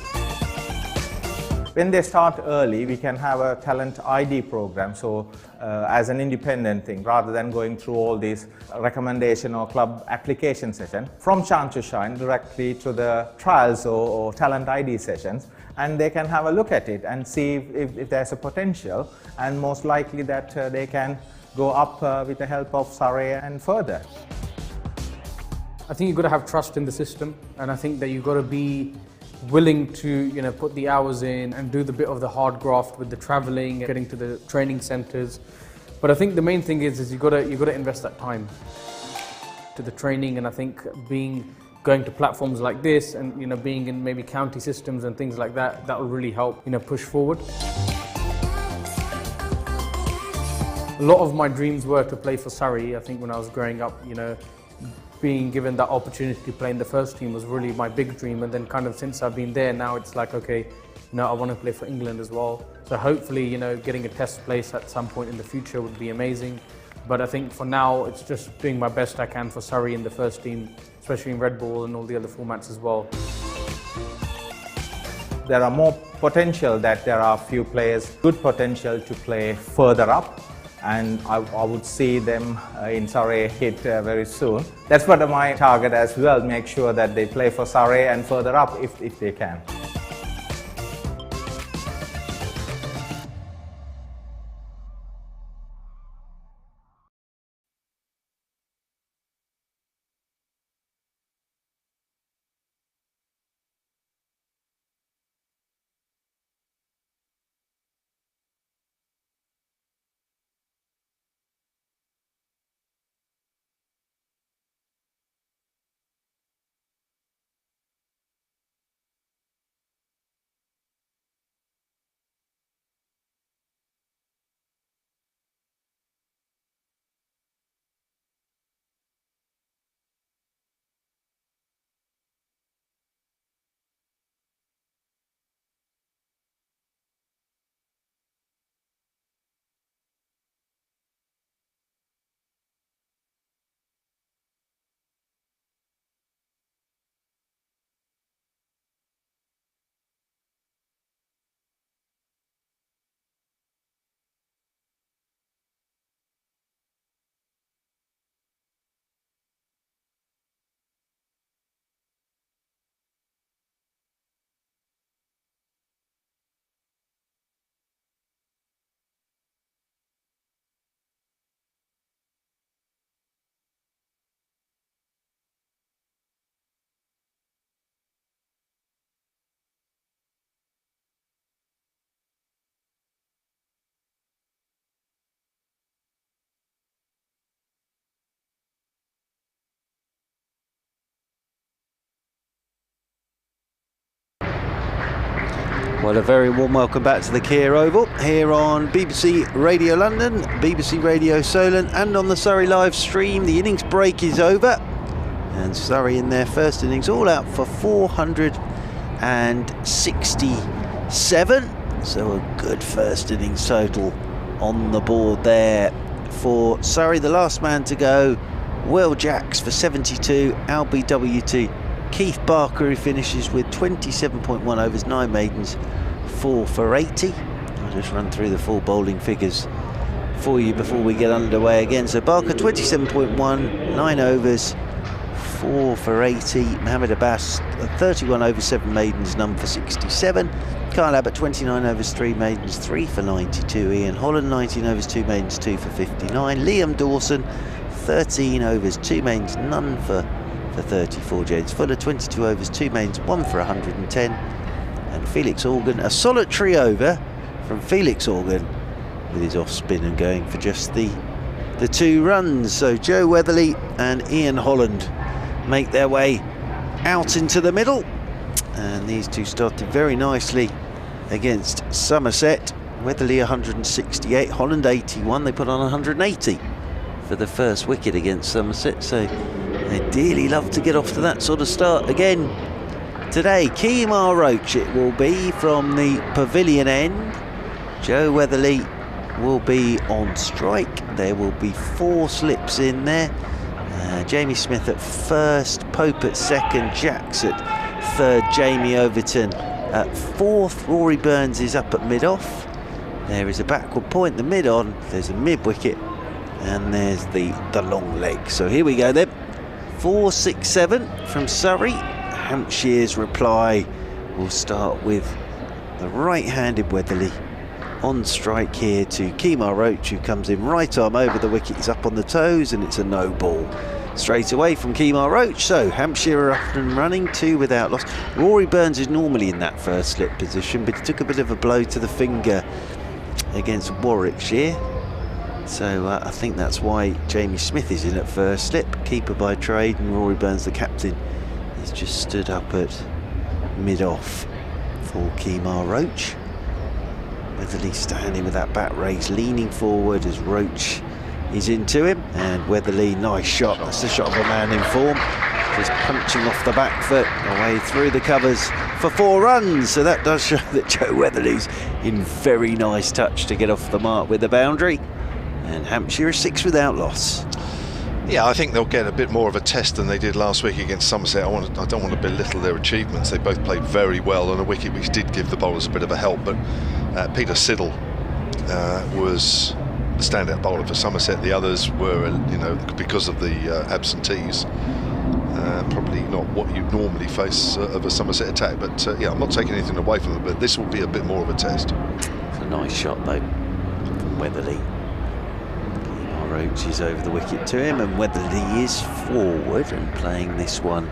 When they start early, we can have a talent ID program, so as an independent thing, rather than going through all these recommendation or club application session, from Chance to Shine directly to the trials or talent ID sessions, and they can have a look at it and see if there's a potential, and most likely that they can go up with the help of Surrey and further. I think you've got to have trust in the system, and I think that you've got to be willing to put the hours in and do the bit of the hard graft with the travelling, getting to the training centres. But I think the main thing is you've got to invest that time to the training, and I think going to platforms like this and being in maybe county systems and things like that, that will really help push forward. A lot of my dreams were to play for Surrey. I think when I was growing up, being given that opportunity to play in the first team was really my big dream, and then kind of since I've been there now, it's like, okay, I want to play for England as well. So hopefully, getting a test place at some point in the future would be amazing. But I think for now, it's just doing my best I can for Surrey in the first team, especially in red ball and all the other formats as well. There are more potential that there are few players, good potential to play further up. And I would see them in Surrey hit very soon. That's what my target as well, make sure that they play for Surrey and further up if they can. Well, a very warm welcome back to the Kia Oval here on BBC Radio London, BBC Radio Solent, and on the Surrey live stream. The innings break is over, and Surrey in their first innings all out for 467. So a good first innings total on the board there for Surrey. The last man to go, Will Jacks for 72, LBWT. Keith Barker, who finishes with 27.1 overs, 9 maidens, 4 for 80. I'll just run through the full bowling figures for you before we get underway again. So Barker 27.1, 9 overs, 4 for 80. Mohammed Abbas 31 overs, 7 maidens, none for 67. Kyle Abbott 29 overs, 3 maidens, 3 for 92. Ian Holland 19 overs, 2 maidens, 2 for 59. Liam Dawson 13 overs, 2 maidens, none for 34. James Fuller 22 overs, 2 maidens, 1 for 110. And Felix Organ, a solitary over from Felix Organ with his off spin and going for just the 2 runs. So Joe Weatherly and Ian Holland make their way out into the middle, and these two started very nicely against Somerset. Weatherly 168, Holland 81. They put on 180 for the first wicket against Somerset, so they dearly love to get off to that sort of start again today. Kemar Roach it will be from the pavilion end. Joe Weatherly will be on strike. There will be 4 slips in there. Jamie Smith at first, Pope at second, Jacks at third, Jamie Overton at fourth. Rory Burns is up at mid-off. There is a backward point, the mid-on, there's a mid-wicket, and there's the long leg. So here we go then. 4-6-7 from Surrey. Hampshire's reply will start with the right-handed Weatherly on strike here to Kemar Roach, who comes in right arm over the wicket. He's up on the toes, and it's a no ball straight away from Kemar Roach. So Hampshire are up and running, 2 without loss. Rory Burns is normally in that first slip position, but he took a bit of a blow to the finger against Warwickshire. So I think that's why Jamie Smith is in at first slip, keeper by trade, and Rory Burns, the captain, is just stood up at mid-off for Kemar Roach. Weatherly standing with that bat raised, leaning forward as Roach is into him, and Weatherly, nice shot. That's the shot of a man in form, just punching off the back foot away through the covers for 4 runs. So that does show that Joe Weatherly's in very nice touch to get off the mark with the boundary. And Hampshire are 6 without loss. Yeah, I think they'll get a bit more of a test than they did last week against Somerset. I don't want to belittle their achievements. They both played very well on a wicket which did give the bowlers a bit of a help, but Peter Siddle was the standout bowler for Somerset. The others were, because of the absentees, probably not what you normally face of a Somerset attack. But yeah, I'm not taking anything away from them, but this will be a bit more of a test. It's a nice shot though from Weatherly. Kemar Roach is over the wicket to him, and Weatherly is forward and playing this one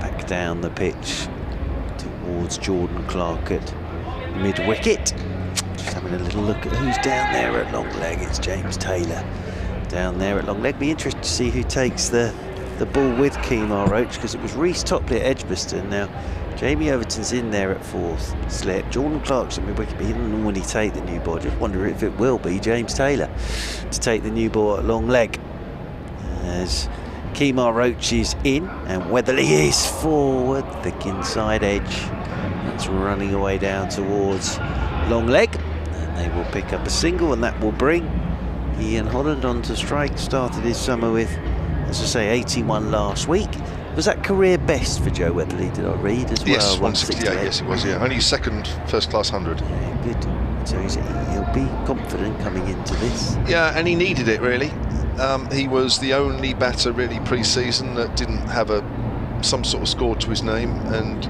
back down the pitch towards Jordan Clark at mid-wicket. Just having a little look at who's down there at long leg. It's James Taylor down there at long leg. Be interested to see who takes the ball with Kemar Roach, because it was Reece Topley at Edgbaston. Now Jamie Overton's in there at 4th slip. Jordan Clark's at mid-wicket, but he doesn't normally take the new ball. I just wonder if it will be James Taylor to take the new ball at long leg, as Kemar Roach is in and Weatherly is forward, thick inside edge. That's running away down towards long leg, and they will pick up a single, and that will bring Ian Holland onto strike. Started his summer with, as I say, 81 last week. Was that career best for Joe Weatherly, did I read as well? Yes, 168, yes it was, yeah. Only second first-class 100. Yeah, good. So he'll be confident coming into this. Yeah, and he needed it, really. He was the only batter, really, pre-season that didn't have some sort of score to his name, and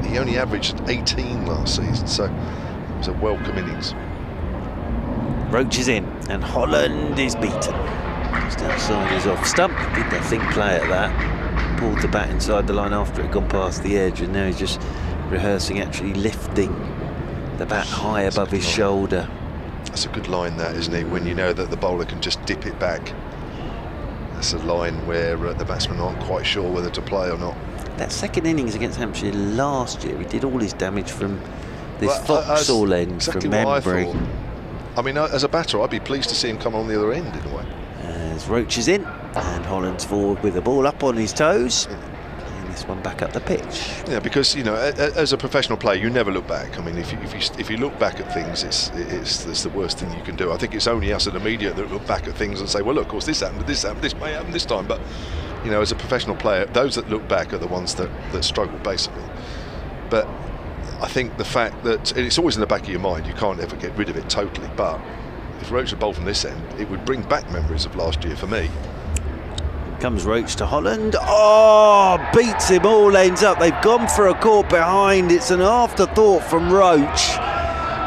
he only averaged 18 last season, so it was a welcome innings. Roach is in, and Holland is beaten. Just outside his off stump. Did the think play at that. Pulled the bat inside the line after it had gone past the edge, and now he's just rehearsing actually lifting the bat high above his shoulder. That's a good line, that, isn't it? When you know that the bowler can just dip it back. That's a line where the batsmen aren't quite sure whether to play or not. That second innings against Hampshire last year, he did all his damage from This Foxall end exactly from what memory. I thought. I mean, as a batter, I'd be pleased to see him come on the other end in a way. As Roach is in, and Holland's forward with the ball up on his toes. And this one back up the pitch. Yeah, because, you know, as a professional player, you never look back. I mean, if you look back at things, it's the worst thing you can do. I think it's only us in the media that look back at things and say, well, look, of course, this happened, this may happen this time. But, you know, as a professional player, those that look back are the ones that struggle, basically. But I think the fact that it's always in the back of your mind, you can't ever get rid of it totally, but if Roach had bowled from this end, it would bring back memories of last year for me. Comes Roach to Holland. Oh, beats him all ends up. They've gone for a caught behind. It's an afterthought from Roach.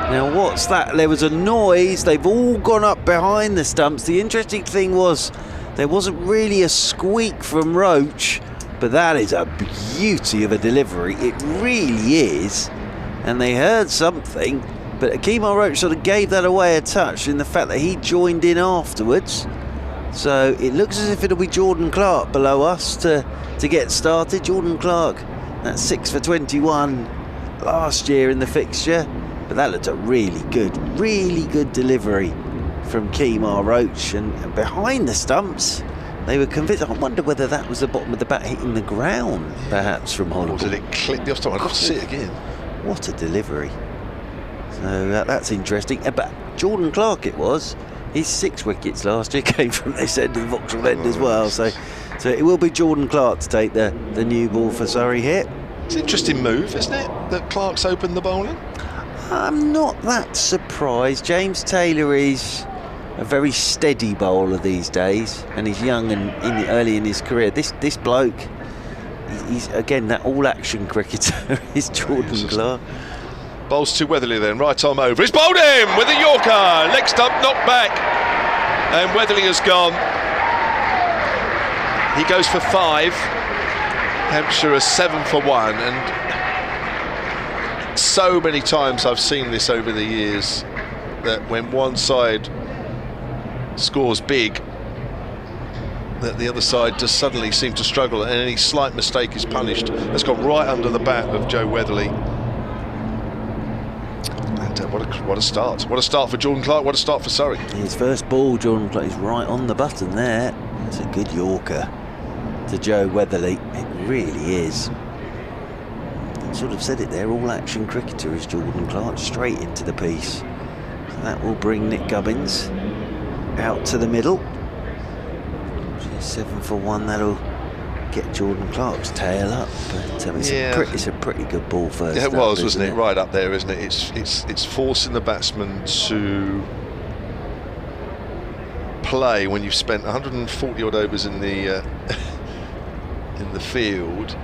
Now, what's that? There was a noise. They've all gone up behind the stumps. The interesting thing was there wasn't really a squeak from Roach, but that is a beauty of a delivery. It really is. And they heard something, but Kemar Roach sort of gave that away a touch in the fact that he joined in afterwards. So it looks as if it'll be Jordan Clark below us to get started. Jordan Clark, that's 6 for 21 last year in the fixture. But that looked a really good delivery from Kemar Roach. And behind the stumps, they were convinced. I wonder whether that was the bottom of the bat hitting the ground, perhaps, from Holland. Or did it clip the off time? I'd love to see it again. What a delivery. So that's interesting. But Jordan Clark it was. His 6 wickets last year came from this end of the Vauxhall end as well. So it will be Jordan Clark to take the new ball for Surrey here. It's an interesting move, isn't it, that Clark's opened the bowling? I'm not that surprised. James Taylor is a very steady bowler these days, and he's young and early in his career. This bloke, he's again that all-action cricketer is Jordan Clark. Bowls to Weatherly then, right arm over. He's bowled him with a Yorker. Leg stump knocked back. And Weatherly has gone. He goes for 5. Hampshire is 7 for 1. And so many times I've seen this over the years that when one side scores big, that the other side just suddenly seem to struggle, and any slight mistake is punished. That's gone right under the bat of Joe Weatherly. What a start. What a start for Jordan Clark. What a start for Surrey. His first ball, Jordan Clark, is right on the button there. It's a good Yorker to Joe Weatherly. It really is. I sort of said it there, all-action cricketer is Jordan Clark, straight into the piece. So that will bring Nick Gubbins out to the middle. 7 for 1, that'll get Jordan Clark's tail up, but it's a pretty good ball first. Yeah, it was, wasn't it? Right up there, isn't it? It's forcing the batsman to play when you've spent 140 odd overs in the field.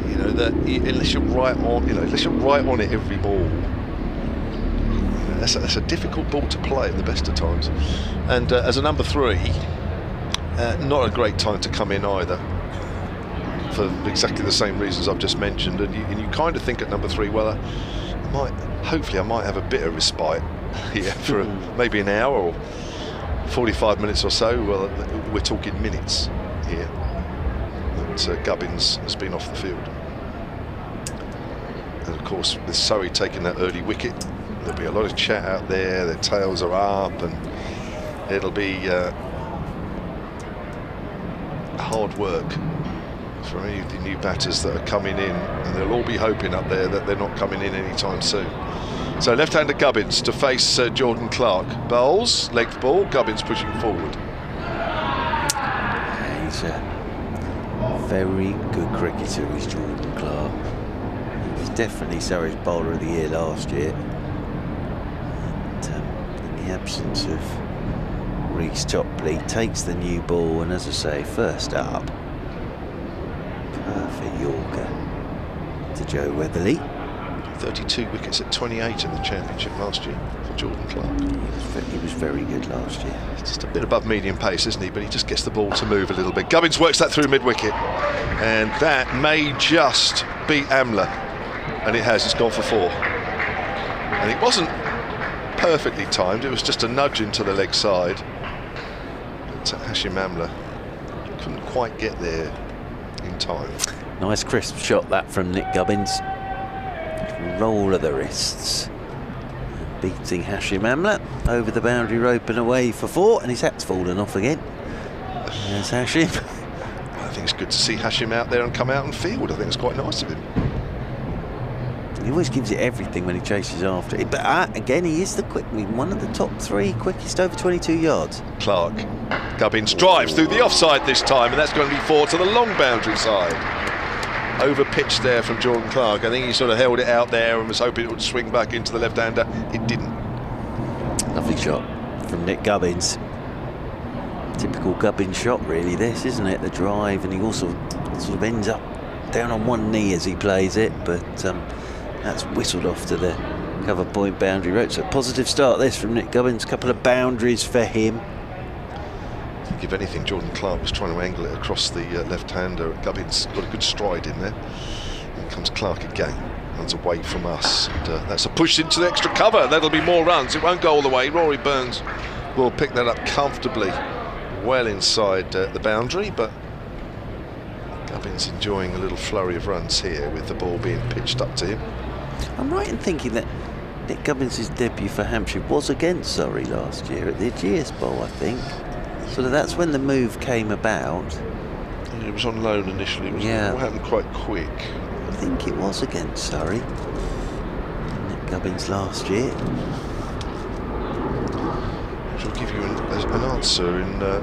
You know that unless you're right on, unless you're right on it every ball. That's a difficult ball to play at the best of times. And as a number 3. Not a great time to come in either, for exactly the same reasons I've just mentioned. And you kind of think at number 3, well, hopefully I might have a bit of respite here for maybe an hour or 45 minutes or so. Well, we're talking minutes here. That Gubbins has been off the field. And of course, with Surrey taking that early wicket, there'll be a lot of chat out there. Their tails are up, and it'll be hard work for any of the new batters that are coming in, and they'll all be hoping up there that they're not coming in anytime soon. So left-hander Gubbins to face Jordan Clark. Bowls, length ball, Gubbins pushing forward. He's a very good cricketer, is Jordan Clark. He was definitely Surrey's bowler of the year last year. And in the absence of Reece Topley, takes the new ball, and as I say, first up, perfect Yorker to Joe Weatherly. 32 wickets at 28 in the championship last year for Jordan Clark. He was very good last year. Just a bit above medium pace, isn't he? But he just gets the ball to move a little bit. Gubbins works that through mid-wicket, and that may just beat Amla, and it has. It's gone for 4, and it wasn't perfectly timed. It was just a nudge into the leg side. Hashim Amla couldn't quite get there in time. Nice crisp shot that from Nick Gubbins. roll of the wrists. Beating Hashim Amla over the boundary rope and away for 4, and his hat's fallen off again. There's Hashim. I think it's good to see Hashim out there and come out and field. I think it's quite nice of him. He always gives it everything when he chases after it. But again, he is one of the top 3 quickest over 22 yards. Clark. Gubbins drives through the offside this time, and that's going to be 4 to the long boundary side. Over pitch there from Jordan Clark. I think he sort of held it out there and was hoping it would swing back into the left-hander. It didn't. Lovely shot from Nick Gubbins. Typical Gubbins shot, really, this, isn't it? The drive, and he also sort of ends up down on one knee as he plays it, but that's whistled off to the cover point boundary rope. So positive start this from Nick Gubbins. Couple of boundaries for him. I think if anything, Jordan Clark was trying to angle it across the left-hander. Gubbins got a good stride in there. In comes Clark again. Runs away from us. And, that's a push into the extra cover. That'll be more runs. It won't go all the way. Rory Burns will pick that up comfortably, well inside the boundary, but Gubbins enjoying a little flurry of runs here with the ball being pitched up to him. I'm right in thinking that Nick Gubbins' debut for Hampshire was against Surrey last year at the Aegeus Bowl, I think. So that's when the move came about. Yeah, it was on loan initially, wasn't it? It happened quite quick. I think it was against Surrey. Nick Gubbins last year. Which will give you an answer in a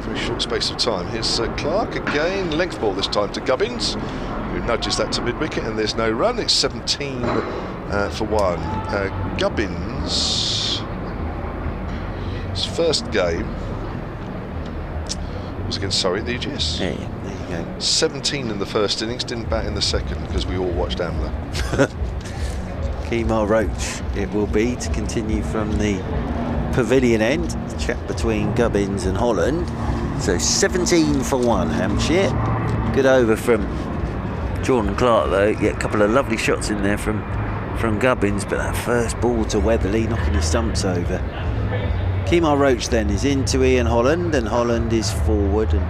very short space of time. Here's Clark again, length ball this time to Gubbins, who nudges that to mid-wicket, and there's no run. It's 17 for 1. Gubbins, his first game was against Surrey at the Aegeus. Yeah, there you go. 17 in the first innings, didn't bat in the second because we all watched Amla. Kemar Roach it will be to continue from the pavilion end. The chat between Gubbins and Holland. So 17 for 1 Hampshire. Good over from Jordan Clark though. Yeah, a couple of lovely shots in there from Gubbins, but that first ball to Weatherly knocking his stumps over. Kemar Roach then is into Ian Holland, and Holland is forward and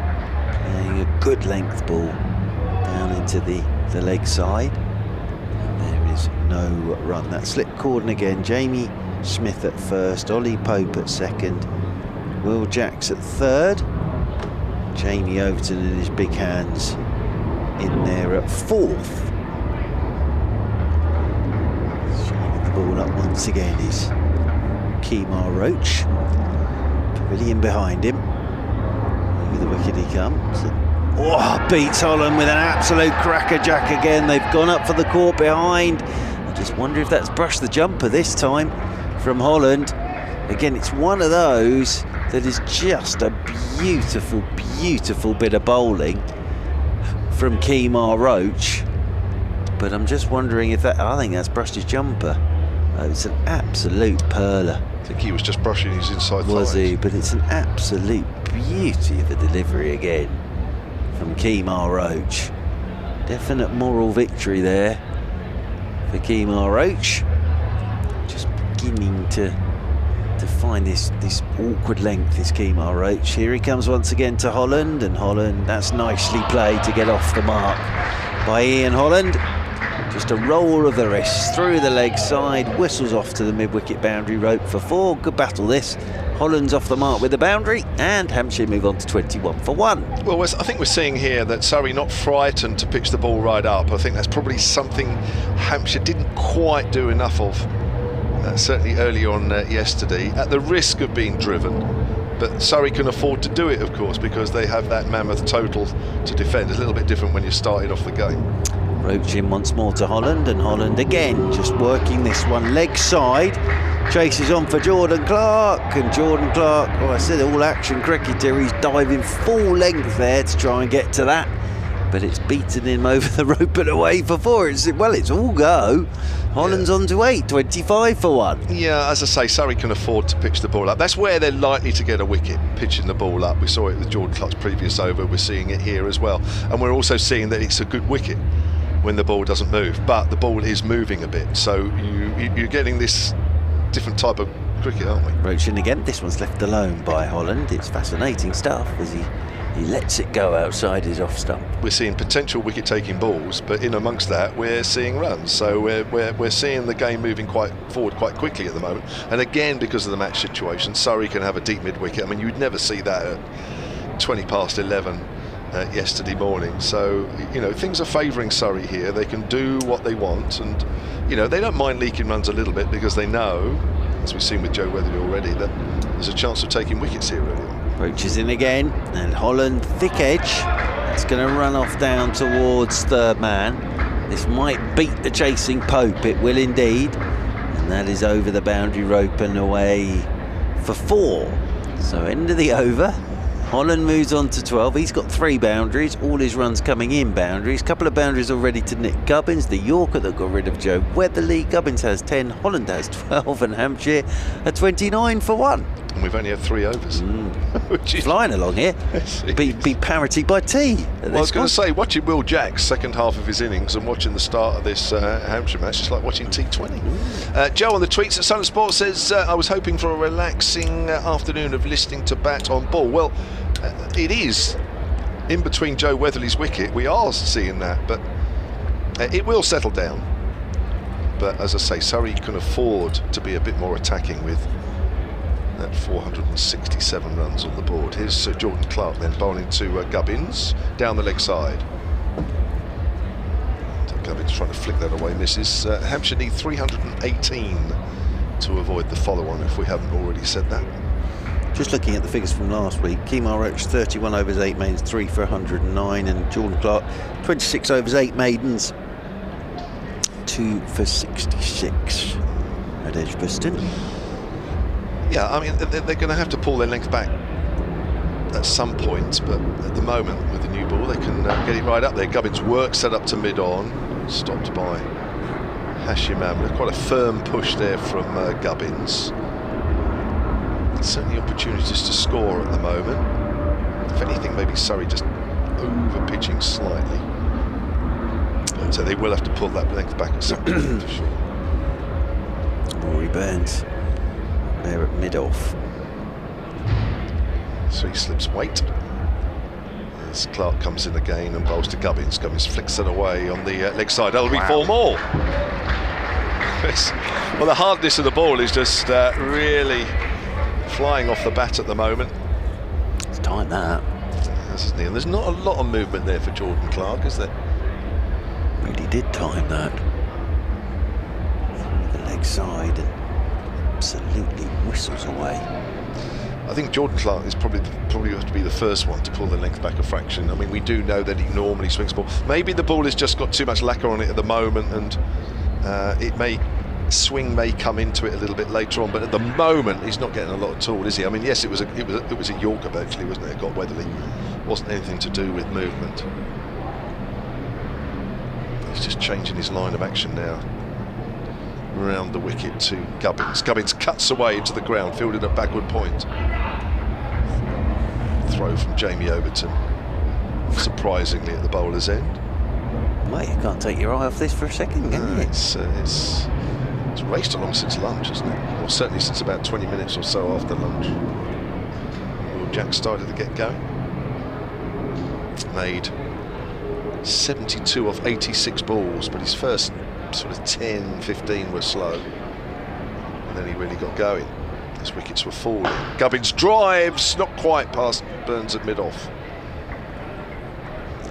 playing a good length ball down into the leg side. And there is no run. That slip cordon again. Jamie Smith at first, Ollie Pope at second, Will Jacks at third, Jamie Overton in his big hands in there at fourth. Shining the ball up once again is Kemar Roach. Pavilion behind him. Over the wicket he comes. Oh, beats Holland with an absolute crackerjack again. They've gone up for the court behind. I just wonder if that's brushed the jumper this time from Holland. Again, it's one of those that is just a beautiful, beautiful bit of bowling from Kemar Roach. But I'm just wondering if that, I think that's brushed his jumper. It's an absolute perler. I think he was just brushing his inside thighs. Was he? But it's an absolute beauty of a delivery again from Kemar Roach. Definite moral victory there for Kemar Roach. Just beginning to find this awkward length is Kemar Roach. Here he comes once again to Holland, and Holland, that's nicely played to get off the mark by Ian Holland. Just a roll of the wrist through the leg side, whistles off to the mid-wicket boundary rope for 4. Good battle this. Holland's off the mark with the boundary, and Hampshire move on to 21 for 1. Well, I think we're seeing here that Surrey not frightened to pitch the ball right up. I think that's probably something Hampshire didn't quite do enough of, certainly early on yesterday, at the risk of being driven. But Surrey can afford to do it, of course, because they have that mammoth total to defend. It's a little bit different when you started off the game. Roach in once more to Holland, and Holland again just working this one leg side. Chases on for Jordan Clark, and Jordan Clark, well, I said all action cricketer, he's diving full length there to try and get to that, but it's beaten him over the rope and away for 4. It's all go. Holland's on to 8, 25 for 1. Yeah, as I say, Surrey can afford to pitch the ball up. That's where they're likely to get a wicket, pitching the ball up. We saw it with Jordan Clark's previous over, we're seeing it here as well, and we're also seeing that it's a good wicket when the ball doesn't move, but the ball is moving a bit, so you're getting this different type of cricket, aren't we? Roach in again. This one's left alone by Holland. It's fascinating stuff as he He lets it go outside his off stump. We're seeing potential wicket-taking balls, but in amongst that, we're seeing runs. So we're seeing the game moving forward quite quickly at the moment. And again, because of the match situation, Surrey can have a deep mid-wicket. I mean, you'd never see that at 20 past 11 yesterday morning. So, you know, things are favouring Surrey here. They can do what they want, and, you know, they don't mind leaking runs a little bit because they know, as we've seen with Joe Weatherly already, that there's a chance of taking wickets here early on. Roach is in again, and Holland, thick edge. It's going to run off down towards third man. This might beat the chasing Pope, it will indeed. And that is over the boundary rope and away for 4. So end of the over. Holland moves on to 12. He's got 3 boundaries, all his runs coming in boundaries. Couple of boundaries already to Nick Gubbins, the Yorker that got rid of Joe Weatherly. Gubbins has 10, Holland has 12, and Hampshire are 29 for 1. And we've only had 3 overs. Which is flying along here. Be parity by tea. Well, I was going to say, watching Will Jack's second half of his innings and watching the start of this Hampshire match, it's like watching T20. Joe on the tweets at Sun Sport says, I was hoping for a relaxing afternoon of listening to bat on ball. Well, it is in between Joe Weatherly's wicket. We are seeing that, but it will settle down. But as I say, Surrey can afford to be a bit more attacking with that 467 runs on the board. Here's Jordan Clark then bowling to Gubbins down the leg side. Gubbins trying to flick that away, misses. Hampshire need 318 to avoid the follow-on, if we haven't already said that. Just looking at the figures from last week, Kemar Roach 31 overs 8 maidens, 3 for 109, and Jordan Clark 26 overs 8 maidens, 2 for 66 at Edgbaston. Yeah, I mean, they're going to have to pull their length back at some point, but at the moment, with the new ball, they can get it right up there. Gubbins work set up to mid-on, stopped by Hashim Amla. Quite a firm push there from Gubbins. Certainly opportunities to score at the moment. If anything, maybe Surrey just over-pitching slightly. So they will have to pull that length back at some point, for sure. Rory Burns there at mid-off. So he slips weight. As Clark comes in again and bowls to Gubbins. Gubbins flicks it away on the leg side. That'll be 4 more. Well, the hardness of the ball is just really flying off the bat at the moment. It's tight, that. Isn't he? And there's not a lot of movement there for Jordan Clark, is there? Really did time that. Through the leg side and absolutely whistles away. I think Jordan Clark is probably have to be the first one to pull the length back a fraction. I mean, we do know that he normally swings the ball. Maybe the ball has just got too much lacquer on it at the moment, and swing may come into it a little bit later on. But at the moment, he's not getting a lot at all, is he? I mean, yes, it was a Yorker actually, wasn't it? It got Weatherly. Wasn't anything to do with movement. He's just changing his line of action now. Around the wicket to Gubbins. Gubbins cuts away into the ground, fielded at backward point. Throw from Jamie Overton, surprisingly at the bowler's end. Mate, you can't take your eye off this for a second, can you? It's raced along since lunch, hasn't it? Or certainly since about 20 minutes or so after lunch. Will Jack started to get going. Made 72 off 86 balls, but his first sort of 10, 15 were slow, and then he really got going as wickets were falling. Gubbins drives, not quite past Burns at mid-off.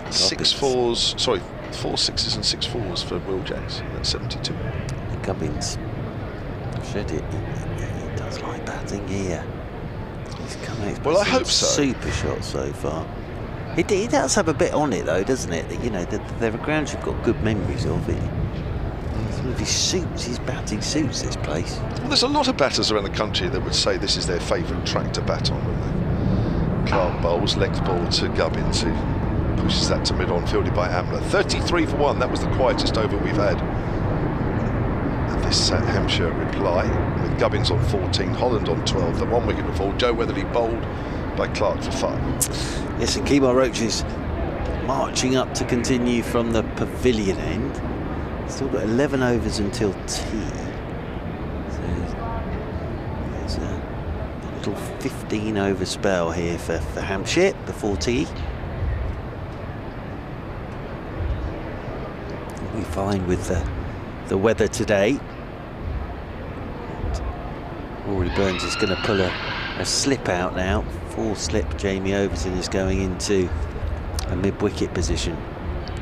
4 sixes and 6 fours for Will Jacks at 72. Gubbins, he does like batting here. He's coming. Well, I hope so. Super shot so far. He does have a bit on it though, doesn't it? That, you know, there are grounds you've got good memories of it. Some of his batting suits this place. Well, there's a lot of batters around the country that would say this is their favourite track to bat on, wouldn't they? Clark bowls, length ball to Gubbins, who pushes that to mid-on, fielded by Amla. 33 for 1, that was the quietest over we've had. And this Hampshire reply, with Gubbins on 14, Holland on 12, the 1 wicket to fall. Joe Weatherly bowled by Clark for 5. Yes, and Kemar Roach is marching up to continue from the pavilion end. Still got 11 overs until tea. So there's Little 15 over spell here for Hampshire before tea. We'll be fine with the weather today. Rory Burns is going to pull a slip out now. 4 slip. Jamie Overton is going into a mid-wicket position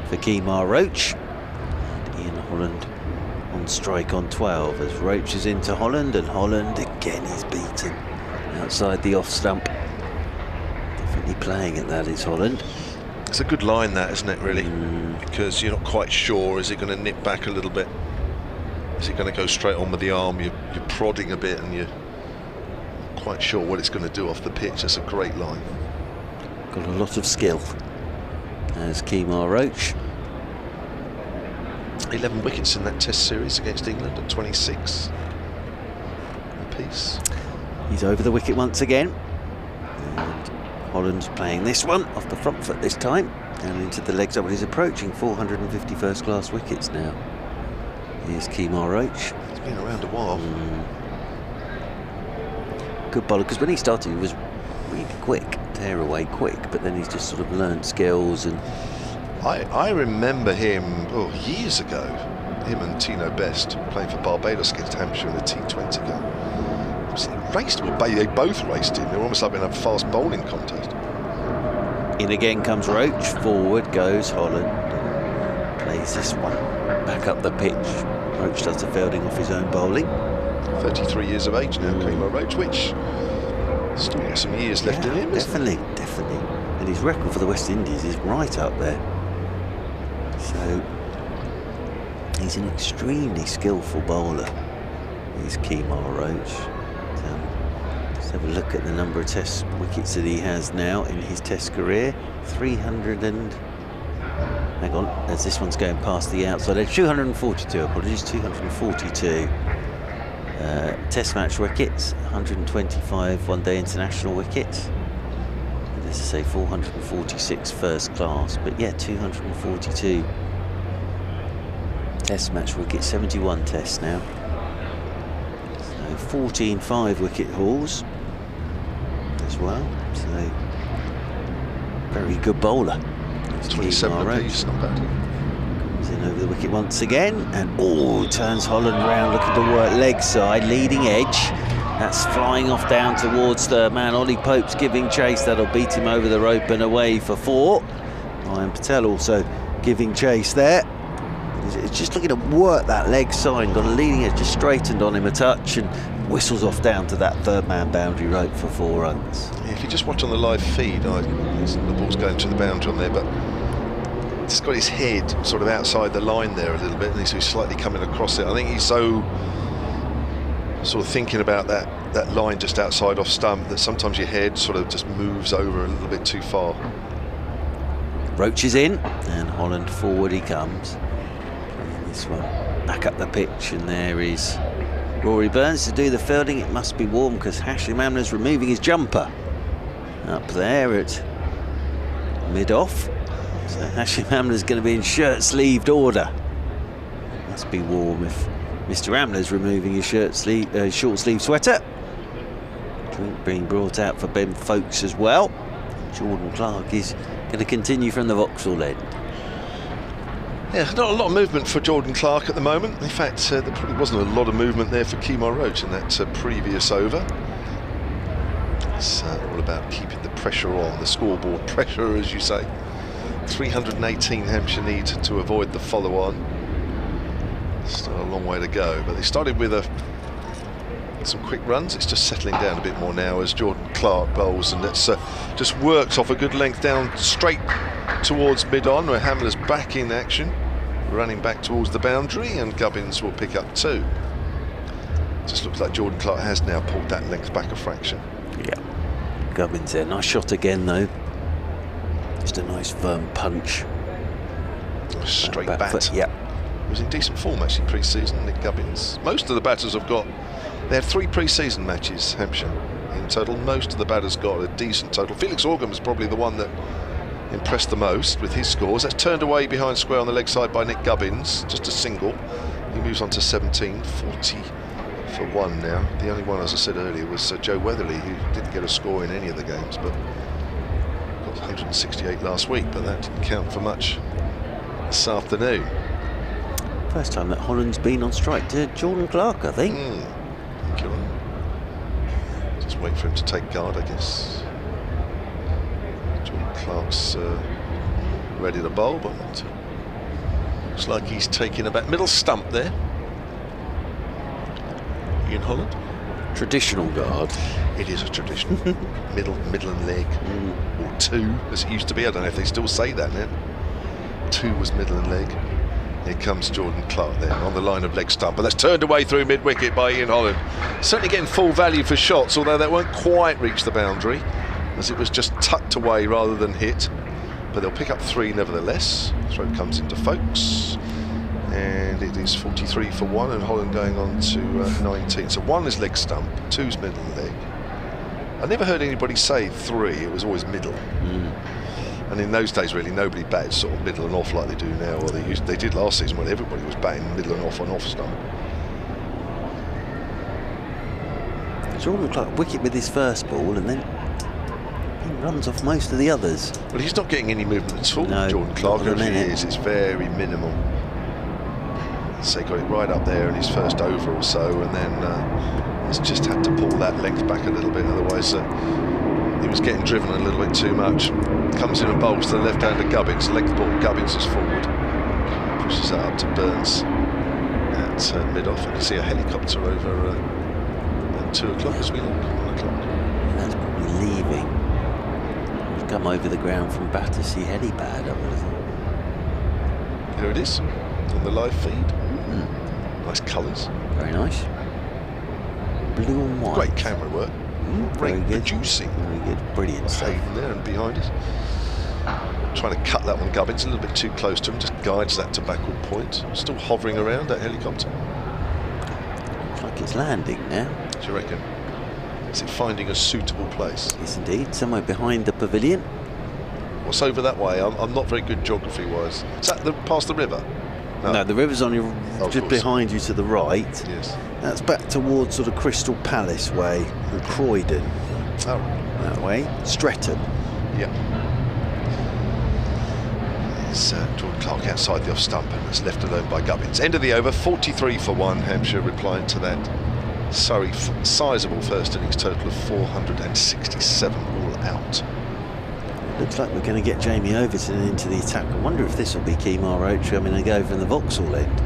for Kemar Roach. And Ian Holland on strike on 12 as Roach is into Holland, and Holland again is beaten outside the off stump. Definitely playing at that is Holland. It's a good line, that, isn't it, really? Because you're not quite sure, is it going to nip back a little bit? Is it going to go straight on with the arm? You're prodding a bit and you're not quite sure what it's going to do off the pitch. That's a great line. Got a lot of skill as Kemar Roach. 11 wickets in that Test series against England at 26 apiece. He's over the wicket once again. And Holland's playing this one off the front foot this time and into the legs up, but he's approaching 450 first class wickets now. Here's Kemar Roach. He's been around a while. Good bowler, because when he started he was really quick, tear away quick, but then he's just sort of learnt skills. And I remember him years ago, him and Tino Best playing for Barbados against Hampshire in the T20 game. They both raced in. They were almost like in a fast bowling contest. In again comes Roach, forward goes Holland. Plays this one back up the pitch. Roach does the fielding off his own bowling. 33 years of age now, Kemar Roach, which still got some years left in him. Definitely. And his record for the West Indies is right up there. So he's an extremely skillful bowler. He's Kemar Roach. Let's have a look at the number of Test wickets that he has now in his Test career. 300 and... hang on, as this one's going past the outside edge. 242, apologies, 242. Test match wickets, 125 one-day international wickets. And as I say, 446 first class, but yeah, 242 Test match wickets, 71 tests now. So 14 5-wicket hauls as well. So very good bowler. 27 apiece, not bad. Comes in over the wicket once again, and turns Holland round, looking to work leg side, leading edge. That's flying off down towards the man. Ollie Pope's giving chase. That'll beat him over the rope and away for 4. Ryan Patel also giving chase there. He's just looking to work that leg side. Got a leading edge, just straightened on him a touch and whistles off down to that third man boundary rope for 4 runs. Yeah, if you just watch on the live feed, the ball's going to the boundary on there, but he's got his head sort of outside the line there a little bit, and he's slightly coming across it. I think he's so sort of thinking about that line just outside off stump that sometimes your head sort of just moves over a little bit too far. Roach is in, and Holland forward he comes. And this one back up the pitch, and there is Rory Burns to do the fielding. It must be warm because Hashim Amla's removing his jumper up there at mid-off. So Hashim Amla's going to be in shirt-sleeved order. It must be warm if Mr. Amla's removing his short-sleeve sweater. Drink being brought out for Ben Foakes as well. Jordan Clark is going to continue from the Vauxhall end. Yeah, not a lot of movement for Jordan Clark at the moment. In fact, there probably wasn't a lot of movement there for Kemar Roach in that previous over. It's all about keeping the pressure on, the scoreboard pressure, as you say. 318 Hampshire need to avoid the follow-on. Still a long way to go, but they started with some quick runs. It's just settling down a bit more now as Jordan Clark bowls, and it's just works off a good length down straight towards mid-on, where Hamler's back in action, running back towards the boundary, and Gubbins will pick up 2. Just looks like Jordan Clark has now pulled that length back a fraction. Yeah, Gubbins there. Nice shot again, though. Just a nice firm punch. Straight bat. Foot, yeah. He was in decent form actually pre-season, Nick Gubbins. Most of the batters have got, they had 3 pre-season matches, Hampshire, in total. Most of the batters got a decent total. Felix Organ was probably the one that impressed the most with his scores. That's turned away behind square on the leg side by Nick Gubbins, just a single. He moves on to 17, for 1 now. The only one, as I said earlier, was Joe Weatherly, who didn't get a score in any of the games, but got 168 last week, but that didn't count for much this afternoon. First time that Holland's been on strike to Jordan Clark, I think. Thank you. Just wait for him to take guard, I guess. Jordan Clark's ready to bowl, but looks like he's taking a middle stump there. Ian Holland. Traditional guard. It is a traditional middle and leg, or 2 as it used to be. I don't know if they still say that now. 2 was middle and leg. Here comes Jordan Clark there on the line of leg stump, but that's turned away through mid-wicket by Ian Holland. Certainly getting full value for shots, although that won't quite reach the boundary, as it was just tucked away rather than hit. But they'll pick up 3 nevertheless. Throw comes into Foakes, and it is 43 for 1, and Holland going on to 19. So 1 is leg stump, 2's middle leg. I never heard anybody say 3, it was always middle. And in those days, really, nobody batted sort of middle and off like they do now, or they did last season when everybody was batting middle and off on off stump. Jordan Clark wicket with his first ball, and then he runs off most of the others. Well, he's not getting any movement at all, no, Jordan Clark. If he is, it's very minimal. So he got it right up there in his first over or so, and then he's just had to pull that length back a little bit, otherwise he was getting driven a little bit too much. Comes in and bowls to the left-hander Gubbins. Length ball, Gubbins is forward. Pushes that up to Burns at mid-off. And you see a helicopter over at 2 o'clock as we look, 1 o'clock. That's probably leaving. He's come over the ground from Battersea helipad, I would have thought. Here it is, on the live feed. Nice colours. Very nice. Blue and white. Great camera work. Very good. Producing. Very good. Brilliant stuff. Hayden there and behind us. Trying to cut that one, Gubbins, a little bit too close to him, just guides that to backward point. Still hovering around that helicopter. Looks like it's landing now. Do you reckon? Is it finding a suitable place? Yes, indeed. Somewhere behind the pavilion. What's over that way? I'm not very good geography-wise. Is that past the river? No, the river's on your just behind you to the right. Yes. That's back towards sort of Crystal Palace way, and Croydon. Oh. That way. Streatham. Yeah. There's Jordan Clark outside the off stump, and that's left alone by Gubbins. End of the over, 43 for 1. Hampshire replying to that. Surrey, sizable first innings total of 467 all out. Looks like we're going to get Jamie Overton into the attack. I wonder if this will be Kemar Roach having a go from the Vauxhall end.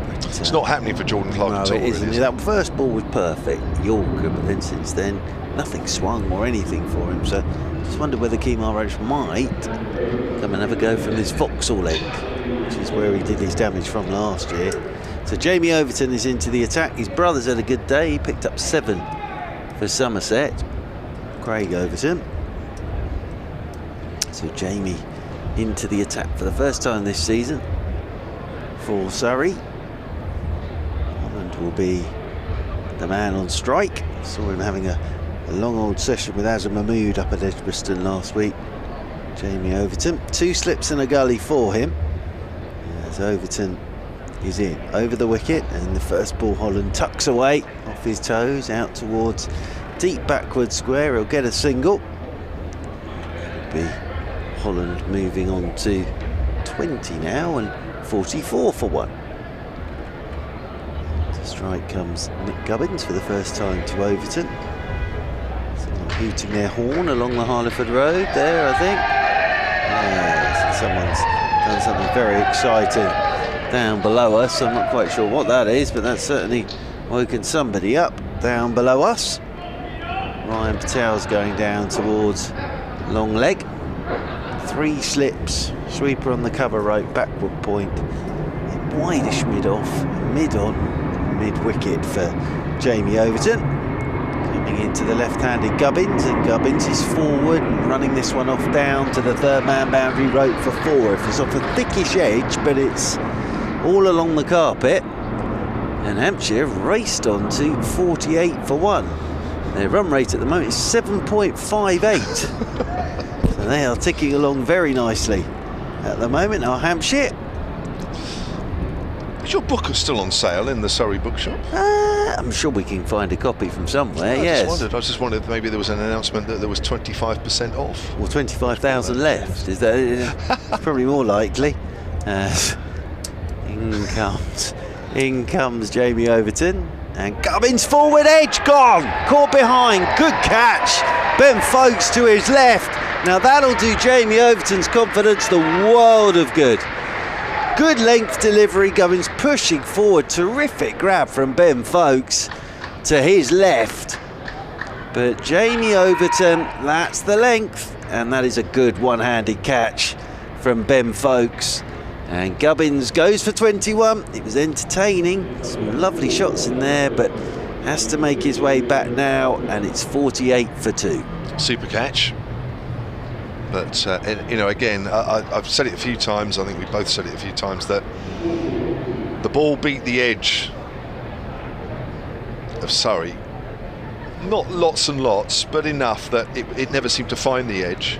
But, it's not happening for Jordan Clark at all. It isn't. Really, that first ball was perfect, Yorker, but then since then nothing swung or anything for him. So just wonder whether Kemar Roach might come and have a go from this Vauxhall end, which is where he did his damage from last year. So Jamie Overton is into the attack. His brother's had a good day. He picked up 7 for Somerset. Craig Overton. So Jamie into the attack for the first time this season for Surrey. Holland will be the man on strike. Saw him having a long old session with Azam Mahmood up at Edgbaston last week. Jamie Overton. 2 slips and a gully for him. As Overton is in over the wicket, and the first ball Holland tucks away off his toes out towards deep backward square. He'll get a single. It'll be Holland moving on to 20 now, and 44 for 1. To strike comes Nick Gubbins for the first time to Overton. Someone hooting their horn along the Harleford Road there, I think. Yes, someone's done something very exciting down below us. I'm not quite sure what that is, but that's certainly woken somebody up down below us. Ryan Patel's going down towards long leg. 3 slips, sweeper on the cover rope, backward point, wideish mid-off, mid-on, mid-wicket for Jamie Overton. Coming into the left-handed Gubbins, and Gubbins is forward and running this one off down to the 3rd man boundary rope for 4. It's off a thickish edge, but it's all along the carpet, and Hampshire raced on to 48 for 1. Their run rate at the moment is 7.58. They are ticking along very nicely at the moment. Our Hampshire. your book still on sale in the Surrey bookshop? I'm sure we can find a copy from somewhere. I just wondered if maybe there was an announcement that there was 25% off. Or 25,000 left. Is that probably more likely? In comes Jamie Overton, and Gubbins forward edge gone, caught behind, good catch. Ben Foakes to his left. Now that'll do Jamie Overton's confidence the world of good. Good length delivery, Gubbins pushing forward, terrific grab from Ben Foakes to his left. But Jamie Overton, that's the length, and that is a good one-handed catch from Ben Foakes. And Gubbins goes for 21. It was entertaining, some lovely shots in there, but has to make his way back now, and it's 48 for 2. Super catch. But, you know, again, I've said it a few times, I think we both said it a few times, that the ball beat the edge of Surrey. Not lots and lots, but enough that it never seemed to find the edge.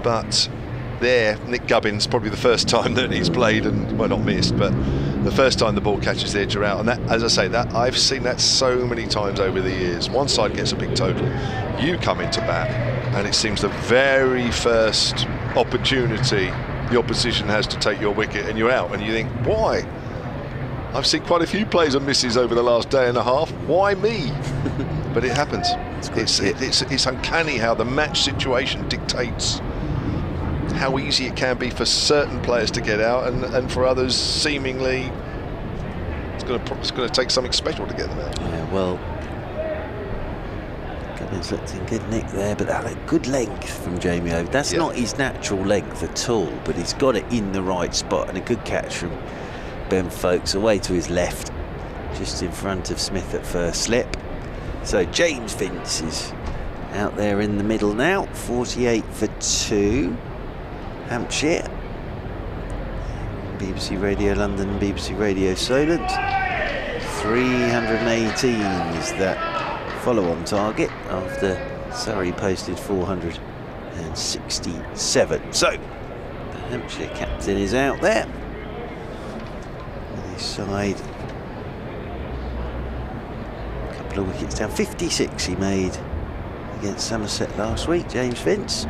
But there, Nick Gubbins, probably the first time that he's played, and, well, not missed, but the first time the ball catches the edge around. And that, as I say, that I've seen that so many times over the years. One side gets a big total, you come into bat, and it seems the very first opportunity the opposition has to take your wicket and you're out, and you think, why? I've seen quite a few plays and misses over the last day and a half. Why me? But it happens. It's uncanny how the match situation dictates how easy it can be for certain players to get out, and for others, seemingly, it's going to take something special to get them out. Yeah, well, Gubbins looked in good nick there, but that had good length from Jamie Overton. That's not his natural length at all, but he's got it in the right spot, and a good catch from Ben Foakes away to his left, just in front of Smith at first slip. So James Vince is out there in the middle now, 48 for 2. Hampshire, BBC Radio London and BBC Radio Solent. 318 is that follow-on target after Surrey posted 467. So the Hampshire captain is out there with his side. A couple of wickets down, 56 he made against Somerset last week, James Vince.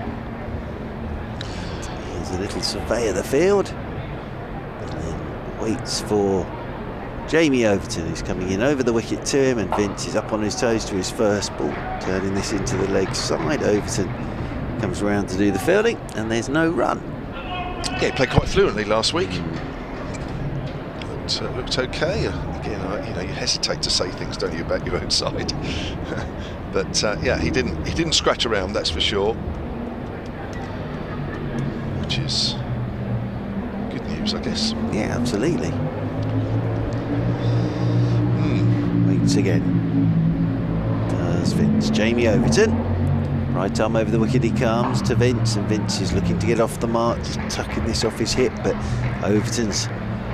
A little survey of the field, and then waits for Jamie Overton, who's coming in over the wicket to him, and Vince is up on his toes to his first ball, turning this into the leg side. Overton comes around to do the fielding, and there's no run. Yeah, he played quite fluently last week. Looked okay. Again, you know, you hesitate to say things, don't you, about your own side? But yeah, he didn't scratch around, that's for sure. Which is good news, I guess. Yeah, absolutely. Waits again. Does Vince. Jamie Overton. Right arm over the wicket he comes to Vince, and Vince is looking to get off the mark, just tucking this off his hip, but Overton's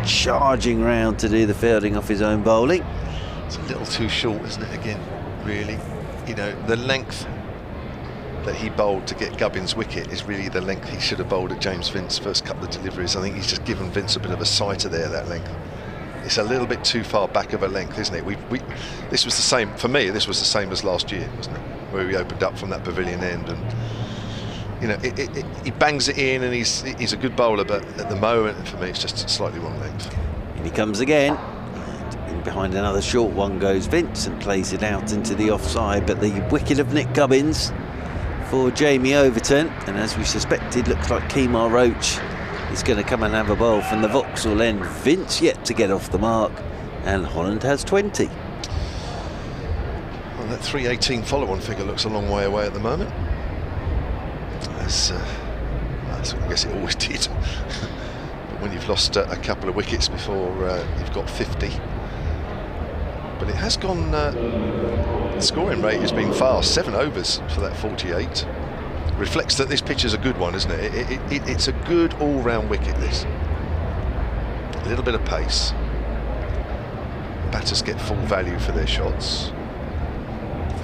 charging round to do the fielding off his own bowling. It's a little too short, isn't it, again, really? You know, the length that he bowled to get Gubbins' wicket is really the length he should have bowled at James Vince's first couple of deliveries. I think he's just given Vince a bit of a sighter there, that length. It's a little bit too far back of a length, isn't it? This was the same, for me, this was the same as last year, wasn't it? Where we opened up from that pavilion end, and you know, he bangs it in, and he's a good bowler, but at the moment, for me, it's just slightly wrong length. And he comes again, and in behind another short one goes Vince, and plays it out into the offside, but the wicket of Nick Gubbins for Jamie Overton, and as we suspected, looks like Kemar Roach is going to come and have a bowl from the Vauxhall end. Vince yet to get off the mark, and Holland has 20. Well, that 318 follow-on figure looks a long way away at the moment. As I guess it always did. But when you've lost a couple of wickets before you've got 50. But it has gone, the scoring rate has been fast, 7 overs for that 48. Reflects that this pitch is a good one, isn't it? It's a good all-round wicket, this. A little bit of pace. Batters get full value for their shots.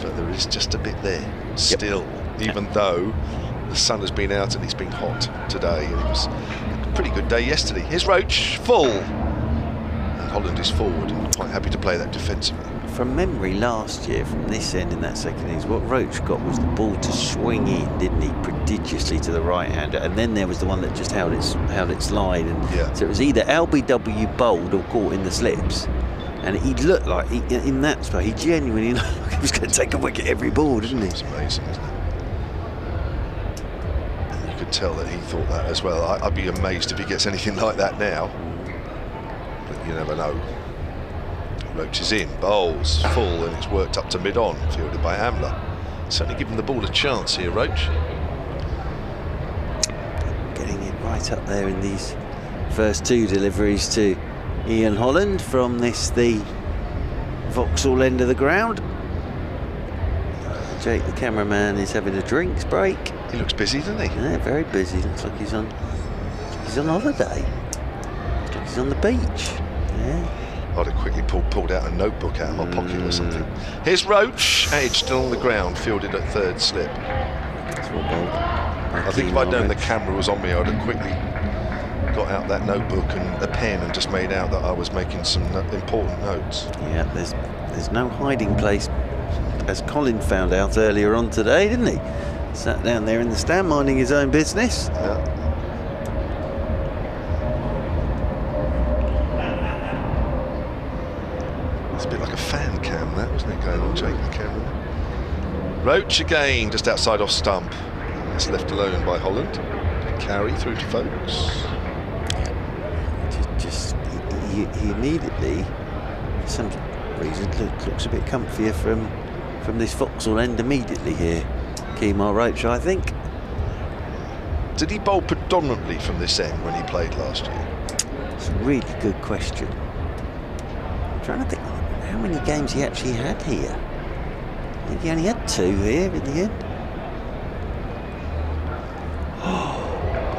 But there is just a bit there, still, even though the sun has been out and it's been hot today, and it was a pretty good day yesterday. Here's Roach, full. Holland is forward and quite happy to play that defensively. From memory last year, from this end in that second innings, what Roach got was the ball to swing in, didn't he, prodigiously to the right-hander, and then there was the one that just held it slide, and so it was either LBW bowled or caught in the slips, and he looked like, in that spot, he genuinely looked like he was going to take a wicket every ball, didn't he? It's amazing, isn't it? And you could tell that he thought that as well. I'd be amazed if he gets anything like that now, but you never know. Roach is in, bowls full, and it's worked up to mid-on, fielded by Amler. Certainly giving the ball a chance here, Roach. Getting it right up there in these first two deliveries to Ian Holland from the Vauxhall end of the ground. Jake, the cameraman, is having a drinks break. He looks busy, doesn't he? Yeah, very busy. Looks like he's on holiday. Looks like he's on the beach. Yeah. I'd have quickly pulled out a notebook out of my pocket or something. Here's Roach, edged on the ground, fielded at third slip. I think if I'd known the camera was on me, I'd have quickly got out that notebook and a pen and just made out that I was making some important notes. Yeah, there's no hiding place, as Colin found out earlier on today, didn't he? Sat down there in the stand, minding his own business. Yeah. It's a bit like a fan cam, that, wasn't it, going on, Jake, the camera? Roach again, just outside off stump. It's left alone by Holland. Carry through to Foakes. He immediately, for some reason, looks a bit comfier from this Vauxhall end immediately here. Kemar Roach, I think. Did he bowl predominantly from this end when he played last year? It's a really good question. I'm trying to think how many games he actually had here. I think he only had 2 here in the end.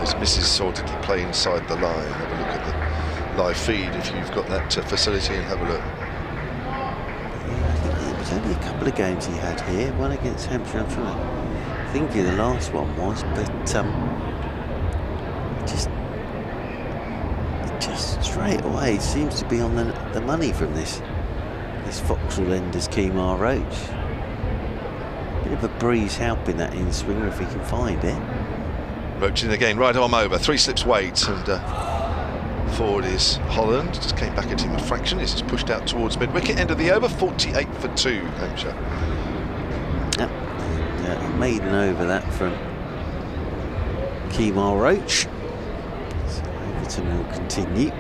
As Mrs. Sorted to play inside the line, have a look at the live feed if you've got that facility and have a look. Yeah, I think it was only a couple of games he had here, one against Hampshire. I'm trying to think who the last one was, but just straight away seems to be on the money from this Vauxhall enders Kemar Roach. Bit of a breeze helping that in swinger if he can find it. Roach in again, right arm over, 3 slips weight, and forward is Holland. Just came back at him a fraction. This is pushed out towards mid-wicket, end of the over, 48 for 2, Hampshire. Yep, and, maiden over that from Kemar Roach. So Overton will continue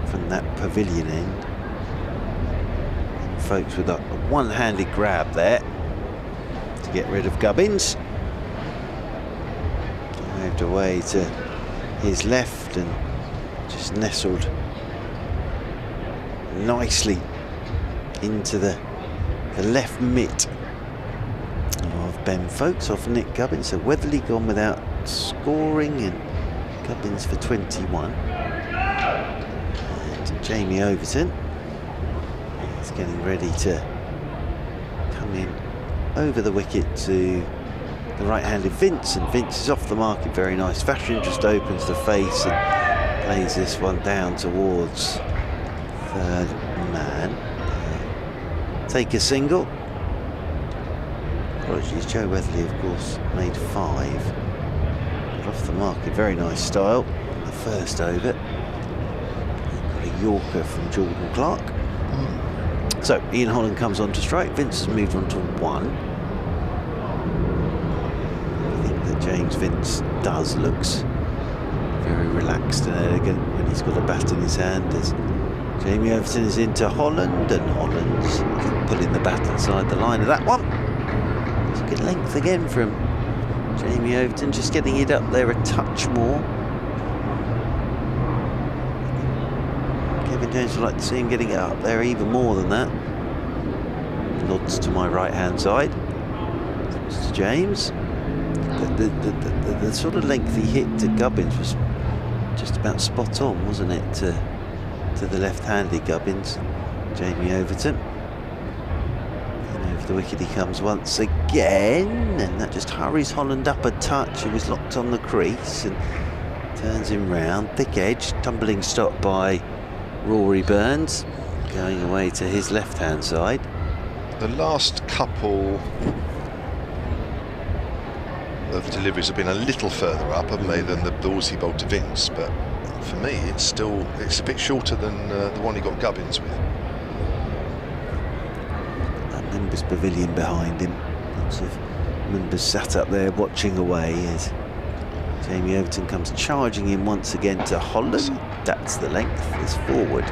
from that pavilion end. And Foakes with a one-handed grab there to get rid of Gubbins. Moved away to his left and just nestled nicely into the left mitt of Ben Foakes off Nick Gubbins. So Weatherly gone without scoring and Gubbins for 21. And Jamie Overton is getting ready to come in over the wicket to the right-handed Vince, and Vince is off the mark in very nice fashion, just opens the face and plays this one down towards third man. Take a single. Apologies, Joe Weatherly of course made 5, but off the mark in very nice style. The first over, got a Yorker from Jordan Clark. So Ian Holland comes on to strike. Vince has moved on to 1. James Vince looks very relaxed and elegant when he's got a bat in his hand, as Jamie Overton is into Holland, and Holland's pulling the bat inside the line of that one. It's a good length again from Jamie Overton, just getting it up there a touch more. Kevin James would like to see him getting it up there even more than that. Nods to my right hand side. It's James. The sort of length he hit to Gubbins was just about spot on, wasn't it, to the left-handed Gubbins, Jamie Overton. And over the wicket he comes once again, and that just hurries Holland up a touch. He was locked on the crease and turns him round. Thick edge, tumbling stop by Rory Burns going away to his left-hand side. The last couple of deliveries have been a little further up, haven't they, than the balls he bowled to Vince, but for me it's a bit shorter than the one he got Gubbins with. That members pavilion behind him, lots of members sat up there watching away as Jamie Overton comes charging in once again to Holland. That's the length. As forward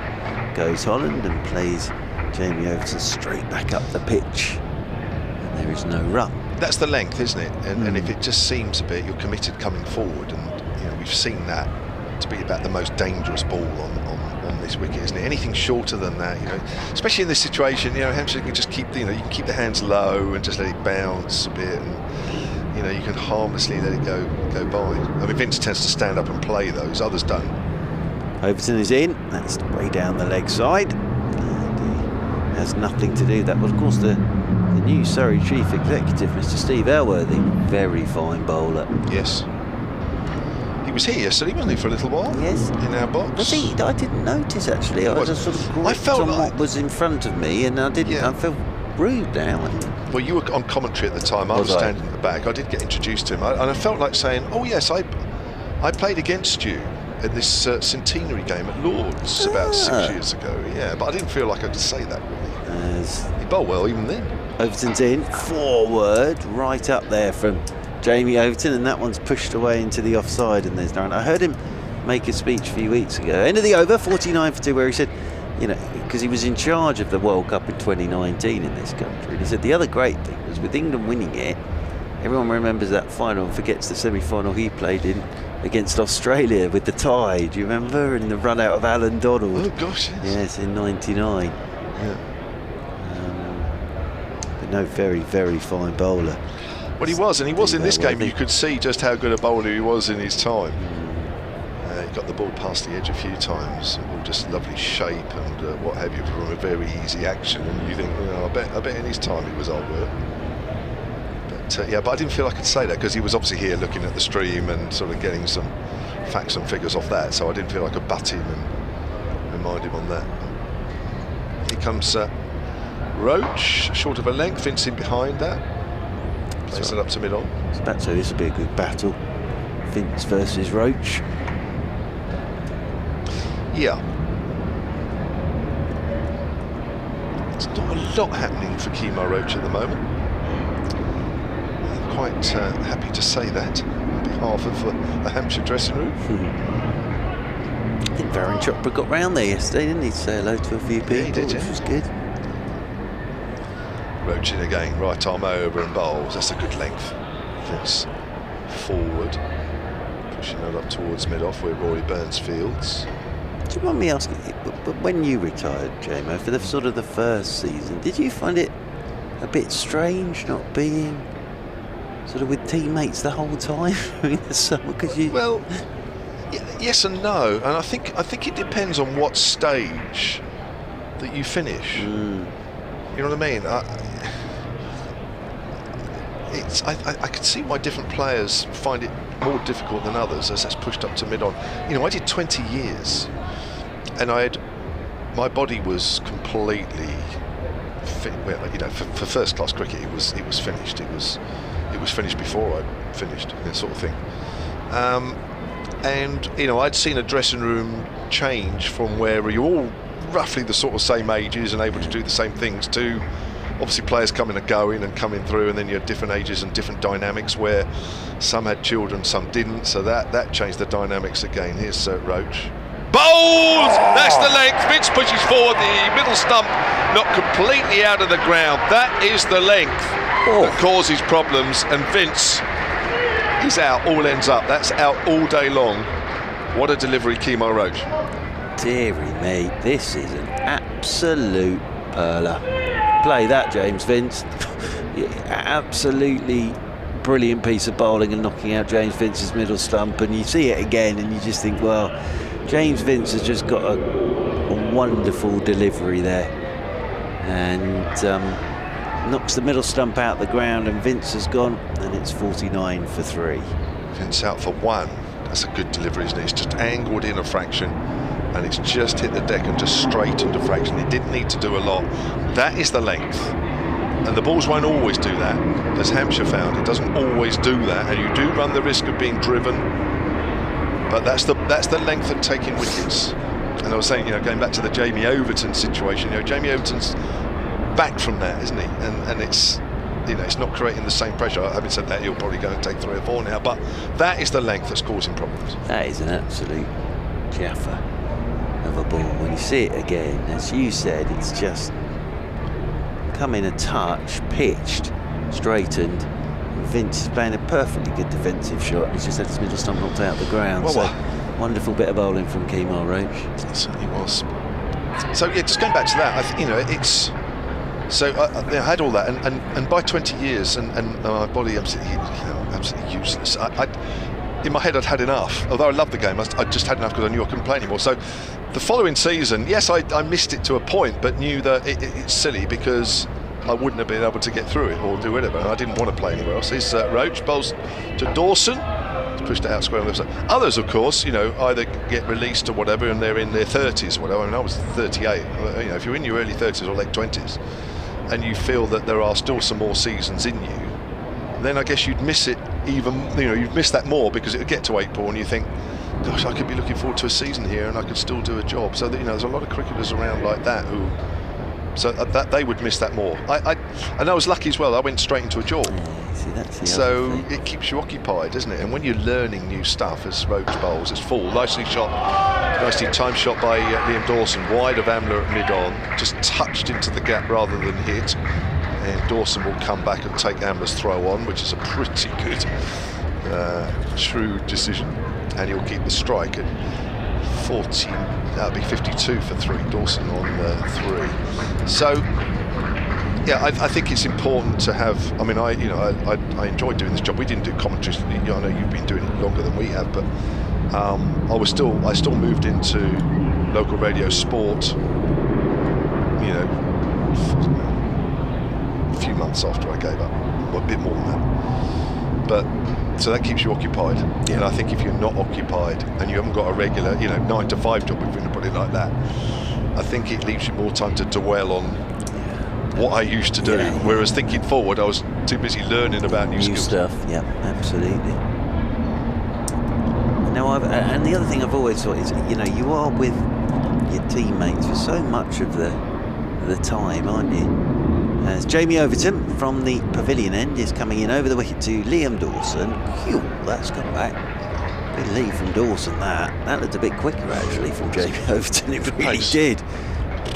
goes Holland and plays Jamie Overton straight back up the pitch, and there is no run. That's the length, isn't it? And if it just seems a bit, you're committed coming forward, and we've seen that to be about the most dangerous ball on this wicket, isn't it? Anything shorter than that, especially in this situation, Hampshire can just keep, you can keep the hands low and just let it bounce a bit, and you can harmlessly let it go by. I mean, Vince tends to stand up and play those, others don't. Overton is in. That's way down the leg side, and he has nothing to do. That was, of course, the new Surrey Chief Executive, Mr. Steve Elworthy, very fine bowler. Yes. He was here yesterday, wasn't he, for a little while? Yes. In our box. Was he? I didn't notice, actually. I was just sort of I felt like what was in front of me, and I didn't. Yeah. I felt rude now. Well, you were on commentary at the time. I was standing at the back. I did get introduced to him, and I felt like saying, "Oh yes, I played against you in this centenary game at Lord's about 6 years ago." Yeah, but I didn't feel like I could say that really. He bowled well even then. Overton's in, forward, right up there from Jamie Overton, and that one's pushed away into the offside, and there's no run. I heard him make a speech a few weeks ago, end of the over, 49 for 2, where he said, because he was in charge of the World Cup in 2019 in this country, and he said the other great thing was with England winning it, everyone remembers that final and forgets the semi-final he played in against Australia with the tie. Do you remember? In the run out of Alan Donald. Oh gosh, yes. Yes, in '99. Yeah. But no, very, very fine bowler. Well, he was, and he was in this game. You could see just how good a bowler he was in his time. He got the ball past the edge a few times, all just lovely shape and what have you, from a very easy action. And you think, I bet in his time he was hard work. But I didn't feel I could say that because he was obviously here looking at the stream and sort of getting some facts and figures off that. So I didn't feel I could butt him and remind him on that. Here comes Roach, short of a length, Vince in behind that. Plays it up to mid-on. So this will be a good battle. Vince versus Roach. Yeah. There's not a lot happening for Kemar Roach at the moment. I'm quite happy to say that on behalf of the Hampshire dressing room. I think Varun Chopra got round there yesterday, didn't he? To say hello to a few people, he did, which was good. Roach in again, right arm over and bowls. That's a good length. Vince forward, pushing it up towards mid-off where Rory Burns fields. Do you mind me asking, but when you retired, JMO, for the sort of the first season, did you find it a bit strange not being sort of with teammates the whole time during the summer? Well, yes and no, and I think it depends on what stage that you finish. You know what I mean? I can see why different players find it more difficult than others as that's pushed up to mid-on. I did 20 years, and my body was completely fit. Well, for first-class cricket, it was finished. It was finished before I finished, that sort of thing. And I'd seen a dressing room change from where you're all roughly the sort of same ages and able to do the same things to obviously players coming and going and coming through, and then you had different ages and different dynamics where some had children, some didn't, so that changed the dynamics again. Here's Roach. Bowls! That's the length. Vince pushes forward, the middle stump not completely out of the ground. That is the length that causes problems, and Vince is out, all ends up. That's out all day long. What a delivery, Kemar Roach. Deary me, this is an absolute perler. Play that, James Vince. Absolutely brilliant piece of bowling and knocking out James Vince's middle stump, and you see it again and you just think, well, James Vince has just got a wonderful delivery there, and knocks the middle stump out the ground, and Vince has gone, and it's 49 for 3. Vince out for 1. That's a good delivery, isn't it? It's just angled in a fraction, and it's just hit the deck and just straightened a fraction. It didn't need to do a lot. That is the length. And the balls won't always do that. As Hampshire found, it doesn't always do that, and you do run the risk of being driven. But that's the length of taking wickets. And I was saying, going back to the Jamie Overton situation, Jamie Overton's back from that, isn't he? And it's, it's not creating the same pressure. Having said that, he'll probably go and take 3 or 4 now. But that is the length that's causing problems. That is an absolute jaffer of a ball. When you see it again, as you said, it's just come in a touch, pitched, straightened. Vince is playing a perfectly good defensive shot. He's just had his middle stump knocked out of the ground. Wonderful bit of bowling from Kemar Roach. It certainly was. So yeah, just going back to that, it's. So I had all that, and by 20 years, and my body absolutely useless. In my head, I'd had enough. Although I loved the game, I just had enough because I knew I couldn't play anymore. So the following season, yes, I missed it to a point, but knew that it's silly because I wouldn't have been able to get through it or do whatever. I didn't want to play anywhere else. Here's Roach, bowls to Dawson. He's pushed it out square on the left side. Others, of course, either get released or whatever, and they're in their 30s or whatever. I mean, I was 38. If you're in your early 30s or late 20s, and you feel that there are still some more seasons in you, then I guess you'd miss it even. You'd miss that more because it would get to April, and you think, gosh, I could be looking forward to a season here, and I could still do a job. So that, there's a lot of cricketers around like that who. So that they would miss that more. And I was lucky as well. I went straight into a job. So it keeps you occupied, doesn't it? And when you're learning new stuff, as Roach bowls, it's full. Nicely time shot by Liam Dawson, wide of Amler at mid-on, just touched into the gap rather than hit. And Dawson will come back and take Amler's throw on, which is a pretty good, shrewd decision. And he'll keep the strike at 14. That'll be 52 for 3. Dawson on 3. So, yeah, I think it's important to have. I mean, I enjoyed doing this job. We didn't do commentary. I know you've been doing it longer than we have, but I still moved into local radio sport. A few months after I gave up, well, a bit more than that. But so that keeps you occupied. Yeah. And I think if you're not occupied and you haven't got a regular, 9 to 5 job, if we're going to put it like that, I think it leaves you more time to dwell on what I used to do. Yeah. Whereas thinking forward, I was too busy learning about new skills. Stuff. Yeah, absolutely. Now, and the other thing I've always thought is, you are with your teammates for so much of the time, aren't you? As Jamie Overton from the pavilion end is coming in over the wicket to Liam Dawson. Phew, that's come back. Big lead from Dawson. That looked a bit quicker actually from Jamie Overton. It really did.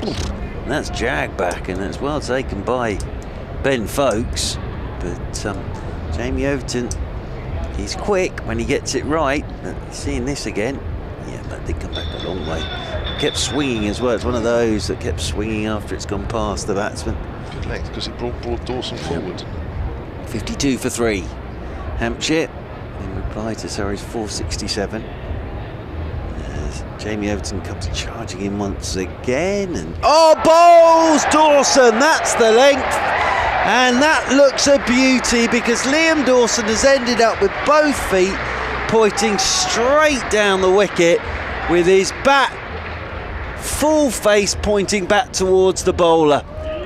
And that's Jag back, and that's well taken by Ben Foakes. But Jamie Overton, he's quick when he gets it right. But seeing this again, yeah, that did come back a long way. Kept swinging as well. It's one of those that kept swinging after it's gone past the batsman. Good length because it brought Dawson forward. 52 for 3. Hampshire in reply to Surrey's 467. As Jamie Overton comes charging in once again, and bowls Dawson. That's the length, and that looks a beauty because Liam Dawson has ended up with both feet pointing straight down the wicket with his bat full face pointing back towards the bowler.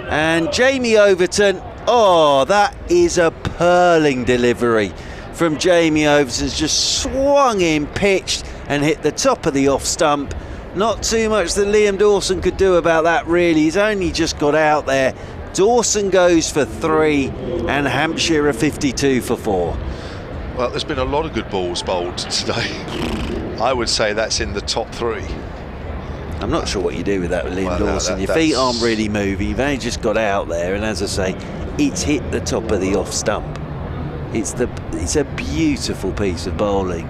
And Jamie Overton, that is a purling delivery from Jamie Overton. Just swung in, pitched and hit the top of the off stump. Not too much that Liam Dawson could do about that really. He's only just got out there. Dawson goes for 3 and Hampshire are 52 for 4. Well, there's been a lot of good balls bowled today. I would say that's in the top 3. I'm not sure what you do with that with Liam Dawson. Your feet aren't really moving. You've only just got out there, and as I say, it's hit the top of the off stump. It's a beautiful piece of bowling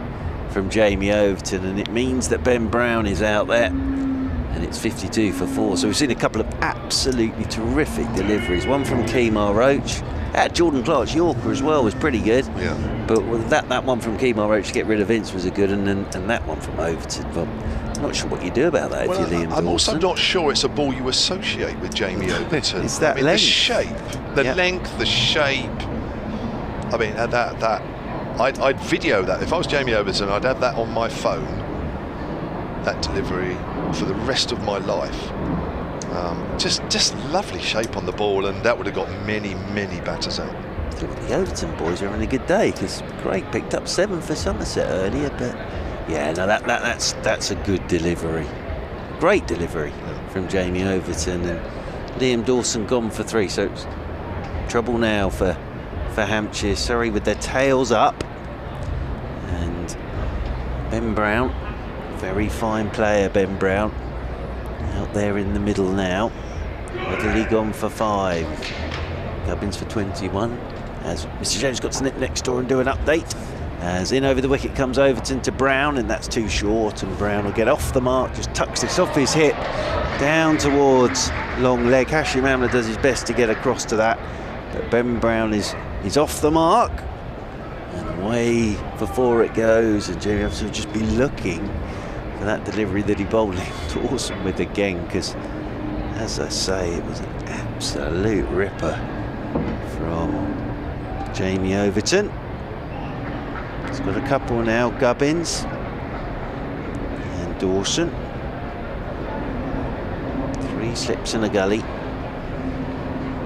from Jamie Overton, and it means that Ben Brown is out there, and it's 52 for 4. So we've seen a couple of absolutely terrific deliveries. One from Kemar Roach. Jordan Clark's Yorker as well was pretty good. Yeah. But that one from Kemar Roach to get rid of Vince was a good, and that one from Overton. But I'm not sure what you do about that if you're Liam Dawson. I'm also not sure it's a ball you associate with Jamie Overton. It's that length. The shape, the length, the shape. I mean, I'd video that. If I was Jamie Overton, I'd have that on my phone. That delivery. for the rest of my life. Just lovely shape on the ball, and that would have got many batters out. The Overton boys are having a good day, because Craig picked up 7 for Somerset earlier, but yeah, no, that's a good delivery. Great delivery from Jamie Overton, and Liam Dawson gone for 3, so it's trouble now for Hampshire. Surrey with their tails up, and Ben Brown, very fine player, Ben Brown, out there in the middle now. Weatherly gone for 5, Gubbins for 21, as Mr. James got to nip next door and do an update. As in over the wicket comes Overton to Brown, and that's too short, and Brown will get off the mark, just tucks this off his hip, down towards long leg. Hashim Amla does his best to get across to that, but Ben Brown is off the mark, and away for 4 it goes, and Jamie Overton will just be looking for that delivery that he bowled Dawson with again, because as I say, it was an absolute ripper from Jamie Overton. He's got a couple now, Gubbins and Dawson. 3 slips and a gully.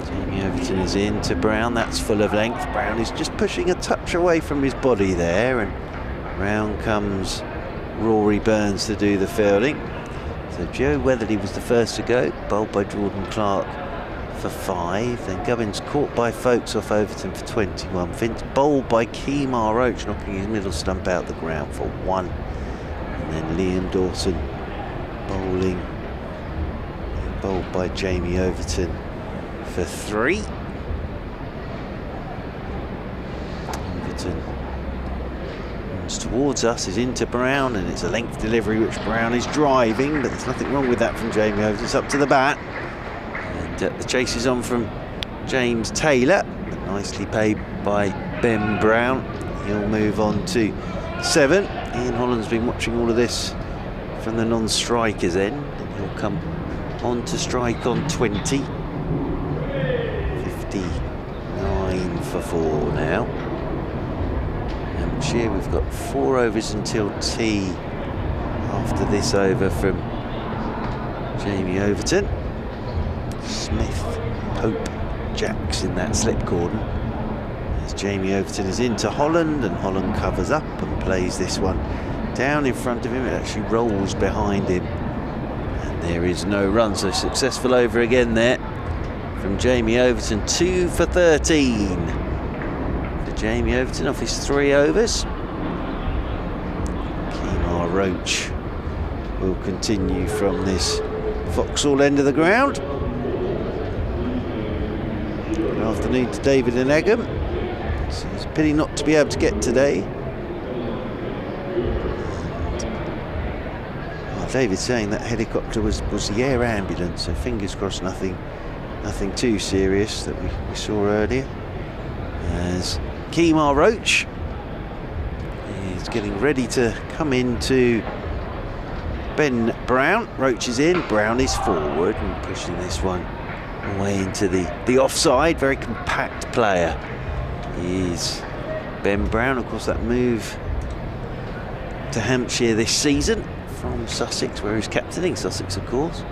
Jamie Overton is in to Brown, that's full of length. Brown is just pushing a touch away from his body there, and round comes Rory Burns to do the fielding. So Joe Weatherly was the first to go, bowled by Jordan Clark for 5. Then Gubbins caught by Foakes off Overton for 21. Vince bowled by Kemar Roach, knocking his middle stump out the ground for 1. And then Liam Dawson bowling, bowled by Jamie Overton for 3. Overton comes towards us, is into Brown, and it's a length delivery which Brown is driving, but there's nothing wrong with that from Jamie Overton. It's up to the bat. The chase is on from James Taylor, but nicely paid by Ben Brown. He'll move on to 7. Ian Holland's been watching all of this from the non-striker's end, and he'll come on to strike on 20. 59 for 4 now. Hampshire, we've got 4 overs until tea after this over from Jamie Overton. Smith, Pope, Jacks in that slip cordon. As Jamie Overton is into Holland, and Holland covers up and plays this one down in front of him. It actually rolls behind him, and there is no run. So successful over again there from Jamie Overton. 2 for 13 for Jamie Overton off his 3 overs. Kemar Roach will continue from this Vauxhall end of the ground. Good afternoon to David and Egham. So it's a pity not to be able to get today. Well, David's saying that helicopter was the air ambulance, so fingers crossed nothing too serious that we saw earlier. As Kemar Roach is getting ready to come into Ben Brown. Roach is in, Brown is forward and pushing this one away into the offside. Very compact player is Ben Brown. Of course, that move to Hampshire this season from Sussex, where he's captaining Sussex, of course.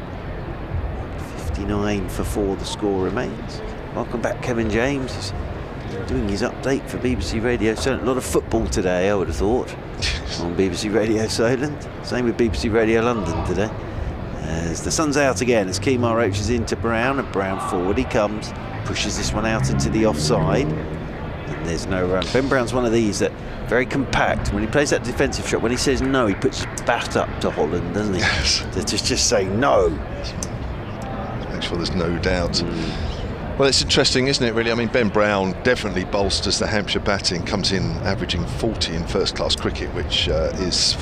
59 for 4 the score remains. Welcome back, Kevin James. He's doing his update for BBC Radio Solent. A lot of football today, I would have thought, on BBC Radio Solent. Same with BBC Radio London today. As the sun's out again, as Kemar Roach is into Brown, and Brown forward he comes, pushes this one out into the offside, and there's no run. Ben Brown's one of these that very compact. When he plays that defensive shot, when he says no, he puts his bat up to Holland, doesn't he? Yes. To just say no. Make sure there's no doubt. Well, it's interesting, isn't it, really? I mean, Ben Brown definitely bolsters the Hampshire batting, comes in averaging 40 in first-class cricket, which is,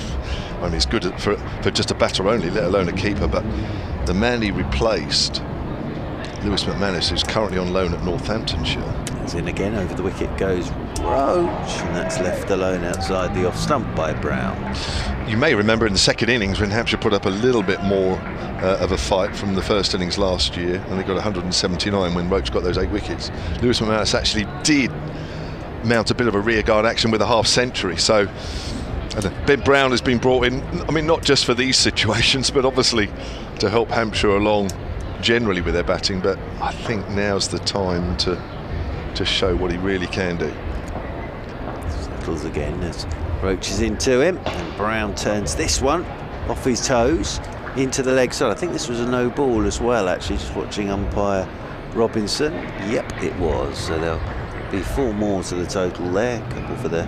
I mean, it's good for just a batter only, let alone a keeper. But the man he replaced, Lewis McManus, who's currently on loan at Northamptonshire. He's in again, over the wicket goes Roach, and that's left alone outside the off stump by Brown. You may remember in the second innings when Hampshire put up a little bit more of a fight from the first innings last year, and they got 179 when Roach got those 8 wickets. Lewis McManus actually did mount a bit of a rearguard action with a half century, so Ben Brown has been brought in, I mean, not just for these situations, but obviously to help Hampshire along generally with their batting. But I think now's the time to show what he really can do. Settles again as Roach is into him, and Brown turns this one off his toes into the leg side. I think this was a no ball as well, actually, just watching umpire Robinson. Yep, it was. So there'll be 4 more to the total there. A couple for the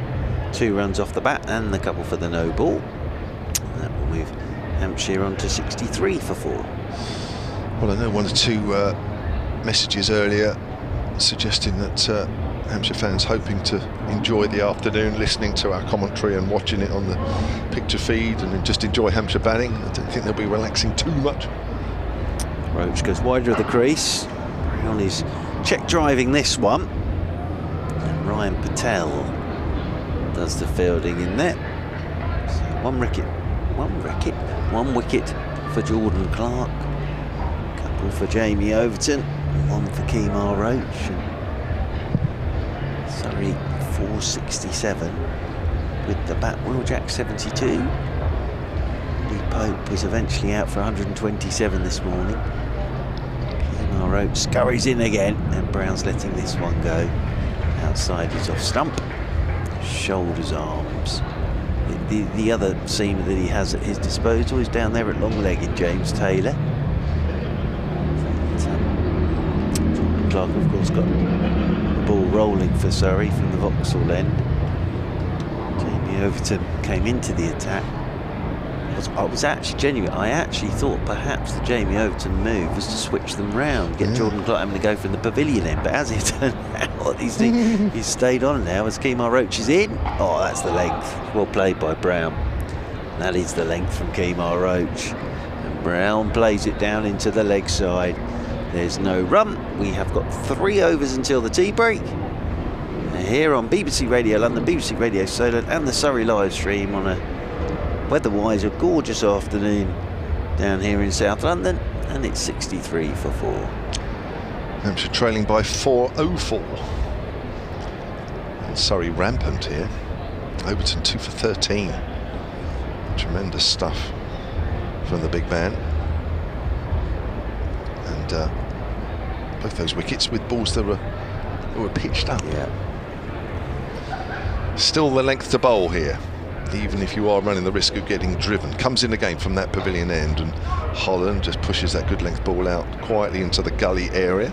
2 runs off the bat and a couple for the no ball. And that will move Hampshire on to 63 for 4. Well, I know 1 or 2 messages earlier suggesting that Hampshire fans hoping to enjoy the afternoon listening to our commentary and watching it on the picture feed and just enjoy Hampshire batting. I don't think they'll be relaxing too much. Roach goes wider of the crease. Brown is check driving this one. And Ryan Patel does the fielding in there. So 1 wicket for Jordan Clark. Couple for Jamie Overton. 1 for Kemar Roach. And Surrey 467 with the bat. Will Jack 72. Lee Pope was eventually out for 127 this morning. Kemar Roach scurries in again, and Brown's letting this one go. Outside is off stump. Shoulders, arms. The other seamer that he has at his disposal is down there at long leg in James Taylor. Jordan Clark, of course, got the ball rolling for Surrey from the Vauxhall end. Jamie Overton came into the attack. I was actually genuine. I actually thought perhaps the Jamie Overton move was to switch them round, get Jordan Clark having to go from the pavilion end. But as it turned out, he's stayed on now as Kemar Roach is in. Oh, that's the length. Well played by Brown. That is the length from Kemar Roach. And Brown plays it down into the leg side. There's no run. We have got 3 overs until the tea break. Here on BBC Radio London, BBC Radio Solent and the Surrey live stream on a weather-wise a gorgeous afternoon down here in South London, and it's 63 for 4. Hampshire trailing by 404. And Surrey rampant here. Overton 2 for 13. Tremendous stuff from the big man. And both those wickets with balls that were pitched up. Yeah. Still the length to bowl here, even if you are running the risk of getting driven. Comes in again from that pavilion end, and Holland just pushes that good length ball out quietly into the gully area,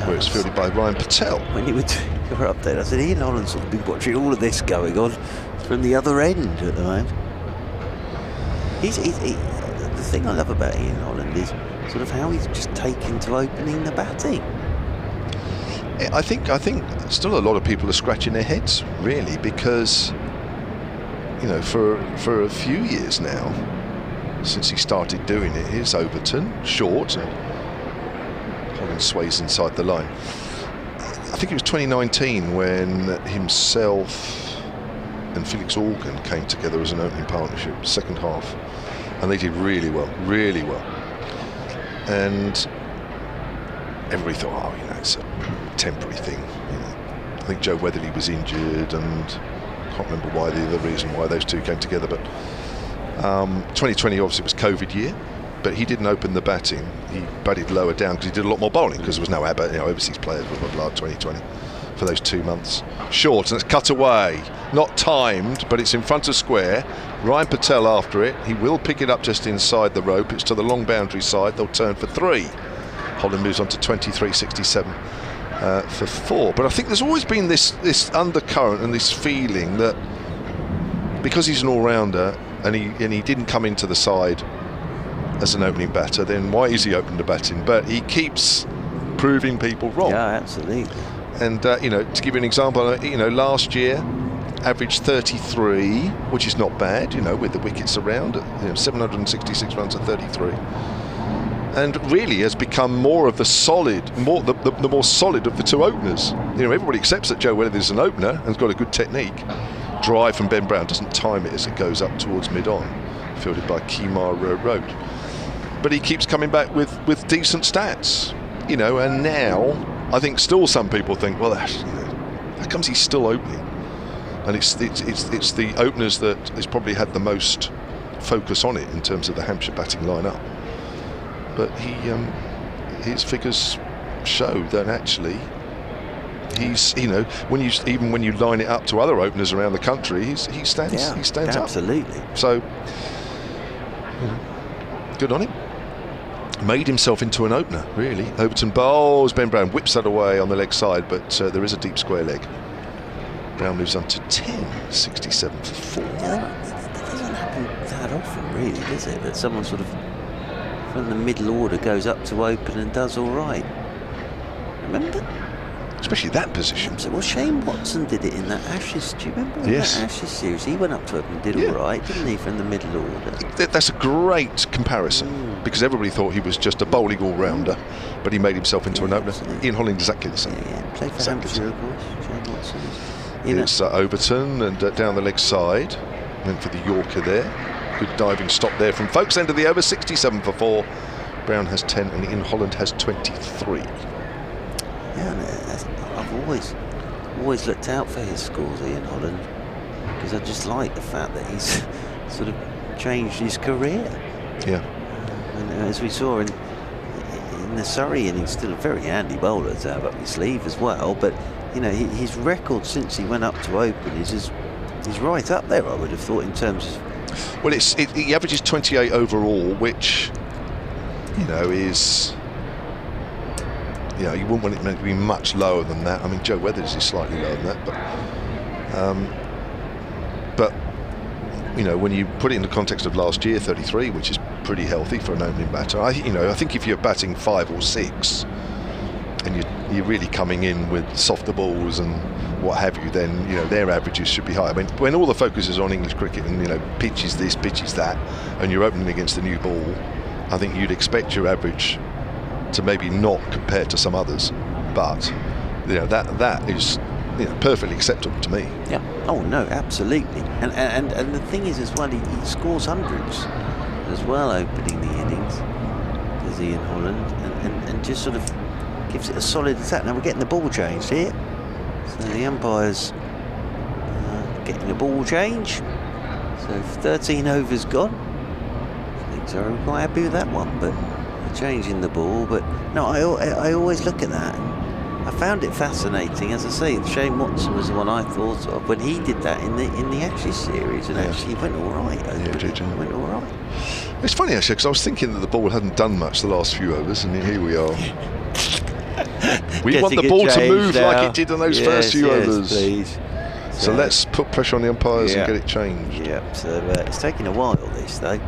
where it's fielded by Ryan Patel. When you were doing your update, I said Ian Holland's sort of been watching all of this going on from the other end at the moment. The thing I love about Ian Holland is sort of how he's just taken to opening the batting. I think still a lot of people are scratching their heads, really, because, you know, for a few years now, since he started doing it, here's Overton, short, and Holland sways inside the line. I think it was 2019 when himself and Felix Organ came together as an opening partnership, second half, and they did really well, really well. And everybody thought, oh, you know, it's a temporary thing. You know, I think Joe Weatherly was injured, and I can't remember why, the reason why those two came together. But 2020 obviously was COVID year, but he didn't open the batting. He batted lower down because he did a lot more bowling, because there was no Abbas, you know, overseas players were allowed 2020 for those 2 months. Short, and it's cut away, not timed, but it's in front of square. Ryan Patel after it. He will pick it up just inside the rope. It's to the long boundary side. They'll turn for 3. Holland moves on to 23.67 for 4. But I think there's always been this undercurrent and this feeling that because he's an all-rounder and he didn't come into the side as an opening batter, then why is he open to batting? But he keeps proving people wrong. Yeah, absolutely. And you know, to give you an example, you know, last year averaged 33, which is not bad, you know, with the wickets around, you know, 766 runs at 33. And really has become more of the solid, the more solid of the 2 openers. You know, everybody accepts that Joe Weatherly is an opener and has got a good technique. Drive from Ben Brown, doesn't time it as it goes up towards mid-on, fielded by Kemar Roach. But he keeps coming back with decent stats, you know. And now I think still some people think, well, you know, how comes he's still opening? And it's the openers that has probably had the most focus on it in terms of the Hampshire batting lineup. But his figures show that actually he's, when you line it up to other openers around the country, he stands up. Absolutely. So good on him. Made himself into an opener, really. Overton bowls, Ben Brown whips that away on the leg side, but there is a deep square leg. Brown moves on to 10, 67 for 4. Yeah, that doesn't happen that often, really, does it? That someone sort of from the middle order goes up to open and does all right. Remember? Especially that position. Well, Shane Watson did it in that Ashes. Do you remember Yes. that Ashes series? He went up to open and did all right, didn't he, from the middle order? That's a great comparison because everybody thought he was just a bowling all-rounder, but he made himself into an opener. Ian Holland exactly the same. Yeah, played for Hampshire, of course. Shane Watson. It's Overton and down the leg side. Went for the Yorker there. Good diving stop there from Foakes, end of the over, 67 for 4. Brown has 10 and Ian Holland has 23. Yeah, I've always looked out for his scores, Ian Holland, because I just like the fact that he's sort of changed his career. Yeah. And as we saw in the Surrey innings, still a very handy bowler to have up his sleeve as well. But his record since he went up to open is right up there, I would have thought, in terms of. Well, he averages 28 overall, which is. You wouldn't want it to be much lower than that. I mean, Joe Weathers is slightly lower than that, but when you put it in the context of last year, 33, which is pretty healthy for an opening batter. I think if you're batting 5 or 6, and you're really coming in with softer balls and what have you, then their averages should be higher. I mean, when all the focus is on English cricket and pitch is this, pitch is that, and you're opening against a new ball, I think you'd expect your average to maybe not compare to some others, but that is perfectly acceptable to me. Yeah. Oh no, absolutely. And the thing is as well, he scores hundreds as well opening the innings, does Ian Holland, and just sort of gives it a solid attack. Now we're getting the ball changed here, so the umpire's getting a ball change. So 13 overs gone. I think so. I'm quite happy with that one, but. Changing the ball, but no, I always look at that. And I found it fascinating, as I say. Shane Watson was the one I thought of when he did that in the Ashes series, and actually he went all right. Went all right. It's funny actually, because I was thinking that the ball hadn't done much the last few overs, and here we are. We want the ball to move now, like it did in those first few overs. Please. So let's put pressure on the umpires and get it changed. Yeah. So it's taking a while, this though.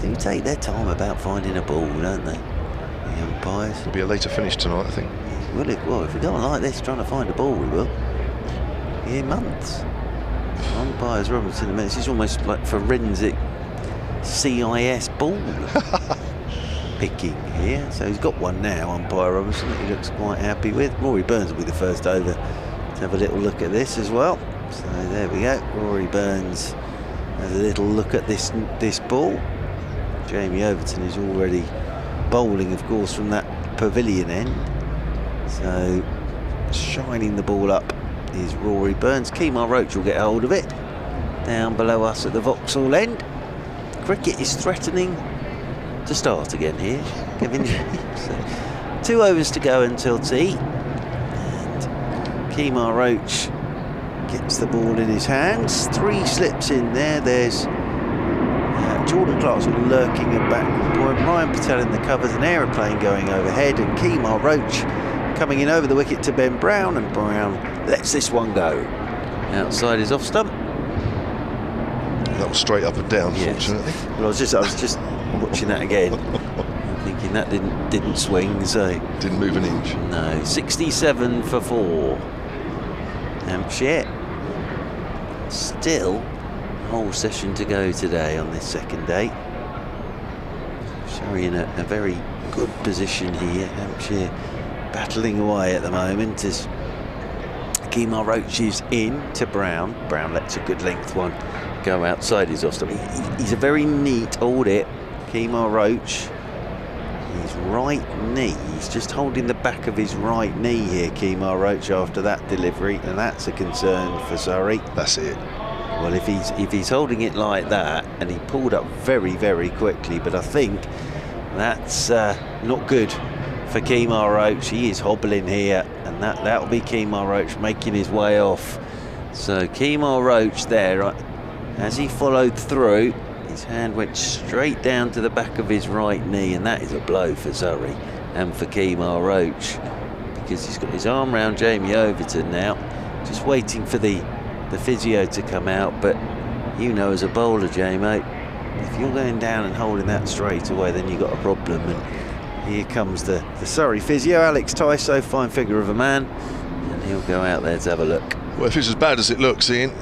They take their time about finding a ball, don't they? The umpires. It'll be a later finish tonight, I think. Well, if we go on like this, trying to find a ball, we will. Yeah, months. Umpires Robinson, this is almost like forensic CIS ball picking here. So he's got one now, umpire Robinson, that he looks quite happy with. Rory Burns will be the first over to have a little look at this as well. So there we go. Rory Burns has a little look at this ball. Jamie Overton is already bowling, of course, from that pavilion end. So shining the ball up is Rory Burns. Kemar Roach will get hold of it. Down below us at the Vauxhall end. Cricket is threatening to start again here. So 2 overs to go until tea. And Kemar Roach gets the ball in his hands. 3 slips in there. There's Jordan Clark sort of lurking at backward point. Ryan Patel in the covers, an aeroplane going overhead, and Kemar Roach coming in over the wicket to Ben Brown, and Brown lets this one go. Outside his off stump. That was straight up and down, fortunately. Well, I was just watching that again, thinking that didn't swing, so didn't move an inch. No, 67 for 4. Hampshire still. Whole session to go today on this second day. Surrey in a very good position here. Hampshire battling away at the moment as Kemar Roach is in to Brown. Brown lets a good length one go outside his off stump. He's a very neat audit, Kemar Roach. He's right knee. He's just holding the back of his right knee here, Kemar Roach, after that delivery, and that's a concern for Surrey. That's it. Well, if he's holding it like that, and he pulled up very, very quickly, but I think that's not good for Kemar Roach. He is hobbling here, and that'll be Kemar Roach making his way off. So Kemar Roach there, as he followed through, his hand went straight down to the back of his right knee, and that is a blow for Surrey and for Kemar Roach, because he's got his arm round Jamie Overton now, just waiting for the physio to come out. But you know, as a bowler, Jamie, if you're going down and holding that straight away, then you've got a problem. And here comes the Surrey physio, Alex Tyso, fine figure of a man, and he'll go out there to have a look. Well, if it's as bad as it looks, Ian,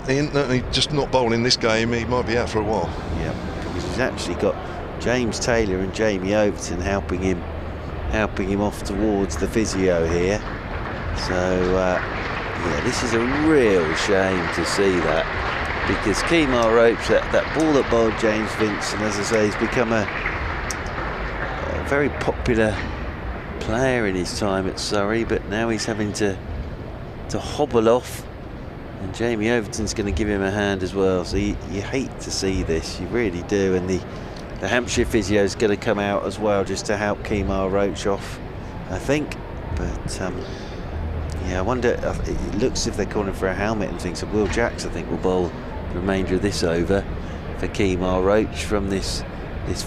just not bowling this game, he might be out for a while. Yeah, because he's actually got James Taylor and Jamie Overton helping him off towards the physio here. So yeah, this is a real shame to see that, because Kemar Roach, that ball that bowled James Vincent, as I say, he's become a very popular player in his time at Surrey, but now he's having to hobble off, and Jamie Overton's going to give him a hand as well. So you hate to see this, you really do. And the Hampshire physio is going to come out as well, just to help Kemar Roach off, I think. But yeah, I wonder, it looks as if they're calling for a helmet and things. So Will Jacks, I think, will bowl the remainder of this over for Kemar Roach from this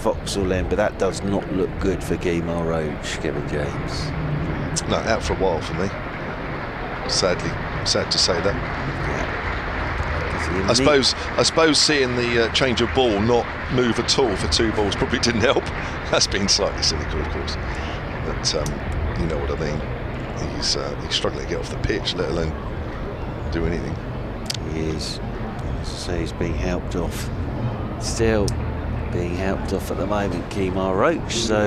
Foxhall end, but that does not look good for Kemar Roach, Kevin James. No, out for a while for me. Sadly, sad to say that. Yeah. I suppose seeing the change of ball not move at all for 2 balls probably didn't help. That's been slightly cynical, of course, but you know what I mean. He's struggling to get off the pitch, let alone do anything. He is. As I say, he's being helped off. Still being helped off at the moment, Kemar Roach. So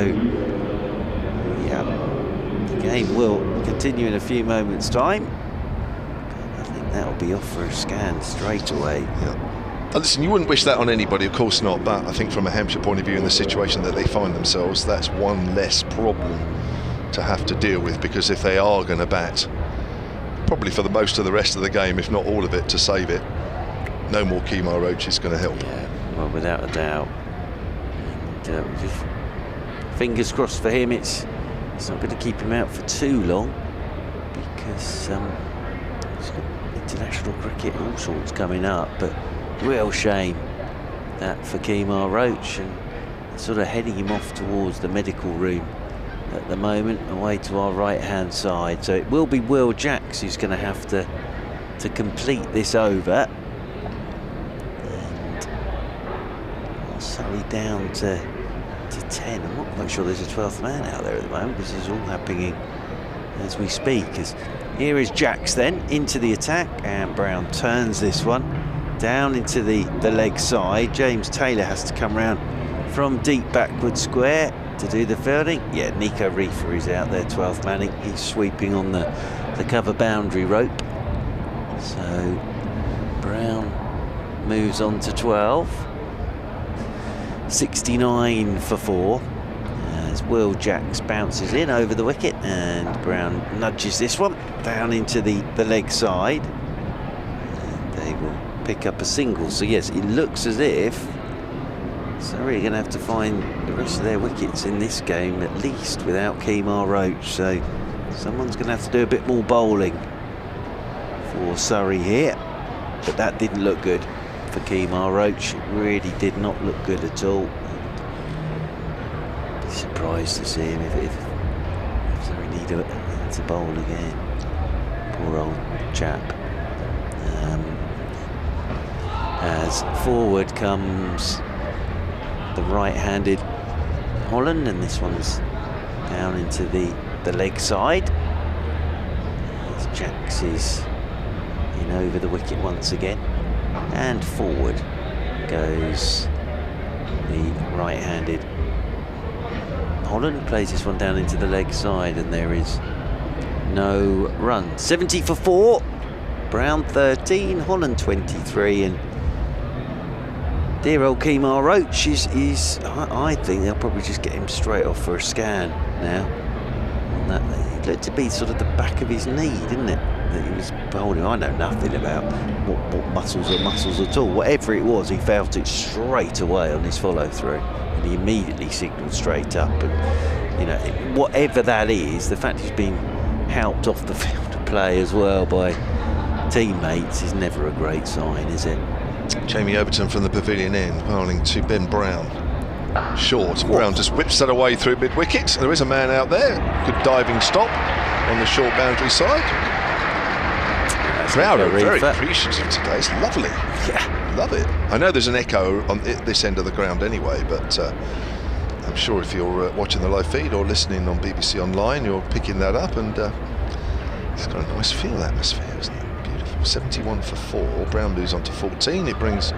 yeah, the game will continue in a few moments' time. I think that'll be off for a scan straight away. Yeah. Listen, you wouldn't wish that on anybody, of course not, but I think from a Hampshire point of view, in the situation that they find themselves, that's one less problem to have to deal with, because if they are going to bat, probably for the most of the rest of the game, if not all of it, to save it, no more Kemar Roach is going to help. Yeah, well, without a doubt. And just fingers crossed for him, it's not going to keep him out for too long, because he's got international cricket, all sorts coming up. But real shame that for Kemar Roach, and sort of heading him off towards the medical room at the moment, away to our right hand side. So it will be Will Jacks who's going to have to complete this over, and Surrey down to 10. I'm not quite sure there's a 12th man out there at the moment. This is all happening as we speak. As here is Jacks then into the attack, and Brown turns this one down into the leg side. James Taylor has to come round from deep backward square to do the fielding. Yeah, Nico Reefer is out there, 12th manning. He's sweeping on the cover boundary rope. So Brown moves on to 12. 69 for 4 as Will Jacks bounces in over the wicket, and Brown nudges this one down into the leg side, and they will pick up a single. So yes, it looks as if Surrey are going to have to find the rest of their wickets in this game, at least without Kemar Roach. So someone's going to have to do a bit more bowling for Surrey here, but that didn't look good for Kemar Roach. It really did not look good at all. Be surprised to see him if Surrey need to bowl again. Poor old chap. As forward comes the right-handed Holland, and this one's down into the leg side. As Jacks is in over the wicket once again, and forward goes the right-handed Holland. Plays this one down into the leg side, and there is no run. 70 for 4. Brown 13, Holland 23, and dear old Kemar Roach is I think they'll probably just get him straight off for a scan. now. And that, it looked to be sort of the back of his knee, didn't it? That he was holding. I know nothing about what muscles are muscles at all. Whatever it was, he felt it straight away on his follow through, and he immediately signalled straight up. And you know, whatever that is, the fact he's been helped off the field to play as well by teammates is never a great sign, is it? Jamie Overton from the pavilion end, bowling to Ben Brown. Short. Brown just whips that away through mid-wicket. There is a man out there. Good diving stop on the short boundary side. Crowd are very appreciative today. It's lovely. Yeah, love it. I know there's an echo on this end of the ground anyway, but I'm sure if you're watching the live feed or listening on BBC Online, you're picking that up, and it's got a nice field atmosphere, isn't it? Beautiful. 71 for 4. Brown moves on to 14. It brings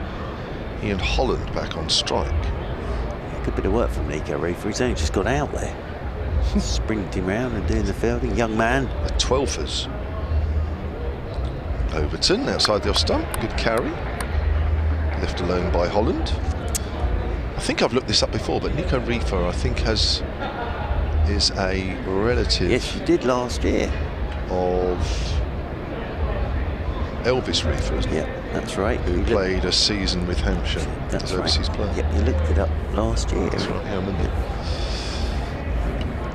Ian Holland back on strike. Good bit of work from Nico Reefer. He's only just got out there. Sprinting round and doing the fielding. Young man. A 12ers. Overton outside the off stump. Good carry. Left alone by Holland. I think I've looked this up before, but Nico Reefer, I think, is a relative. Yes, you did last year. Of Elvis Reefer, isn't it? Yeah, that's right. Who played a season with Hampshire as overseas player. Yep, you looked it up last year. That's right, yeah, I remember.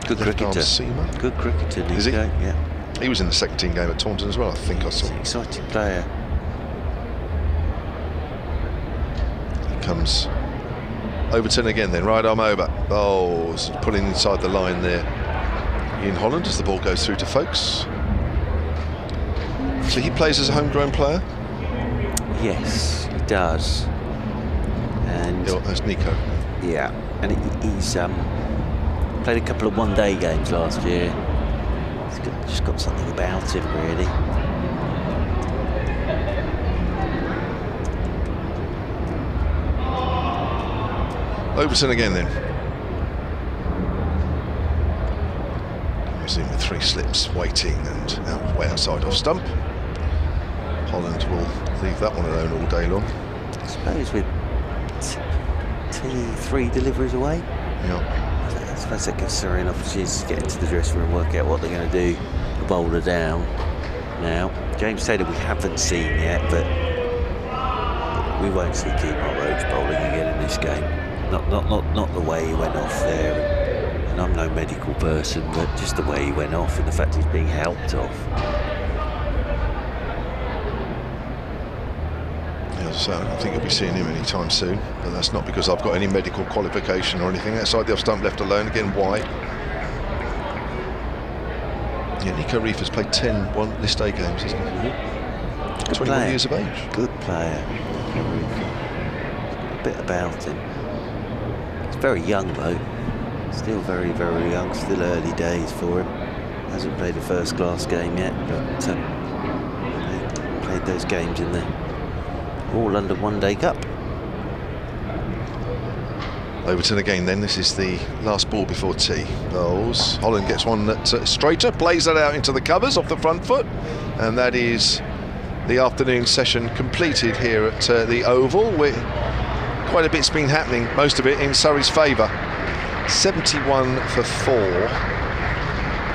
Good cricketer. Good cricketer, Nico. Is he? Yeah. He was in the second team game at Taunton as well, I think I saw. He's an exciting player. Here comes Overton again then, right arm over. Oh, pulling inside the line there. Ian Holland as the ball goes through to Foakes. So he plays as a homegrown player? Yes, he does. And as Nico. Yeah, and he's played a couple of one-day games last year. He's just got something about him, really. Overton again then. He's in with 3 slips, waiting and way outside off stump. Holland will leave that one alone all day long. I suppose with 3 deliveries away. Yeah. I suppose that gives Surrey an opportunity to get into the dressing room and work out what they're going to do to bowl her down. Now, James Taylor we haven't seen yet, but we won't see Roach bowling again in this game. Not the way he went off there. And I'm no medical person, but just the way he went off and the fact he's being helped off. So I don't think you'll be seeing him anytime soon, but that's not because I've got any medical qualification or anything. Outside the off stump, left alone again, wide. Yeah, Nico Reefer's played 10 List A games, hasn't he? 21 years of age. Good player. A bit about him. He's very young though. Still very, very young. Still early days for him. Hasn't played a first-class game yet, but played those games in the all under one-day cup. Overton again then. This is the last ball before tea. Bowls. Holland gets one that's straighter, plays that out into the covers off the front foot, and that is the afternoon session completed here at the Oval. Quite a bit's been happening, most of it in Surrey's favour. 71 for 4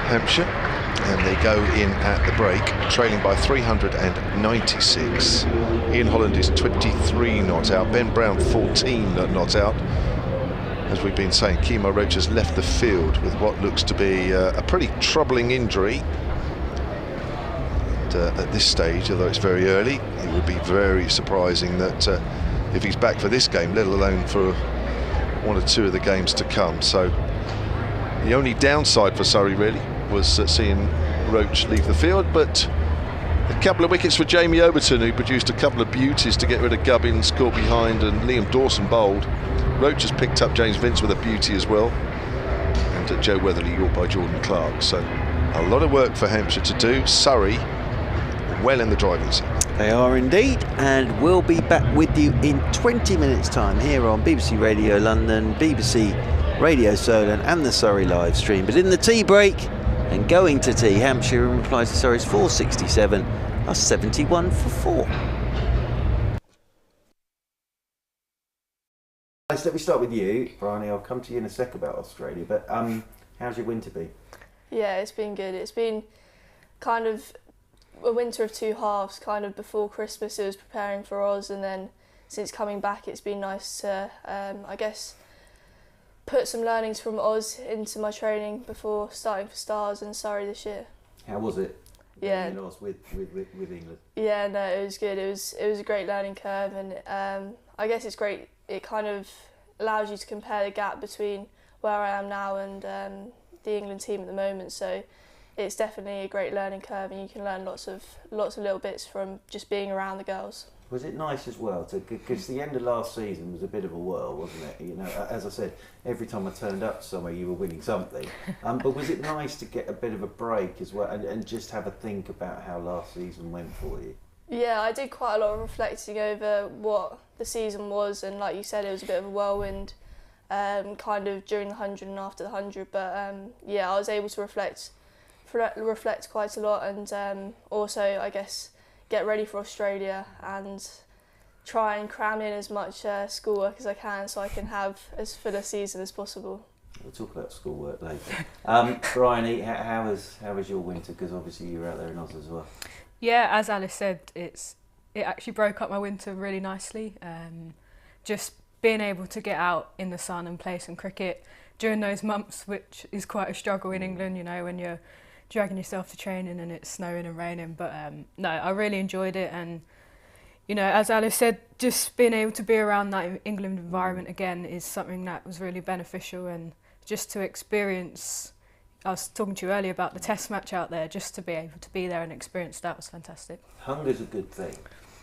Hampshire, and they go in at the break trailing by 396. Ian Holland is 23 not out, Ben Brown 14 not out. As we've been saying, Kemo Roach has left the field with what looks to be a pretty troubling injury. And at this stage, although it's very early, it would be very surprising that if he's back for this game, let alone for 1 or 2 of the games to come. So the only downside for Surrey really was seeing Roach leave the field, but a couple of wickets for Jamie Overton, who produced a couple of beauties to get rid of Gubbins, caught behind, and Liam Dawson bowled. Roach has picked up James Vince with a beauty as well, and Joe Weatherly York by Jordan Clark. So a lot of work for Hampshire to do. Surrey well in the driving seat. They are indeed, and we'll be back with you in 20 minutes time here on BBC Radio London, BBC Radio Solent and the Surrey live stream. But in the tea break and going to tea, Hampshire in reply to Surrey's 467 are 71 for 4. Let me start with you, Bryony. I'll come to you in a sec about Australia, but How's your winter been? Yeah, it's been good. It's been kind of a winter of two halves. Kind of before Christmas it was preparing for Oz, and then since coming back it's been nice to, I guess, put some learnings from Oz into my training before starting for Stars and Surrey this year. How was it? Yeah. In Oz with England? Yeah, no, it was good. It was a great learning curve, and I guess it's great. It kind of allows you to compare the gap between where I am now and the England team at the moment. So it's definitely a great learning curve, and you can learn lots of little bits from just being around the girls. Was it nice as well, because the end of last season was a bit of a whirl, wasn't it? You know, as I said, every time I turned up somewhere you were winning something. But was it nice to get a bit of a break as well, and just have a think about how last season went for you? Yeah, I did quite a lot of reflecting over what the season was, and like you said, it was a bit of a whirlwind, kind of during the 100 and after the 100. But yeah, I was able to reflect quite a lot, and also, I guess, get ready for Australia and try and cram in as much schoolwork as I can so I can have as full a season as possible. We'll talk about schoolwork later. Bryony, how was your winter? Because obviously you were out there in Oz as well. Yeah, as Alice said, it actually broke up my winter really nicely. Just being able to get out in the sun and play some cricket during those months, which is quite a struggle in England, you know, when you're dragging yourself to training and it's snowing and raining. But no, I really enjoyed it, and you know, as Alice said, just being able to be around that England environment again is something that was really beneficial, and just to experience, I was talking to you earlier about the test match out there, just to be able to be there and experience that was fantastic. Hunger's a good thing.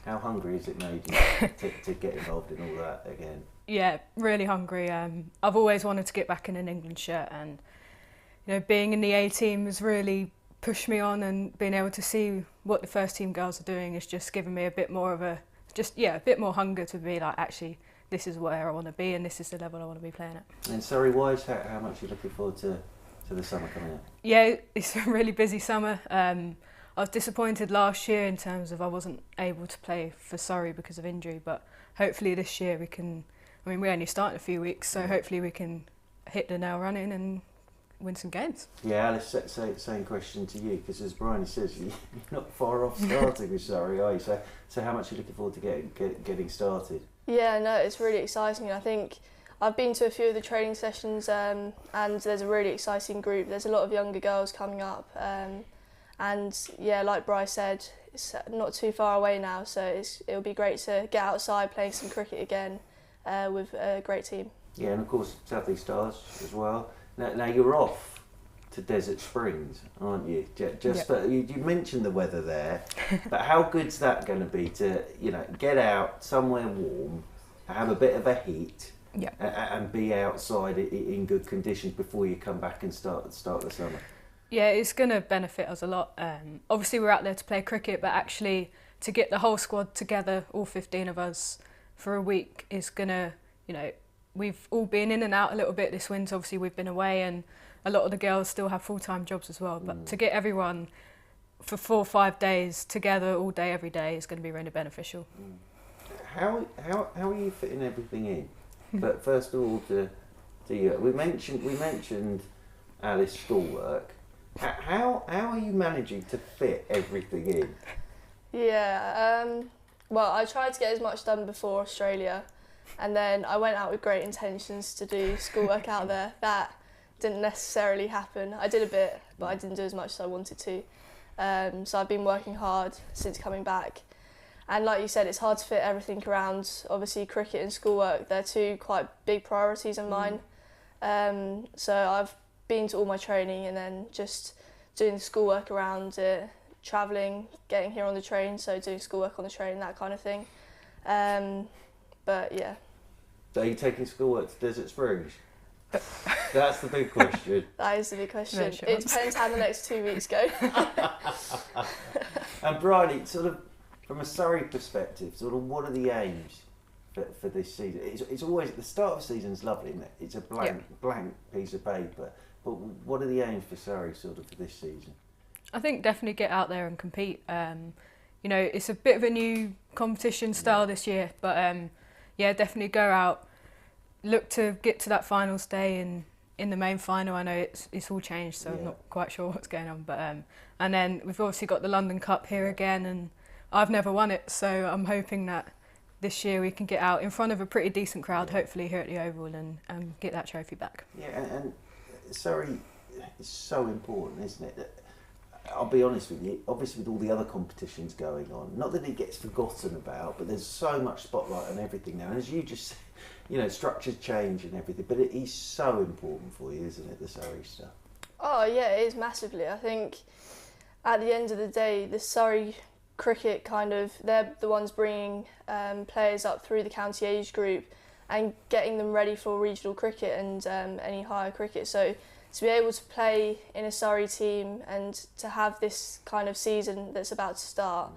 How hungry has it made you to get involved in all that again? Yeah, really hungry. I've always wanted to get back in an England shirt, and you know, being in the A team has really pushed me on, and being able to see what the first team girls are doing has just given me a bit more of a bit more hunger to be like, actually, this is where I want to be and this is the level I want to be playing at. And Surrey-wise, how much are you looking forward to the summer coming up? Yeah, it's a really busy summer. I was disappointed last year in terms of I wasn't able to play for Surrey because of injury, but hopefully this year we can, I mean, we only start in a few weeks, so hopefully we can hit the nail running and win some games. Yeah, Alice, same question to you, because as Bryony says, you're not far off starting with Surrey, are you? So how much are you looking forward to getting started? Yeah, no, it's really exciting. I think I've been to a few of the training sessions, and there's a really exciting group. There's a lot of younger girls coming up, and yeah, like Bri said, it's not too far away now, so it'll be great to get outside playing some cricket again with a great team. Yeah, and of course South East Stars as well. Now you're off to Desert Springs, aren't you? You mentioned the weather there, but how good's that going to be to, you know, get out somewhere warm, have a bit of a heat, and be outside in good conditions before you come back and start the summer? Yeah, it's going to benefit us a lot. Obviously we're out there to play cricket, but actually to get the whole squad together, all 15 of us, for a week is going to, you know, we've all been in and out a little bit this winter. Obviously we've been away, and a lot of the girls still have full-time jobs as well. But to get everyone for 4 or 5 days together all day, every day is going to be really beneficial. How are you fitting everything in? But first of all, to you, we mentioned Alice's schoolwork. How are you managing to fit everything in? Yeah, well, I tried to get as much done before Australia, and then I went out with great intentions to do schoolwork out there. That didn't necessarily happen. I did a bit, but I didn't do as much as I wanted to. So I've been working hard since coming back. And like you said, it's hard to fit everything around. Obviously, cricket and schoolwork, they're two quite big priorities of mine. So I've been to all my training and then just doing the schoolwork around it, travelling, getting here on the train, so doing schoolwork on the train, that kind of thing. But yeah. So are you taking schoolwork to Desert Springs? That's the big question. That is the big question. It depends how the next 2 weeks go. And Bryony, sort of from a Surrey perspective, sort of what are the aims for this season? It's always, the start of the season is lovely, isn't it? It's a blank piece of paper. But what are the aims for Surrey sort of for this season? I think definitely get out there and compete. You know, it's a bit of a new competition style this year, but yeah, definitely go out, look to get to that finals day and in the main final. I know it's all changed, so I'm not quite sure what's going on. But and then we've obviously got the London Cup here again, and I've never won it, so I'm hoping that this year we can get out in front of a pretty decent crowd, hopefully here at the Oval, and get that trophy back. Yeah, and Surrey is so important, isn't it? I'll be honest with you, obviously with all the other competitions going on, not that it gets forgotten about, but there's so much spotlight on everything now. And as you just said, you know, structures change and everything, but it is so important for you, isn't it, the Surrey stuff? Oh yeah, it is massively. I think at the end of the day, the Surrey cricket they're the ones bringing players up through the county age group and getting them ready for regional cricket and any higher cricket. So to be able to play in a Surrey team and to have this kind of season that's about to start,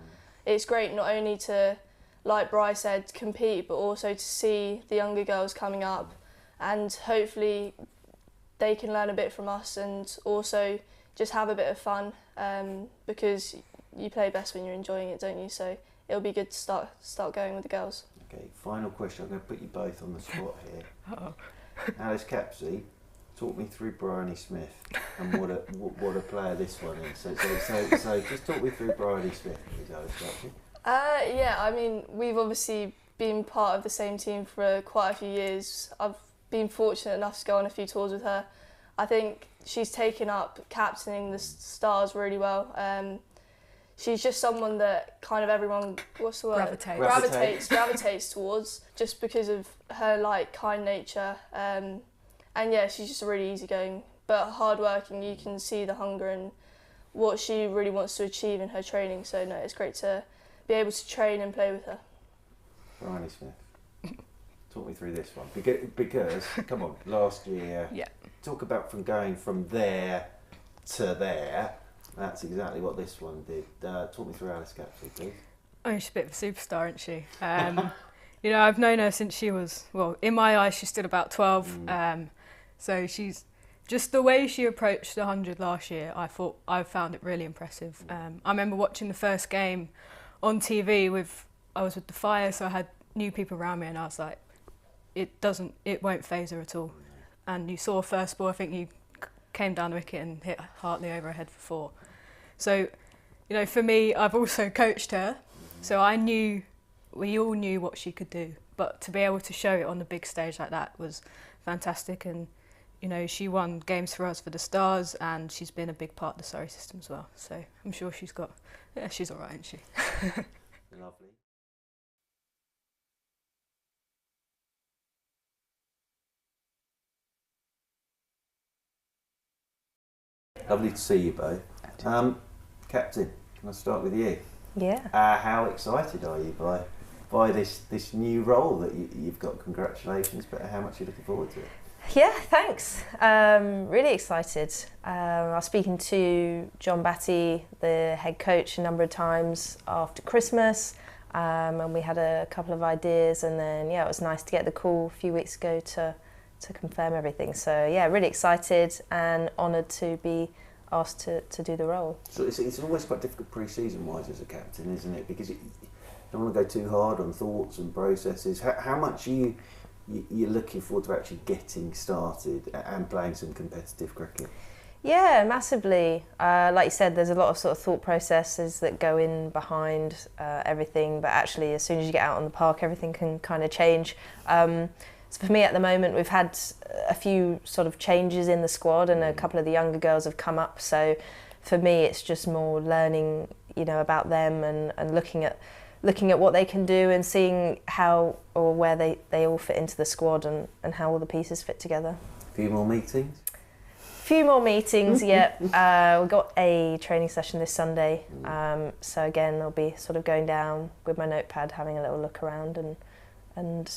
it's great not only to, like Bryce said, compete, but also to see the younger girls coming up, and hopefully they can learn a bit from us and also just have a bit of fun, because you play best when you're enjoying it, don't you? So it'll be good to start going with the girls. Okay, final question. I'm going to put you both on the spot here. Uh-oh. Alice Capsey, talk me through Bryony Smith and what a player this one is. So just talk me through Bryony Smith, please, Alice Capsey. Yeah, I mean, we've obviously been part of the same team for quite a few years. I've been fortunate enough to go on a few tours with her. I think she's taken up captaining the Stars really well. She's just someone that kind of everyone, what's the word? Gravitates towards, just because of her kind nature. And yeah, she's just really easygoing, but hardworking. You can see the hunger and what she really wants to achieve in her training. So no, it's great to be able to train and play with her. Bryony Smith, talk me through this one. Because come on, last year, talk about going from there to there. That's exactly what this one did. Talk me through Alice Capsey, please. Oh, she's a bit of a superstar, isn't she? You know, I've known her since she was, well, in my eyes, she's still about 12. So she's just the way she approached the 100 last year. I found it really impressive. I remember watching the first game on TV I was with the Fire, so I had new people around me, and I was like, it won't faze her at all. And you saw first ball, I think you came down the wicket and hit Hartley over her head for 4. So, you know, for me, I've also coached her, so we all knew what she could do. But to be able to show it on the big stage like that was fantastic. And, you know, she won games for us for the Stars, and she's been a big part of the Surrey system as well. So I'm sure she's all right, isn't she? Lovely. Lovely to see you both. Captain, can I start with you? Yeah. How excited are you by this new role that you've got? Congratulations, but how much are you looking forward to it? Yeah, thanks. Really excited. I was speaking to John Batty, the head coach, a number of times after Christmas, and we had a couple of ideas, and then it was nice to get the call a few weeks ago to confirm everything. So yeah, really excited and honoured to be asked to do the role. So it's always quite difficult pre-season wise as a captain, isn't it? Because you don't want to go too hard on thoughts and processes. How much are you're looking forward to actually getting started and playing some competitive cricket? Yeah, massively. Like you said, there's a lot of sort of thought processes that go in behind everything, but actually as soon as you get out on the park, everything can kind of change. So for me at the moment, we've had a few sort of changes in the squad, and a couple of the younger girls have come up. So for me, it's just more learning, you know, about them and looking at what they can do and seeing how or where they all fit into the squad and how all the pieces fit together. A few more meetings? Few more meetings, yeah. We've got a training session this Sunday. So again, I'll be sort of going down with my notepad, having a little look around and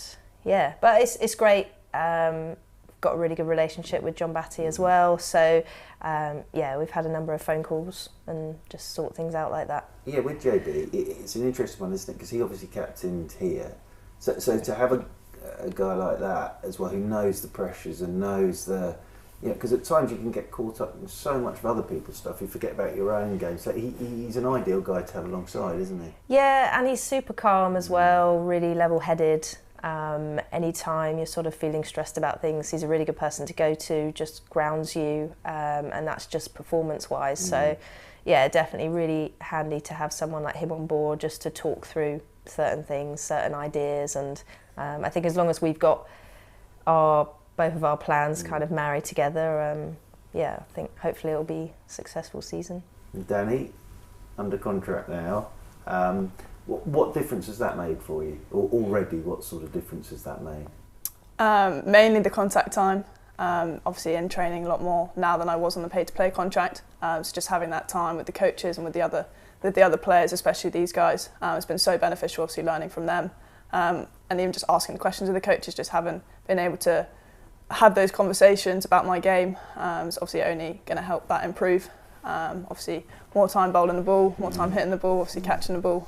yeah, but it's great. Got a really good relationship with John Batty as well. So yeah, we've had a number of phone calls and just sort things out like that. Yeah, with JB, it's an interesting one, isn't it? Because he obviously captained here. So to have a guy like that as well, who knows the pressures and knows the, you know, because at times you can get caught up in so much of other people's stuff, you forget about your own game. So he's an ideal guy to have alongside, isn't he? Yeah, and he's super calm as well, really level-headed. Anytime you're sort of feeling stressed about things, he's a really good person to go to, just grounds you, and that's just performance-wise. So, yeah, definitely really handy to have someone like him on board just to talk through certain things, certain ideas, and I think as long as we've got both of our plans kind of married together, yeah, I think hopefully it'll be a successful season. Danny, under contract now. What difference has that made for you? Or already, what sort of difference has that made? Mainly the contact time. Obviously in training a lot more now than I was on the pay-to-play contract. So just having that time with the coaches and with the other players, especially these guys, has been so beneficial, obviously learning from them. And even just asking the questions of the coaches, just having been able to have those conversations about my game is obviously only going to help that improve. Obviously more time bowling the ball, more time hitting the ball, obviously catching the ball.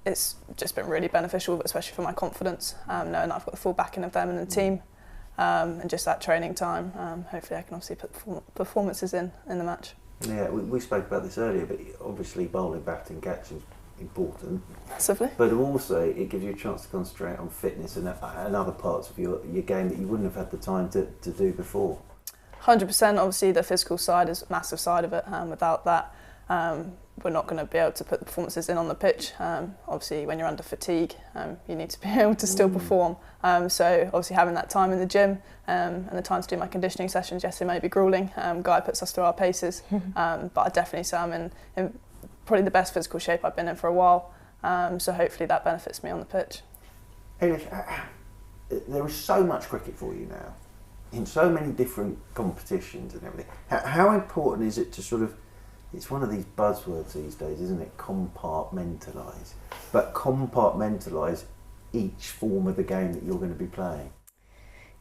It's just been really beneficial, especially for my confidence, knowing that I've got the full backing of them and the team, and just that training time. Hopefully I can obviously put performances in the match. Yeah, we spoke about this earlier, but obviously bowling, batting, catching is important. Massively. But also it gives you a chance to concentrate on fitness and other parts of your game that you wouldn't have had the time to do before. 100%. Obviously the physical side is a massive side of it. Without that, we're not going to be able to put the performances in on the pitch. Obviously when you're under fatigue, you need to be able to still perform. So obviously having that time in the gym and the time to do my conditioning sessions, yes, it may be gruelling. Guy puts us through our paces, but I definitely say I'm in probably the best physical shape I've been in for a while. So hopefully that benefits me on the pitch. Hamish, there is so much cricket for you now, in so many different competitions and everything. How important is it to sort of, it's one of these buzzwords these days, isn't it? Compartmentalise. But compartmentalise each form of the game that you're going to be playing.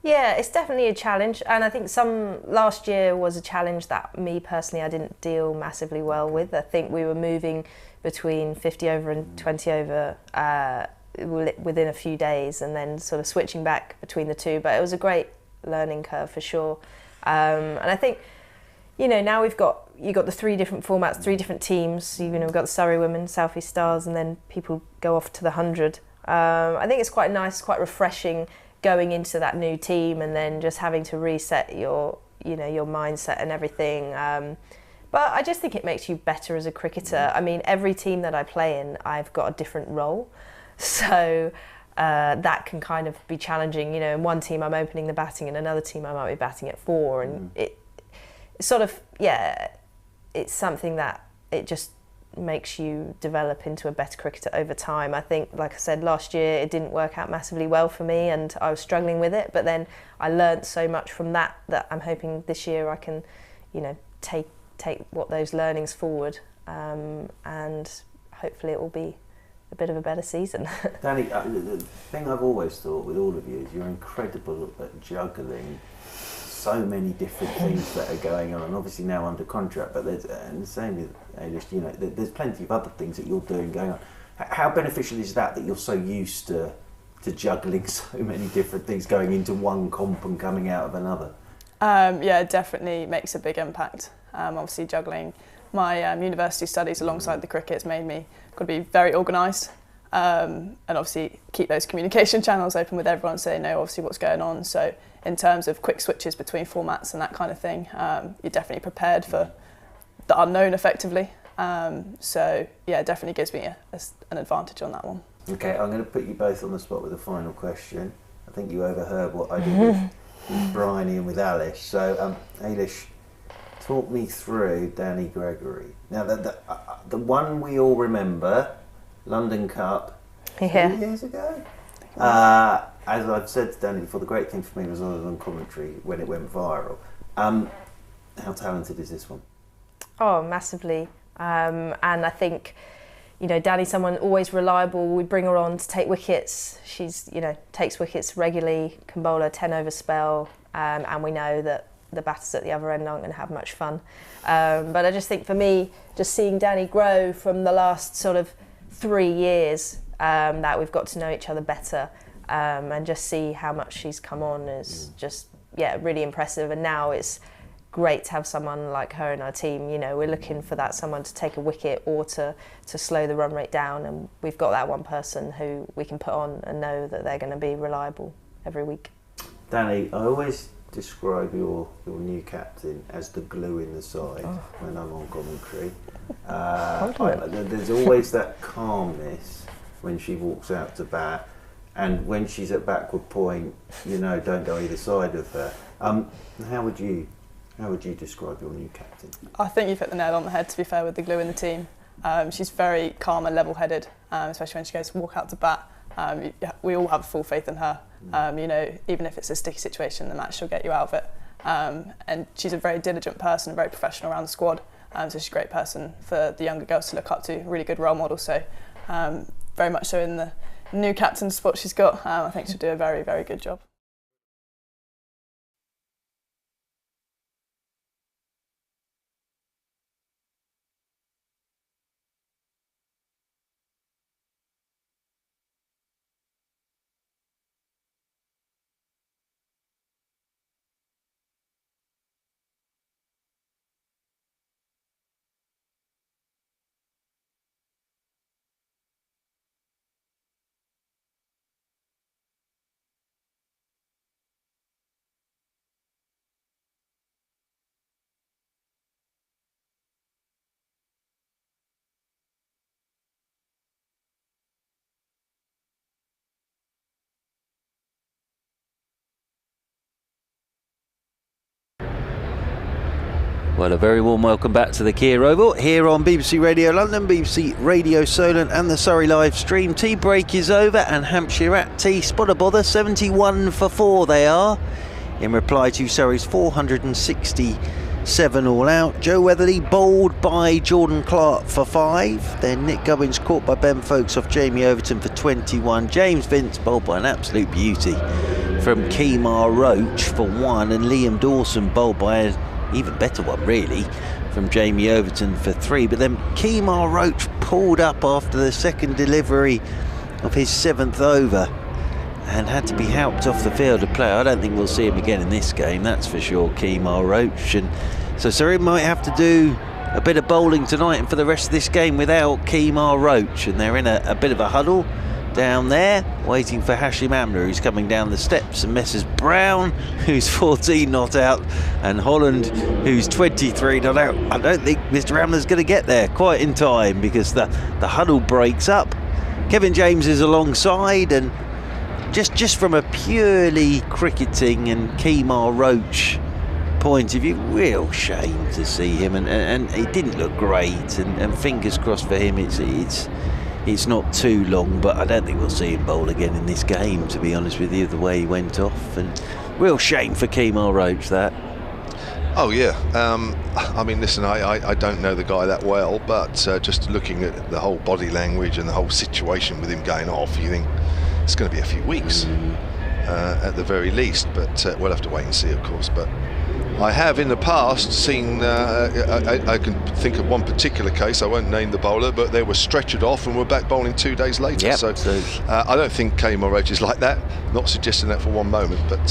Yeah, it's definitely a challenge, and I think last year was a challenge that me personally I didn't deal massively well with. I think we were moving between 50 over and 20 over within a few days, and then sort of switching back between the two. But it was a great learning curve for sure, and I think, you know, now you've got the 3 different formats, 3 different teams. We've got the Surrey Women, South East Stars, and then people go off to the 100. I think it's quite nice, quite refreshing going into that new team and then just having to reset your mindset and everything. But I just think it makes you better as a cricketer. I mean, every team that I play in, I've got a different role, so that can kind of be challenging. You know, in one team I'm opening the batting, in another team I might be batting at 4, and it sort of, yeah, it's something that it just makes you develop into a better cricketer over time. I think, like I said, last year it didn't work out massively well for me and I was struggling with it, but then I learnt so much from that I'm hoping this year I can, you know, take what those learnings forward, and hopefully it will be a bit of a better season. Danny, the thing I've always thought with all of you is you're incredible at juggling so many different things that are going on, and obviously now under contract, but and the same with Ailish, you know, there's plenty of other things that you're doing going on. How beneficial is that you're so used to juggling so many different things, going into one comp and coming out of another? Yeah, it definitely makes a big impact. Obviously juggling my university studies alongside the cricket has made me got to be very organised, and obviously keep those communication channels open with everyone so they know obviously what's going on. So in terms of quick switches between formats and that kind of thing, you're definitely prepared for the unknown effectively. So yeah, it definitely gives me an advantage on that one. Okay, I'm going to put you both on the spot with a final question. I think you overheard what I did with Bryony and with Ailish. So Ailish, talk me through Danny Gregory. Now the one we all remember, London Cup, 2 years ago. As I've said to Danny before, the great thing for me was I was on commentary when it went viral. How talented is this one? Oh, massively. And I think, you know, Danny's someone always reliable. We bring her on to take wickets. She's, you know, takes wickets regularly, can bowl a 10 over spell, and we know that the batters at the other end aren't going to have much fun. But I just think for me, just seeing Danny grow from the last sort of 3 years that we've got to know each other better, and just see how much she's come on is just, yeah, really impressive. And now it's great to have someone like her in our team. You know, we're looking for that someone to take a wicket or to slow the run rate down, and we've got that one person who we can put on and know that they're going to be reliable every week. Danny, I always describe your new captain as the glue in the side when I'm on commentary. There's always that calmness when she walks out to bat, and when she's at backward point, you know, don't go either side of her. How would you describe your new captain? I think you've hit the nail on the head, to be fair, with the glue in the team. She's very calm and level-headed, especially when she goes to walk out to bat. We all have full faith in her. You know, even if it's a sticky situation in the match, she'll get you out of it. And she's a very diligent person, very professional around the squad. So she's a great person for the younger girls to look up to, really good role model. So very much so in the new captain spot she's got. I think she'll do a very, very good job. Well, a very warm welcome back to the Kia Oval here on BBC Radio London, BBC Radio Solent and the Surrey live stream. Tea break is over and Hampshire at tea. Spot a bother, 71 for 4 they are, in reply to Surrey's 467 all out. Joe Weatherly bowled by Jordan Clark for 5. Then Nick Gubbins caught by Ben Foakes off Jamie Overton for 21. James Vince bowled by an absolute beauty from Kemar Roach for 1. And Liam Dawson bowled by an even better one really from Jamie Overton for 3. But then Kemar Roach pulled up after the second delivery of his 7th over and had to be helped off the field to play. I don't think we'll see him again in this game, that's for sure, Kemar Roach. And so Surrey might have to do a bit of bowling tonight and for the rest of this game without Kemar Roach. And they're in a bit of a huddle down there, waiting for Hashim Amla, who's coming down the steps, and Messrs Brown, who's 14 not out, and Holland, who's 23 not out. I don't think Mr Amla's going to get there quite in time because the huddle breaks up. Kevin James is alongside, and just from a purely cricketing and Kemar Roach point of view, real shame to see him, and he didn't look great, and fingers crossed for him it's not too long, but I don't think we'll see him bowl again in this game, to be honest with you, the way he went off. And real shame for Kemar Roach, that. Oh yeah, I mean, listen, I don't know the guy that well, but just looking at the whole body language and the whole situation with him going off, you think it's going to be a few weeks at the very least, but we'll have to wait and see, of course. But I have in the past seen, I can think of one particular case, I won't name the bowler, but they were stretchered off and were back bowling 2 days later. Yep, so I don't think Kemar Roach is like that, not suggesting that for one moment, but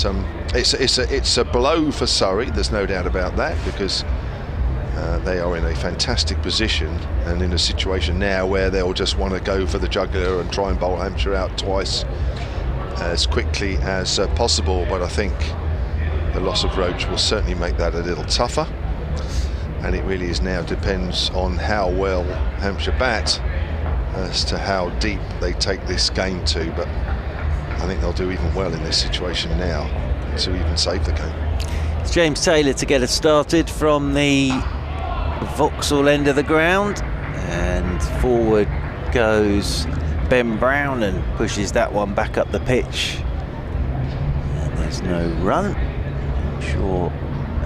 it's a blow for Surrey, there's no doubt about that, because they are in a fantastic position and in a situation now where they'll just want to go for the jugular and try and bowl Hampshire out twice as quickly as possible. But I think the loss of Roach will certainly make that a little tougher, and it really is now depends on how well Hampshire bat as to how deep they take this game to. But I think they'll do even well in this situation now to even save the game. It's James Taylor to get us started from the Vauxhall end of the ground, and forward goes Ben Brown and pushes that one back up the pitch, and there's no run. I'm sure,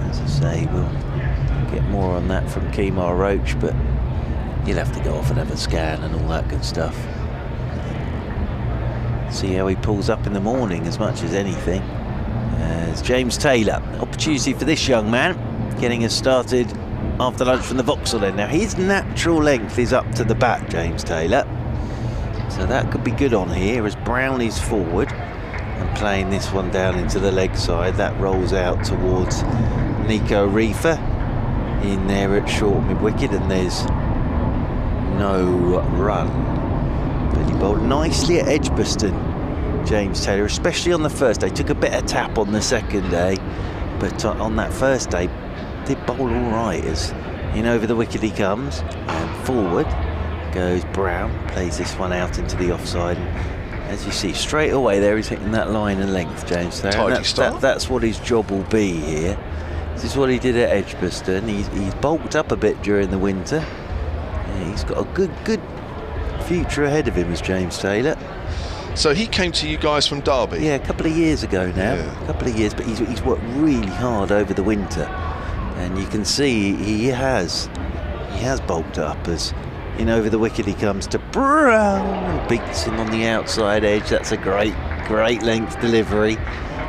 as I say, we'll get more on that from Kemar Roach, but you'll have to go off and have a scan and all that good stuff. See how he pulls up in the morning as much as anything. As James Taylor, opportunity for this young man, getting us started after lunch from the Vauxhall end. Now his natural length is up to the bat, James Taylor, so that could be good on here as Brown is forward and playing this one down into the leg side. That rolls out towards Nico Reefer in there at short mid-wicket, and there's no run. But he bowled nicely at Edgbaston, James Taylor, especially on the first day. Took a bit of tap on the second day, but on that first day did bowl all right. As in over the wicket he comes, and forward goes Brown, plays this one out into the offside. And as you see, straight away there he's hitting that line and length, James Taylor. That's what his job will be here. This is what he did at Edgbaston. He's bulked up a bit during the winter. Yeah, he's got a good future ahead of him, as James Taylor. So he came to you guys from Derby? Yeah, a couple of years ago now. Yeah. A couple of years, but he's worked really hard over the winter. And you can see he has bulked up as in over the wicket he comes to Brown and beats him on the outside edge. That's a great length delivery.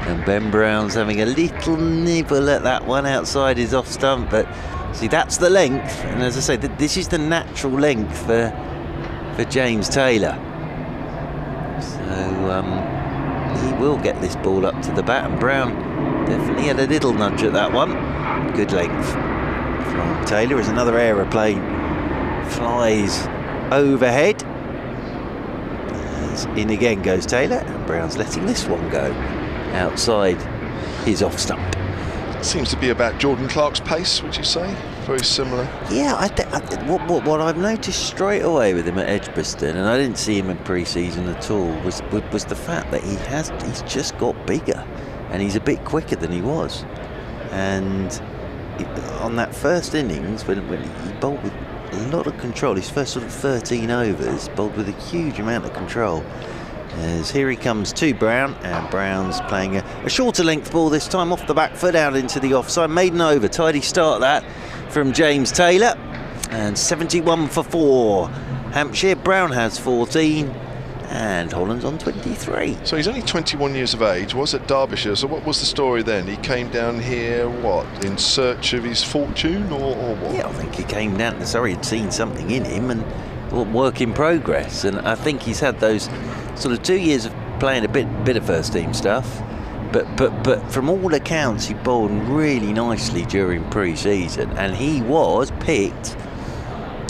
And Ben Brown's having a little nibble at that one outside his off stump, but see, that's the length, and as I say, this is the natural length for James Taylor. So he will get this ball up to the bat, and Brown definitely had a little nudge at that one. Good length from Taylor as another aeroplane flies overhead. As in again goes Taylor, and Brown's letting this one go outside his off stump. Seems to be about Jordan Clark's pace, would you say? Very similar. Yeah, what I've noticed straight away with him at Edgbaston, and I didn't see him in pre-season at all, was the fact that he's just got bigger, and he's a bit quicker than he was. And on that first innings, when he bowled with a lot of control, his first sort of 13 overs, bowled with a huge amount of control. As here he comes to Brown, and Brown's playing a shorter length ball this time, off the back foot out into the offside. Maiden over, tidy start that from James Taylor, and 71 for 4. Hampshire. Brown has 14, and Holland's on 23. So he's only 21 years of age, was at Derbyshire. So what was the story then? He came down here, what, in search of his fortune, or what? Yeah, I think he came down to Surrey, had seen something in him, and work in progress. And I think he's had those sort of 2 years of playing a bit of first team stuff, but from all accounts he bowled really nicely during pre-season, and he was picked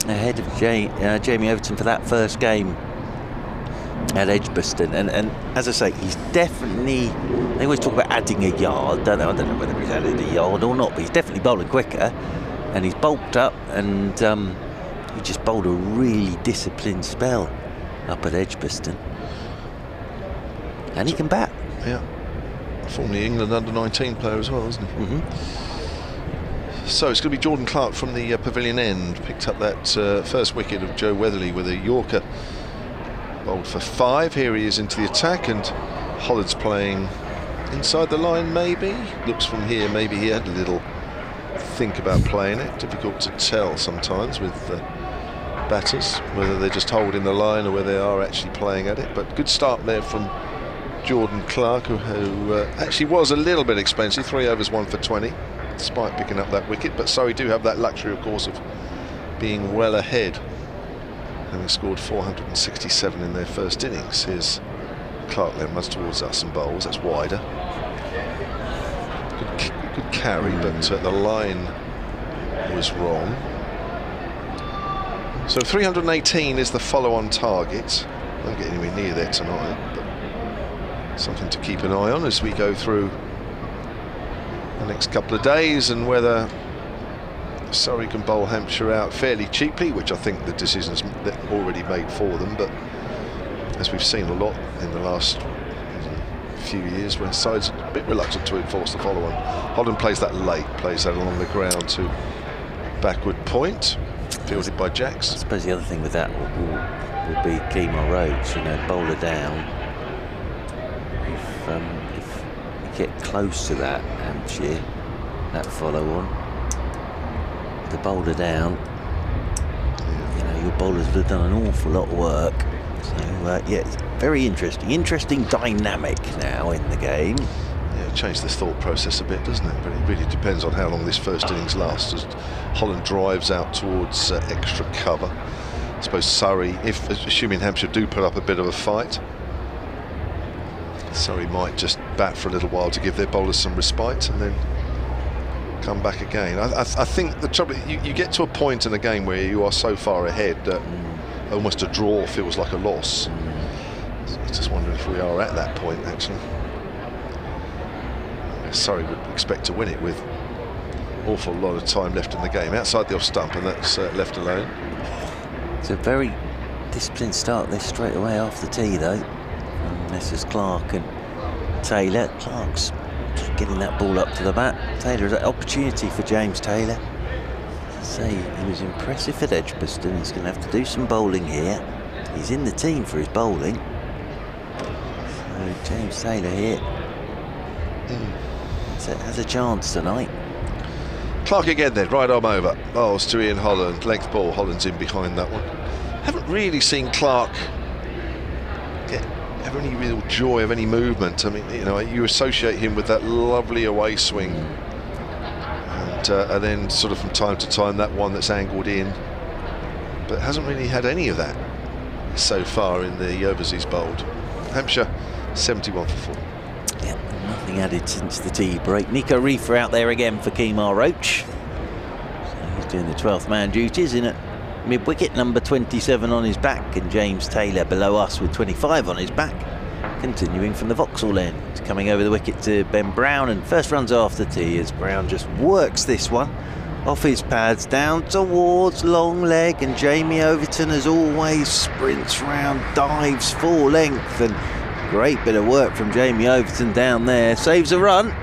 ahead of Jamie Overton for that first game at Edgbaston. And as I say, he's definitely, they always talk about adding a yard, I don't know whether he's added a yard or not, but he's definitely bowling quicker, and he's bulked up, and he just bowled a really disciplined spell up at Edgbaston. And he can bat. Yeah. Formerly England under-19 player as well, isn't he? Mm-hmm. So it's going to be Jordan Clark from the pavilion end. Picked up that first wicket of Joe Weatherly with a Yorker. Bowled for 5. Here he is into the attack, and Holland's playing inside the line maybe. Looks from here, maybe he had a little think about playing it. Difficult to tell sometimes with batters, whether they're just holding the line or whether they are actually playing at it. But good start there from Jordan Clark, who actually was a little bit expensive, 3 overs 1 for 20, despite picking up that wicket. But Surrey do have that luxury, of course, of being well ahead, having scored 467 in their first innings. Here's Clark then runs towards us and bowls. That's wider. Good carry, but the line was wrong. So 318 is the follow-on target. Won't get anywhere near there tonight, but something to keep an eye on as we go through the next couple of days, and whether Surrey can bowl Hampshire out fairly cheaply, which I think the decision's already made for them. But as we've seen a lot in the last few years, where sides are a bit reluctant to enforce the follow-on. Holland plays that late, plays that along the ground to backward point, fielded by Jacks. I suppose the other thing with that will be Kemar Roach, bowler down. If you get close to that Hampshire, that follow-on, the bowler down, your bowlers would have done an awful lot of work. So yeah, it's very interesting dynamic now in the game. Yeah, changed the thought process a bit, doesn't it? But it really depends on how long this first innings lasts, as Holland drives out towards extra cover. I suppose Surrey, assuming Hampshire do put up a bit of a fight, Surrey might just bat for a little while to give their bowlers some respite, and then come back again. I think the trouble, you get to a point in a game where you are so far ahead that almost a draw feels like a loss. So I just wondering if we are at that point, actually. Surrey would expect to win it with awful lot of time left in the game outside the off stump, and that's left alone. It's a very disciplined start this straight away after tea though from Messrs Clark and Taylor. Clark's getting that ball up to the bat. Taylor, that opportunity for James Taylor. As I say, he was impressive at Edgbaston. He's going to have to do some bowling here. He's in the team for his bowling. So James Taylor here has a chance tonight. Clark again then, right arm over. Bowls to Ian Holland, length ball, Holland's in behind that one. Haven't really seen Clark have any real joy of any movement. I mean, you know, you associate him with that lovely away swing. And then sort of from time to time that one that's angled in. But hasn't really had any of that so far in the overs he's bowled. Hampshire, 71 for 4. Yeah, nothing added since the tea break. Nico Reefer out there again for Kemar Roach. So he's doing the 12th man duties in at mid-wicket, number 27 on his back, and James Taylor below us with 25 on his back. Continuing from the Vauxhall end, coming over the wicket to Ben Brown, and first runs after tea as Brown just works this one off his pads down towards long leg, and Jamie Overton as always sprints round, dives full length, and great bit of work from Jamie Overton down there, saves a run.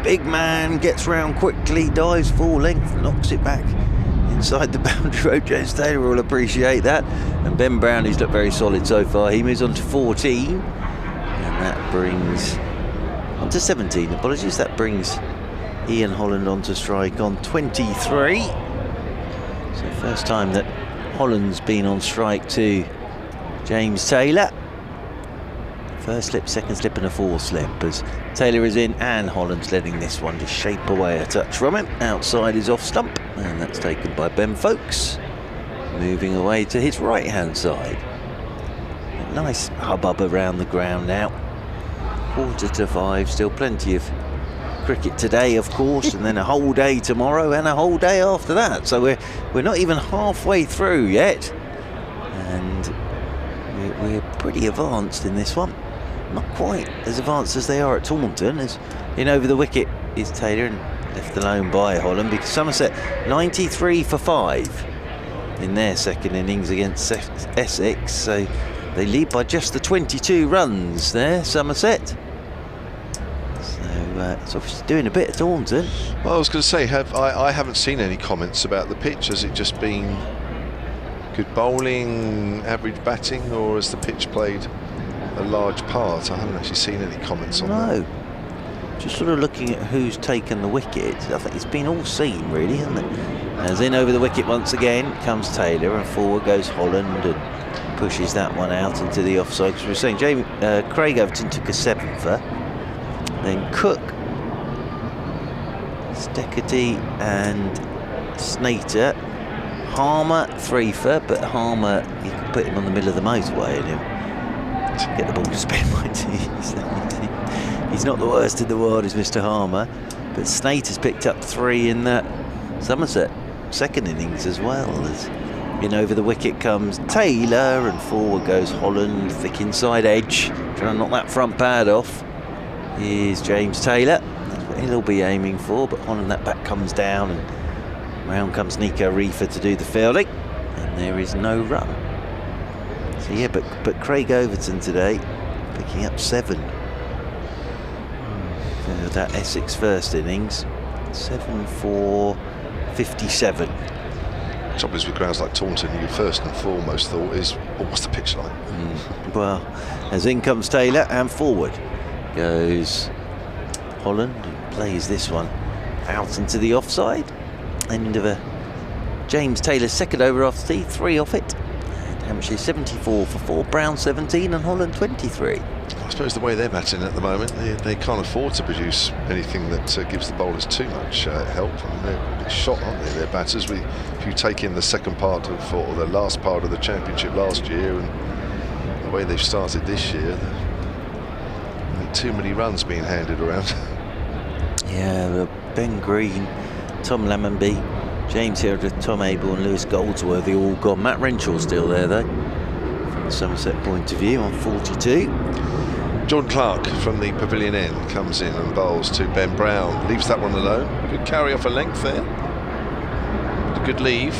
Big man gets round quickly, dives full length, knocks it back inside the boundary road. James Taylor will appreciate that, and Ben Brown, who's looked very solid so far, he moves on to 14, and that brings on to 17, apologies, that brings Ian Holland onto strike on 23. So first time that Holland's been on strike to James Taylor. First slip, second slip and a fourth slip as Taylor is in, and Holland's letting this one just shape away a touch from him. Outside his off stump, and that's taken by Ben Foakes, moving away to his right hand side. A nice hubbub around the ground now. 4:45, still plenty of cricket today, of course, and then a whole day tomorrow and a whole day after that. So we're not even halfway through yet, and we're pretty advanced in this one. Not quite as advanced as they are at Taunton. As in over the wicket is Taylor, and left alone by Holland, because Somerset 93 for 5 in their second innings against Essex. So they lead by just the 22 runs there, Somerset. It's obviously doing a bit at Taunton. Well, I was going to say, I haven't seen any comments about the pitch. Has it just been good bowling, average batting, or has the pitch played a large part? I haven't actually seen any comments on that. No, just sort of looking at who's taken the wicket. I think it's been all seen, really, hasn't it? As in over the wicket once again comes Taylor, and forward goes Holland and pushes that one out into the offside. Because we were saying Craig Overton took a 7-fer. Then Cook, Steckety and Snater. Harmer 3-fer, but Harmer, you can put him on the middle of the motorway and he'll get the ball to spin. He's not the worst in the world, is Mr. Harmer, but Snater's picked up 3 in that Somerset second innings as well. As in over the wicket comes Taylor, and forward goes Holland, thick inside edge, trying to knock that front pad off. Here's James Taylor, that's what he'll be aiming for, but Holland, that back comes down, and round comes Nico Reefer to do the fielding, and there is no run. So yeah, but Craig Overton today picking up 7 for that Essex first innings. 7 for 57. Trouble is with grounds like Taunton, you first and foremost thought is, well, what's the pitch like? Well, as in comes Taylor, and forward goes Holland, and plays this one out into the offside. End of a James Taylor second over after tea, 3 off it. And Hampshire 74 for 4, Brown 17 and Holland 23. I suppose the way they're batting at the moment, they can't afford to produce anything that gives the bowlers too much help. I mean, they're a bit shot, aren't they, their batters? If you take in the second part of, or the last part of the championship last year, and the way they've started this year, too many runs being handed around. Yeah, Ben Green Tom Lammonby, James Hildreth, Tom Abel and Lewis Goldsworthy all gone. Matt Renshaw's still there though, from the Somerset point of view, on 42. Jordan Clark from the pavilion end comes in and bowls to Ben Brown. Leaves that one alone. Good carry off a length there. A good leave.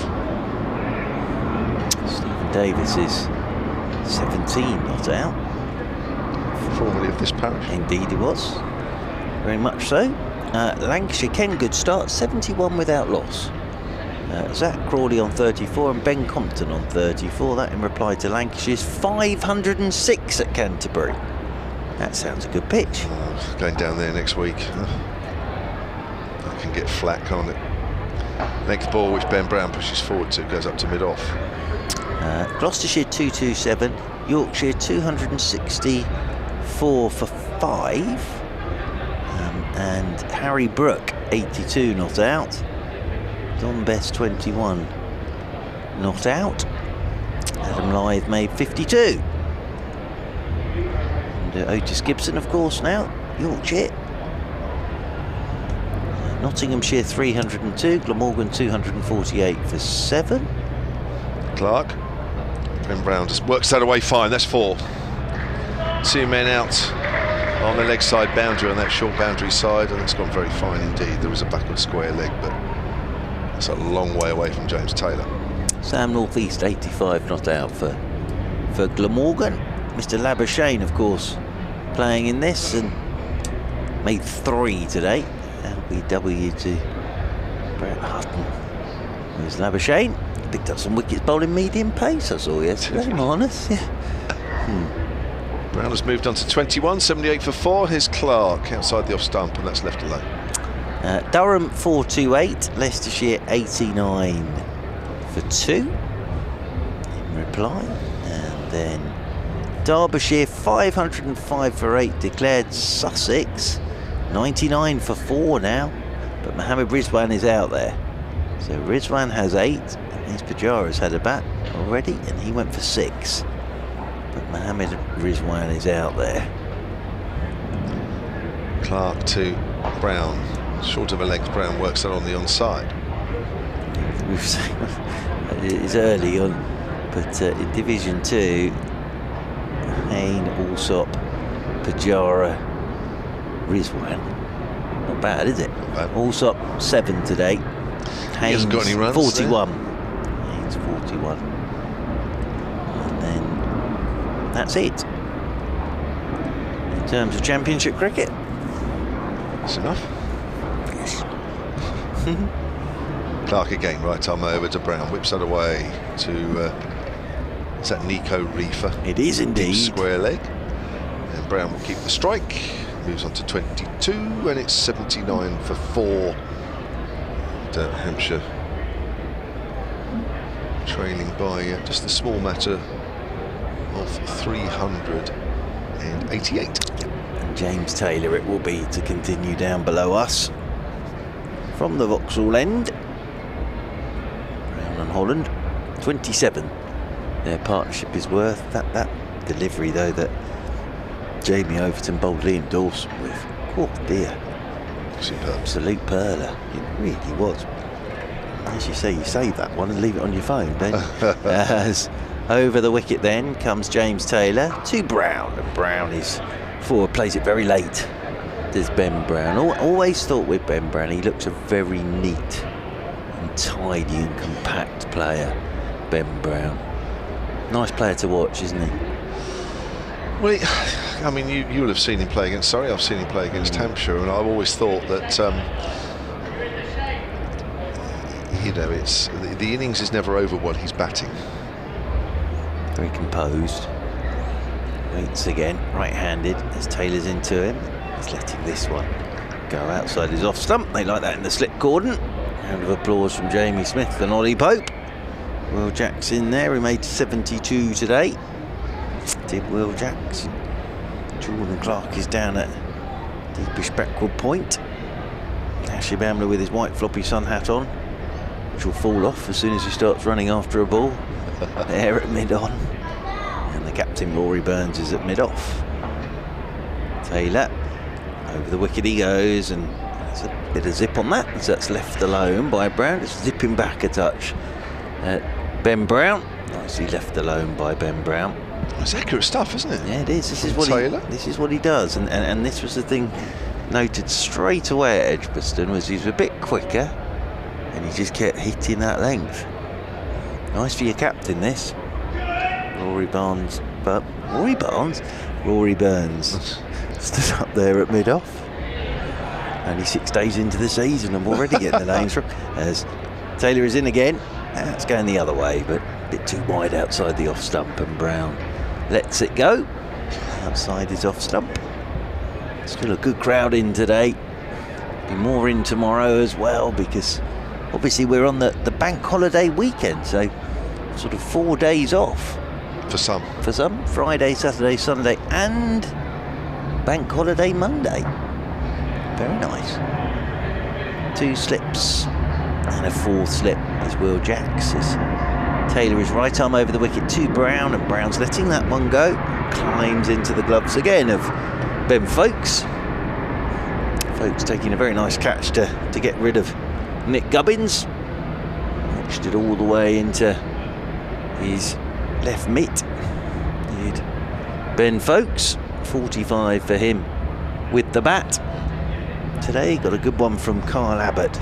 Stephen Davis is 17 not out. Formerly of this parish. Indeed he was. Very much so. Lancashire, Ken Good start, 71 without loss. Zach Crawley on 34 and Ben Compton on 34. That in reply to Lancashire's 506 at Canterbury. That sounds a good pitch. Going down there next week. That can get flat, can't it? Next ball, which Ben Brown pushes forward to, goes up to mid-off. Gloucestershire 227, Yorkshire 264 for 5. And Harry Brook 82 not out. Don Best 21 not out. Adam Lythe made 52. And Otis Gibson, of course, now Yorkshire. Nottinghamshire 302, Glamorgan 248 for 7. Clark. Ben Brown just works that away fine. That's 4. 2 men out on the leg side boundary, on that short boundary side, and it's gone very fine indeed. There was a backward square leg, but it's a long way away from James Taylor. Sam North East 85 not out for Glamorgan. Mr. Labuschagne, of course, playing in this and made 3 today. LBW to Brett Hutton. There's Labuschagne. Picked up some wickets bowling medium pace, I saw yesterday. Marnus, yeah. Brown has moved on to 21, 78 for 4. Here's Clark outside the off stump, and that's left alone. Durham 428, Leicestershire 89 for 2 in reply. And then Derbyshire 505 for 8, declared Sussex 99 for 4 now. But Mohammed Rizwan is out there. So Rizwan has 8, and his Pujara's had a bat already, and he went for 6. But Mohammed Rizwan is out there. Clark to Brown. Short of a legs, Brown works that on the onside. It's early on, but in Division 2, Hain, Allsop, Pujara, Rizwan. Not bad, is it? Not bad. Allsop 7 today. He hasn't got any runs. 41. Hain's 41. And then that's it. In terms of Championship cricket. That's enough. Clark again, right arm over to Brown, whips that away to is that Nico Reefer? It is indeed. Deep square leg, and Brown will keep the strike. Moves on to 22, and it's 79 for 4. Hampshire trailing by just a small matter of 388. And James Taylor it will be to continue down below us. From the Vauxhall end, Brown and Holland, 27. Their partnership is worth. That delivery though that Jamie Overton bowled Liam Dawson with, oh dear, superb, absolute perler. It really was. As you say, you save that one and leave it on your phone, don't you? As over the wicket then comes James Taylor to Brown, and Brown is forward, plays it very late. There's Ben Brown. Always thought with Ben Brown he looks a very neat and tidy and compact player, Ben Brown. Nice player to watch, isn't he? Well, I mean, you'll have seen him play against Surrey. I've seen him play against Hampshire, and I've always thought that you know, it's the innings is never over while he's batting. Very composed. Waits again, right-handed as Taylor's into him. He's letting this one go outside his off stump. They like that in the slip cordon. Round of applause from Jamie Smith and Ollie Pope. Will Jacks in there, he made 72 today. Did Will Jacks. Jordan Clark is down at deepish backward point. Ashley Bamler with his white floppy sun hat on, which will fall off as soon as he starts running after a ball. There at mid-on. And the captain, Rory Burns, is at mid-off. Taylor, over the wicket he goes, and it's a Bit of zip on that, so that's left alone by Brown. Just zipping back a touch at Ben Brown. Nicely left alone by Ben Brown. It's accurate stuff, isn't it? Yeah, it is. This is what he does, and this was the thing noted straight away at Edgbaston, was he's a bit quicker, and he just kept hitting that length. Nice for your captain, this. Rory Burns stood up there at mid-off. Only 6 days into the season, I'm already getting the names wrong. As Taylor is in again, it's going the other way, but a bit too wide outside the off stump, and Brown lets it go. Outside his off stump. Still a good crowd in today. Be more in tomorrow as well, because obviously we're on the bank holiday weekend, so sort of 4 days off. For some. Friday, Saturday, Sunday, and bank holiday Monday. Very nice. 2 slips and a 4th slip as Will Jacks. Taylor is right arm over the wicket to Brown, and Brown's letting that one go. Climbs into the gloves again of Ben Foakes. Foakes taking a very nice catch to get rid of Nick Gubbins. Watched it all the way into his left mitt. Did Ben Foakes. 45 for him with the bat. Today got a good one from Carl Abbott.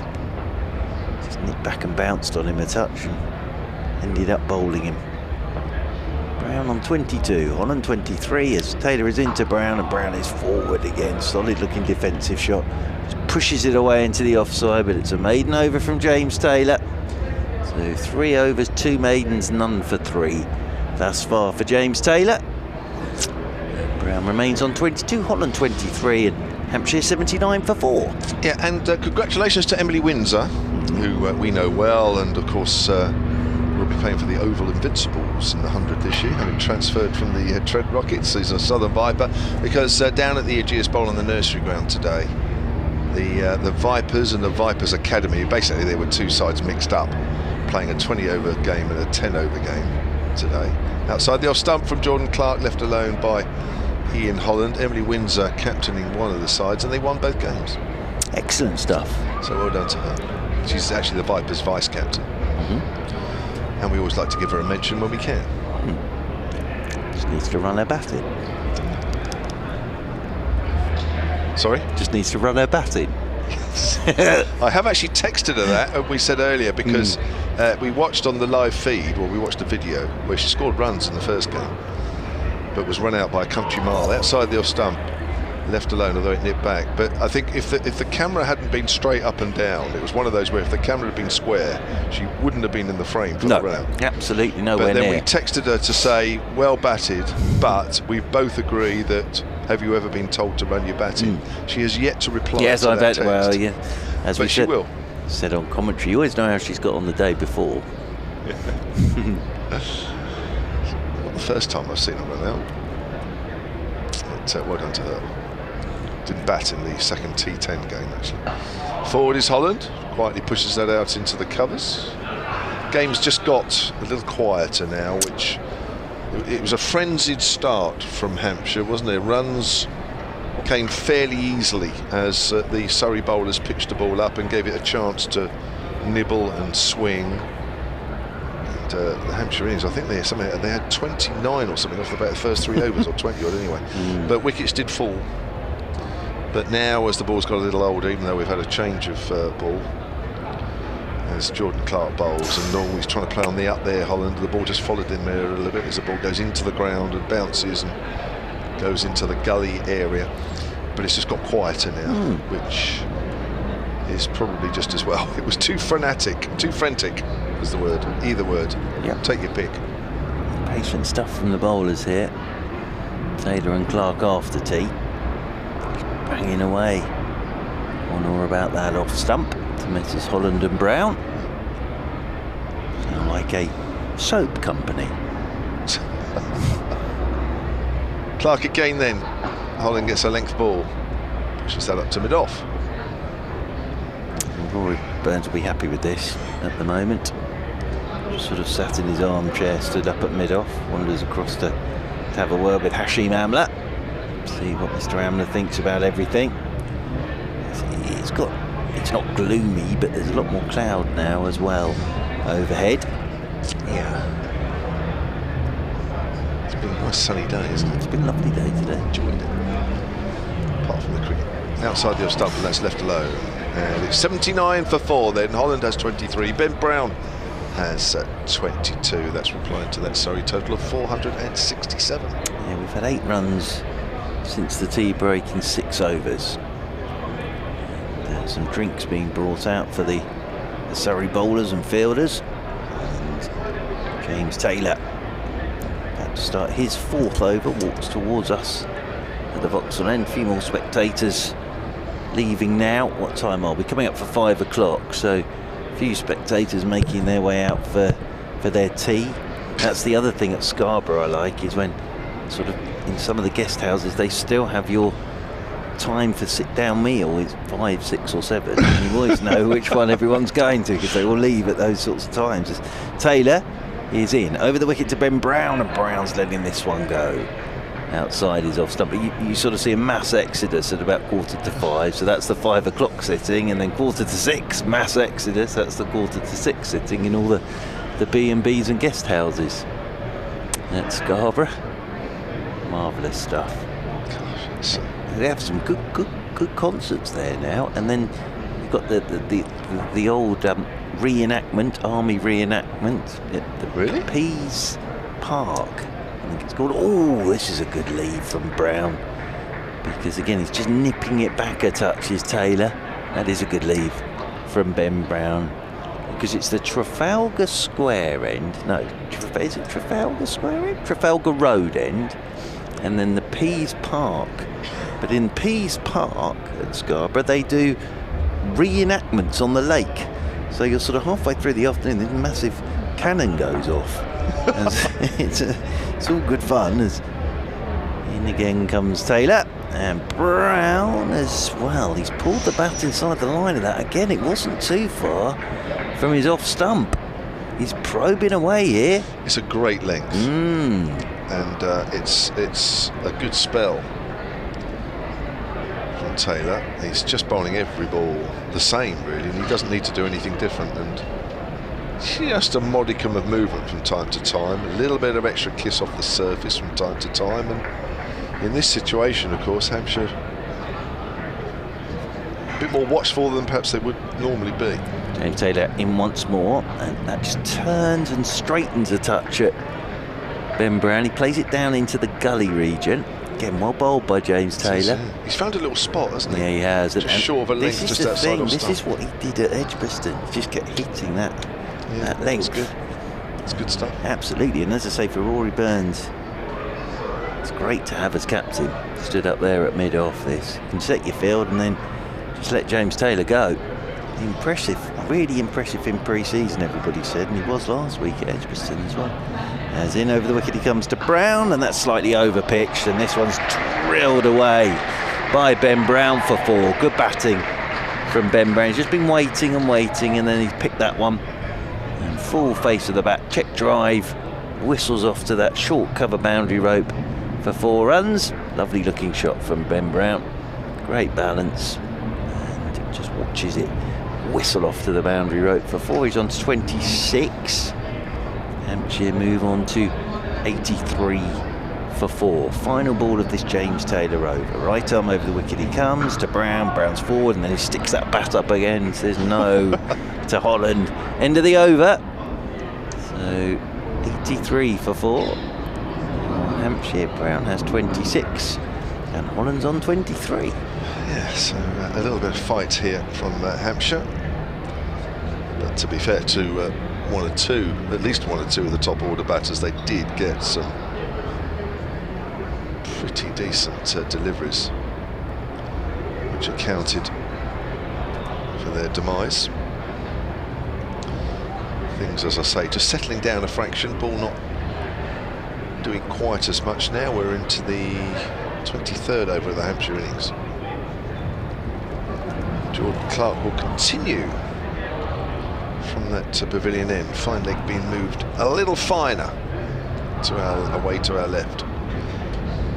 Just nipped back and bounced on him a touch and ended up bowling him. Brown on 22, Holland 23 as Taylor is into Brown, and Brown is forward again. Solid looking defensive shot. Just pushes it away into the offside, but it's a maiden over from James Taylor. So 3 overs, 2 maidens, none for 3 thus far for James Taylor. Brown remains on 22, Holland 23, and Hampshire 79 for 4. Yeah, and congratulations to Emily Windsor, who we know well, and of course will be playing for the Oval Invincibles in the 100 this year, having transferred from the Tread Rockets. He's a Southern Viper, because down at the Aegeus Bowl on the nursery ground today, the Vipers and the Vipers Academy, basically they were 2 sides mixed up, playing a 20-over game and a 10-over game today. Outside the off stump from Jordan Clark, left alone by Ian Holland. Emily Windsor captaining one of the sides, and they won both games. Excellent stuff. So well done to her. She's actually the Vipers vice captain. And we always like to give her a mention when we can. Just needs to run her batting. Sorry? Just needs to run her batting. I have actually texted her that, we said earlier, because we watched on the live feed, we watched a video where she scored runs in the first game, but was run out by a country mile outside the off stump, left alone, although it nipped back. But I think if the camera hadn't been straight up and down, it was one of those where if the camera had been square, she wouldn't have been in the frame for the round. Absolutely nowhere near. But then near. we texted her to say, well batted, but we both agree that, have you ever been told to run your batting? She has yet to reply to that text. Well, yeah. As but we she will. Said on commentary, you always know how she's got on the day before. Not the first time I've seen her run out. But well done to her. Didn't bat in the second T10 game, actually. Forward is Holland. Quietly pushes that out into the covers. Game's just got a little quieter now, which it was a frenzied start from Hampshire, wasn't it? Runs came fairly easily as the Surrey bowlers pitched the ball up and gave it a chance to nibble and swing. And the Hampshireans, I think they had 29 or something off about the first 3 overs, or 20 odd anyway. But wickets did fall. But now, as the ball's got a little older, even though we've had a change of ball, as Jordan Clark bowls, and normally he's trying to play on the up there, Holland, the ball just followed him there a little bit as the ball goes into the ground and bounces and goes into the gully area. But it's just got quieter now, which is probably just as well. It was too frantic is the word, either word. Take your pick. Patient stuff from the bowlers here. Taylor and Clark after tea. Banging away on or about that off stump to Messrs Holland and Brown. Sound like a soap company. Clark again then. Holland gets a length ball. Pushes that up to mid-off. Rory Burns will be happy with this at the moment. Just sort of sat in his armchair, stood up at mid-off, wanders across to have a word with Hashim Amla. See what Mr. Amla thinks about everything. He's got it's not gloomy, but there's a lot more cloud now as well overhead. Yeah. It's been a nice sunny day, isn't it? It's been a lovely day today. Enjoyed it. Apart from the cricket. Outside the off stump, and that's left alone. And it's 79 for 4 then. Holland has 23. Ben Brown has 22. That's replying to that Surrey total of 467. Yeah, we've had 8 runs since the tea break in 6 overs. There's some drinks being brought out for the Surrey bowlers and fielders. And James Taylor about to start his 4th over, walks towards us at the Vauxhall end. A few more spectators leaving now. What time are we? Coming up for 5 o'clock, so a few spectators making their way out for their tea. That's the other thing at Scarborough I like, is when sort of in some of the guest houses they still have your time for sit-down meal is 5, 6 or 7. And you always know which one everyone's going to, because they will leave at those sorts of times. As Taylor is in over the wicket to Ben Brown, and Brown's letting this one go outside his off stump. But you sort of see a mass exodus at about 4:45, so that's the 5 o'clock sitting, and then 4:45 mass exodus, that's the 4:45 sitting in all the B&Bs and guest houses at Scarborough. Marvellous stuff. Gosh, they have some good concerts there now, and then you've got the old reenactment, army reenactment at the Pease Park. I think it's called. Oh, this is a good lead from Brown, because again he's just nipping it back a touch, is Taylor. That is a good lead from Ben Brown, because it's the Trafalgar Square end. No, is it Trafalgar Square end? Trafalgar Road end, and then the Pease Park. But in Pease Park at Scarborough, they do reenactments on the lake. So you're sort of halfway through the afternoon, this massive cannon goes off. It's all good fun. As in again comes Taylor, and Brown as well. He's pulled the bat inside the line of that. Again, it wasn't too far from his off stump. He's probing away here. It's a great length, and it's a good spell from Taylor. He's just bowling every ball the same, really, and he doesn't need to do anything different. And just a modicum of movement from time to time, a little bit of extra kiss off the surface from time to time, and in this situation, of course, Hampshire a bit more watchful than perhaps they would normally be. James Taylor in once more, and that just turns and straightens a touch at Ben Brown. He plays it down into the gully region. Again, well bowled by James Taylor. He's found a little spot, hasn't he? Yeah, he has. Just short of a length, just outside off This stump. is what he did at Edgbaston. He just kept hitting that length. That's good. It's good stuff. Absolutely, and as I say, for Rory Burns, it's great to have as captain. Stood up there at mid-off this. You can set your field and then just let James Taylor go. Impressive, really impressive in pre-season, everybody said, and he was last week at Edgbaston as well. As in over the wicket he comes to Brown, and that's slightly over-pitched, and this one's drilled away by Ben Brown for 4. Good batting from Ben Brown. He's just been waiting and waiting, and then he's picked that one. And full face of the bat, check drive, whistles off to that short cover boundary rope for 4 runs. Lovely looking shot from Ben Brown. Great balance, and just watches it whistle off to the boundary rope for 4. He's on to 26. Hampshire move on to 83 for 4. Final ball of this James Taylor over. Right arm over the wicket he comes to Brown. Brown's forward, and then he sticks that bat up again. Says no to Holland. End of the over. So 83 for 4. Hampshire. Brown has 26, and Holland's on 23. Yeah, so a little bit of fight here from Hampshire. But to be fair to at least one or two of the top order batters, they did get some pretty decent deliveries, which accounted for their demise. Things, as I say, just settling down a fraction. Ball not doing quite as much now. We're into the 23rd over of the Hampshire innings. Jordan Clark will continue from that pavilion end. Fine leg being moved a little finer to away to our left.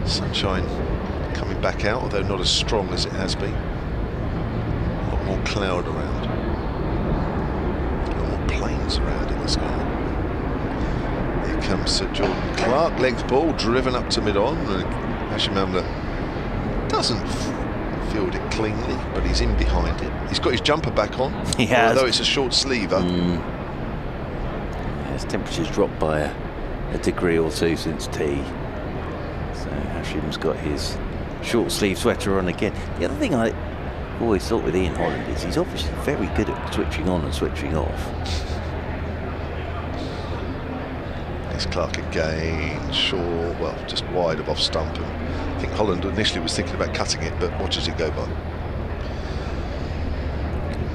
Sunshine coming back out, although not as strong as it has been. A lot more cloud around. More planes around in the sky. Here comes Sir Jordan Clark, length ball driven up to mid-on. Hashim Amla doesn't field it cleanly, but he's in behind it. He's got his jumper back on, although it's a short sleever. His temperature's dropped by a degree or two since tea. So Hashim's got his short sleeve sweater on again. The other thing I always thought with Ian Holland is he's obviously very good at switching on and switching off. There's Clark again, short, well, just wide of off stump. And I think Holland initially was thinking about cutting it, but what does it go by?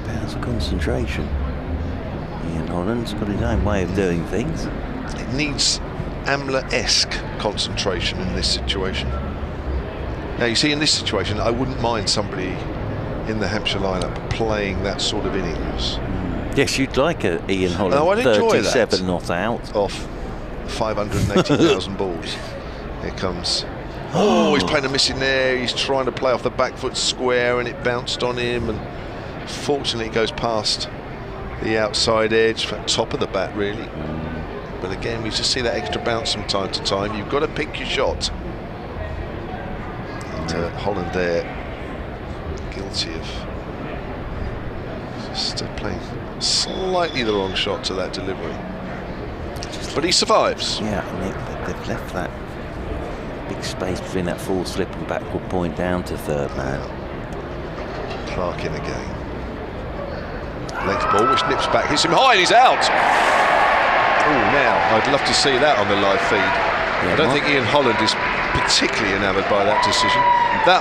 Powers of concentration. Ian Holland's got his own way of doing things. It needs Amla-esque concentration in this situation. Now you see, in this situation, I wouldn't mind somebody in the Hampshire lineup playing that sort of innings. Yes, you'd like a Ian Holland, I'd enjoy 37 that. Not out. Off 580,000 balls. Here comes... Oh, he's playing a miss in there. He's trying to play off the back foot square and it bounced on him, and fortunately it goes past the outside edge, top of the bat really. But again, we just see that extra bounce from time to time. You've got to pick your shot. And Holland there, guilty of just playing slightly the wrong shot to that delivery. But he survives. Yeah, and they've left that big space between that full slip and backward point down to third man. Clark in again. Length ball, which nips back, hits him high, and he's out. Oh, now I'd love to see that on the live feed. I don't think Ian Holland is particularly enamoured by that decision.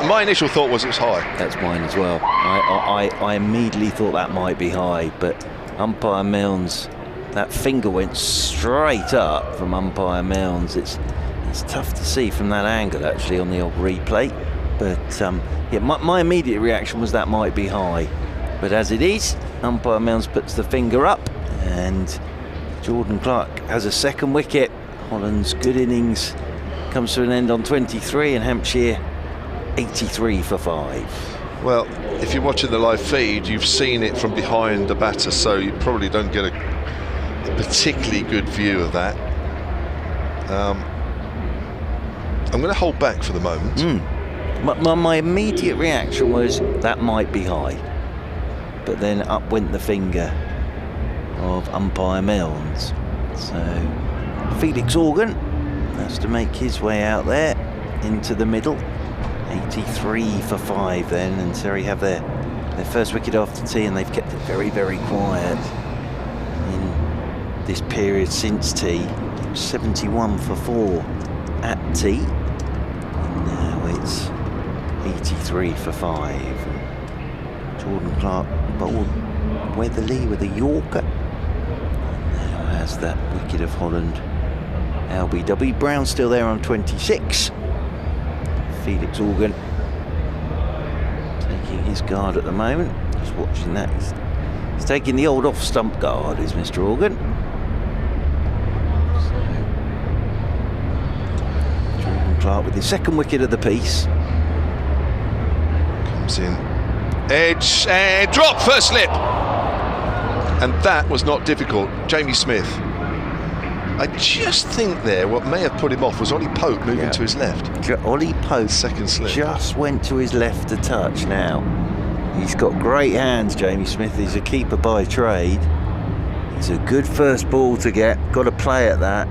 My initial thought was it was high. That's mine as well. I immediately thought that might be high, but umpire Milnes, that finger went straight up from umpire Milnes. It's tough to see from that angle actually on the old replay, but yeah, my immediate reaction was that might be high, but as it is, umpire Milnes puts the finger up and Jordan Clark has a second wicket. Holland's good innings comes to an end on 23 and Hampshire 83 for 5. Well, if you're watching the live feed, you've seen it from behind the batter, so you probably don't get a particularly good view of that. I'm going to hold back for the moment. My immediate reaction was that might be high, but then up went the finger of umpire Milnes. So Felix Organ has to make his way out there into the middle. 83 for 5 then, and Surrey have their first wicket after tea, and they've kept it very, very quiet in this period since tea. 71 for 4 at tea, and now it's 83 for 5. Jordan Clark bowled Weatherly with a Yorker, and now has that wicket of Holland. LBW Brown still there on 26. Felix Organ taking his guard at the moment. Just watching that. He's taking the old off stump guard, is Mr. Organ. So Jordan Clark with his second wicket of the piece. Comes in, edge and drop, first slip, and that was not difficult. Jamie Smith. I just think there what may have put him off was Ollie Pope moving to his left. Ollie Pope second slip just went to his left to touch now. He's got great hands, Jamie Smith. He's a keeper by trade. It's a good first ball to get. Got to play at that.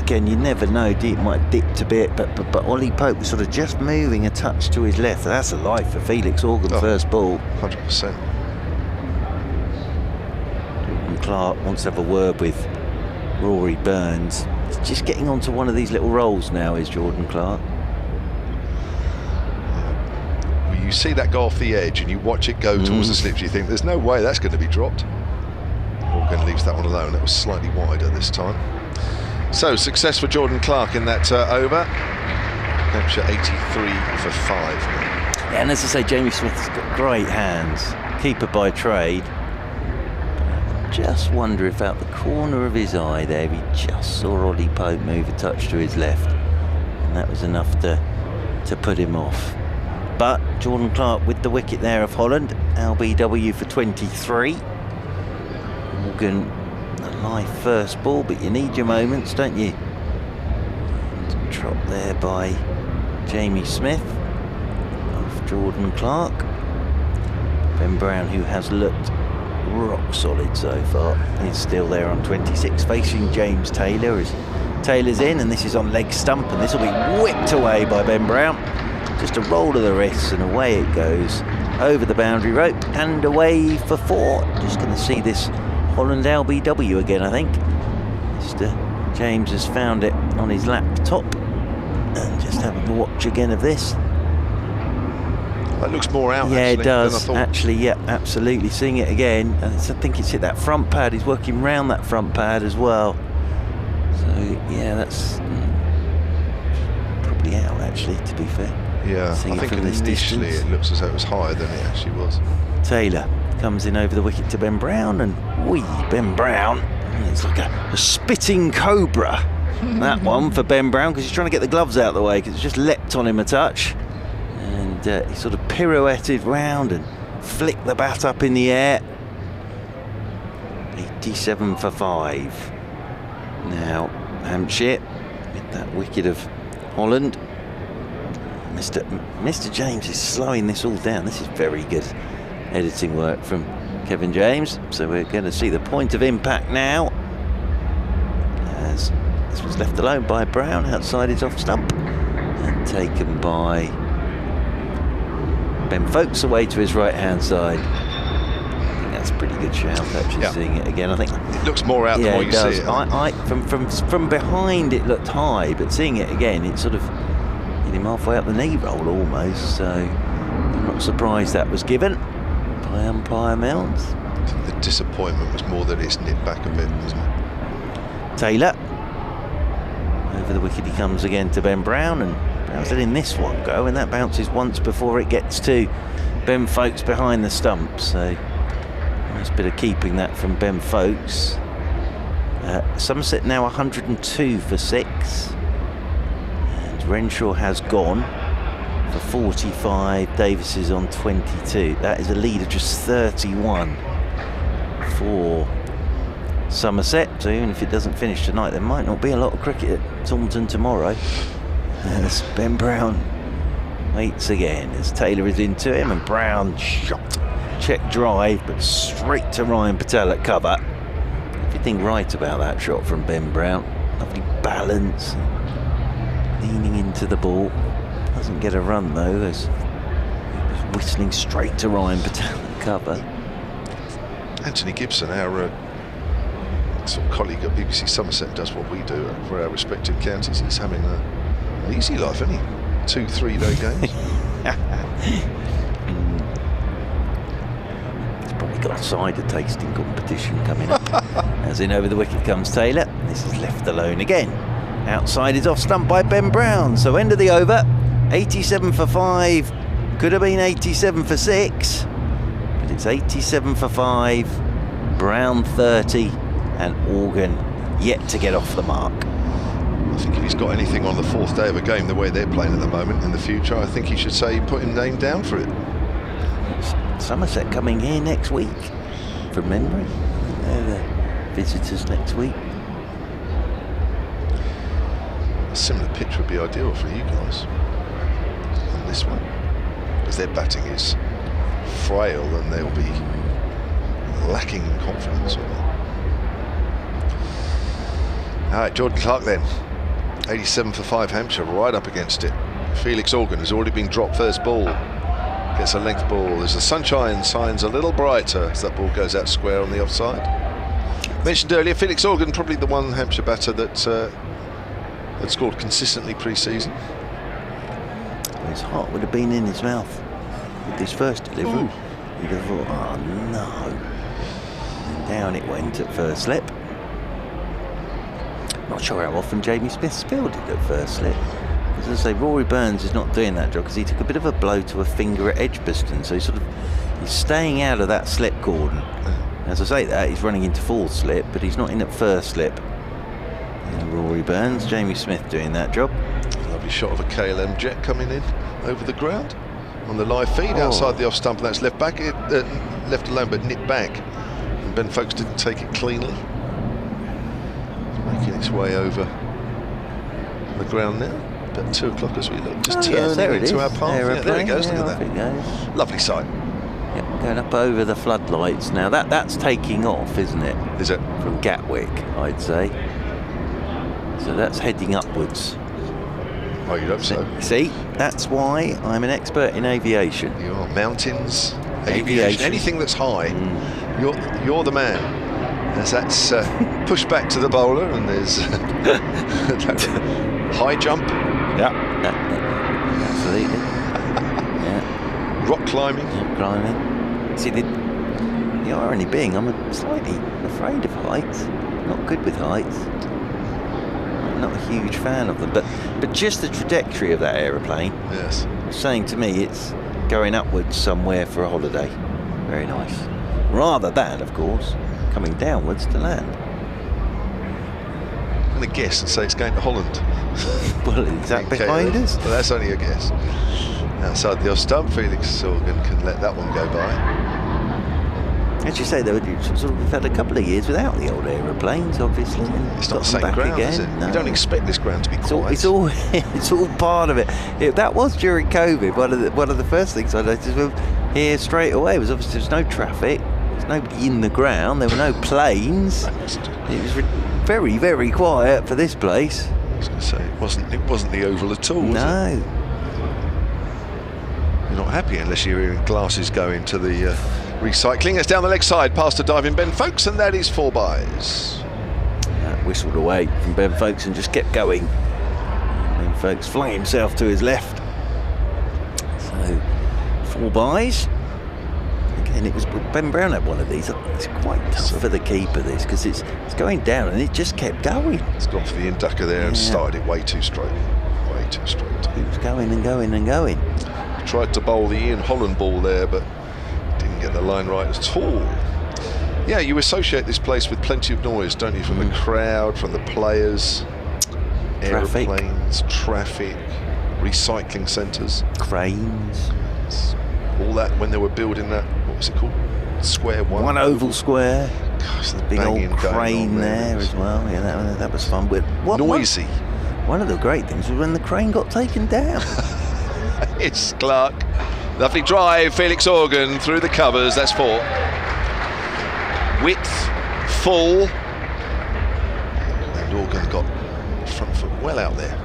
Again, you never know. It might dip a bit, but Ollie Pope was sort of just moving a touch to his left. That's a life for Felix Organ. First ball. 100%. And Clark wants to have a word with Rory Burns. He's just getting onto one of these little rolls now, is Jordan Clark. Well, you see that go off the edge and you watch it go towards the slips, you think there's no way that's going to be dropped. Organ leaves that one alone. That was slightly wider this time. So success for Jordan Clark in that over. Hampshire 83 for 5. Yeah, and as I say, Jamie Smith's got great hands, keeper by trade. Just wonder if out the corner of his eye there he just saw Ollie Pope move a touch to his left, and that was enough to put him off. But Jordan Clark with the wicket there of Holland. LBW for 23. Morgan, a live first ball, but you need your moments, don't you? And trot there by Jamie Smith off Jordan Clark. Ben Brown, who has looked rock solid so far, is still there on 26, facing James Taylor as Taylor's in, and this is on leg stump, and this will be whipped away by Ben Brown. Just a roll of the wrists and away it goes over the boundary rope and away for 4. Just going to see this Holland LBW again, I think. Mr. James has found it on his laptop and just having a watch again of this. That looks more out, yeah, actually, it does. than I thought. Actually, yeah, absolutely. Seeing it again, and I think it's hit that front pad. He's working round that front pad as well. So, yeah, that's probably out, actually, to be fair. Yeah, Seeing I think from this initially distance. it looks as though it was higher than it actually was. Taylor comes in over the wicket to Ben Brown, and wee, Ben Brown. It's like a spitting cobra, that one for Ben Brown, because he's trying to get the gloves out of the way, because it's just leapt on him a touch. And he sort of pirouetted round and flicked the bat up in the air. 87 for 5. Now, Hampshire with that wicket of Holland. Mr. James is slowing this all down. This is very good editing work from Kevin James. So we're going to see the point of impact now, as this was left alone by Brown outside his off stump and taken by Ben Foakes away to his right hand side. I think that's a pretty good shout, actually. Seeing it again, I think it looks more out than what you see it. From behind it looked high, but seeing it again, it sort of hit him halfway up the knee roll almost. So I'm not surprised that was given by umpire Milnes. I think the disappointment was more that it's nipped back a bit, isn't it? Taylor over the wicket he comes again to Ben Brown, and Brown's letting this one go, and that bounces once before it gets to Ben Foakes behind the stump. So nice bit of keeping that from Ben Foakes. Somerset now 102 for 6, and Renshaw has gone for 45. Davis is on 22. That is a lead of just 31 for Somerset. So even if it doesn't finish tonight, there might not be a lot of cricket at Taunton tomorrow. As Ben Brown waits again as Taylor is into him, and Brown shot, check drive, but straight to Ryan Patel at cover. Everything right about that shot from Ben Brown. Lovely balance, leaning into the ball. Doesn't get a run though, as whistling straight to Ryan Patel at cover. Anthony Gibson, our sort of colleague at BBC Somerset, does what we do for our respective counties. He's having an easy life, isn't he? 2-3 day games. He's probably got a cider tasting competition coming up. As in over the wicket comes Taylor. This is left alone again. Outside is off stump by Ben Brown. So end of the over. 87 for 5. Could have been 87 for 6. But it's 87 for 5. Brown 30. And Organ yet to get off the mark. I think if he's got anything on the 4th day of a game, the way they're playing at the moment in the future, I think he should say put him name down for it. Somerset coming here next week, from memory. They're the visitors next week. A similar pitch would be ideal for you guys on this one, as their batting is frail and they'll be lacking in confidence. Alright, Jordan Clark then. 87 for 5 Hampshire, right up against it. Felix Organ has already been dropped first ball. Gets a length ball as the sunshine shines a little brighter as that ball goes out square on the offside. Mentioned earlier, Felix Organ, probably the one Hampshire batter that had scored consistently pre-season. His heart would have been in his mouth with his first delivery. You'd have thought, oh no. And down it went at first slip. Not sure how often Jamie Smith spilled it at first slip. As I say, Rory Burns is not doing that job because he took a bit of a blow to a finger at Edgbaston, so he's staying out of that slip cordon. As I say that, he's running into fourth slip, but he's not in at first slip. And Rory Burns, Jamie Smith doing that job. Lovely shot of a KLM jet coming in over the ground. on the live feed outside the off stump. That's left back, left alone, but nipped back. And Ben Foakes didn't take it cleanly. It's making its way over the ground now. About 2 o'clock as we look, just turning into our path. Yeah, there it goes. Look at that. Lovely sight. Yep, going up over the floodlights now. That's taking off, isn't it? Is it? From Gatwick, I'd say. So that's heading upwards. Oh, you hope so. See, that's why I'm an expert in aviation. You are. Mountains, aviation, anything that's high, you're the man. As that's pushed back to the bowler, and there's high jump. Yeah, absolutely. Yeah. Rock climbing. See, the irony being, I'm slightly afraid of heights. Not good with heights. I'm not a huge fan of them, but just the trajectory of that aeroplane. Yes. Saying to me, it's going upwards somewhere for a holiday. Very nice. Rather than, of course, coming downwards to land. I'm going to guess and say it's going to Holland. Well, is that behind us? Well, that's only a guess. Outside the off stump, Felix Organ can let that one go by. As you say, though, we've had a couple of years without the old aeroplanes, obviously. And It's not the same ground, is it? No. You don't expect this ground to be quiet. It's all part of it. That was during COVID. One of the first things I noticed here straight away was obviously there's no traffic, there's nobody in the ground, there were no planes. It was very, very quiet for this place. I was going to say it wasn't the Oval at all. No. Was it? You're not happy unless you're hearing glasses go into the recycling. It's down the leg side past a diving Ben Foakes, and that is 4 byes. That whistled away from Ben Foakes and just kept going. Ben Foakes flung himself to his left. So 4 byes. Again, it was Ben Brown had one of these. It's quite tough for the keeper, this, because it's going down and it just kept going. It's gone for the inducker there and started it way too straight. Way too straight. It was going and going and going. Tried to bowl the Ian Holland ball there, but didn't get the line right at all. Yeah, you associate this place with plenty of noise, don't you? From the crowd, from the players, aeroplanes, traffic, recycling centres, cranes. All that when they were building that, what was it called? Square one. One oval square. Gosh, the big old banging crane there as well. Yeah, that was fun. But noisy. One of the great things was when the crane got taken down. It's Clark. Lovely drive, Felix Organ through the covers. That's 4. Width, full. And Organ got front foot well out there.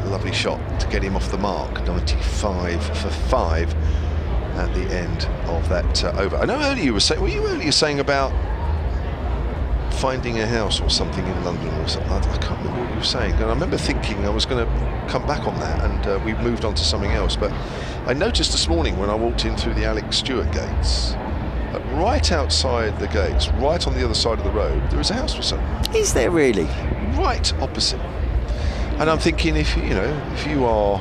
Lovely shot to get him off the mark. 95 for 5 at the end of that over. I know earlier you were saying, saying about finding a house or something in London or something. I can't remember what you were saying. And I remember thinking I was going to come back on that, and we moved on to something else. But I noticed this morning when I walked in through the Alex Stewart gates, right outside the gates, right on the other side of the road, there is a house for sale. Is there really? Right opposite. And I'm thinking, if you are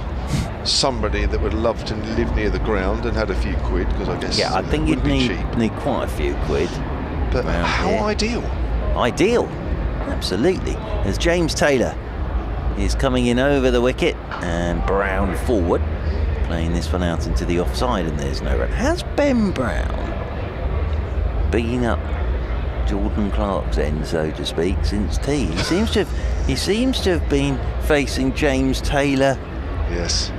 somebody that would love to live near the ground and had a few quid, because I guess I think you'd need quite a few quid. But how ideal? Ideal, absolutely. As James Taylor is coming in over the wicket and Brown forward, playing this one out into the offside, and there's no run. Has Ben Brown been up Jordan Clark's end, so to speak, since tea? He seems to have been facing James Taylor. Yes.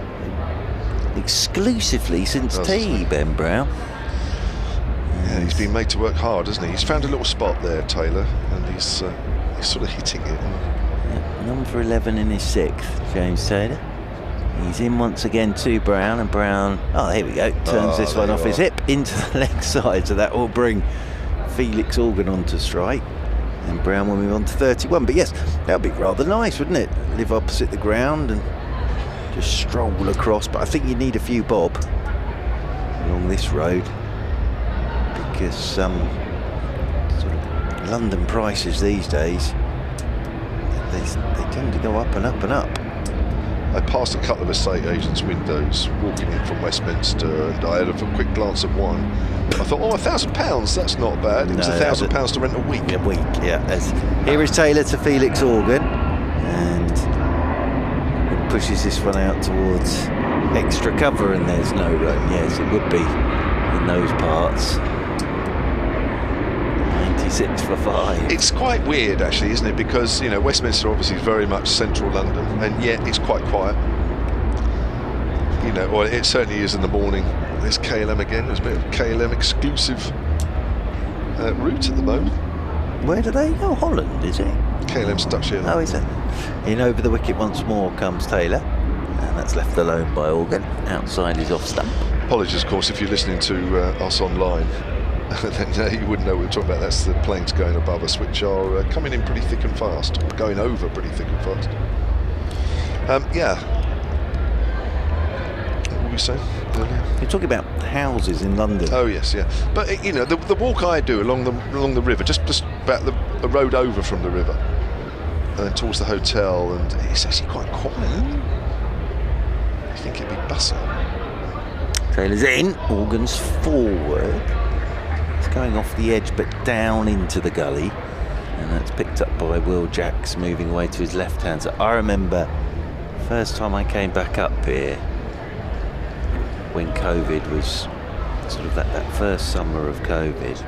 Exclusively since tea, Ben Brown. Yeah, he's been made to work hard, hasn't he? He's found a little spot there, Taylor, and he's sort of hitting it. Yeah, number 11 in his 6th, James Taylor. He's in once again to Brown, and Brown, here we go, turns this one off his hip into the leg side, so that will bring Felix Organ onto strike, and Brown will move on to 31. But yes, that would be rather nice, wouldn't it? Live opposite the ground and just stroll across, but I think you need a few bob along this road, because sort of London prices these days, they tend to go up and up and up. I passed a couple of estate agents' windows walking in from Westminster, and I had a quick glance at one. I thought, £1,000, that's not bad. It was £1,000 to rent a week. A week, yeah. Here is Taylor to Felix Organ, and pushes this one out towards extra cover and there's no run. Yes, it would be in those parts. 96 for 5. It's quite weird, actually, isn't it? Because, you know, Westminster obviously is very much central London, and yet it's quite quiet. You know, or it certainly is in the morning. There's KLM again. There's a bit of KLM exclusive route at the moment. Where do they go? Holland, is it? KLM stuck here. Oh, is it? In over the wicket once more comes Taylor, and that's left alone by Organ. Outside is off stump. Apologies, of course, if you're listening to us online. Then you wouldn't know what we're talking about. That's the planes going above us, which are coming in pretty thick and fast, going over pretty thick and fast. Yeah. What were we saying earlier? You're talking about houses in London. Oh yes, yeah. But you know, the walk I do along the river, just about the road over from the river, and then towards the hotel, and it's actually quite quiet. I think it'd be bustling. Taylor's in. Organ's forward. Going off the edge but down into the gully, and that's picked up by Will Jacks moving away to his left hand. So I remember first time I came back up here when COVID was sort of that first summer of COVID.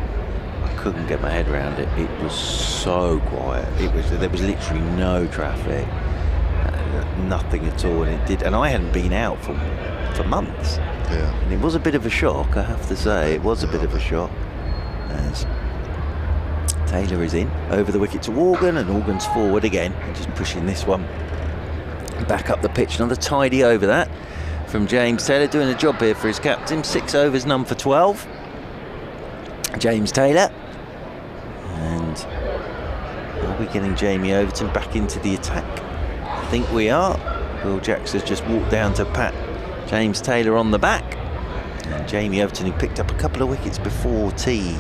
I couldn't get my head around it. It was so quiet. There was literally no traffic, nothing at all, and I hadn't been out for months. Yeah. And it was a bit of a shock, I have to say. It was a bit of a shock. As Taylor is in over the wicket to Organ, and Organ's forward again, just pushing this one back up the pitch. Another tidy over that from James Taylor, doing a job here for his captain. 6 overs, none for 12. James Taylor. And are we getting Jamie Overton back into the attack? I think we are. Will Jacks has just walked down to pat James Taylor on the back. And Jamie Overton, who picked up a couple of wickets before tea,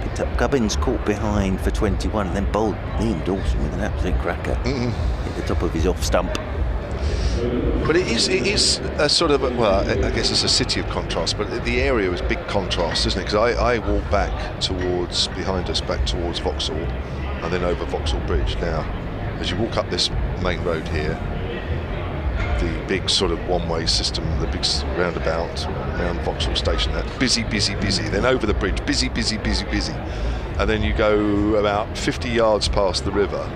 picked up Gubbins, caught behind for 21, and then bowled Liam Dawson with an absolute cracker. Hit the top of his off stump. But it is a sort of, well, I guess it's a city of contrast, but the area is big contrast, isn't it? Because I walk back behind us, back towards Vauxhall, and then over Vauxhall Bridge. Now, as you walk up this main road here, the big sort of one-way system, the big roundabout around Vauxhall Station, that busy. Then over the bridge, busy. And then you go about 50 yards past the river,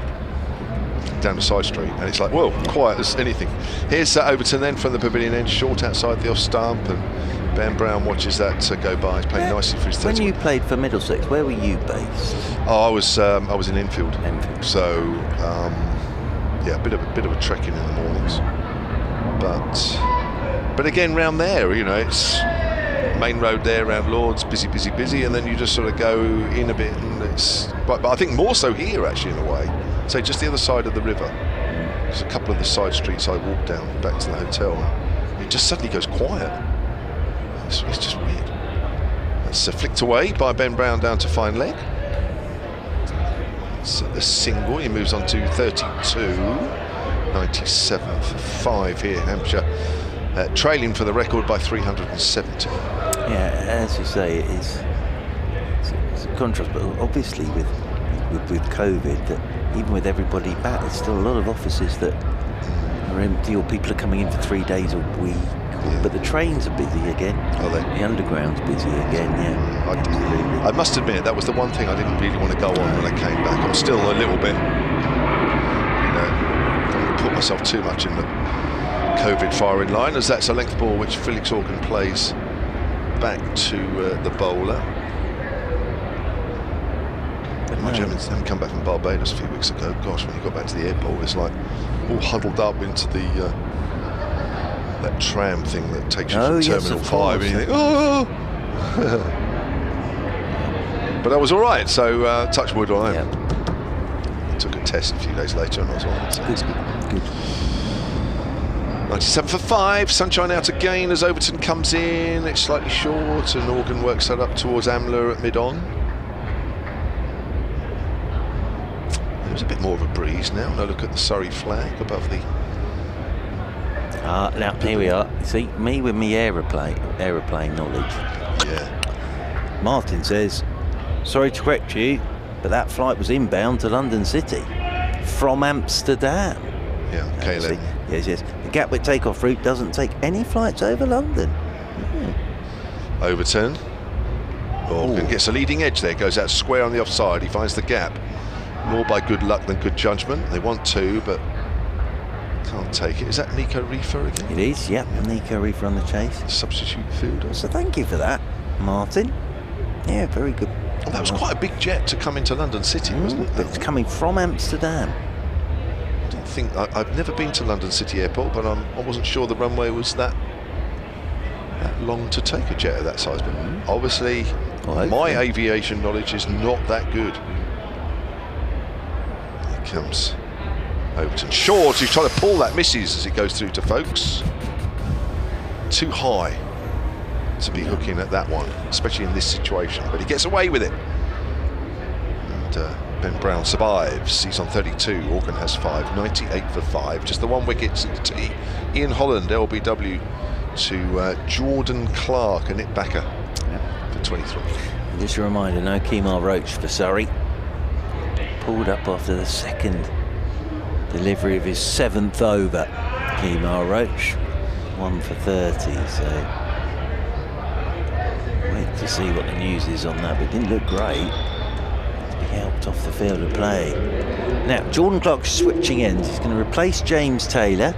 down the side street, and it's like, whoa, quiet as anything. Here's Overton then from the pavilion end, short outside the off stump, and Ben Brown watches that go by. He's playing nicely for his 30. When you played for Middlesex, where were you based? Oh, I was in Enfield. So yeah, a bit of a trekking in the mornings. But again, round there, you know, it's main road there around Lords, busy, and then you just sort of go in a bit, and it's. But I think more so here, actually, in a way. So just the other side of the river. There's a couple of the side streets I walked down back to the hotel. It just suddenly goes quiet. It's just weird. It's flicked away by Ben Brown down to fine leg. It's the single. He moves on to 32. 97 for 5 here, Hampshire, trailing for the record by 370. Yeah, as you say, it's a contrast, but obviously with COVID, that even with everybody back, there's still a lot of offices that are empty, or people are coming in for 3 days a week. Yeah. But the trains are busy again. Are they? The underground's busy again, yeah. I must admit, that was the one thing I didn't really want to go on when I came back. I'm still a little bit, put myself too much in the COVID firing line, as that's a length ball which Felix Organ plays back to the bowler. I haven't come back from Barbados a few weeks ago. Gosh, when you got back to the airport, it's like all huddled up into the that tram thing that takes you from Terminal 5, and you think, oh! But I was all right, so touch wood on it. I took a test a few days later and I was all right. So good. 97 for 5, sunshine out again as Overton comes in. It's slightly short, and Organ works that up towards Amler at mid-on. There's a bit more of a breeze now. Now look at the Surrey flag above the. Now here we are. See, me with me aeroplane knowledge. Yeah. Martin says, sorry to correct you, but that flight was inbound to London City from Amsterdam. Yeah, KLM. Yes, yes. The Gatwick takeoff route doesn't take any flights over London. Overton. Morgan gets a leading edge there, goes out square on the offside. He finds the gap. More by good luck than good judgment. They want to, but can't take it. Is that Nico Reefer again? It is, yep. Nico Reefer on the chase. Substitute fielder. So thank you for that, Martin. Yeah, very good. Well, that was quite a big jet to come into London City, wasn't it? But it's coming from Amsterdam. I don't think I've never been to London City Airport, but I wasn't sure the runway was that long to take a jet of that size. But obviously, my aviation knowledge is not that good. Here comes Overton. Short, who's trying to pull that, misses as it goes through to Foakes. Too high to be hooking at that one, especially in this situation, but he gets away with it. And Ben Brown survives. He's on 32. Organ has 5. 98 for 5. Just the 1 wicket since tea. Ian Holland, LBW, to Jordan Clark, a nit backer for 23. Just a reminder, no Kemar Roach for Surrey. Pulled up after the second delivery of his 7th over. Kemar Roach, 1 for 30. So wait to see what the news is on that, but it didn't look great. To be helped off the field of play. Now, Jordan Clark's switching ends. He's going to replace James Taylor.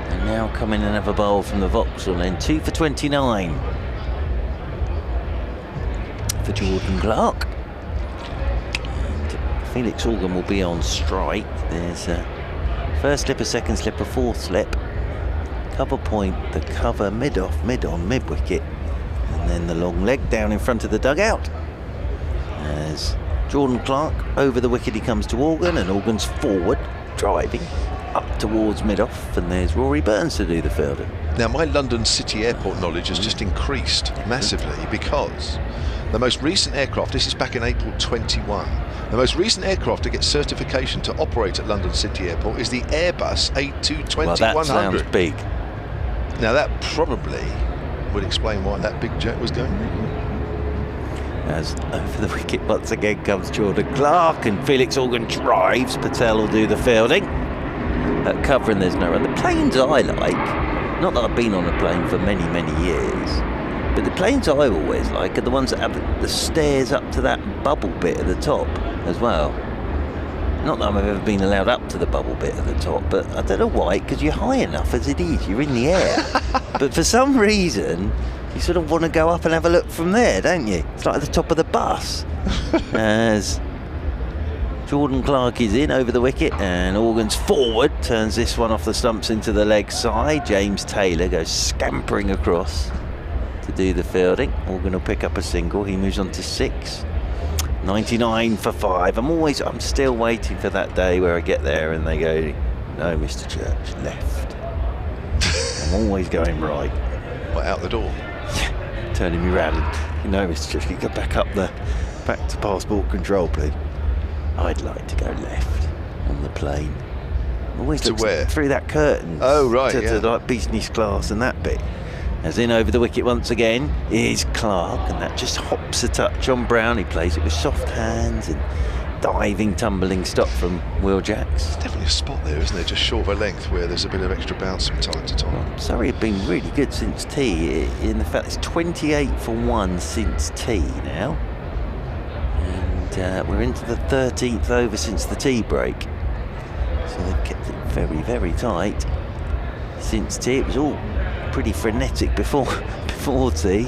And now come in and have a bowl from the Vauxhall end. 2 for 29 for Jordan Clark. And Felix Organ will be on strike. There's a first slipper, second slipper, fourth slip. Cover point, the cover, mid off, mid on, mid wicket. And then the long leg down in front of the dugout. As Jordan Clark over the wicket, he comes to Organ, and Organ's forward, driving up towards mid-off, and there's Rory Burns to do the fielding. Now, my London City Airport knowledge has just increased massively because the most recent aircraft, this is back in April 21, the most recent aircraft to get certification to operate at London City Airport is the Airbus A220-100. Well, that sounds big. Now, that probably would explain why that big jet was going. As over the wicket once again comes Jordan Clark, and Felix Organ drives. Patel will do the fielding. At cover, and there's no run. The planes I like, not that I've been on a plane for many, many years, but the planes I always like are the ones that have the stairs up to that bubble bit at the top as well. Not that I've ever been allowed up to the bubble bit at the top, but I don't know why, because you're high enough as it is, you're in the air. But for some reason, you sort of want to go up and have a look from there, don't you? It's like at the top of the bus. As Jordan Clark is in over the wicket, and Organ's forward, turns this one off the stumps into the leg side. James Taylor goes scampering across to do the fielding. Organ will pick up a single. He moves on to 6. 99 for 5. I'm still waiting for that day where I get there and they go, no, Mr. Church, left. I'm always going right. What, out the door? Turning me round and, no, Mr. Church, you go back to passport control, please. I'd like to go left on the plane. Always to where? Through that curtain. Oh, right, to like business class and that bit. As in over the wicket once again is Clark, and that just hops a touch on Brown. He plays it with soft hands and diving, tumbling stop from Will Jacks. There's definitely a spot there, isn't there? Just short of a length where there's a bit of extra bounce from time to time. Well, Surrey have been really good since tea, in the fact it's 28 for 1 since tea now. We're into the 13th over since the tea break, so they've kept it very, very tight since tea. It was all pretty frenetic before tea.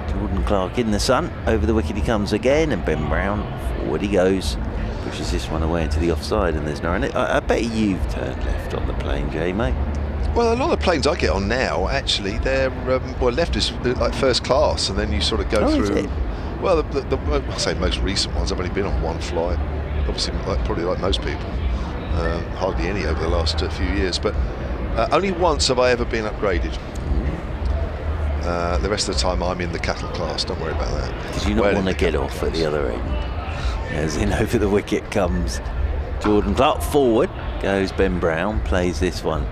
Jordan Clark in the sun, over the wicket he comes again, and Ben Brown forward he goes, pushes this one away into the offside, and there's no run. I bet you've turned left on the plane, Jay, mate. Well, a lot of the planes I get on now, actually, they're left is like first class, and then you sort of go through. Well, I say most recent ones, I've only been on one flight, obviously probably like most people, hardly any over the last few years, but only once have I ever been upgraded. The rest of the time I'm in the cattle class, don't worry about that. Because you don't want to get off at the other end. As in over the wicket comes Jordan Clark, forward goes Ben Brown, plays this one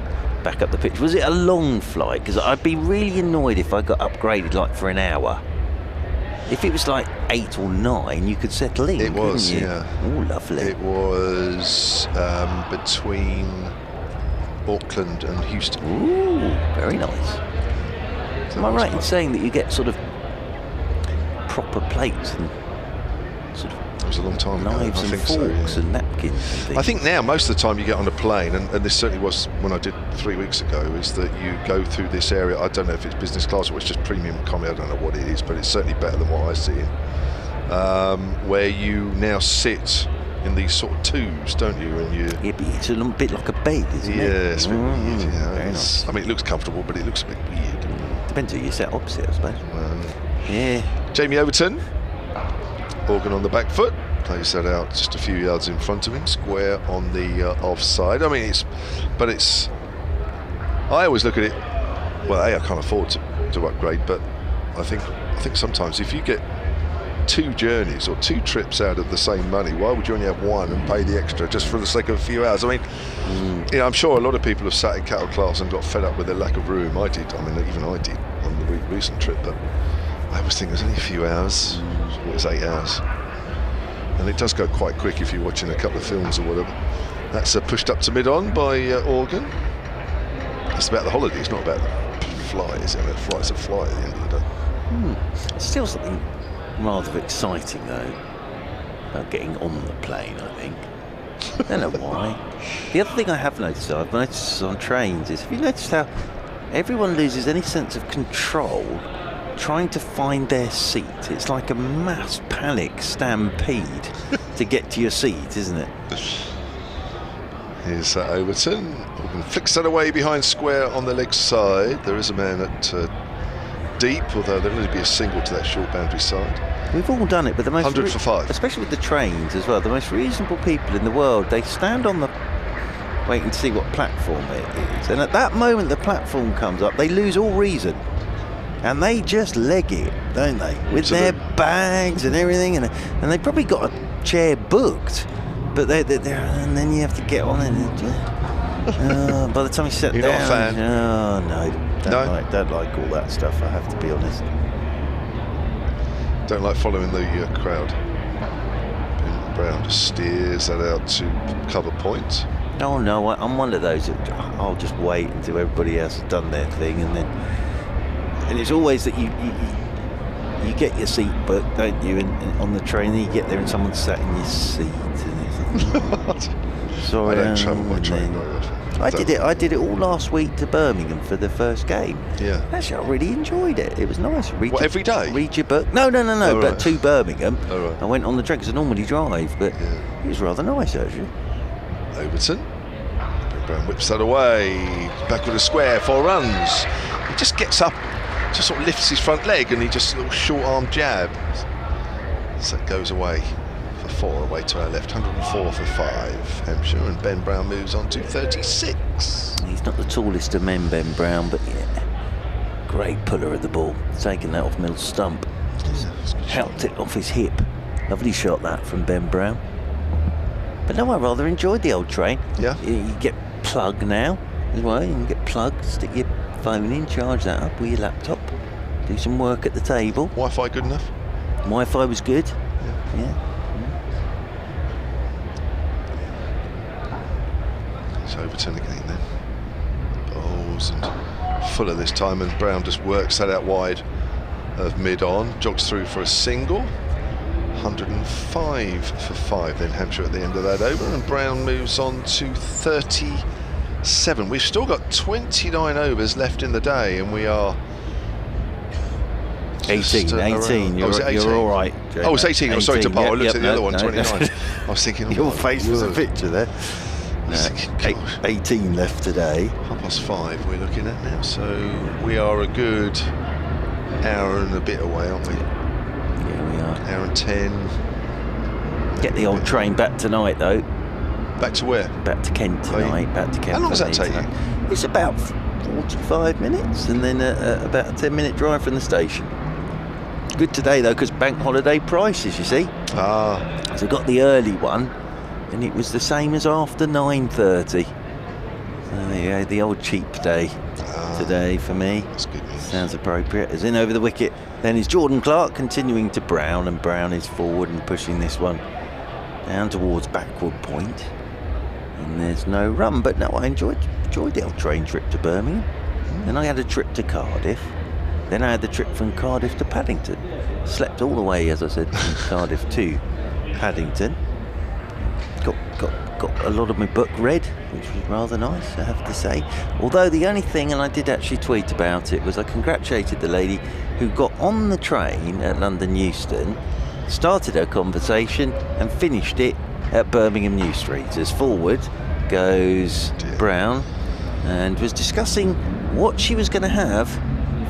back up the pitch. Was it a long flight? Because I'd be really annoyed if I got upgraded like for an hour. If it was like 8 or 9, you could settle in. It was, you? yeah. Oh, lovely. It was between Auckland and Houston. Ooh, very nice. Am I right in saying that you get sort of proper plates and sort of it was a long time ago. knives and forks and napkins and things? I think now most of the time you get on a plane, and this certainly was when I did 3 weeks ago, is that you go through this area. I don't know if it's business class or it's just premium economy. I don't know what it is, but it's certainly better than what I see. Where you now sit in these sort of tubes, don't you? And you. Yeah, but it's a little bit like a bed, isn't it? Yeah, it's a bit weird. Very nice. I mean, it looks comfortable, but it looks a bit weird. Depends who you set opposite, I suppose. Yeah. Jamie Overton, organ on the back foot, plays that out just a few yards in front of him, square on the offside. I mean, I always look at it. Well, I can't afford to upgrade, but I think sometimes if you get 2 journeys or 2 trips out of the same money, why would you only have 1 and pay the extra just for the sake of a few hours? I mean, I'm sure a lot of people have sat in cattle class and got fed up with the lack of room. I did. I mean, even I did on the recent trip, but I always think there's only a few hours. It was 8 hours, and it does go quite quick if you're watching a couple of films or whatever. That's pushed up to mid-on by Organ. It's about the holiday. It's not about the fly, is it? It's a fly at the end of the day. It's still something rather exciting though about getting on the plane, I think. I don't know why. The other thing I have noticed, I've noticed on trains, is have you noticed how everyone loses any sense of control trying to find their seat? It's like a mass panic stampede to get to your seat, isn't it? Here's Overton. Organ flicks that away behind square on the leg side. There is a man at deep, although there'll only be a single to that short boundary side. We've all done it, but the most 100 for 5, especially with the trains as well, the most reasonable people in the world, they stand on the waiting to see what platform it is, and at that moment the platform comes up, they lose all reason and they just leg it, don't they, with their bags and everything, and they probably got a chair booked, but they're and then you have to get on it and by the time you sit You're down, not a fan? Oh no, don't like all that stuff, I have to be honest. Don't like following the crowd. Ben Brown just steers that out to cover point. Oh no, I'm one of those that I'll just wait until everybody else has done their thing, and it's always that you get your seat booked, don't you, on the train, and you get there and someone's sat in your seat, and it's sorry, I don't travel by train very often. I did it all last week to Birmingham for the first game. Yeah. Actually, I really enjoyed it. It was nice. Every day? Read your book. No, Oh, but right. to Birmingham. Oh, right. I went on the train because I normally drive, but it was rather nice, actually. Overton. Ben Brown whips that away. Back with a square, 4 runs. He just gets up, just sort of lifts his front leg, and he just a little short arm jab. So it goes away for 4, away to our left. 104 for 5, Hampshire, and Ben Brown moves on to 36. He's not the tallest of men, Ben Brown, but yeah, great puller of the ball. Taking that off middle stump. Helped it off his hip. Lovely shot that from Ben Brown. But no, I rather enjoyed the old train. Yeah. You get plug now as well. You can get plug, stick your phone in, charge that up with your laptop, do some work at the table. Wi-Fi good enough? Wi-Fi was good. Yeah. It's Overton again then. Bowles and Fuller this time, and Brown just works that out wide of mid-on, jogs through for a single. 105 for 5 then, Hampshire at the end of that over, and Brown moves on to 37. We've still got 29 overs left in the day, and we are 18. You're all right, Jay. Oh, it's 18. I'm sorry to Paul. I looked at the other one, no, 29. I was thinking, your face was a picture there. No, 18 left today. 5:30 we're looking at now, so we are a good hour and a bit away, aren't we? Yeah, we are. Hour and 10. Get the old train back tonight, though. Back to where? Back to Kent tonight. Back to Kent. How long does that take you? It's about 45 minutes, and then about a 10-minute drive from the station. Good today, though, because bank holiday prices, you see. Ah. So I got the early one, and it was the same as after 9:30. So there you go, the old cheap day. today for me. That's good news. Sounds appropriate. As in over the wicket, then is Jordan Clark, continuing to Brown, and Brown is forward and pushing this one down towards backward point. And there's no run, but no, I enjoyed the old train trip to Birmingham. Then I had a trip to Cardiff. Then I had the trip from Cardiff to Paddington. Slept all the way, as I said, from Cardiff to Paddington. Got a lot of my book read, which was rather nice, I have to say. Although the only thing, and I did actually tweet about it, was I congratulated the lady who got on the train at London Euston, started her conversation and finished it at Birmingham New Street. As forward goes Brown, and was discussing what she was going to have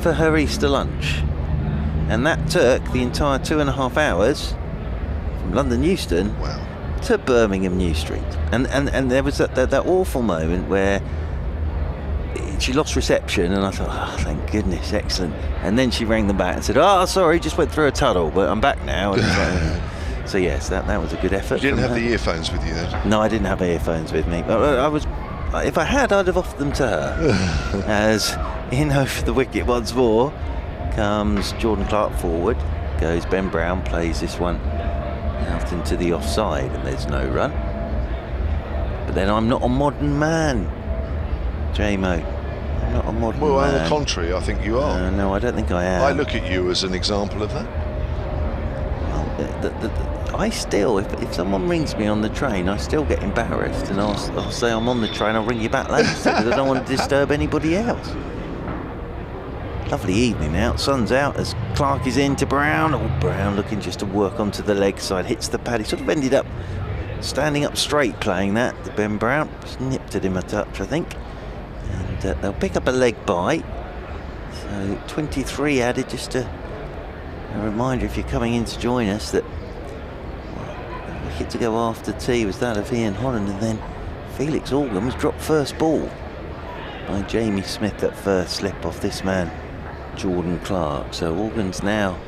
for her Easter lunch. And that took the entire 2.5 hours from London Euston to Birmingham New Street. And there was that awful moment where she lost reception, and I thought, oh, thank goodness, excellent. And then she rang them back and said, oh, sorry, just went through a tunnel, but I'm back now. And so yes, that was a good effort. You didn't have the earphones with you then? No, I didn't have earphones with me. But if I had, I'd have offered them to her. As in over the wicket once more comes Jordan Clark forward, goes Ben Brown, plays this one out into the offside, and there's no run. But then I'm not a modern man, JMO. I'm not a modern man. Well, on the contrary, I think you are. No, I don't think I am. I look at you as an example of that. Well, I still, if someone rings me on the train, I still get embarrassed, and I'll say I'm on the train, I'll ring you back later, because I don't want to disturb anybody else. Lovely evening out, sun's out as Clark is into Brown. Oh, Brown looking just to work onto the leg side, hits the pad. He sort of ended up standing up straight playing that to Ben Brown. Just nipped at him a touch, I think. And they'll pick up a leg bite. So 23 added, just a reminder if you're coming in to join us that the wicket to go after tea was that of Ian Holland, and then Felix Organ was dropped first ball by Jamie Smith. That first slip off this man Jordan Clark. So Organ's now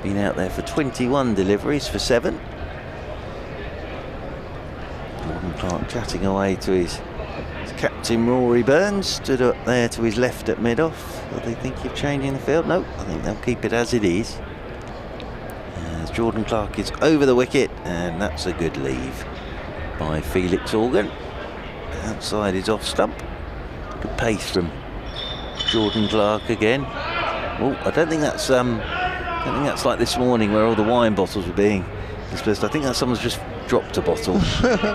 been out there for 21 deliveries for 7. Jordan Clark chatting away to his captain Rory Burns, stood up there to his left at mid-off. Do they think of changing the field? No, I think they'll keep it as it is. As Jordan Clark is over the wicket, and that's a good leave by Felix Organ. Outside is off stump. Good pace from Jordan Clark again. Oh, I don't think that's like this morning where all the wine bottles were being dispersed. I think that someone's just dropped a bottle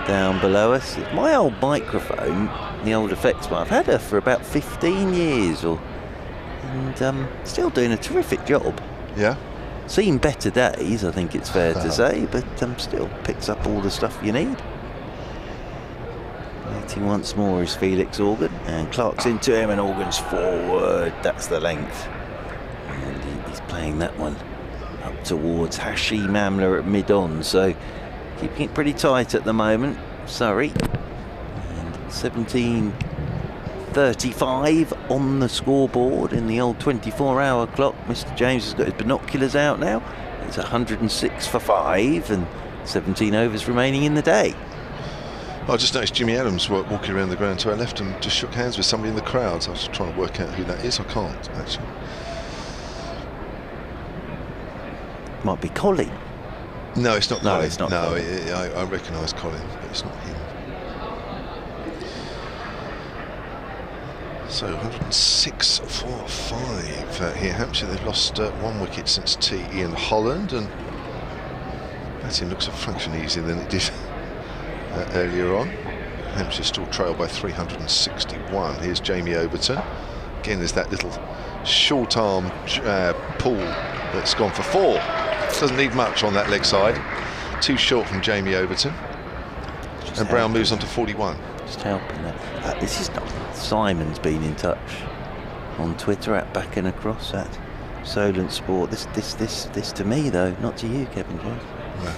down below us. It's my old microphone, the old effects one. I've had her for about 15 years, and still doing a terrific job. Yeah. Seen better days, I think it's fair to say, but still picks up all the stuff you need. Waiting once more is Felix Organ, and Clark's into him, and Organ's forward. That's the length. And he's playing that one up towards Hashi Mamla at mid-on, so keeping it pretty tight at the moment, Surrey. And 17:35 on the scoreboard in the old 24-hour clock. Mr. James has got his binoculars out now. It's 106 for 5 and 17 overs remaining in the day. I just noticed Jimmy Adams walking around the ground to our left and just shook hands with somebody in the crowd. So I was trying to work out who that is. I can't, actually. Might be Colin. No, it's not Colin. No, it's not Colin. I recognise Colin, but it's not him. So 106 for 5 here. Hampshire, they've lost 1 wicket since Ian Holland, and batting looks a fraction easier than it did earlier on. Hampshire still trail by 361. Here's Jamie Overton. Again, there's that little short arm pull that's gone for 4. Doesn't need much on that leg side. Too short from Jamie Overton. And Brown moves on to 41. Just helping that. This is not. Simon's been in touch on Twitter at Back and Across at Solent Sport. This to me though, not to you, Kevin Jones. No.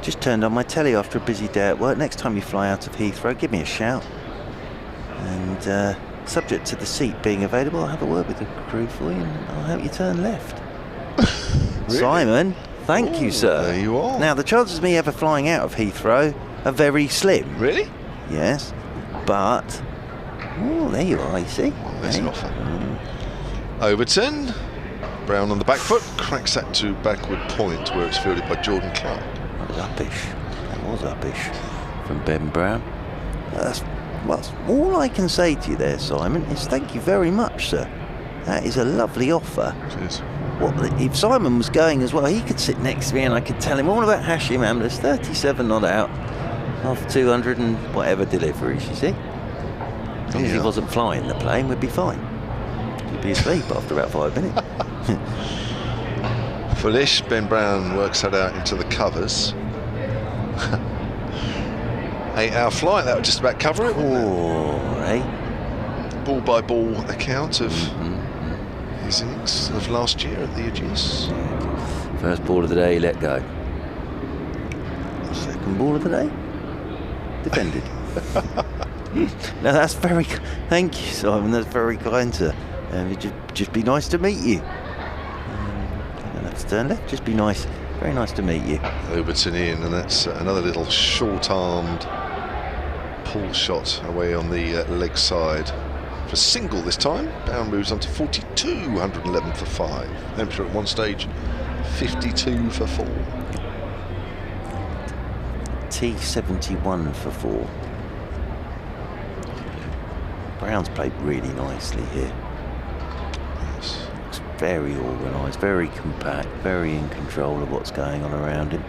Just turned on my telly after a busy day at work. Next time you fly out of Heathrow, give me a shout. And subject to the seat being available, I'll have a word with the crew for you, and I'll help you turn left. Really? Simon, thank you, sir. There you are. Now, the chances of me ever flying out of Heathrow are very slim. Really? Yes, but Oh, there you are, you see. There's an offer. Overton. Brown on the back foot, cracks that to backward point where it's fielded by Jordan Clark. That was uppish. That was uppish from Ben Brown. Well, all I can say to you there, Simon, is thank you very much, sir. That is a lovely offer. Cheers. If Simon was going as well, he could sit next to me and I could tell him all about Hashim Amla's 37 not out of 200 and whatever deliveries, you see. As long as he wasn't flying the plane, we'd be fine. He'd be asleep after about 5 minutes. Foolish. Ben Brown works that out into the covers. 8-hour flight, that would just about cover it, wouldn't it? Ball by ball account of his innings of last year at the Ageas. First ball of the day, let go. Second ball of the day, defended. Now that's very, thank you, Simon, that's very kind, sir. It'd just be nice to meet you. I don't have to turn left, just be nice. Very nice to meet you. Overton in, and that's another little short-armed pull shot away on the leg side. For single this time, Brown moves on to 42, 111 for 5. Hampshire at one stage, 52 for 4. T71 for 4. Brown's played really nicely here. Yes. Looks very organised, very compact, very in control of what's going on around him.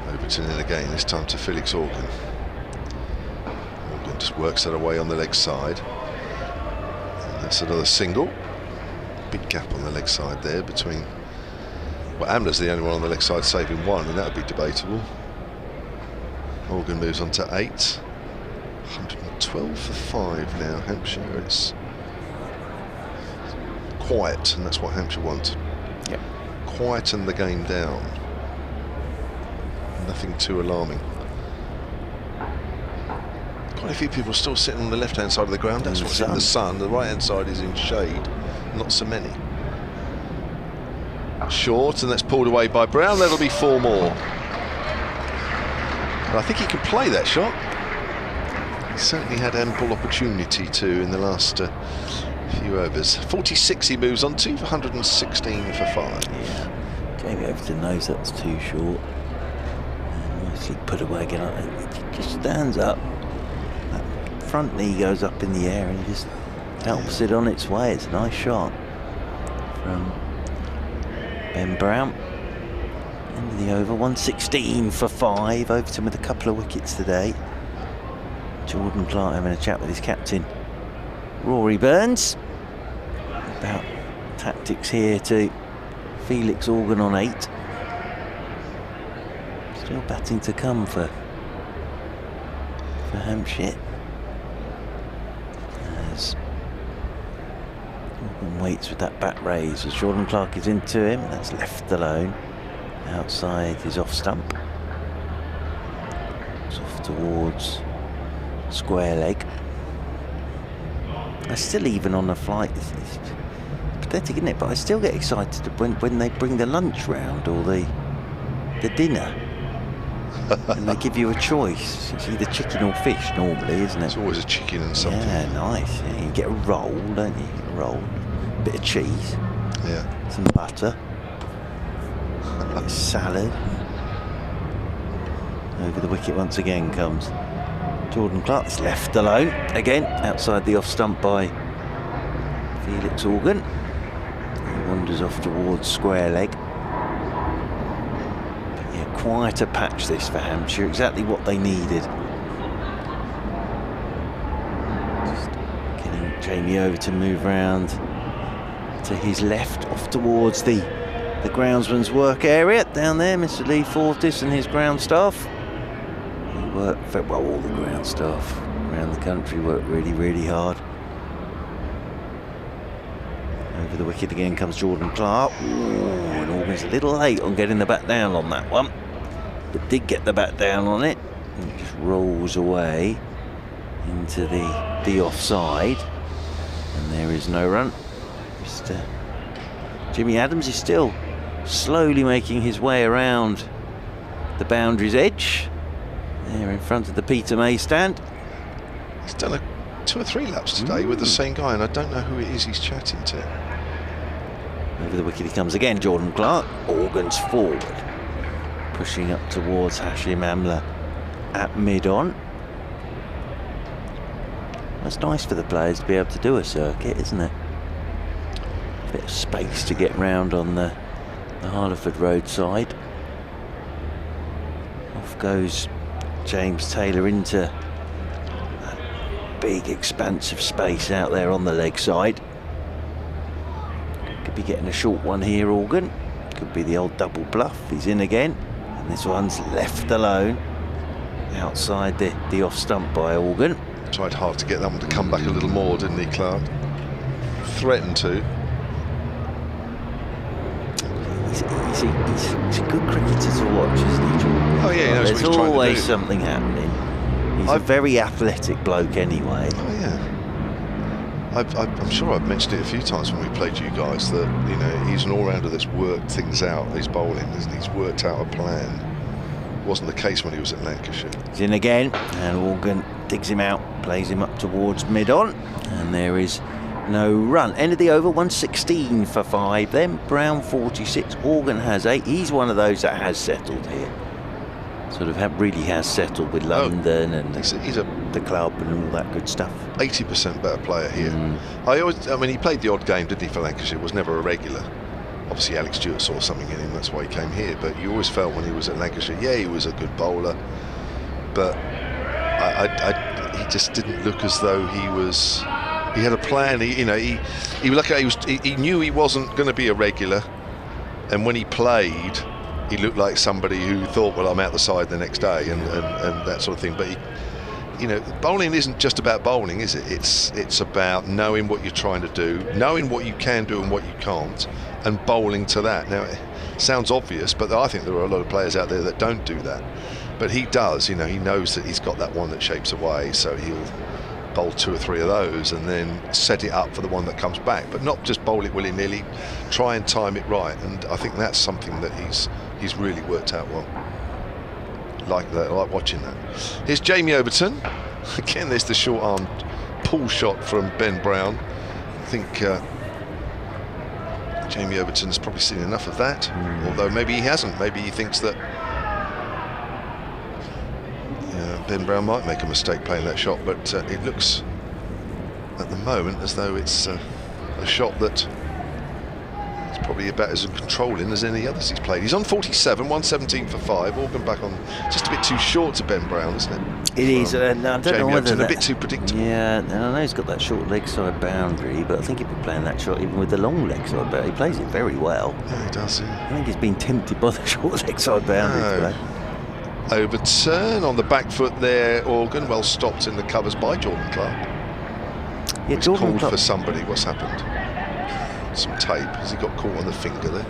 Overton in again, this time to Felix Organ. Organ just works that away on the leg side. And that's another single. Big gap on the leg side there between... Well, Amla's the only one on the leg side saving one, and that would be debatable. Organ moves on to 8. 112 for 5 now. Hampshire, it's quiet, and that's what Hampshire want. Yep. Quieten the game down. Nothing too alarming. Quite a few people are still sitting on the left-hand side of the ground. That's what's in the sun. The right-hand side is in shade. Not so many. Short, and that's pulled away by Brown. That'll be 4 more. And I think he can play that shot. He certainly had ample opportunity to in the last few overs. 46 he moves on to, 116 for 5. Yeah, Jamie Overton knows that's too short. And nicely put away again. It just stands up. That front knee goes up in the air and just helps it on its way. It's a nice shot from Ben Brown. End of the over, 116 for 5. Overton with a couple of wickets today. Jordan Clark having a chat with his captain, Rory Burns, about tactics here to Felix Organ on 8. Still batting to come for Hampshire. As Organ waits with that bat raise as Jordan Clark is into him, and that's left alone. Outside his off stump. It's off towards square leg. I still, even on the flight, it's pathetic, isn't it? But I still get excited when they bring the lunch round or the dinner. And they give you a choice. It's either chicken or fish normally, isn't it? It's always a chicken and something. Yeah, nice. Yeah, you get a roll, don't you? A roll. A bit of cheese. Yeah. Some butter. Salad. Over the wicket once again comes Jordan Clark. It's left alone again outside the off stump by Felix Organ. He wanders off towards square leg. But yeah, quite a patch this for Hampshire. Exactly what they needed. Just getting Jamie over to move round to his left, off towards the groundsman's work area. Down there, Mr. Lee Fortis and his ground staff. He work very well, all the ground staff around the country work really, really hard. Over the wicket again comes Jordan Clark. Ooh, and Organ's a little late on getting the bat down on that one, but did get the bat down on it. And it just rolls away into the offside, and there is no run. Mr. Jimmy Adams is still slowly making his way around the boundary's edge There in front of the Peter May stand. He's done 2 or 3 laps today with the same guy, and I don't know who it is he's chatting to. Over the wicket he comes again, Jordan Clark. Organs forward. Pushing up towards Hashim Amla at mid-on. That's nice for the players to be able to do a circuit, isn't it? A bit of space to get round on the Harleford Road side. Off goes James Taylor into that big expanse of space out there on the leg side. Could be getting a short one here, Organ. Could be the old double bluff. He's in again. And this one's left alone outside the off stump by Organ. Tried hard to get that one to come back a little more, didn't he, Clark? Threatened to. He's a good cricketer to watch, isn't he, Jordan? Oh yeah, he knows there's what he's always trying to do. something happening. He's a very athletic bloke anyway. Oh yeah. I'm sure I've mentioned it a few times when we played you guys that, you know, he's an all-rounder that's worked things out. His bowling, isn't he? He's worked out a plan. Wasn't the case when he was at Lancashire. He's in again, and Organ digs him out, plays him up towards mid-on, and there is no run. End of the over, 116 for 5. Then Brown 46. Organ has 8. He's one of those that has settled here. Sort of really has settled with London and the club and all that good stuff. 80% better player here. I mean, he played the odd game, didn't he, for Lancashire? Was never a regular. Obviously, Alex Stewart saw something in him. That's why he came here. But you always felt when he was at Lancashire, yeah, he was a good bowler, but he just didn't look as though he was. He had a plan. He knew he wasn't going to be a regular, and when he played, he looked like somebody who thought, well, I'm out the side the next day, and that sort of thing. But bowling isn't just about bowling, is it? It's about knowing what you're trying to do, knowing what you can do and what you can't, and bowling to that. Now, it sounds obvious, but I think there are a lot of players out there that don't do that. But he does. He knows that he's got that one that shapes away, so he'll bowl 2 or 3 of those and then set it up for the one that comes back, but not just bowl it willy-nilly. Try and time it right, and I think that's something that he's really worked out well. Like that, I like watching that. Here's Jamie Overton. Again, there's the short-armed pull shot from Ben Brown. I think Jamie Overton's probably seen enough of that, although maybe he hasn't. Maybe he thinks that Ben Brown might make a mistake playing that shot, but it looks at the moment as though it's a shot that is probably about as controlling as any others he's played. He's on 47, 117 for 5. Organ back on just a bit too short to Ben Brown, isn't it? It is, and I don't know whether a bit too predictable. Yeah, and I know he's got that short leg side boundary, but I think he'd be playing that shot even with the long leg side boundary. He plays it very well. Yeah, he does. Yeah. I think he's been tempted by the short leg side boundary today. Overturn on the back foot there, Organ. Well stopped in the covers by Jordan Clark. Yeah, He's Jordan called Clark for somebody. What's happened? Some tape. Has he got caught on the finger there?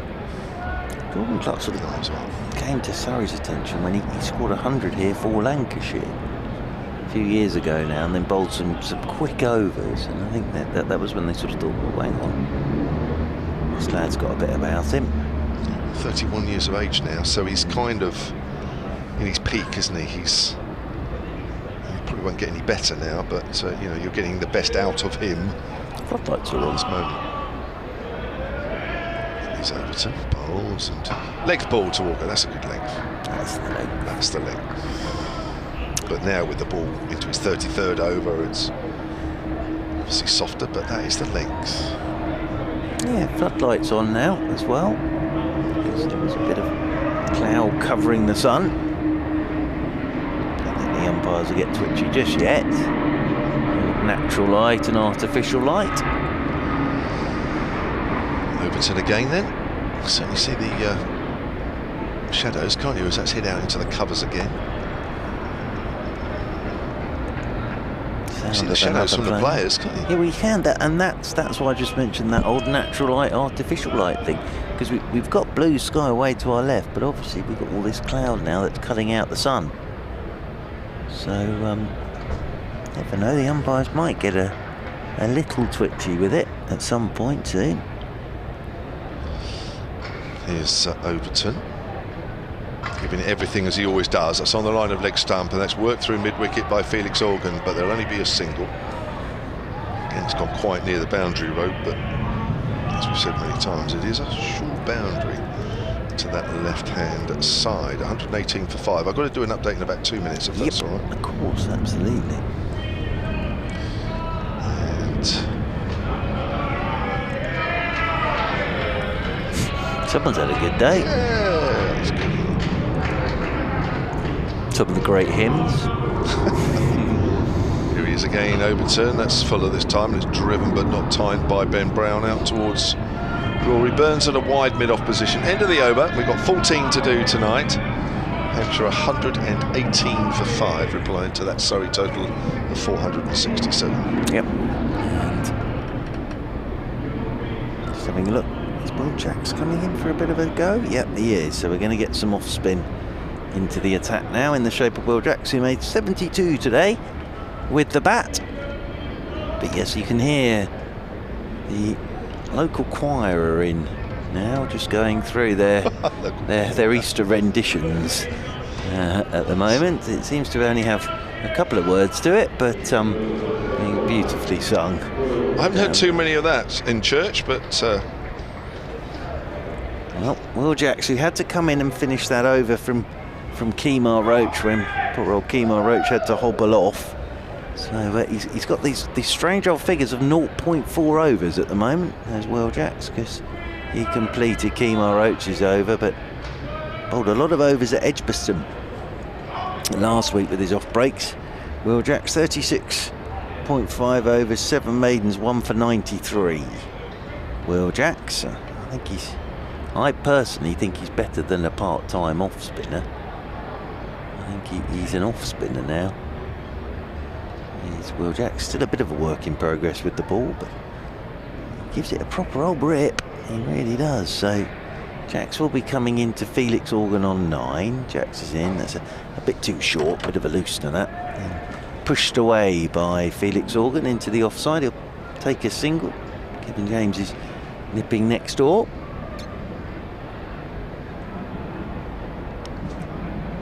Jordan Clark sort of came to Surrey's attention when he scored 100 here for Lancashire a few years ago now, and then bowled some quick overs, and I think that was when they sort of thought, oh, hang on, this lad's got a bit about him. 31 years of age now, so he's kind of in his peak, isn't he? He probably won't get any better now, but you're getting the best out of him. Floodlights are on this moment. He's Overton, bowls and legs ball to Walker. That's a good length. That's the length. That's the length. But now with the ball into his 33rd over, it's obviously softer, but that is the length. Yeah, floodlights on now as well, because there was a bit of cloud covering the sun. Don't think the umpires will get twitchy just yet. Natural light and artificial light. Overton again then. Certainly see the shadows, can't you, as that's hit out into the covers again. See the shadows from the players, can't you? Yeah, we can. That's why I just mentioned that old natural light, artificial light thing, because we've got blue sky away to our left, but obviously we've got all this cloud now that's cutting out the sun. So never know, the umpires might get a little twitchy with it at some point soon. Here's Overton. giving it everything as he always does. That's on the line of leg stump, and that's worked through mid-wicket by Felix Organ, but there'll only be a single. Again, it's gone quite near the boundary rope, but as we've said many times, it is a short boundary to that left-hand side. 118 for 5. I've got to do an update in about 2 minutes, if that's all right. Of course, absolutely. And someone's had a good day. Yeah, it's good. Some of the great hymns. Here he is again, Overton. That's Fuller this time, and it's driven but not timed by Ben Brown out towards Rory Burns at a wide mid-off position. End of the over. We've got 14 to do tonight. Hampshire 118 for 5, replying to that Surrey total of 467. Yep. And just having a look. Is Will Jacks coming in for a bit of a go? Yep, he is. So we're going to get some off spin into the attack now in the shape of Will Jacks, who made 72 today with the bat. But yes, you can hear the local choir are in now, just going through their Easter renditions at the moment. It seems to only have a couple of words to it, but being beautifully sung. I haven't heard too many of that in church, but well, Will Jacks, who had to come in and finish that over from Kemar Roach when poor old Kemar Roach had to hobble off. So he's got these strange old figures of 0.4 overs at the moment, as Will Jacks, because he completed Kemar Roach's over, but bowled a lot of overs at Edgbaston last week with his off breaks. Will Jacks 36.5 overs, 7 maidens, 1 for 93. Will Jacks, I personally think he's better than a part-time off spinner. I think he's an off spinner now. He's Will Jacks, still a bit of a work in progress with the ball, but he gives it a proper old rip. He really does. So Jacks will be coming into Felix Organ on 9. Jacks is in. That's a bit too short, bit of a loosener that. And pushed away by Felix Organ into the offside. He'll take a single. Kevin James is nipping next door.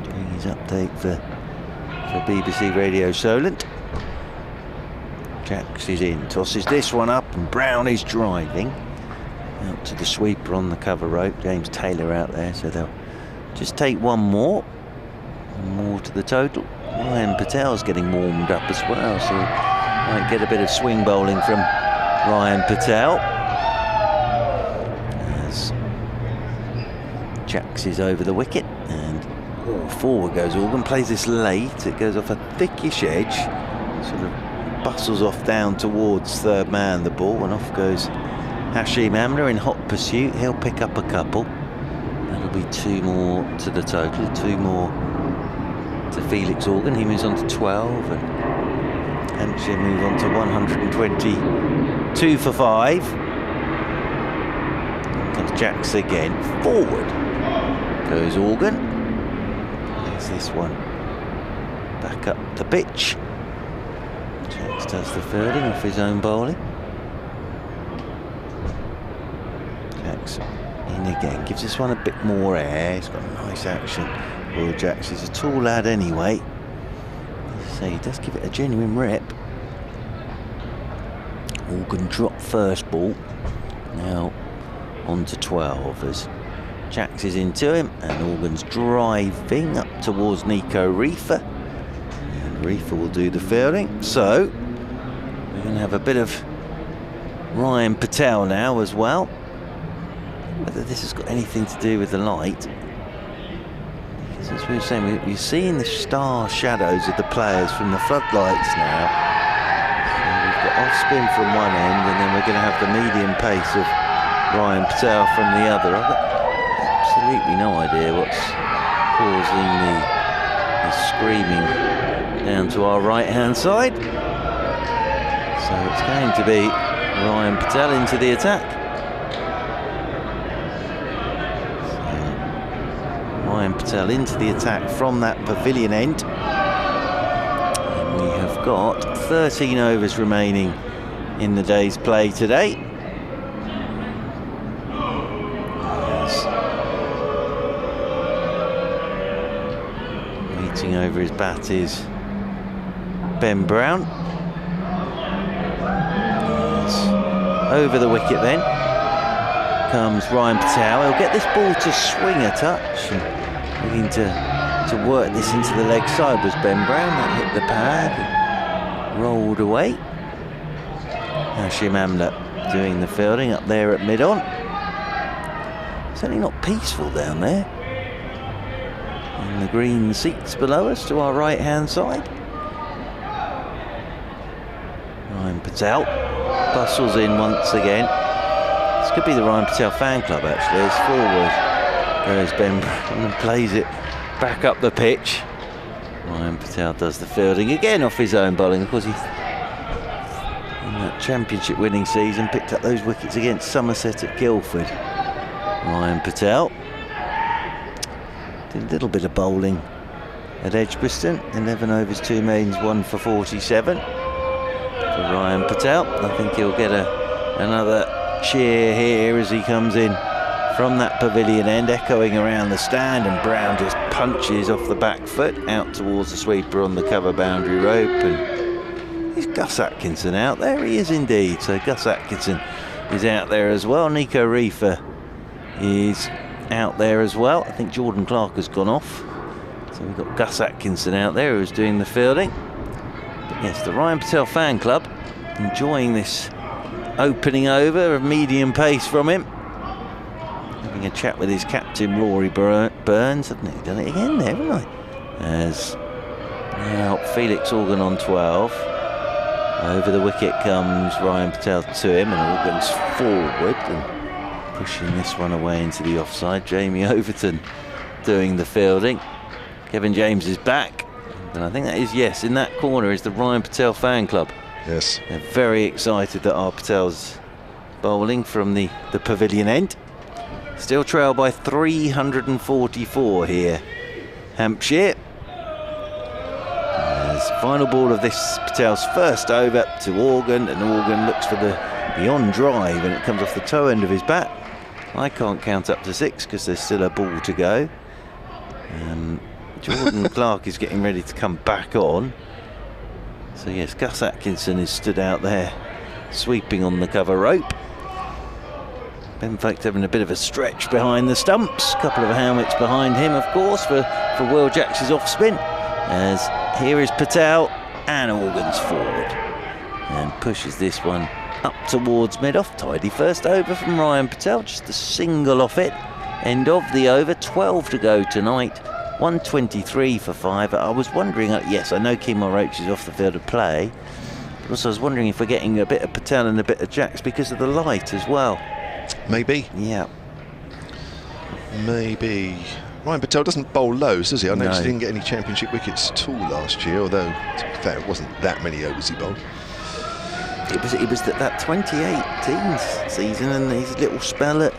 Doing his update for BBC Radio Solent. Jacks is in, tosses this one up, and Brown is driving out to the sweeper on the cover rope. James Taylor out there, so they'll just take one more to the total. Ryan Patel's getting warmed up as well, so might get a bit of swing bowling from Ryan Patel. As Jacks is over the wicket, and forward goes Organ, plays this late. It goes off a thickish edge, sort of bustles off down towards third man the ball, and off goes Hashim Amla in hot pursuit. He'll pick up a couple. That'll be 2 more to the total, 2 more to Felix Organ. He moves on to 12, and Hampshire move on to 122 for 5. Here comes Jacks again. Forward goes Organ. There's this one back up the pitch. Jacks does the fielding off his own bowling. Jacks in again, gives this one a bit more air. He's got a nice action. Will Jacks is a tall lad anyway, so he does give it a genuine rip. Organ drop first ball. Now on to 12 as Jacks is into him, and Organ's driving up towards Nico Reefer. Reefer will do the fielding, so we're going to have a bit of Ryan Patel now as well. Whether this has got anything to do with the light, because as we were saying, we're seeing the star shadows of the players from the floodlights now. So we've got off spin from one end, and then we're going to have the medium pace of Ryan Patel from the other. I've got absolutely no idea what's causing the screaming down to our right hand side. So it's going to be Ryan Patel into the attack. So Ryan Patel into the attack from that pavilion end. And we have got 13 overs remaining in the day's play today. Reaching over his bat is Ben Brown. Over the wicket then comes Ryan Patel. He'll get this ball to swing a touch and looking to work this into the leg side was Ben Brown. That hit the pad and rolled away. Hashim Amla doing the fielding up there at mid-on. Certainly not peaceful down there. And the green seats below us to our right hand side. Ryan Patel bustles in once again. This could be the Ryan Patel fan club actually. As forward goes Ben Brown and plays it back up the pitch. Ryan Patel does the fielding again off his own bowling. Of course, he's in that championship winning season picked up those wickets against Somerset at Guildford. Ryan Patel did a little bit of bowling at Edgbaston. 11 overs, 2 maidens, 1 for 47 for Ryan Patel. I think he'll get another cheer here as he comes in from that pavilion end, echoing around the stand, and Brown just punches off the back foot out towards the sweeper on the cover boundary rope. And is Gus Atkinson out there? He is indeed. So Gus Atkinson is out there as well. Nico Reefer is out there as well. I think Jordan Clark has gone off. So we've got Gus Atkinson out there who's doing the fielding. But yes, the Ryan Patel fan club enjoying this opening over of medium pace from him. Having a chat with his captain Rory Burns. Hasn't he done it again there, haven't I? As now Felix Organ on 12. Over the wicket comes Ryan Patel to him, and Organ's forward and pushing this one away into the offside. Jamie Overton doing the fielding. Kevin James is back, and I think that is, yes, in that corner is the Ryan Patel fan club. Yes. They're very excited that our Patel's bowling from the pavilion end. Still trail by 344 here, Hampshire. As final ball of this Patel's first over to Organ, and Organ looks for the on drive, and it comes off the toe end of his bat. I can't count up to 6 because there's still a ball to go. Jordan Clark is getting ready to come back on. So yes, Gus Atkinson is stood out there sweeping on the cover rope. Ben Foakes having a bit of a stretch behind the stumps. A couple of helmets behind him, of course, for Will Jacks's off spin. As here is Patel, and Organ's forward and pushes this one up towards mid-off. Tidy first over from Ryan Patel, just a single off it. End of the over, 12 to go tonight. 123 for 5. I was wondering, yes, I know Kemar Roach is off the field of play, but also I was wondering if we're getting a bit of Patel and a bit of Jacks because of the light as well. Maybe. Yeah. Maybe. Ryan Patel doesn't bowl lows, does he? I noticed No. he didn't get any championship wickets at all last year, although to be fair, it wasn't that many overs he bowled. It was that 2018 season and his little spell at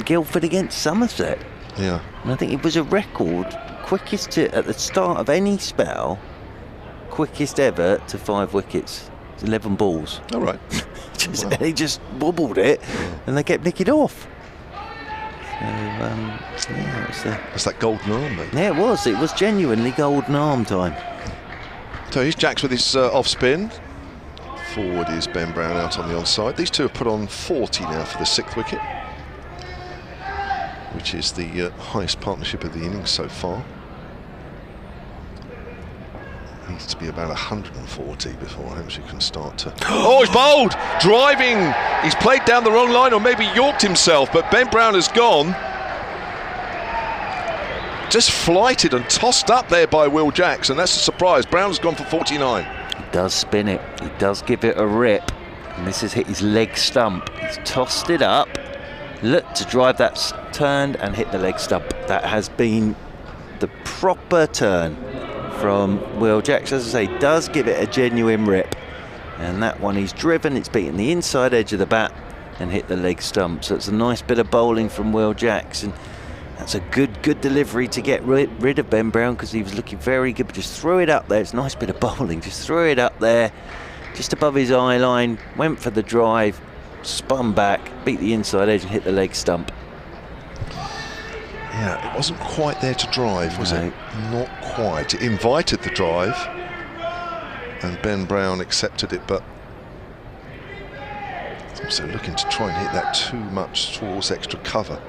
Guildford against Somerset. Yeah. And I think it was a record, quickest at the start of any spell, quickest ever to 5 wickets. It's 11 balls. All right. He just wobbled it, and they kept nicking off. So, yeah, that's that golden arm, mate. Yeah, it was. It was genuinely golden arm time. So here's Jacks with his off spin. Forward is Ben Brown out on the onside. These two have put on 40 now for the 6th wicket, which is the highest partnership of the innings so far. Needs to be about 140 before Hampshire can start to... Oh, he's bowled! Driving! He's played down the wrong line, or maybe yorked himself, but Ben Brown has gone. Just flighted and tossed up there by Will Jacks, and that's a surprise. Brown's gone for 49. He does spin it. He does give it a rip. And this has hit his leg stump. He's tossed it up, looked to drive that, turned and hit the leg stump. That has been the proper turn from Will Jacks. As I say, does give it a genuine rip. And that one he's driven, it's beaten the inside edge of the bat and hit the leg stump. So it's a nice bit of bowling from Will Jacks. And that's a good delivery to get rid of Ben Brown, because he was looking very good, but just threw it up there. It's a nice bit of bowling, just threw it up there just above his eye line, went for the drive, spun back, beat the inside edge and hit the leg stump. Yeah, it wasn't quite there to drive, was it? Not quite. It invited the drive, and Ben Brown accepted it, but also looking to try and hit that too much towards extra cover.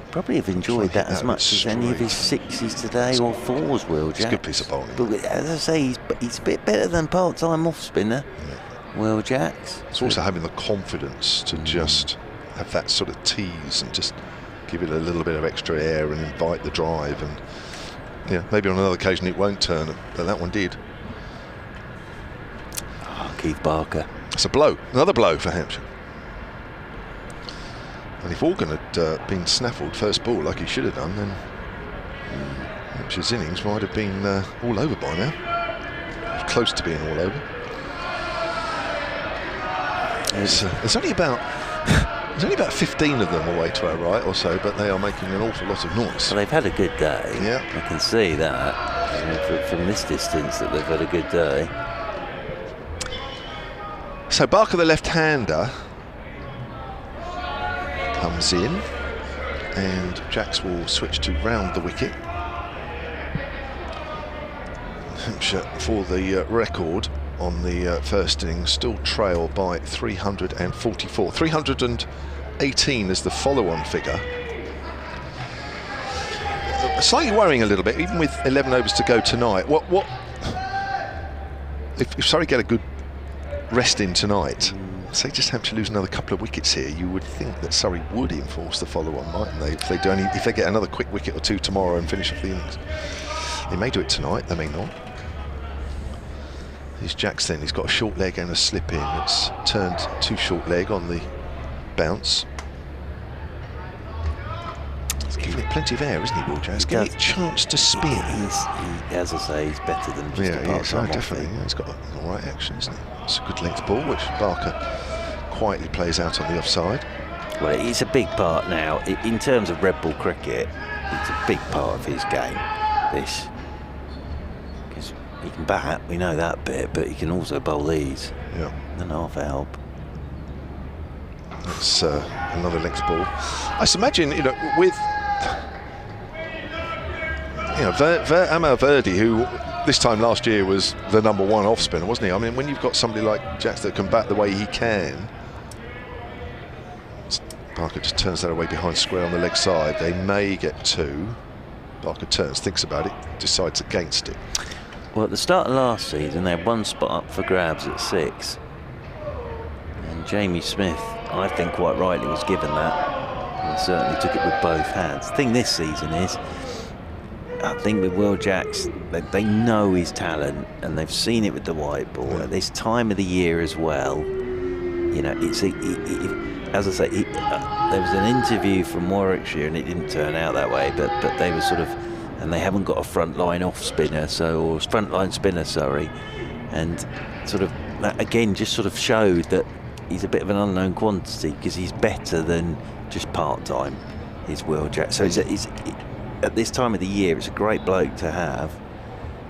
Probably have enjoyed that as much as any of his sixes today or fours, Will Jacks. It's a good piece of bowling. But as I say, he's a bit better than part-time off spinner, Will Jacks. It's also having the confidence to just have that sort of tease and just give it a little bit of extra air and invite the drive. And yeah, maybe on another occasion it won't turn, but that one did. Oh, Keith Barker. It's a blow, another blow for Hampshire. And if Organ had been snaffled first ball like he should have done, then Hampshire's innings might have been all over by now. Close to being all over. There's only about 15 of them away to our right or so, but they are making an awful lot of noise. Well, they've had a good day. Yeah, I can see that from this distance that they've had a good day. So Barker, the left-hander, comes in, and Jacks will switch to round the wicket. Hampshire, for the record on the first innings, still trail by 344. 318 is the follow-on figure. Slightly worrying a little bit, even with 11 overs to go tonight. If Surrey get a good rest in tonight, say just Hampshire lose another couple of wickets here, you would think that Surrey would enforce the follow-on, mightn't they? If they get another quick wicket or two tomorrow and finish off the innings. They may do it tonight, they may not. Here's Jacks then, he's got a short leg and a slip in. It's turned to short leg on the bounce. He's giving it plenty of air, isn't he, Will Jacks? Giving it a chance to spin. As I say, he's better than just a part-time definitely. Yeah, he's got all right action, isn't he? It's a good length ball, which Barker quietly plays out on the offside. Well, it's a big part now. In terms of red ball cricket, it's a big part of his game, this. Because he can bat, we know that bit, but he can also bowl these. Yeah. And half help. That's another length ball. I imagine, with Amal Verdi, who this time last year was the #1 off spinner, wasn't he? I mean, when you've got somebody like Jacks that can bat the way he can, Barker just turns that away behind square on the leg side. They may get two. Barker turns, thinks about it, decides against it. Well, at the start of last season, they had one spot up for grabs at 6. And Jamie Smith, I think quite rightly, was given that. And certainly took it with both hands. The thing this season is, I think with Will Jacks, they know his talent, and they've seen it with the white ball at this time of the year as well. It's as I say, there was an interview from Warwickshire, and it didn't turn out that way. But they were sort of, and they haven't got a frontline off spinner, or frontline spinner, sorry, and sort of that again just sort of showed that he's a bit of an unknown quantity because he's better than just part-time. Is Will Jacks. So it's at this time of the year, it's a great bloke to have,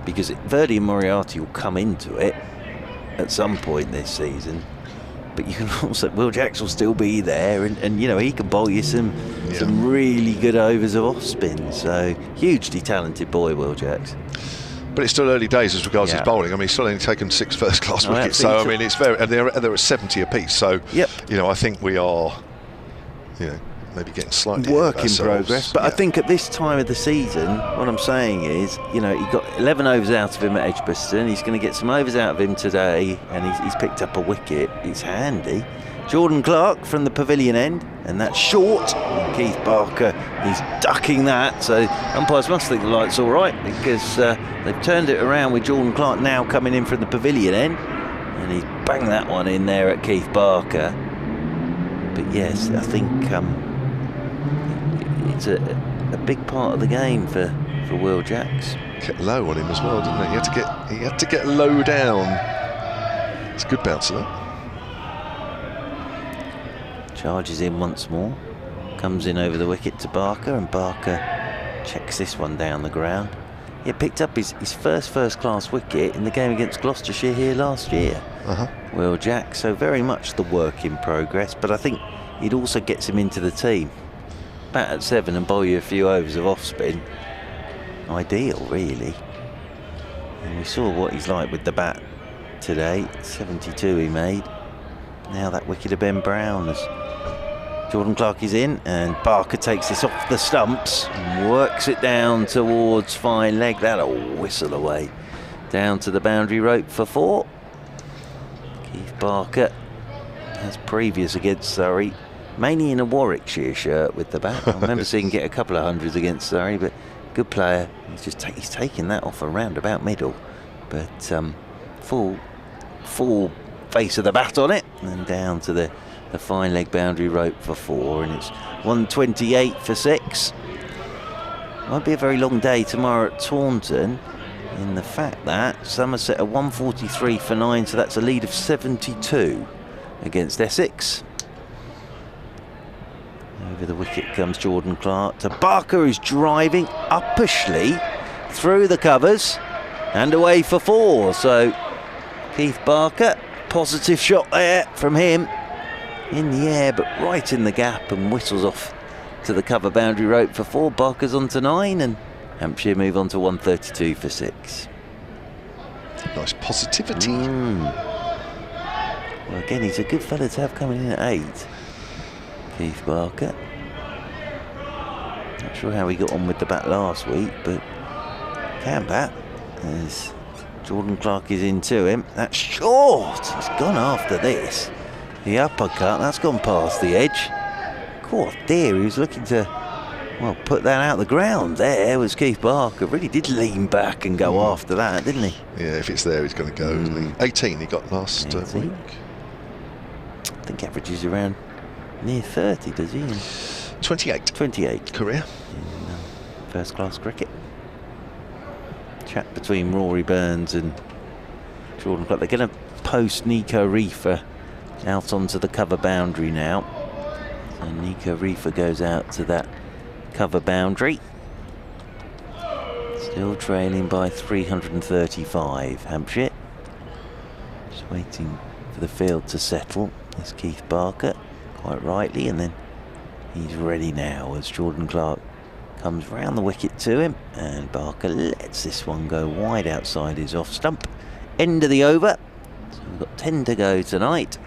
because Verdi and Moriarty will come into it at some point this season, but you can also, Will Jacks will still be there, and he can bowl you some really good overs of off spin. So hugely talented boy, Will Jacks. But it's still early days as regards his bowling. I mean, he's still only taken 6 first-class wickets, so I mean, it's very, and they're at 70 apiece. So I think we are, maybe getting slightly work in progress, but I think at this time of the season, what I'm saying is, he got 11 overs out of him at Edgbaston. He's going to get some overs out of him today, and he's picked up a wicket. It's handy. Jordan Clark from the pavilion end, and that's short. And Keith Barker is ducking that, so umpires must think the light's all right, because they've turned it around with Jordan Clark now coming in from the pavilion end, and he's banged that one in there at Keith Barker. But yes, I think it's a big part of the game for Will Jacks. Get low on him as well, didn't he? He had to get low down. It's a good bouncer, though. Charges in once more, comes in over the wicket to Barker, and Barker checks this one down the ground. He picked up his first-class wicket in the game against Gloucestershire here last year. Will Jacks, so very much the work in progress, but I think it also gets him into the team. bat at 7 and bowl you a few overs of off spin. Ideal, really. And we saw what he's like with the bat today. 72 he made. Now that wicket of Ben Brown as Jordan Clark is in, and Barker takes this off the stumps and works it down towards fine leg. That'll whistle away down to the boundary rope for 4. Keith Barker, as previous against Surrey, mainly in a Warwickshire shirt with the bat. I remember seeing him get a couple of hundreds against Surrey, but good player. He's taking that off around about middle, but full face of the bat on it, and down to the fine leg boundary rope for 4, and it's 128 for 6. Won't be a very long day tomorrow at Taunton, in the fact that Somerset are 143 for 9, so that's a lead of 72 against Essex. Over the wicket comes Jordan Clark to Barker, who's driving uppishly through the covers and away for 4. So Keith Barker, positive shot there from him, in the air but right in the gap, and whistles off to the cover boundary rope for 4. Barker's on to 9, and Hampshire move on to 132 for 6. Nice positivity. Well, again, he's a good fella to have coming in at 8. Keith Barker. Not sure how he got on with the bat last week, but can bat as Jordan Clark is into him. That's short. He's gone after this. The uppercut, that's gone past the edge. God dear, he was looking to, well, put that out the ground. There was Keith Barker. Really did lean back and go after that, didn't he? Yeah, if it's there, he's going to go, isn't he? 18 he got last week. I think averages around near 30, does he? 28 career in first class cricket. Chat between Rory Burns and Jordan Clark. They're going to post Nico Reefer out onto the cover boundary now. So Nico Reefer goes out to that cover boundary. Still trailing by 335, Hampshire. Just waiting for the field to settle. There's Keith Barker, quite rightly, and then he's ready now as Jordan Clark comes round the wicket to him, and Barker lets this one go wide outside his off stump. End of the over. So we've got 10 to go tonight.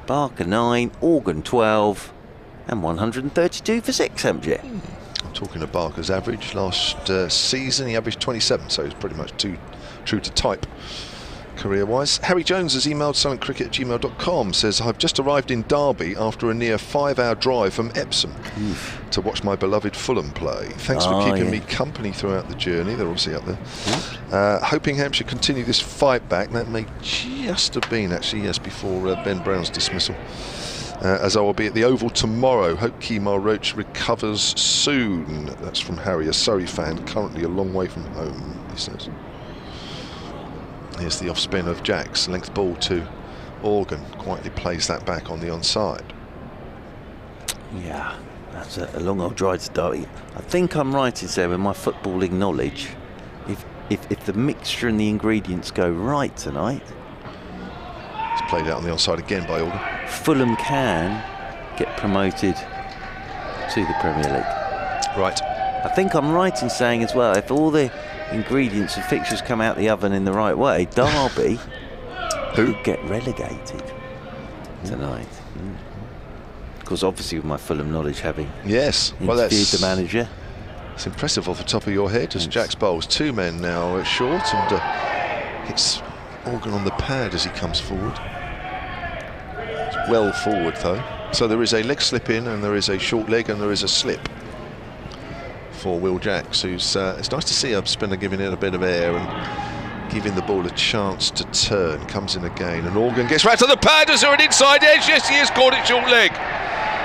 Barker 9, Organ 12, and 132 for 6, Hampshire. I'm talking of Barker's average last season. He averaged 27, so he's pretty much true to type career-wise. Harry Jones has emailed silentcricket@gmail.com, says, I've just arrived in Derby after a near 5-hour drive from Epsom to watch my beloved Fulham play. Thanks for keeping me company throughout the journey. They're obviously up there. Hoping Hampshire continue this fight back. That may just have been, actually, yes, before Ben Brown's dismissal. As I will be at the Oval tomorrow. Hope Kemar Roach recovers soon. That's from Harry, a Surrey fan, currently a long way from home, he says. Here's the off spin of Jack's length ball to Organ. Quietly plays that back on the onside. Yeah, that's a long old drive to Derby. I think I'm right in saying, with my footballing knowledge, if the mixture and the ingredients go right tonight, it's played out on the onside again by Organ. Fulham can get promoted to the Premier League. Right. I think I'm right in saying as well, if all the ingredients and fixtures come out the oven in the right way, Derby could get relegated tonight. Because obviously with my Fulham knowledge, having interviewed the manager. It's impressive off the top of your head as Jack's bowls 2 men now short, and hits Organ on the pad as he comes forward. It's well forward though. So there is a leg slip in, and there is a short leg, and there is a slip for Will Jacks, who's it's nice to see a spinner giving it a bit of air and giving the ball a chance to turn. Comes in again, and Organ gets right to the pad. Is there an inside edge? Yes, he has caught it short leg.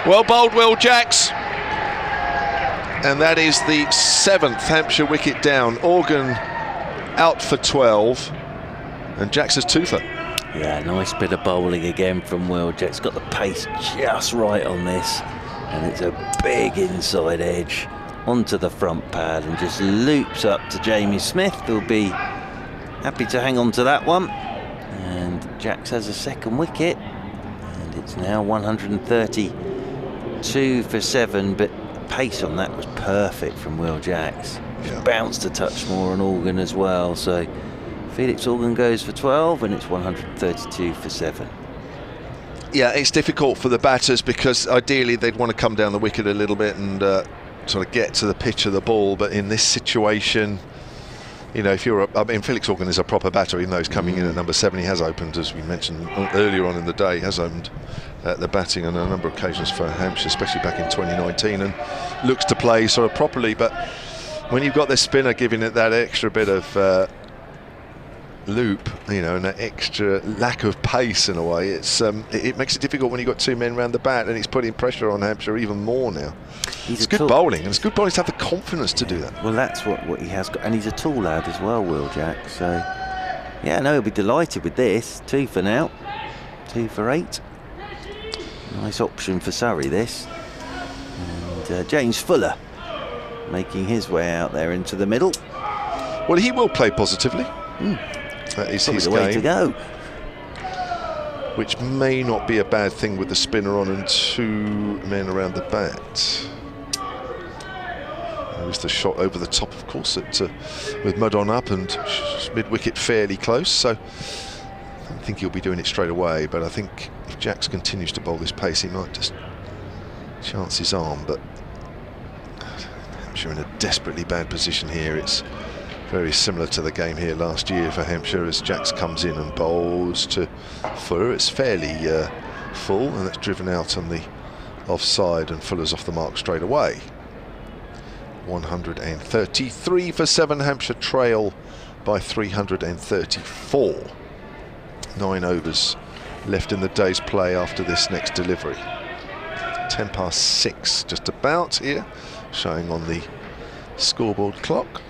Well bowled, Will Jacks. And that is the 7th Hampshire wicket down. Organ out for 12, and Jacks has 2 for. Yeah, nice bit of bowling again from Will Jacks. Got the pace just right on this, and it's a big inside edge onto the front pad and just loops up to Jamie Smith, who'll be happy to hang on to that one. And Jacks has a 2nd wicket, and it's now 132 for 7, but pace on that was perfect from Will Jacks. Just bounced a touch more on Organ as well. So Felix Organ goes for 12 and it's 132 for 7. Yeah, it's difficult for the batters because ideally they'd want to come down the wicket a little bit and sort of get to the pitch of the ball. But in this situation, you know, if you're Felix Organ is a proper batter, even though he's coming in at number 7. He has opened, as we mentioned earlier on in the day, has opened the batting on a number of occasions for Hampshire, especially back in 2019, and looks to play sort of properly. But when you've got the spinner giving it that extra bit of loop, you know, and that extra lack of pace in a way, it makes it difficult when you've got 2 men around the bat, and it's putting pressure on Hampshire even more now. It's good bowling, and it's good bowling to have the confidence to do that. Well, that's what he has got, and he's a tall lad as well, Will Jack. So yeah, I know he'll be delighted with this. 2 for now, 2 for 8. Nice option for Surrey this. And James Fuller making his way out there into the middle. Well, he will play positively. That is his the way to go. Which may not be a bad thing with the spinner on and 2 men around the bat. There's the shot over the top, of course, with mud on up and mid-wicket fairly close. So I don't think he'll be doing it straight away. But I think if Jacks continues to bowl this pace, he might just chance his arm. But Hampshire in a desperately bad position here. It's very similar to the game here last year for Hampshire as Jacks comes in and bowls to Fuller. It's fairly full, and it's driven out on the offside, and Fuller's off the mark straight away. 133 for 7. Hampshire trail by 334. 9 overs left in the day's play after this next delivery. 10 past 6 just about here, showing on the scoreboard clock.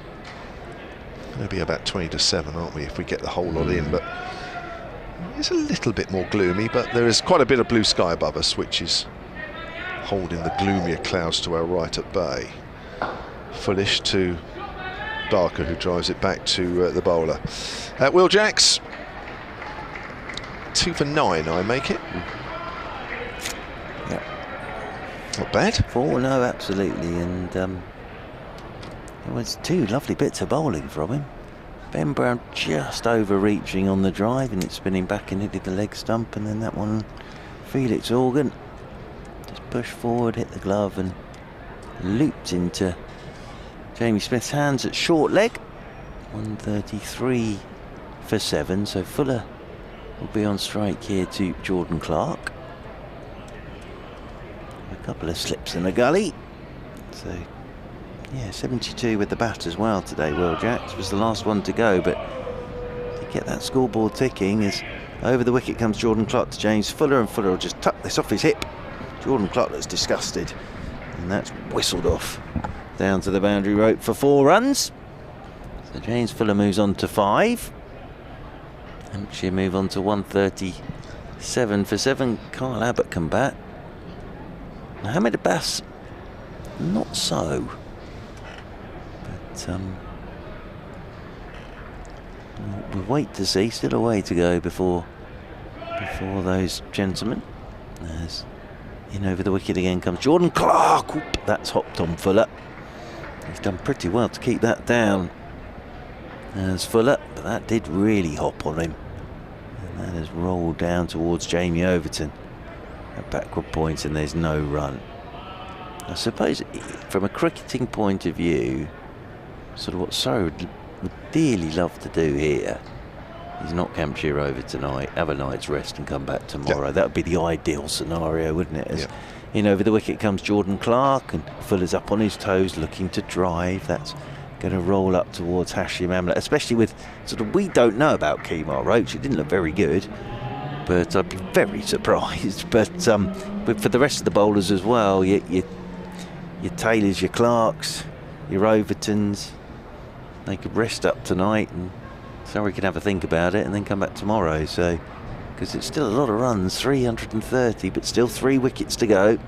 Maybe about 20 to 7, aren't we, if we get the whole lot in? But it's a little bit more gloomy, but there is quite a bit of blue sky above us, which is holding the gloomier clouds to our right at bay. Foolish to Barker, who drives it back to the bowler. Will Jacks, 2 for 9, I make it. Yeah. Not bad. 4, no, absolutely. And it was 2 lovely bits of bowling from him. Ben Brown just overreaching on the drive, and it's spinning back and hitting the leg stump, and then that one, Felix Organ, just pushed forward, hit the glove, and looped into Jamie Smith's hands at short leg. 133 for 7, so Fuller will be on strike here to Jordan Clark. A couple of slips in the gully. So yeah, 72 with the bat as well today. Will Jacks was the last one to go, but to get that scoreboard ticking as over the wicket comes Jordan Clark to James Fuller, and Fuller will just tuck this off his hip. Jordan Clark looks disgusted, and that's whistled off down to the boundary rope for 4 runs. So James Fuller moves on to 5. Hampshire move on to 137 for 7. Kyle Abbott can bat. Mohammed Abbas, not so. But we'll wait to see. Still a way to go before those gentlemen. As in over the wicket again comes Jordan Clark. Oop, that's hopped on Fuller. He's done pretty well to keep that down as Fuller, but that did really hop on him. And that has rolled down towards Jamie Overton. A backward point, and there's no run. I suppose from a cricketing point of view, sort of what Surrey would dearly love to do here is knock Hampshire over tonight, have a night's rest and come back tomorrow. Yep. That would be the ideal scenario, wouldn't it? As in over the wicket comes Jordan Clark, and Fuller's up on his toes looking to drive. That's going to roll up towards Hashim Amla, especially with sort of, we don't know about Kemar Roach. It didn't look very good, but I'd be very surprised. But for the rest of the bowlers as well, your Taylors, your Clarks, your Overtons, they could rest up tonight, and Surrey can have a think about it and then come back tomorrow. So, because it's still a lot of runs, 330, but still 3 wickets to go,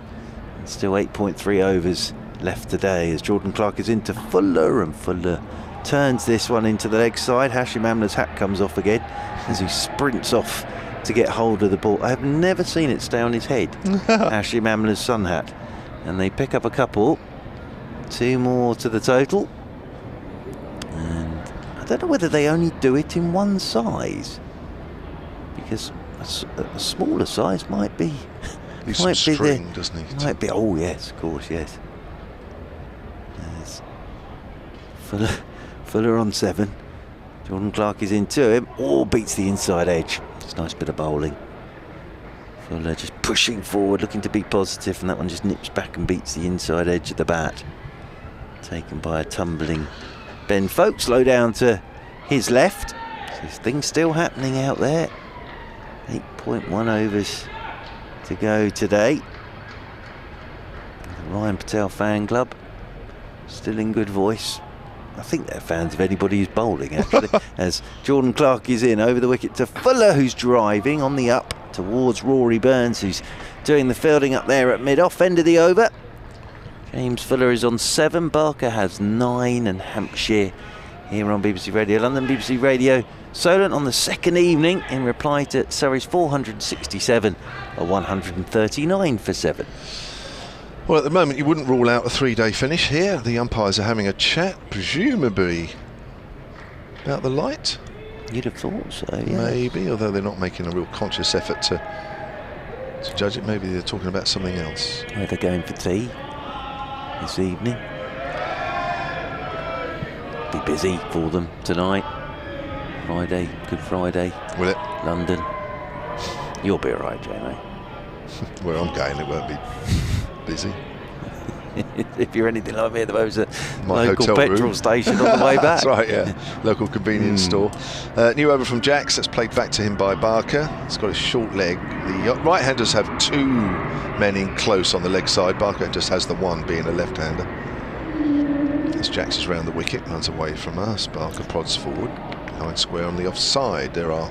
and still 8.3 overs left today as Jordan Clark is into Fuller, and Fuller turns this one into the leg side. Hashim Amla's hat comes off again as he sprints off to get hold of the ball. I have never seen it stay on his head. Hashim Amla's sun hat, and they pick up a couple 2 more to the total. And I don't know whether they only do it in one size, because a smaller size might be. He's some string, doesn't he? Might be. Oh yes, of course, yes. There's Fuller on 7. Jordan Clark is into him. Oh, beats the inside edge. It's a nice bit of bowling. Fuller just pushing forward, looking to be positive, and that one just nips back and beats the inside edge of the bat. Taken by a tumbling Ben Foakes, low down to his left. So things still happening out there. 8.1 overs to go today. The Ryan Patel fan club still in good voice. I think they're fans of anybody who's bowling, actually. As Jordan Clark is in over the wicket to Fuller, who's driving on the up towards Rory Burns, who's doing the fielding up there at mid-off end of the over. James Fuller is on 7, Barker has 9, and Hampshire here on BBC Radio London, BBC Radio Solent on the second evening in reply to Surrey's 467, a 139 for 7. Well, at the moment you wouldn't rule out a 3-day finish here. The umpires are having a chat, presumably about the light. You'd have thought so, yeah. Maybe, although they're not making a real conscious effort to judge it. Maybe they're talking about something else. Where they're going for tea this evening. Be busy for them tonight. Friday, Good Friday. Will it? London. You'll be alright, Jamie. Where I'm going, it won't be busy. If you're anything like me at the moment, it's a My local hotel petrol room. station on the way back. That's right, yeah. Local convenience store. New over from Jacks. That's played back to him by Barker. He's got a short leg. The right-handers have 2 men in close on the leg side. Barker just has the one, being a left-hander. As Jacks is round the wicket, runs away from us. Barker prods forward. Behind square on the offside. There are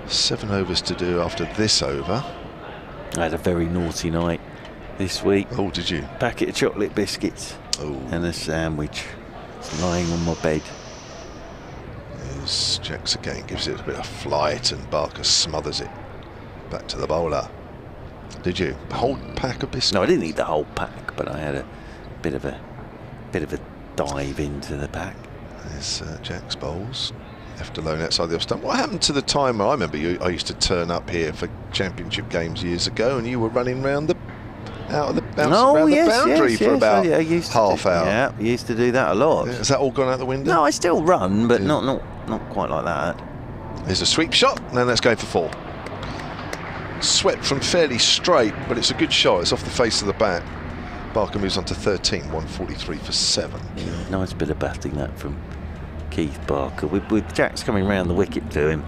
7 overs to do after this over. I had a very naughty night this week. Oh, did you? Packet of chocolate biscuits and a sandwich. It's lying on my bed. There's Jacks again, gives it a bit of flight, and Barker smothers it back to the bowler. Did you? A whole pack of biscuits? No, I didn't eat the whole pack, but I had a bit of a dive into the pack. There's Jacks bowls. Left alone outside the off stump. What happened to the time? I remember I used to turn up here for championship games years ago, and you were running round the boundary for about half hour. Yeah, I used to do that a lot. Yeah, has that all gone out the window? No, I still run, but not quite like that. There's a sweep shot, and then that's going for 4. Swept from fairly straight, but it's a good shot. It's off the face of the bat. Barker moves on to 13, 143 for 7. Yeah, nice bit of batting that from Keith Barker, with Jacks coming round the wicket to him.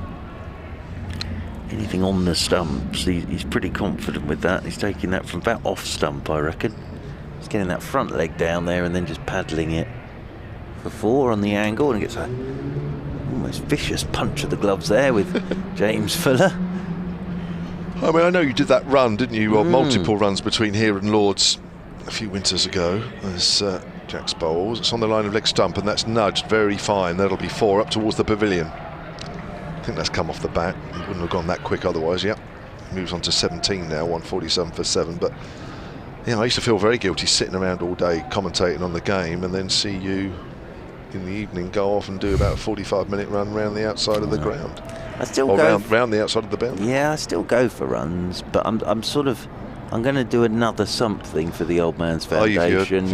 Anything on the stumps, he's pretty confident with that. He's taking that from about off stump, I reckon. He's getting that front leg down there and then just paddling it for 4 on the angle, and he gets a almost vicious punch of the gloves there with James Fuller. I mean, I know you did that run, didn't you? Well, multiple runs between here and Lords a few winters ago. There's Jacks bowls. It's on the line of leg stump, and that's nudged very fine. That'll be 4 up towards the pavilion. I think that's come off the bat. He wouldn't have gone that quick otherwise. Yep. Moves on to 17 now, 147 for 7. But yeah, I used to feel very guilty sitting around all day commentating on the game, and then see you in the evening go off and do about a 45-minute run round the outside of the ground. I still go round the outside of the boundary. Yeah, I still go for runs, but I'm going to do another something for the Old Man's Foundation.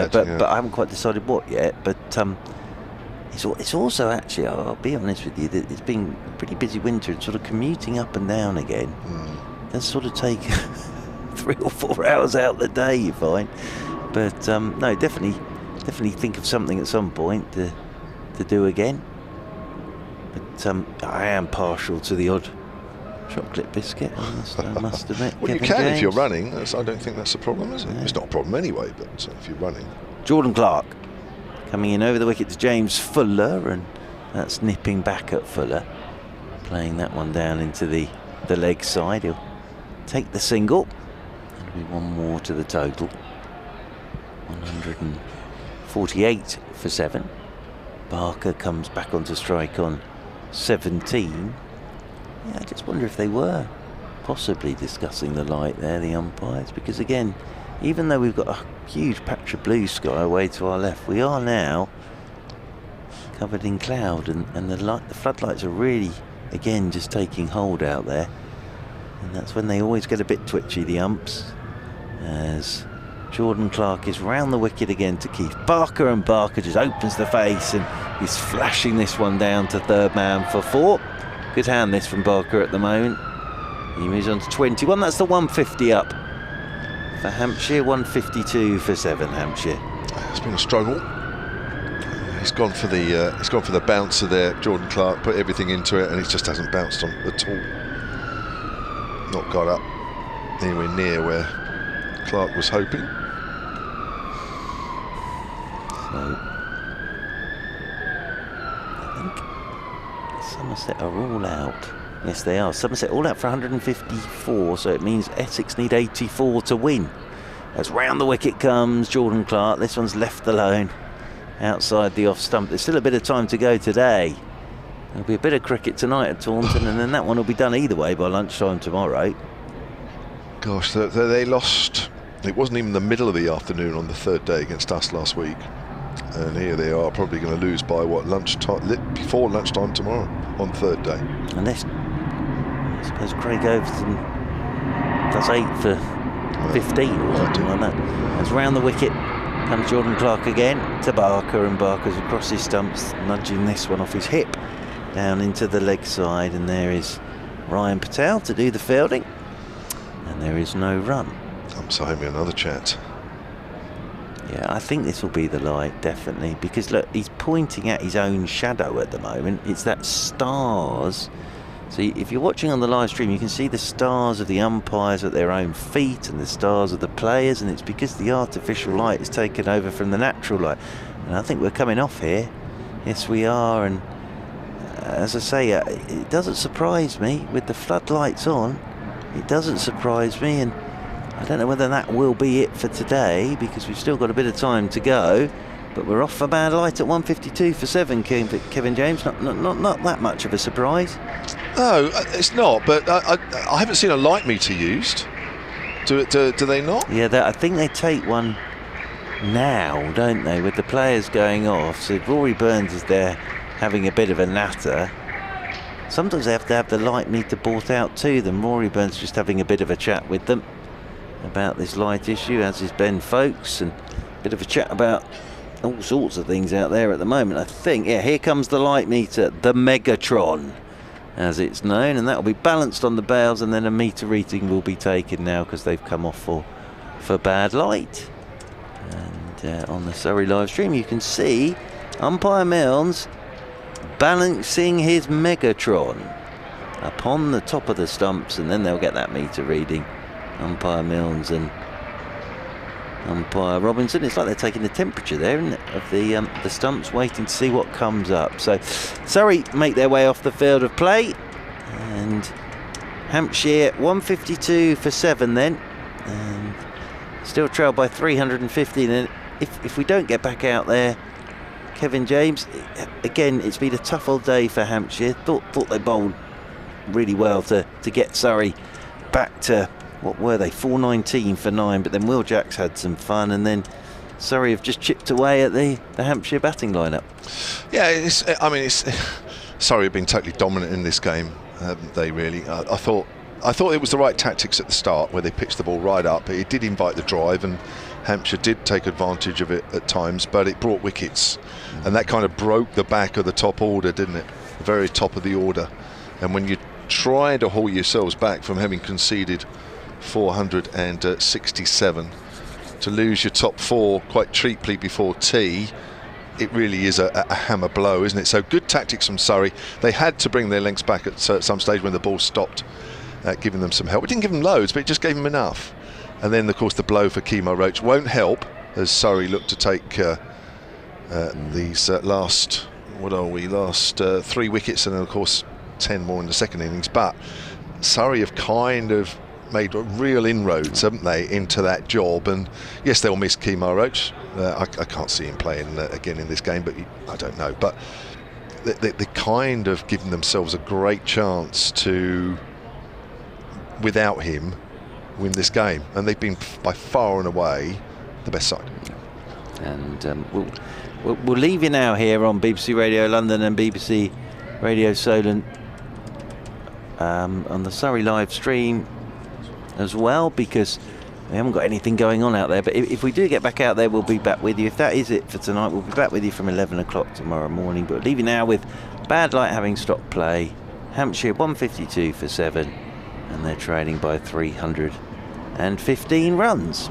But I haven't quite decided what yet. But it's also actually, I'll be honest with you, that it's been a pretty busy winter, and sort of commuting up and down again. Does sort of take 3 or 4 hours out the day, you find. But no, definitely think of something at some point to do again. But I am partial to the odd chocolate biscuit, I must admit. Well, you can James. If you're running. I don't think that's a problem, is it? It's not a problem anyway, but if you're running. Jordan Clark coming in over the wicket to James Fuller, and that's nipping back at Fuller, playing that one down into the leg side. He'll take the single. There'll be 1 more to the total. 148 for 7. Barker comes back onto strike on 17. Yeah, I just wonder if they were possibly discussing the light there, the umpires, because again, even though we've got a huge patch of blue sky away to our left, we are now covered in cloud, and the floodlights are really, again, just taking hold out there. And that's when they always get a bit twitchy, the umps, as Jordan Clark is round the wicket again to Keith Barker, and Barker just opens the face and he's flashing this one down to third man for 4. Good hand this from Barker at the moment. He moves on to 21. That's the 150 up for Hampshire, 152 for 7 Hampshire. It's been a struggle. He's gone for the bouncer there, Jordan Clark, put everything into it, and it just hasn't bounced on at all. Not got up anywhere near where Clark was hoping. So I think Somerset are all out. Yes, they are. Somerset all out for 154, so it means Essex need 84 to win. As round the wicket comes Jordan Clark. This one's left alone outside the off stump. There's still a bit of time to go today. There'll be a bit of cricket tonight at Taunton, and then that one will be done either way by lunchtime tomorrow. Gosh, they lost. It wasn't even the middle of the afternoon on the third day against us last week, and here they are, probably going to lose by what, lunchtime, before lunchtime tomorrow on the third day. Unless, I suppose, Craig Overton does 8 for 15 or something like that. As round the wicket comes Jordan Clark again to Barker, and Barker's across his stumps, nudging this one off his hip down into the leg side, and there is Ryan Patel to do the fielding, and there is no run. I'm sorry, me another chat. Yeah, I think this will be the light, definitely, because look, he's pointing at his own shadow at the moment. It's that stars. So if you're watching on the live stream, you can see the stars of the umpires at their own feet and the stars of the players, and it's because the artificial light is taken over from the natural light. And I think we're coming off here. Yes, we are, and as I say, it doesn't surprise me with the floodlights on. It doesn't surprise me, and I don't know whether that will be it for today, because we've still got a bit of time to go. But we're off for bad light at 152 for 7, Kevin James. Not that much of a surprise. No, it's not, but I haven't seen a light meter used. Do they not? Yeah, I think they take one now, don't they, with the players going off. So Rory Burns is there having a bit of a natter. Sometimes they have to have the light meter brought out to them. Rory Burns just having a bit of a chat with them about this light issue, as is Ben Foakes, and a bit of a chat about all sorts of things out there at the moment. I think, yeah, here comes the light meter, the Megatron, as it's known, and that will be balanced on the bails, and then a meter reading will be taken now because they've come off for bad light. And on the Surrey live stream, you can see umpire Milnes balancing his Megatron upon the top of the stumps, and then they'll get that meter reading. Umpire Milnes and umpire Robinson. It's like they're taking the temperature there, isn't it, of the stumps, waiting to see what comes up. So Surrey make their way off the field of play, and Hampshire 152 for 7 then, and still trailed by 315. And if we don't get back out there, Kevin James, again, it's been a tough old day for Hampshire. Thought they bowled really well to get Surrey back to, what were they, 419 for 9, but then Will Jacks had some fun, and then Surrey have just chipped away at the Hampshire batting lineup. Yeah, Surrey have been totally dominant in this game, haven't they, really? I thought it was the right tactics at the start, where they pitched the ball right up. It did invite the drive, and Hampshire did take advantage of it at times, but it brought wickets, and that kind of broke the back of the top order, didn't it? The very top of the order. And when you try to haul yourselves back from having conceded 467 to lose your top 4 quite cheaply before tea, it really is a hammer blow, isn't it? So good tactics from Surrey. They had to bring their lengths back at some stage when the ball stopped, giving them some help. It didn't give them loads, but it just gave them enough. And then, of course, the blow for Kemar Roach won't help as Surrey look to take these last 3 wickets, and then, of course, 10 more in the second innings. But Surrey have kind of made real inroads, haven't they, into that job. And yes, they'll miss Kemar Roach. I can't see him playing again in this game, but I don't know. But they kind of given themselves a great chance to, without him, win this game, and they've been by far and away the best side. And we'll leave you now here on BBC Radio London and BBC Radio Solent on the Surrey live stream as well, because we haven't got anything going on out there. But if we do get back out there, we'll be back with you. If that is it for tonight, we'll be back with you from 11 o'clock tomorrow morning. But we'll leave you now with Bad Light having stopped play. Hampshire 152 for 7, and they're trailing by 315 runs.